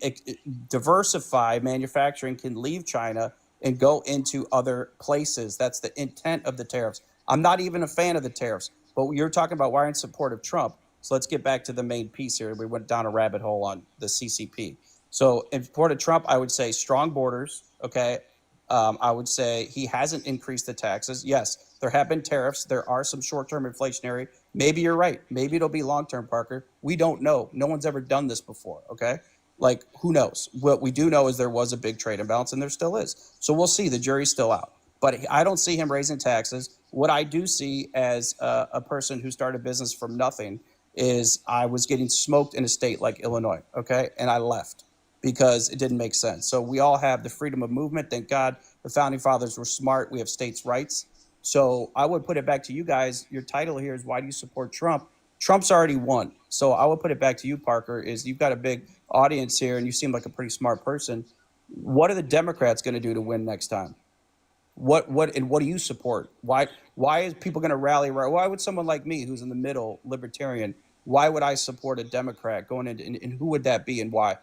diversify manufacturing, can leave China and go into other places. That's the intent of the tariffs. I'm not even a fan of the tariffs, but you're talking about why you're in support of Trump. So let's get back to the main piece here. We went down a rabbit hole on the CCP. So in support of Trump, I would say strong borders, okay. I would say he hasn't increased the taxes. Yes, there have been tariffs. There are some short-term inflationary. Maybe you're right. Maybe it'll be long-term, Parker. We don't know. No one's ever done this before, okay? Like, who knows? What we do know is there was a big trade imbalance, and there still is. So we'll see. The jury's still out. But I don't see him raising taxes. What I do see as a person who started business from nothing is I was getting smoked in a state like Illinois, okay? And I left because it didn't make sense. So we all have the freedom of movement. Thank God the founding fathers were smart. We have states' rights. So I would put it back to you guys. Your title here is why do you support Trump? Trump's already won. So I would put it back to you, Parker, is you've got a big audience here and you seem like a pretty smart person. What are the Democrats going to do to win next time? What do you support? Why is people going to rally? Why would someone like me, who's in the middle, libertarian, why would I support a Democrat going into, and who would that be and why?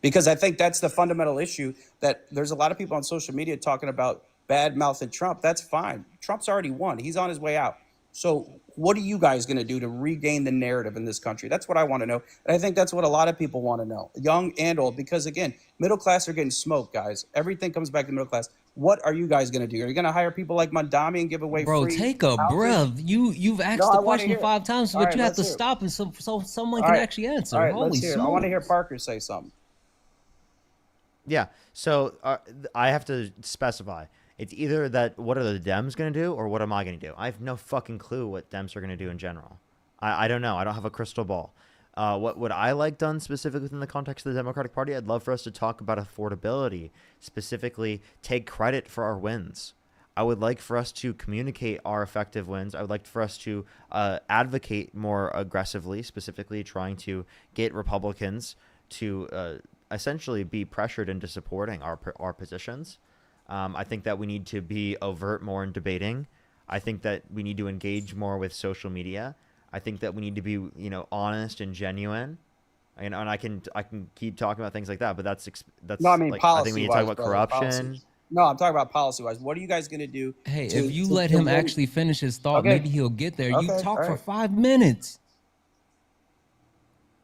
Because I think that's the fundamental issue, that there's a lot of people on social media talking about bad mouthing Trump. That's fine. Trump's already won. He's on his way out. So what are you guys going to do to regain the narrative in this country? That's what I want to know. And I think that's what a lot of people want to know, young and old, because again, middle class are getting smoked, guys. Everything comes back to middle class. What are you guys going to do? Are you going to hire people like Mondami and give away Bro, free take a houses? breath. You've asked No, the I wanna question hear it. 5 times, All but right, you have let's to hear it. stop and so someone All can right. actually answer. All right, Holy let's hear it. I smokes. want to hear Parker say something. Yeah. So I have to specify. It's either that what are the Dems going to do or what am I going to do? I have no fucking clue what Dems are going to do in general. I don't know. I don't have a crystal ball. What would I like done specifically within the context of the Democratic Party? I'd love for us to talk about affordability, specifically take credit for our wins. I would like for us to communicate our effective wins. I would like for us to advocate more aggressively, specifically trying to get Republicans to essentially be pressured into supporting our positions. I think that we need to be overt more in debating. I think that we need to engage more with social media. I think that we need to be, honest and genuine. And I can keep talking about things like that, but that's No, I mean, like, I think we need to talk about brother, corruption. policy. No, I'm talking about policy-wise. What are you guys going to do? Hey, to- if you to- let to him win- actually finish his thought, Okay. maybe he'll get there. You Okay, talk all for right. 5 minutes.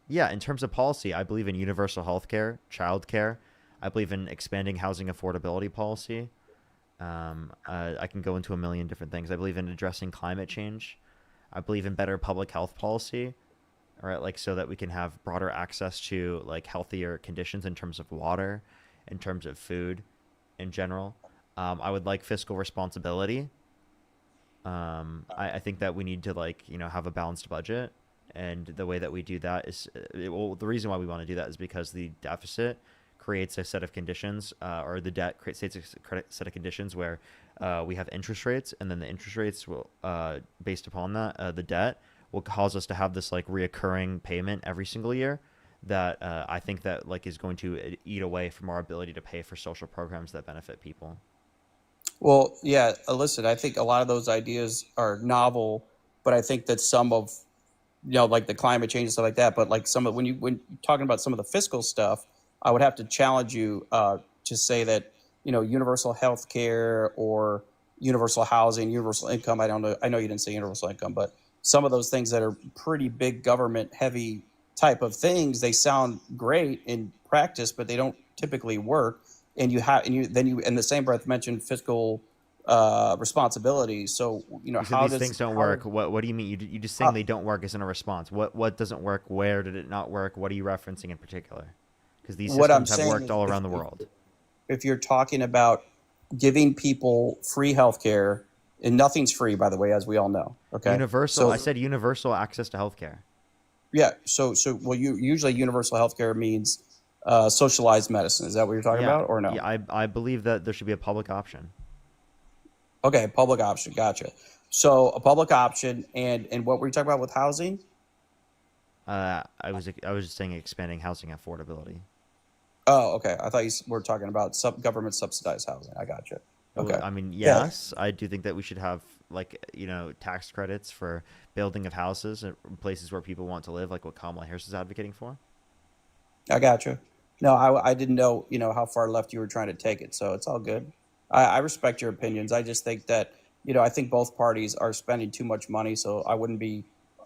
Yeah, in terms of policy, I believe in universal health care, child care. I believe in expanding housing affordability policy. I can go into a million different things. I believe in addressing climate change. I believe in better public health policy, all right, like so that we can have broader access to like healthier conditions in terms of water, in terms of food, in general. I would like fiscal responsibility. I think that we need to have a balanced budget, and the way that we do that is, the reason why we want to do that is because the deficit creates a set of conditions, or the debt creates a set of conditions where we have interest rates, and then the interest rates will, based upon that, the debt will cause us to have this like reoccurring payment every single year that I think that is going to eat away from our ability to pay for social programs that benefit people. Well, yeah, listen, I think a lot of those ideas are novel, but I think that some of, like the climate change and stuff like that, but like when you're talking about some of the fiscal stuff, I would have to challenge you to say that, universal health care or universal housing, universal income. I don't know. I know you didn't say universal income, but some of those things that are pretty big government heavy type of things, they sound great in practice, but they don't typically work. And you in the same breath mentioned fiscal responsibility. So, You said these things don't work. What do you mean? You just saying they don't work isn't a response. What doesn't work? Where did it not work? What are you referencing in particular? Because these What I'm systems have saying worked is all around the world. If you're talking about giving people free healthcare, and nothing's free, by the way, as we all know. Okay. Universal. So, I said universal access to healthcare. Yeah. So well, usually universal healthcare means socialized medicine. Is that what you're talking about, or no? Yeah, I believe that there should be a public option. Okay, public option. Gotcha. So a public option, and what were you talking about with housing? I was just saying expanding housing affordability. Oh, okay. I thought you were talking about government subsidized housing. I gotcha. Okay. I mean, Yeah. yes, I do think that we should have tax credits for building of houses in places where people want to live, like what Kamala Harris is advocating for. I gotcha. No, I didn't know, how far left you were trying to take it. So it's all good. I respect your opinions. I just think that, I think both parties are spending too much money. So I wouldn't be,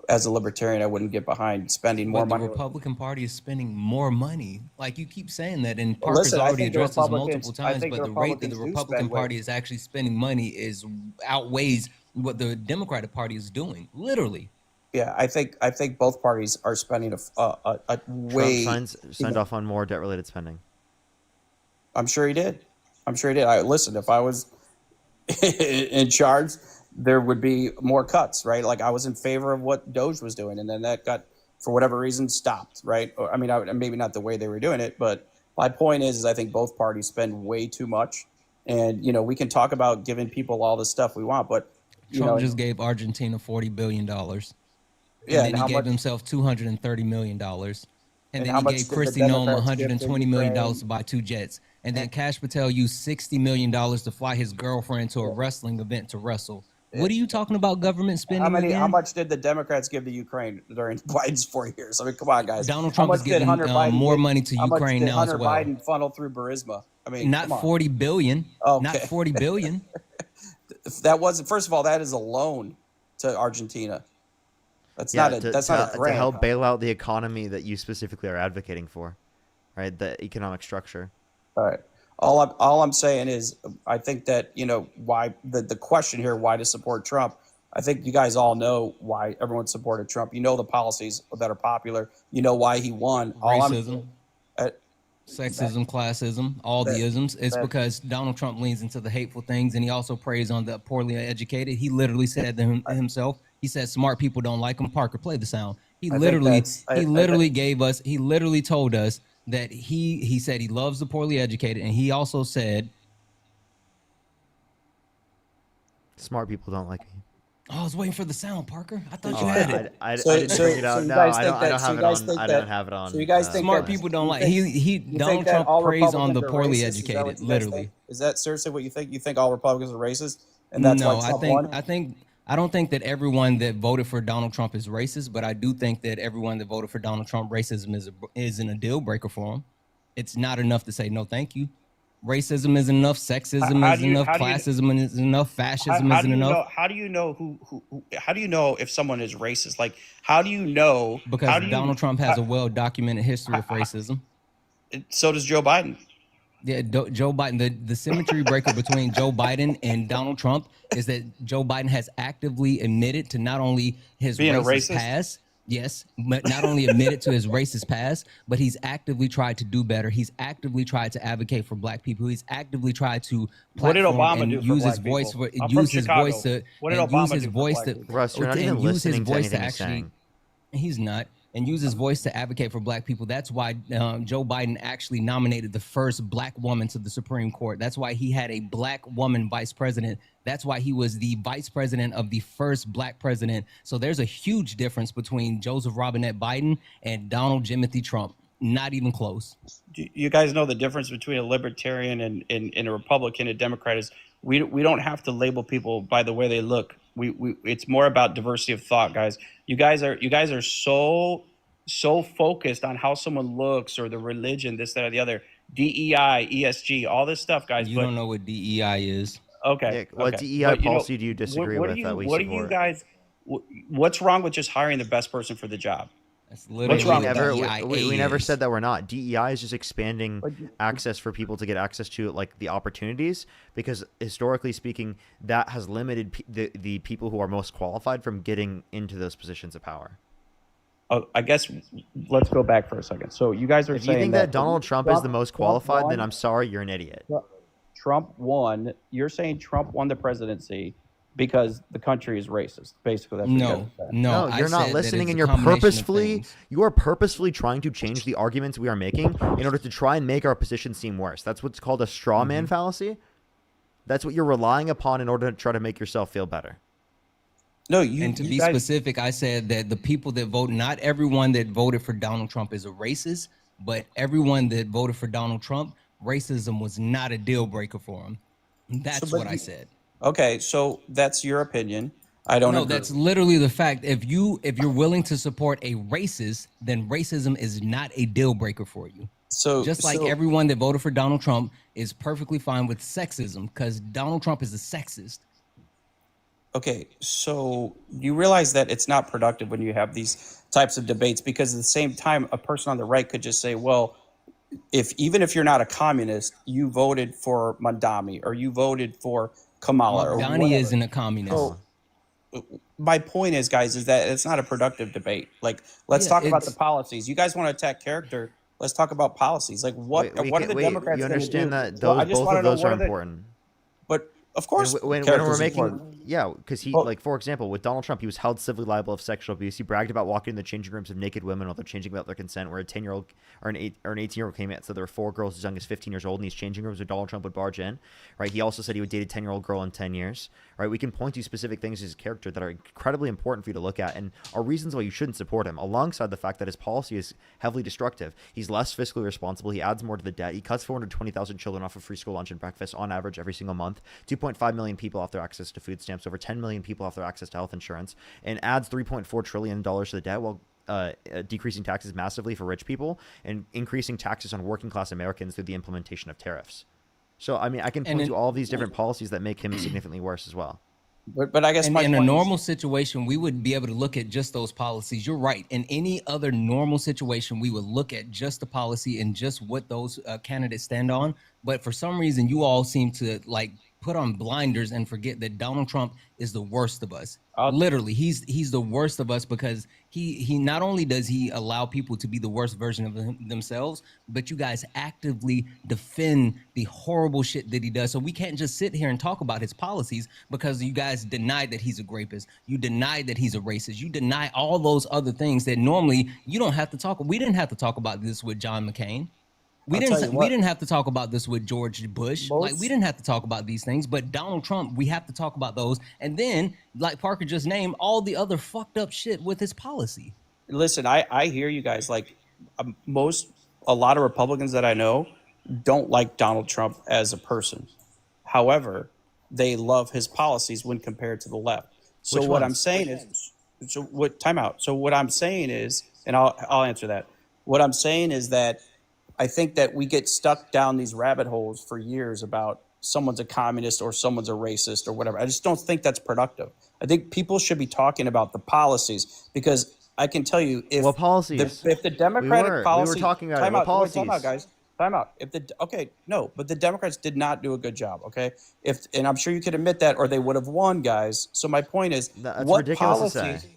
as a libertarian, I wouldn't get behind spending more But the money. Republican Party is spending more money. Like you keep saying that, and Well, Parker's listen, I already think the addressed this Republicans- multiple I times. think But the the rate that the Republicans do Republican spend way- Party is actually spending money is outweighs what the Democratic Party is doing. Literally. Yeah, I think both parties are spending a way. Trump signed off on more debt-related spending. I'm sure he did. Listen, if I was in charge, there would be more cuts, right? Like I was in favor of what Doge was doing, and then that got, for whatever reason, stopped, right? Or, I mean, maybe not the way they were doing it, but my point is I think both parties spend way too much, and we can talk about giving people all the stuff we want, but Trump just gave Argentina $40 billion. And Yeah, then and he how gave much- himself $230 million. And then how he much gave did the Kristi Noem Democrats give to $120 million Ukraine? to buy 2 jets. And then Cash Patel used $60 million to fly his girlfriend to a wrestling event to wrestle. What are you talking about government spending again? How much did the Democrats give to Ukraine during Biden's 4 years? I mean, come on, guys. Donald How Trump much is did giving Hunter Biden more give- money to how much Ukraine did now as Hunter well. Biden funnel through Burisma. I mean, Not come on. 40 billion. Okay. Not 40 billion. That wasn't. First of all, that is a loan to Argentina. That's not a to grant. help bail out the economy that you specifically are advocating for, right? The economic structure. All right. All I'm saying is, I think that why the question here, why to support Trump. I think you guys all know why everyone supported Trump. You know the policies that are popular. You know why he won. Racism. Sexism, classism, all the isms. It's that- because Donald Trump leans into the hateful things, and he also preys on the poorly educated. He literally said himself, he said smart people don't like him. Parker, play the sound. He literally told us that he said he loves the poorly educated, and he also said Smart people don't like me. Oh, I was waiting for the sound, Parker. I thought you had it. I didn't bring it out. No, I don't have it on. I don't have it on. So you guys think smart that- people don't you like. think- He you think Donald that Trump all preys on Republicans the are poorly racist? Is that educated. what you guys Literally. think? Is that seriously what you think? You think all Republicans are racist, and that's No, why Trump won? I don't think that everyone that voted for Donald Trump is racist, but I do think that everyone that voted for Donald Trump, racism isn't a deal breaker for them. It's not enough to say no, thank you. Racism isn't enough. Sexism How isn't do you- enough. how do you- Classism isn't enough. Fascism How isn't do you enough. know? How do you know how do you know if someone is racist? Like, how do you know? Because how do you- Donald Trump has how- a well-documented history of racism. So does Joe Biden. Yeah, Joe Biden. The symmetry breaker between Joe Biden and Donald Trump is that Joe Biden has actively admitted to not only his Being a racist racist? past, yes, but not only admitted to his racist past, but he's actively tried to do better. He's actively tried to advocate for Black people. He's actively tried to What did platform Obama and do for use his Black voice people? for I'm from use his Chicago. voice to What did and Obama use his do for voice Black to people? Russ, you're not even and use his listening to voice to anything he's actually. saying. He's not. And use his voice to advocate for Black people. That's why Joe Biden actually nominated the first Black woman to the Supreme Court. That's why he had a Black woman vice president. That's why he was the vice president of the first Black president. So there's a huge difference between Joseph Robinette Biden and Donald Jimothy Trump. Not even close. You guys know the difference between a libertarian and a Republican and Democrat is we don't have to label people by the way they look. We it's more about diversity of thought, guys. You guys are so focused on how someone looks or the religion, this, that, or the other. DEI, ESG, all this stuff, guys. You don't know what DEI is. Okay. What okay. DEI But, policy do you disagree with that we What do you support? guys? What's wrong with just hiring the best person for the job? That's literally wrong what with DEI we never is. said that we're not. DEI is just expanding access for people to get access to like the opportunities, because historically speaking, that has limited the people who are most qualified from getting into those positions of power. I guess let's go back for a second. So you guys are If saying you think that Donald Trump is the most qualified, then I'm sorry, you're an idiot. Trump won. You're saying Trump won the presidency, because the country is racist. Basically, that's what you guys are saying. No, you're not listening, and you're purposefully trying to change the arguments we are making in order to try and make our position seem worse. That's what's called a straw man fallacy. That's what you're relying upon in order to try to make yourself feel better. No, and to be specific, I said that the people that vote, not everyone that voted for Donald Trump is a racist, but everyone that voted for Donald Trump, racism was not a deal breaker for him. That's what I said. Okay, so that's your opinion. I don't. No, agree. that's literally the fact. If you're willing to support a racist, then racism is not a deal breaker for you. So just like everyone that voted for Donald Trump is perfectly fine with sexism because Donald Trump is a sexist. Okay, so you realize that it's not productive when you have these types of debates because at the same time, a person on the right could just say, well, even if you're not a communist, you voted for Mandami or you voted for Kamala or whatever. Mandani isn't a communist. So, my point is, guys, is that it's not a productive debate. Like, let's talk about the policies. You guys want to attack character. Let's talk about policies. Like, what are the Democrats you going to do? understand that So I those, just both wanna of know those what are are they- important. But of course, when we're making, because he, like, for example, with Donald Trump, he was held civilly liable of sexual abuse. He bragged about walking in the changing rooms of naked women while they're changing without their consent, where a 10-year-old or an 18-year-old came out. So there were 4 girls as young as 15 years old in these changing rooms where Donald Trump would barge in, right? He also said he would date a 10-year-old girl in 10 years, right? We can point to specific things in his character that are incredibly important for you to look at and are reasons why you shouldn't support him, alongside the fact that his policy is heavily destructive. He's less fiscally responsible. He adds more to the debt. He cuts 420,000 children off of free school lunch and breakfast on average every single month. 2.5 million people off their access to food stamps, over 10 million people off their access to health insurance, and adds $3.4 trillion to the debt while decreasing taxes massively for rich people and increasing taxes on working class Americans through the implementation of tariffs. So, I mean, I can point to all these different policies that make him significantly worse as well. But I guess in a normal situation, we would be able to look at just those policies. You're right. In any other normal situation, we would look at just the policy and just what those candidates stand on. But for some reason, you all seem to like put on blinders and forget that Donald Trump is the worst of us. Literally, he's the worst of us because he not only does he allow people to be the worst version of themselves, but you guys actively defend the horrible shit that he does. So we can't just sit here and talk about his policies because you guys deny that he's a rapist. You deny that he's a racist. You deny all those other things that normally you don't have to talk. We didn't have to talk about this with John McCain. We didn't have to talk about this with George Bush. Like, we didn't have to talk about these things, but Donald Trump, we have to talk about those. And then, like Parker just named, all the other fucked up shit with his policy. Listen, I hear you guys. Like, a lot of Republicans that I know don't like Donald Trump as a person. However, they love his policies when compared to the left. So what I'm saying is, time out. So what I'm saying is, and I'll answer that. What I'm saying is that I think that we get stuck down these rabbit holes for years about someone's a communist or someone's a racist or whatever. I just don't think that's productive. I think people should be talking about the policies because I can tell you if what policies? If the Democratic policy, we were talking about time out, policies. Time out, guys. Time out. But the Democrats did not do a good job. Okay, and I'm sure you could admit that, or they would have won, guys. So my point is, that's what ridiculous policies? to say.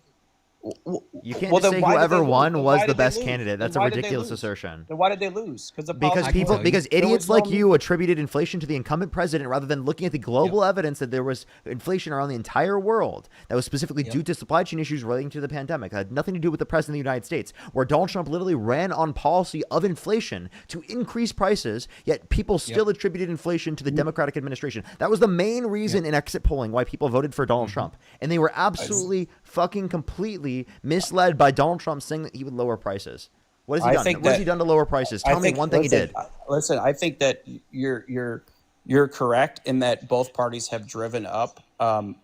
You can't just say whoever won was the best candidate. That's a ridiculous assertion. Then why did they lose? Because idiots like you attributed inflation to the incumbent president rather than looking at the global evidence that there was inflation around the entire world that was specifically due to supply chain issues relating to the pandemic. It had nothing to do with the president of the United States, where Donald Trump literally ran on policy of inflation to increase prices, yet people still attributed inflation to the Democratic administration. That was the main reason in exit polling why people voted for Donald Trump. And they were absolutely fucking completely misled by Donald Trump saying that he would lower prices. What has he done? What has he done to lower prices? Tell me one thing he did. Listen, I think that you're correct in that both parties have driven up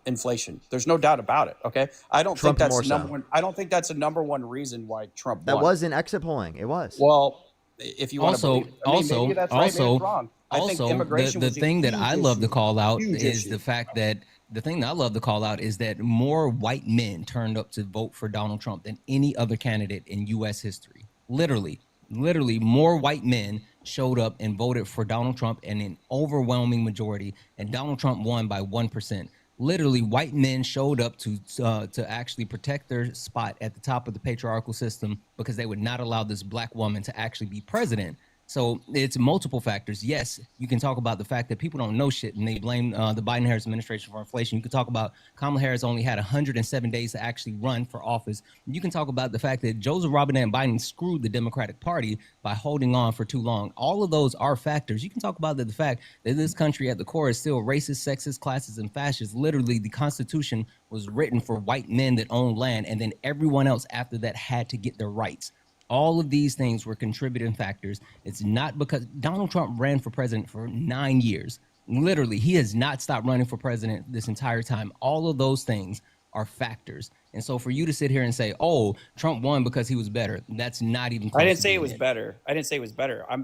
inflation. There's no doubt about it. Okay, I don't think that's number one. I don't think that's a number one reason why Trump won. That was in exit polling. It was. Well, if you want to believe, maybe that's right, maybe it's wrong. I think immigration the thing that I love to call out Huge is issue. the fact that the thing that I love to call out is that more white men turned up to vote for Donald Trump than any other candidate in U.S. history. Literally more white men showed up and voted for Donald Trump in an overwhelming majority, and Donald Trump won by 1%. Literally, white men showed up to actually protect their spot at the top of the patriarchal system because they would not allow this black woman to actually be president. So it's multiple factors. Yes, you can talk about the fact that people don't know shit and they blame the Biden-Harris administration for inflation. You can talk about Kamala Harris only had 107 days to actually run for office. You can talk about the fact that Joseph Robinette and Biden screwed the Democratic Party by holding on for too long. All of those are factors. You can talk about the fact that this country at the core is still racist, sexist, classist, and fascist. Literally, the Constitution was written for white men that own land, and then everyone else after that had to get their rights. All of these things were contributing factors. It's not because Donald Trump ran for president for 9 years. Literally, he has not stopped running for president this entire time. All of those things are factors. And so for you to sit here and say, oh, Trump won because he was better, that's not even close. I didn't to say being it was it. better. I didn't say it was better. I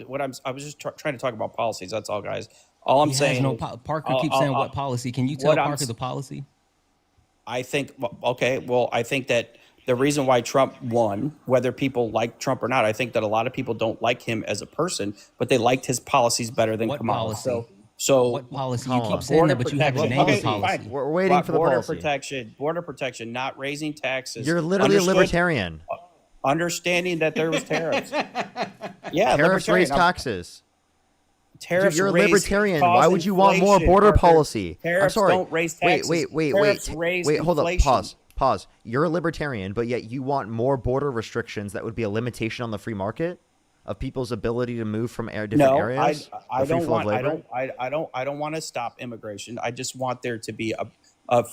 was just trying to talk about policies. That's all, guys. All I'm He has saying no is, Parker keeps saying what policy? Can you tell Parker the policy? I think, okay, well, I think that the reason why Trump won, whether people like Trump or not, I think that a lot of people don't like him as a person, but they liked his policies better than Kamala. Policy? So what policy? You keep saying that, but you haven't named the policy. We're waiting for the policy. Border protection, not raising taxes. You're literally a libertarian. Understanding that there was tariffs. Yeah, tariffs raise taxes. Tariffs. You're a libertarian. Why would you want more border policy? Tariffs I'm sorry. don't raise taxes. Wait. Hold up. Pause. You're a libertarian, but yet you want more border restrictions that would be a limitation on the free market of people's ability to move from different areas. I don't want to stop immigration. I just want there to be a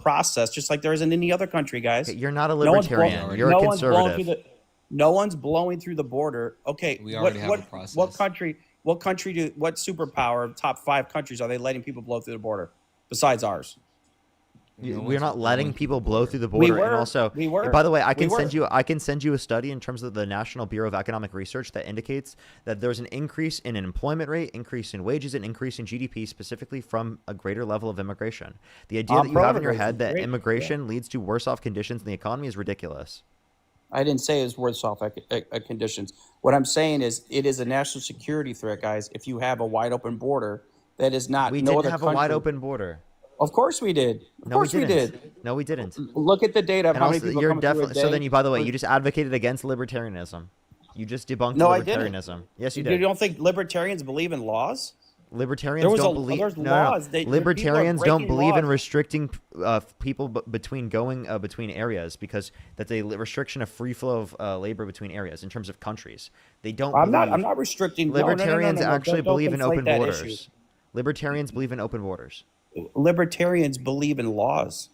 process, just like there is in any other country, guys. Okay, you're not a libertarian. You're a conservative. No one's blowing through the border. Okay, we already have a process. What superpower, top 5 countries are they letting people blow through the border besides ours? We're not letting people blow through the border, and also, by the way, I can send you a study in terms of the National Bureau of Economic Research that indicates that there's an increase in employment rate, increase in wages, and increase in GDP specifically from a greter level of immigration. The idea that you have in your head that immigration leads to worse off conditions in the economy is ridiculous. I didn't say it was worse off conditions. What I'm saying is it is a national security threat, guys. If you have a wide open border, that is not. We didn't have a wide open border. Of course we did. Of course we did. No, we didn't. Look at the data of how many people come through a day. So then, by the way, you just advocated against libertarianism. You just debunked libertarianism. I didn't. Yes, you did. You don't think libertarians believe in laws? Libertarians don't believe. Libertarians don't believe in restricting people between between areas because that's a restriction of free flow of labor between areas in terms of countries. They don't. I'm not restricting. Libertarians actually believe in open borders. Libertarians believe in open borders. Libertarians believe in laws.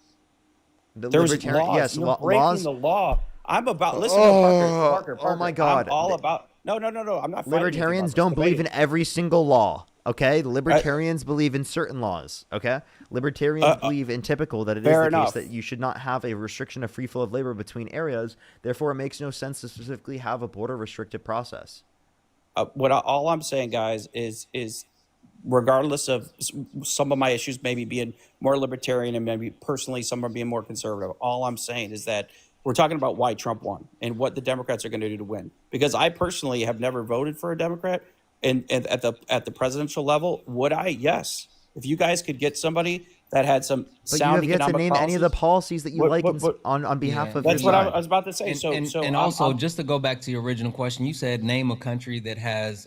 There's laws. Yes, You're breaking laws. the law. I'm about. Listen to Parker. Oh my God! I'm all about. No. I'm not. Libertarians don't believe in every single law. Okay, libertarians believe in certain laws. Okay, libertarians believe in typical that it is the case that you should not have a restriction of free flow of labor between areas. Therefore, it makes no sense to specifically have a border restrictive process. All I'm saying, guys, is regardless of some of my issues, maybe being more libertarian and maybe personally some are being more conservative. All I'm saying is that we're talking about why Trump won and what the Democrats are going to do to win. Because I personally have never voted for a Democrat. And at the presidential level, would I? Yes. If you guys could get somebody that had some sound economic policies. But you have yet to name any of the policies that you like on behalf of. That's what I was about to say. And also, just to go back to your original question, you said name a country that has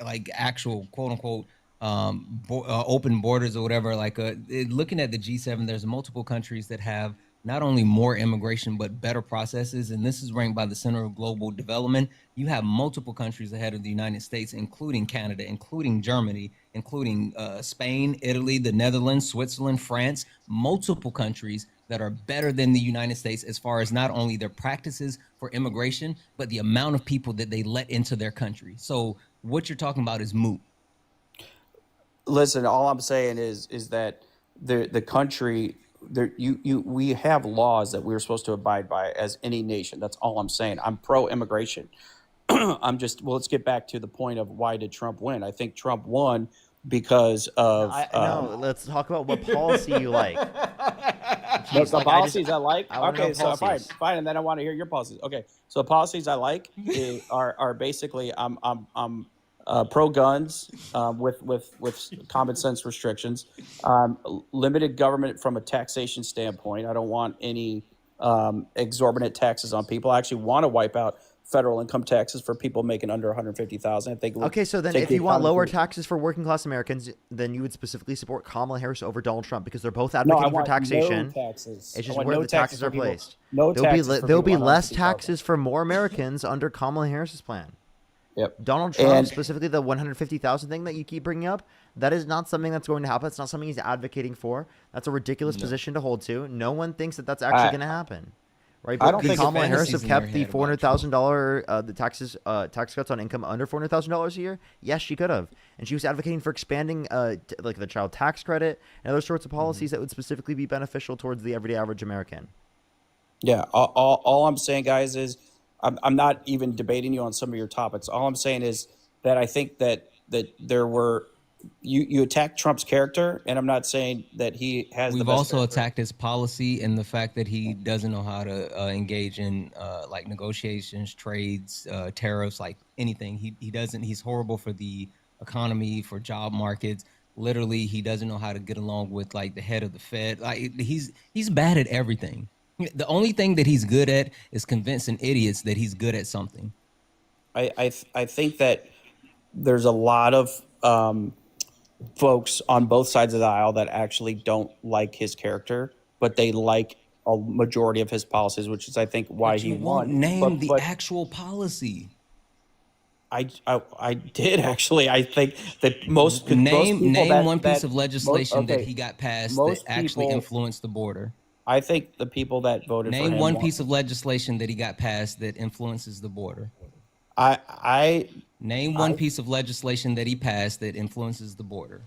like actual quote unquote open borders or whatever. Like looking at the G7, there's multiple countries that have not only more immigration, but better processes. And this is ranked by the Center of Global Development. You have multiple countries ahead of the United States, including Canada, including Germany, including Spain, Italy, the Netherlands, Switzerland, France, multiple countries that are better than the United States as far as not only their practices for immigration, but the amount of people that they let into their country. So what you're talking about is moot. Listen, all I'm saying is that the country, we have laws that we're supposed to abide by as any nation. That's all I'm saying. I'm pro-immigration. Let's get back to the point of why did Trump win? I think Trump won because of. No, let's talk about what policy you like. Jeez, the policies I like. Okay, so fine, and then I want to hear your policies. Okay, so the policies I like are basically I'm pro guns with common sense restrictions, limited government from a taxation standpoint. I don't want any exorbitant taxes on people. I actually want to wipe out federal income taxes for people making under 150,000. I think. Okay, so then if you want lower taxes for working class Americans, then you would specifically support Kamala Harris over Donald Trump because they're both advocating for taxation. No taxes. It's just where the taxes are placed. There'll be less taxes for more Americans under Kamala Harris's plan. Yep. Donald Trump, specifically the 150,000 thing that you keep bringing up, that is not something that's going to happen. It's not something he's advocating for. That's a ridiculous position to hold to. No one thinks that that's actually going to happen. Right, but could Kamala Harris have kept the $400,000 the tax cuts on income under $400,000 a year? Yes, she could have, and she was advocating for expanding like the child tax credit and other sorts of policies that would specifically be beneficial towards the everyday average American. Yeah, all I'm saying, guys, is I'm not even debating you on some of your topics. All I'm saying is that I think that there were. You attack Trump's character, and I'm not saying that he has. We've also attacked his policy and the fact that he doesn't know how to engage in like negotiations, trades, tariffs, like anything. He doesn't. He's horrible for the economy, for job markets. Literally, he doesn't know how to get along with like the head of the Fed. Like he's bad at everything. The only thing that he's good at is convincing idiots that he's good at something. I think that there's a lot of folks on both sides of the aisle that actually don't like his character, but they like a majority of his policies, which is, I think, why he won. Name the actual policy. I did actually. I think that most name one piece of legislation that he got passed that actually influenced the border. I think the people that voted for him. Name one piece of legislation that he got passed that influences the border. Name one piece of legislation that he passed that influences the border.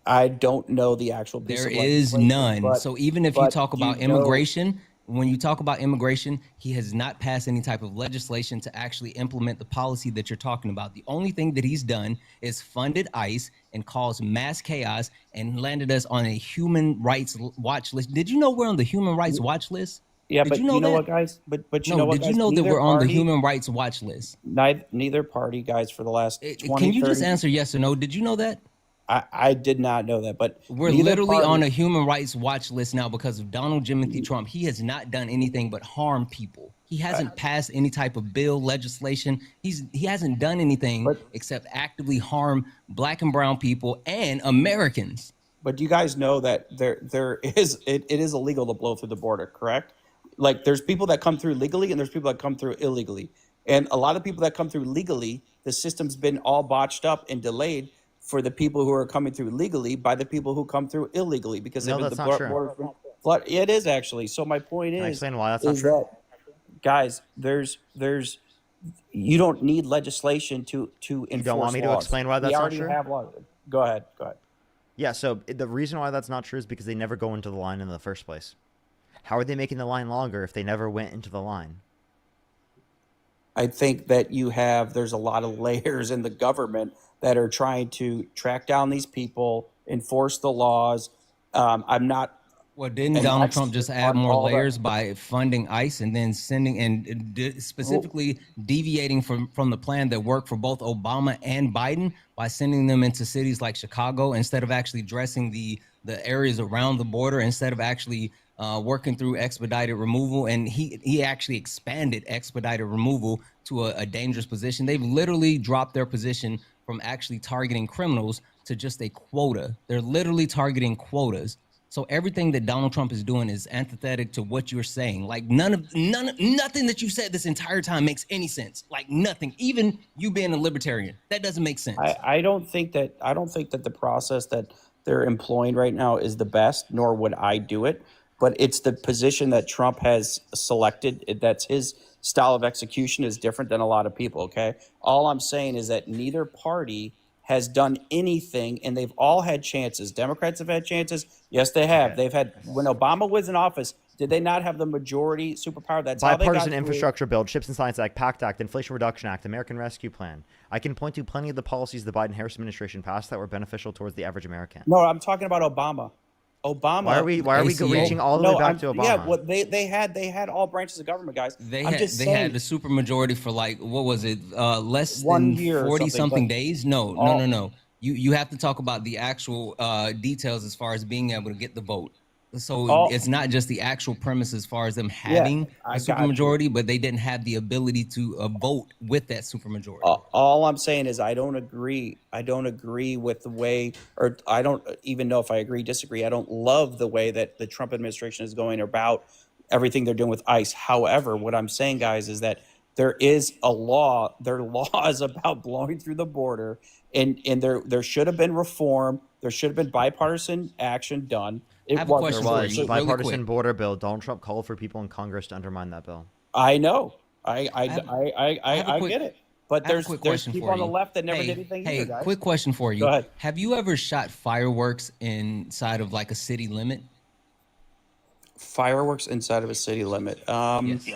I don't know the actual piece There of is legislation, none. So even if you talk about immigration, when you talk about immigration, he has not passed any type of legislation to actually implement the policy that you're talking about. The only thing that he's done is funded ICE and caused mass chaos and landed us on a human rights watch list. Did you know we're on the human rights watch list? Yeah, did but you know what, guys? But you know what, did guys? you know that Neither we're on the party- human rights watch list? Neither party, guys, for the last 20, Can you just 30 answer yes or no? Did you know that? I did not know that, but We're neither literally party- on a human rights watch list now because of Donald Timothy Trump. He has not done anything but harm people. He hasn't passed any type of bill, legislation. He hasn't done anything except actively harm black and brown people and Americans. But do you guys know that it is illegal to blow through the border, correct? Like there's people that come through legally and there's people that come through illegally. And a lot of people that come through legally, the system's been all botched up and delayed for the people who are coming through legally by the people who come through illegally because No, that's not true. It is actually. So my point Can I is, explain why that's not true? guys, there's you don't need legislation to enforce You don't want me to laws. explain why that's We not already true? have laws. Go ahead. Yeah, so the reason why that's not true is because they never go into the line in the first place. How are they making the line longer if they never went into the line? I think that there's a lot of layers in the government that are trying to track down these people, enforce the laws. I'm not. Well, didn't Donald Trump just add more layers by funding ICE and then sending and specifically deviating from the plan that worked for both Obama and Biden by sending them into cities like Chicago instead of actually addressing the areas around the border, instead of actually working through expedited removal? And he actually expanded expedited removal to a dangerous position. They've literally dropped their position from actually targeting criminals to just a quota. They're literally targeting quotas. So everything that Donald Trump is doing is antithetic to what you're saying. Like nothing that you've said this entire time makes any sense. Like nothing. Even you being a libertarian, that doesn't make sense. I don't think that the process that they're employing right now is the best, nor would I do it. But it's the position that Trump has selected. That's his style of execution is different than a lot of people. Okay. All I'm saying is that neither party has done anything, and they've all had chances. Democrats have had chances. Yes, they have. Okay. They've had, when Obama was in office, did they not have the majority superpower? That's how they got Bipartisan through. infrastructure bill, Chips and Science Act, PACT Act, Inflation Reduction Act, American Rescue Plan. I can point to plenty of the policies the Biden-Harris administration passed that were beneficial towards the average American. No, I'm talking about Obama. Why are we reaching all the way back to Obama? Yeah, what they had all branches of government, guys. They I'm had just they saying, had the super majority for like, what was it? Less 1 than year or 40 something but- days? No. You have to talk about the actual details as far as being able to get the vote. So it's not just the actual premise as far as them having I a got you. supermajority, but they didn't have the ability to vote with that supermajority. All I'm saying is I don't agree. I don't agree with the way, or I don't even know if I agree, disagree. I don't love the way that the Trump administration is going about everything they're doing with ICE. However, what I'm saying, guys, is that there is a law. There are laws about blowing through the border, and there should have been reform. There should have been bipartisan action done. It have a wasn't. question There for was you, really bipartisan quick. border bill. Donald Trump called for people in Congress to undermine that bill. I know. I have a quick- get it. But I have a there's quick there's question people for on the you. left that never Hey, did anything hey, either, guys. quick question for you. Go ahead. Have you ever shot fireworks inside of like a city limit? Fireworks inside of a city limit. Yes.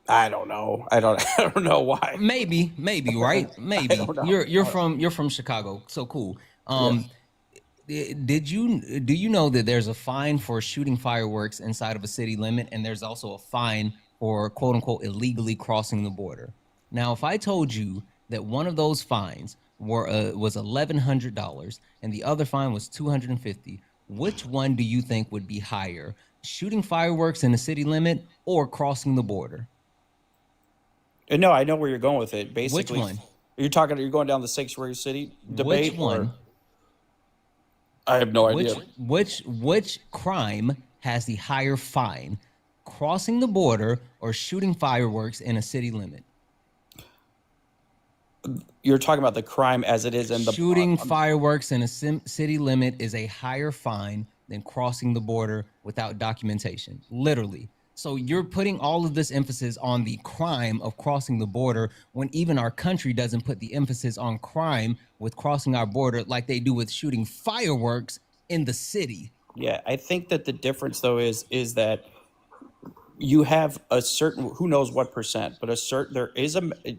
I don't know. I don't know why. Maybe, right? Maybe. don't know. You're from Chicago, so cool. Do you know that there's a fine for shooting fireworks inside of a city limit, and there's also a fine for quote unquote illegally crossing the border? Now, if I told you that one of those fines was $1,100 and the other fine was $250, which one do you think would be higher? Shooting fireworks in the city limit or crossing the border? No, I know where you're going with it. Basically, Which one? You're going down the sanctuary city debate. Which one? I have no idea. Which crime has the higher fine? Crossing the border or shooting fireworks in a city limit? You're talking about the crime as it is in the shooting fireworks in a city limit is a higher fine than crossing the border without documentation. Literally. So you're putting all of this emphasis on the crime of crossing the border when even our country doesn't put the emphasis on crime with crossing our border like they do with shooting fireworks in the city. Yeah, I think that the difference though is that you have a certain, who knows what percent, but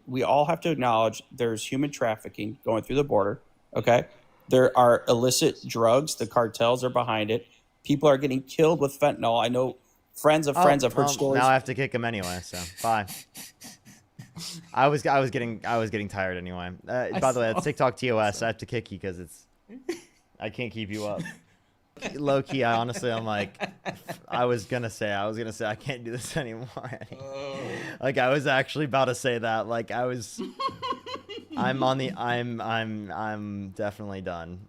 we all have to acknowledge there's human trafficking going through the border. Okay. There are illicit drugs. The cartels are behind it. People are getting killed with fentanyl. I know friends of friends have heard stories. Now I have to kick him anyway, so bye. I was getting tired anyway. By the way, it's TikTok TOS. I have to kick you because I can't keep you up. Low key, I'm like, I was gonna say I can't do this anymore. Like I was actually about to say that. Like I'm definitely done.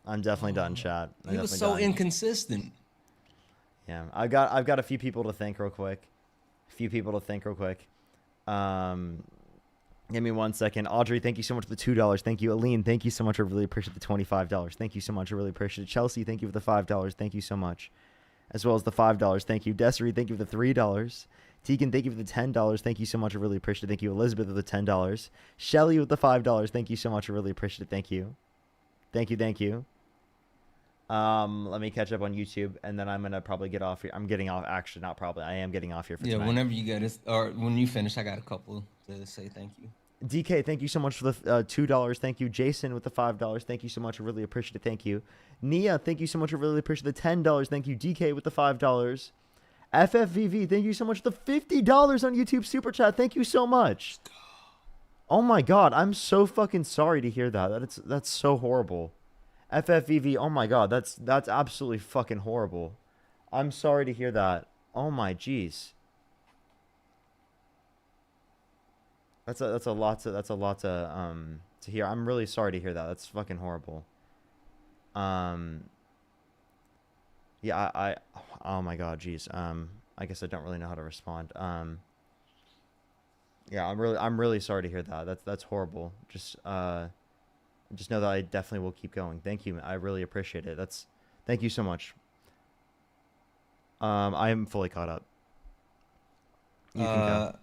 I'm definitely done, chat. He was so inconsistent. Yeah, I've got a few people to thank real quick. Give me 1 second. Audrey, thank you so much for the $2. Thank you. Aline, thank you so much. I really appreciate the $25. Thank you so much. I really appreciate it. Chelsea, thank you for the $5. Thank you so much. As well as the $5. Thank you. Desiree, thank you for the $3. Tegan, thank you for the $10. Thank you so much. I really appreciate it. Thank you. Elizabeth with the $10. Shelly with the $5. Thank you so much. I really appreciate it. Thank you. Thank you. Let me catch up on YouTube, and then I'm gonna probably get off here. I'm getting off. Actually, not probably. I am getting off here for tonight. Whenever you get it, or when you finish, I got a couple to say thank you. DK, thank you so much for the $2. Thank you. Jason with the $5. Thank you so much. I really appreciate it. Thank you. Nia, thank you so much. I really appreciate the $10. Thank you. DK with the $5. FFVV, thank you so much for the $50 on YouTube Super Chat. Thank you so much. Oh my God, I'm so fucking sorry to hear that. That's so horrible. FFVV, oh my God, that's absolutely fucking horrible. I'm sorry to hear that. Oh my jeez. That's a lot to hear. I'm really sorry to hear that. That's fucking horrible. Yeah, I oh my God, jeez. I guess I don't really know how to respond. Yeah, I'm really sorry to hear that. That's horrible. Just know that I definitely will keep going. Thank you. I really appreciate it. Thank you so much. I am fully caught up. You can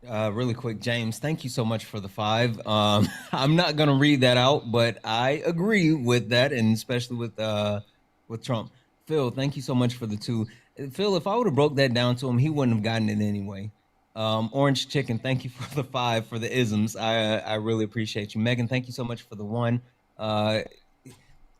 go. Really quick, James, thank you so much for the $5. I'm not gonna read that out, but I agree with that, and especially with Trump. Phil, thank you so much for the $2. Phil, if I would have broke that down to him, he wouldn't have gotten it anyway. Orange Chicken, thank you for the $5 for the isms. I really appreciate you. Megan, thank you so much for the $1.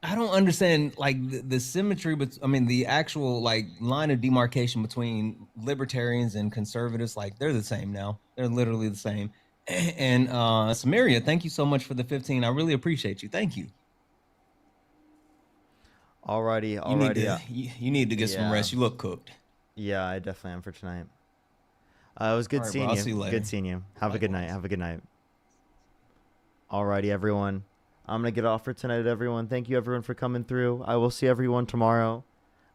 I don't understand like the symmetry, but I mean the actual like line of demarcation between libertarians and conservatives. Like they're the same now. They're literally the same. And Samaria, thank you so much for the 15. I really appreciate you. Thank you. Alrighty. You need to get some rest. You look cooked. Yeah, I definitely am for tonight. It was good All right, seeing bro, you. I'll see you later. Good seeing you. Have a good night. Have a good night. Alrighty, everyone. I'm gonna get off for tonight, everyone. Thank you, everyone, for coming through. I will see everyone tomorrow.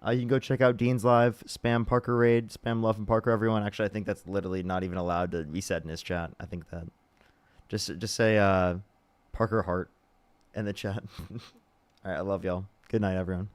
You can go check out Dean's Live, spam Parker Raid, spam Love and Parker, everyone. Actually, I think that's literally not even allowed to be said in his chat. I think that just say Parker Heart in the chat. All right, I love y'all. Good night, everyone.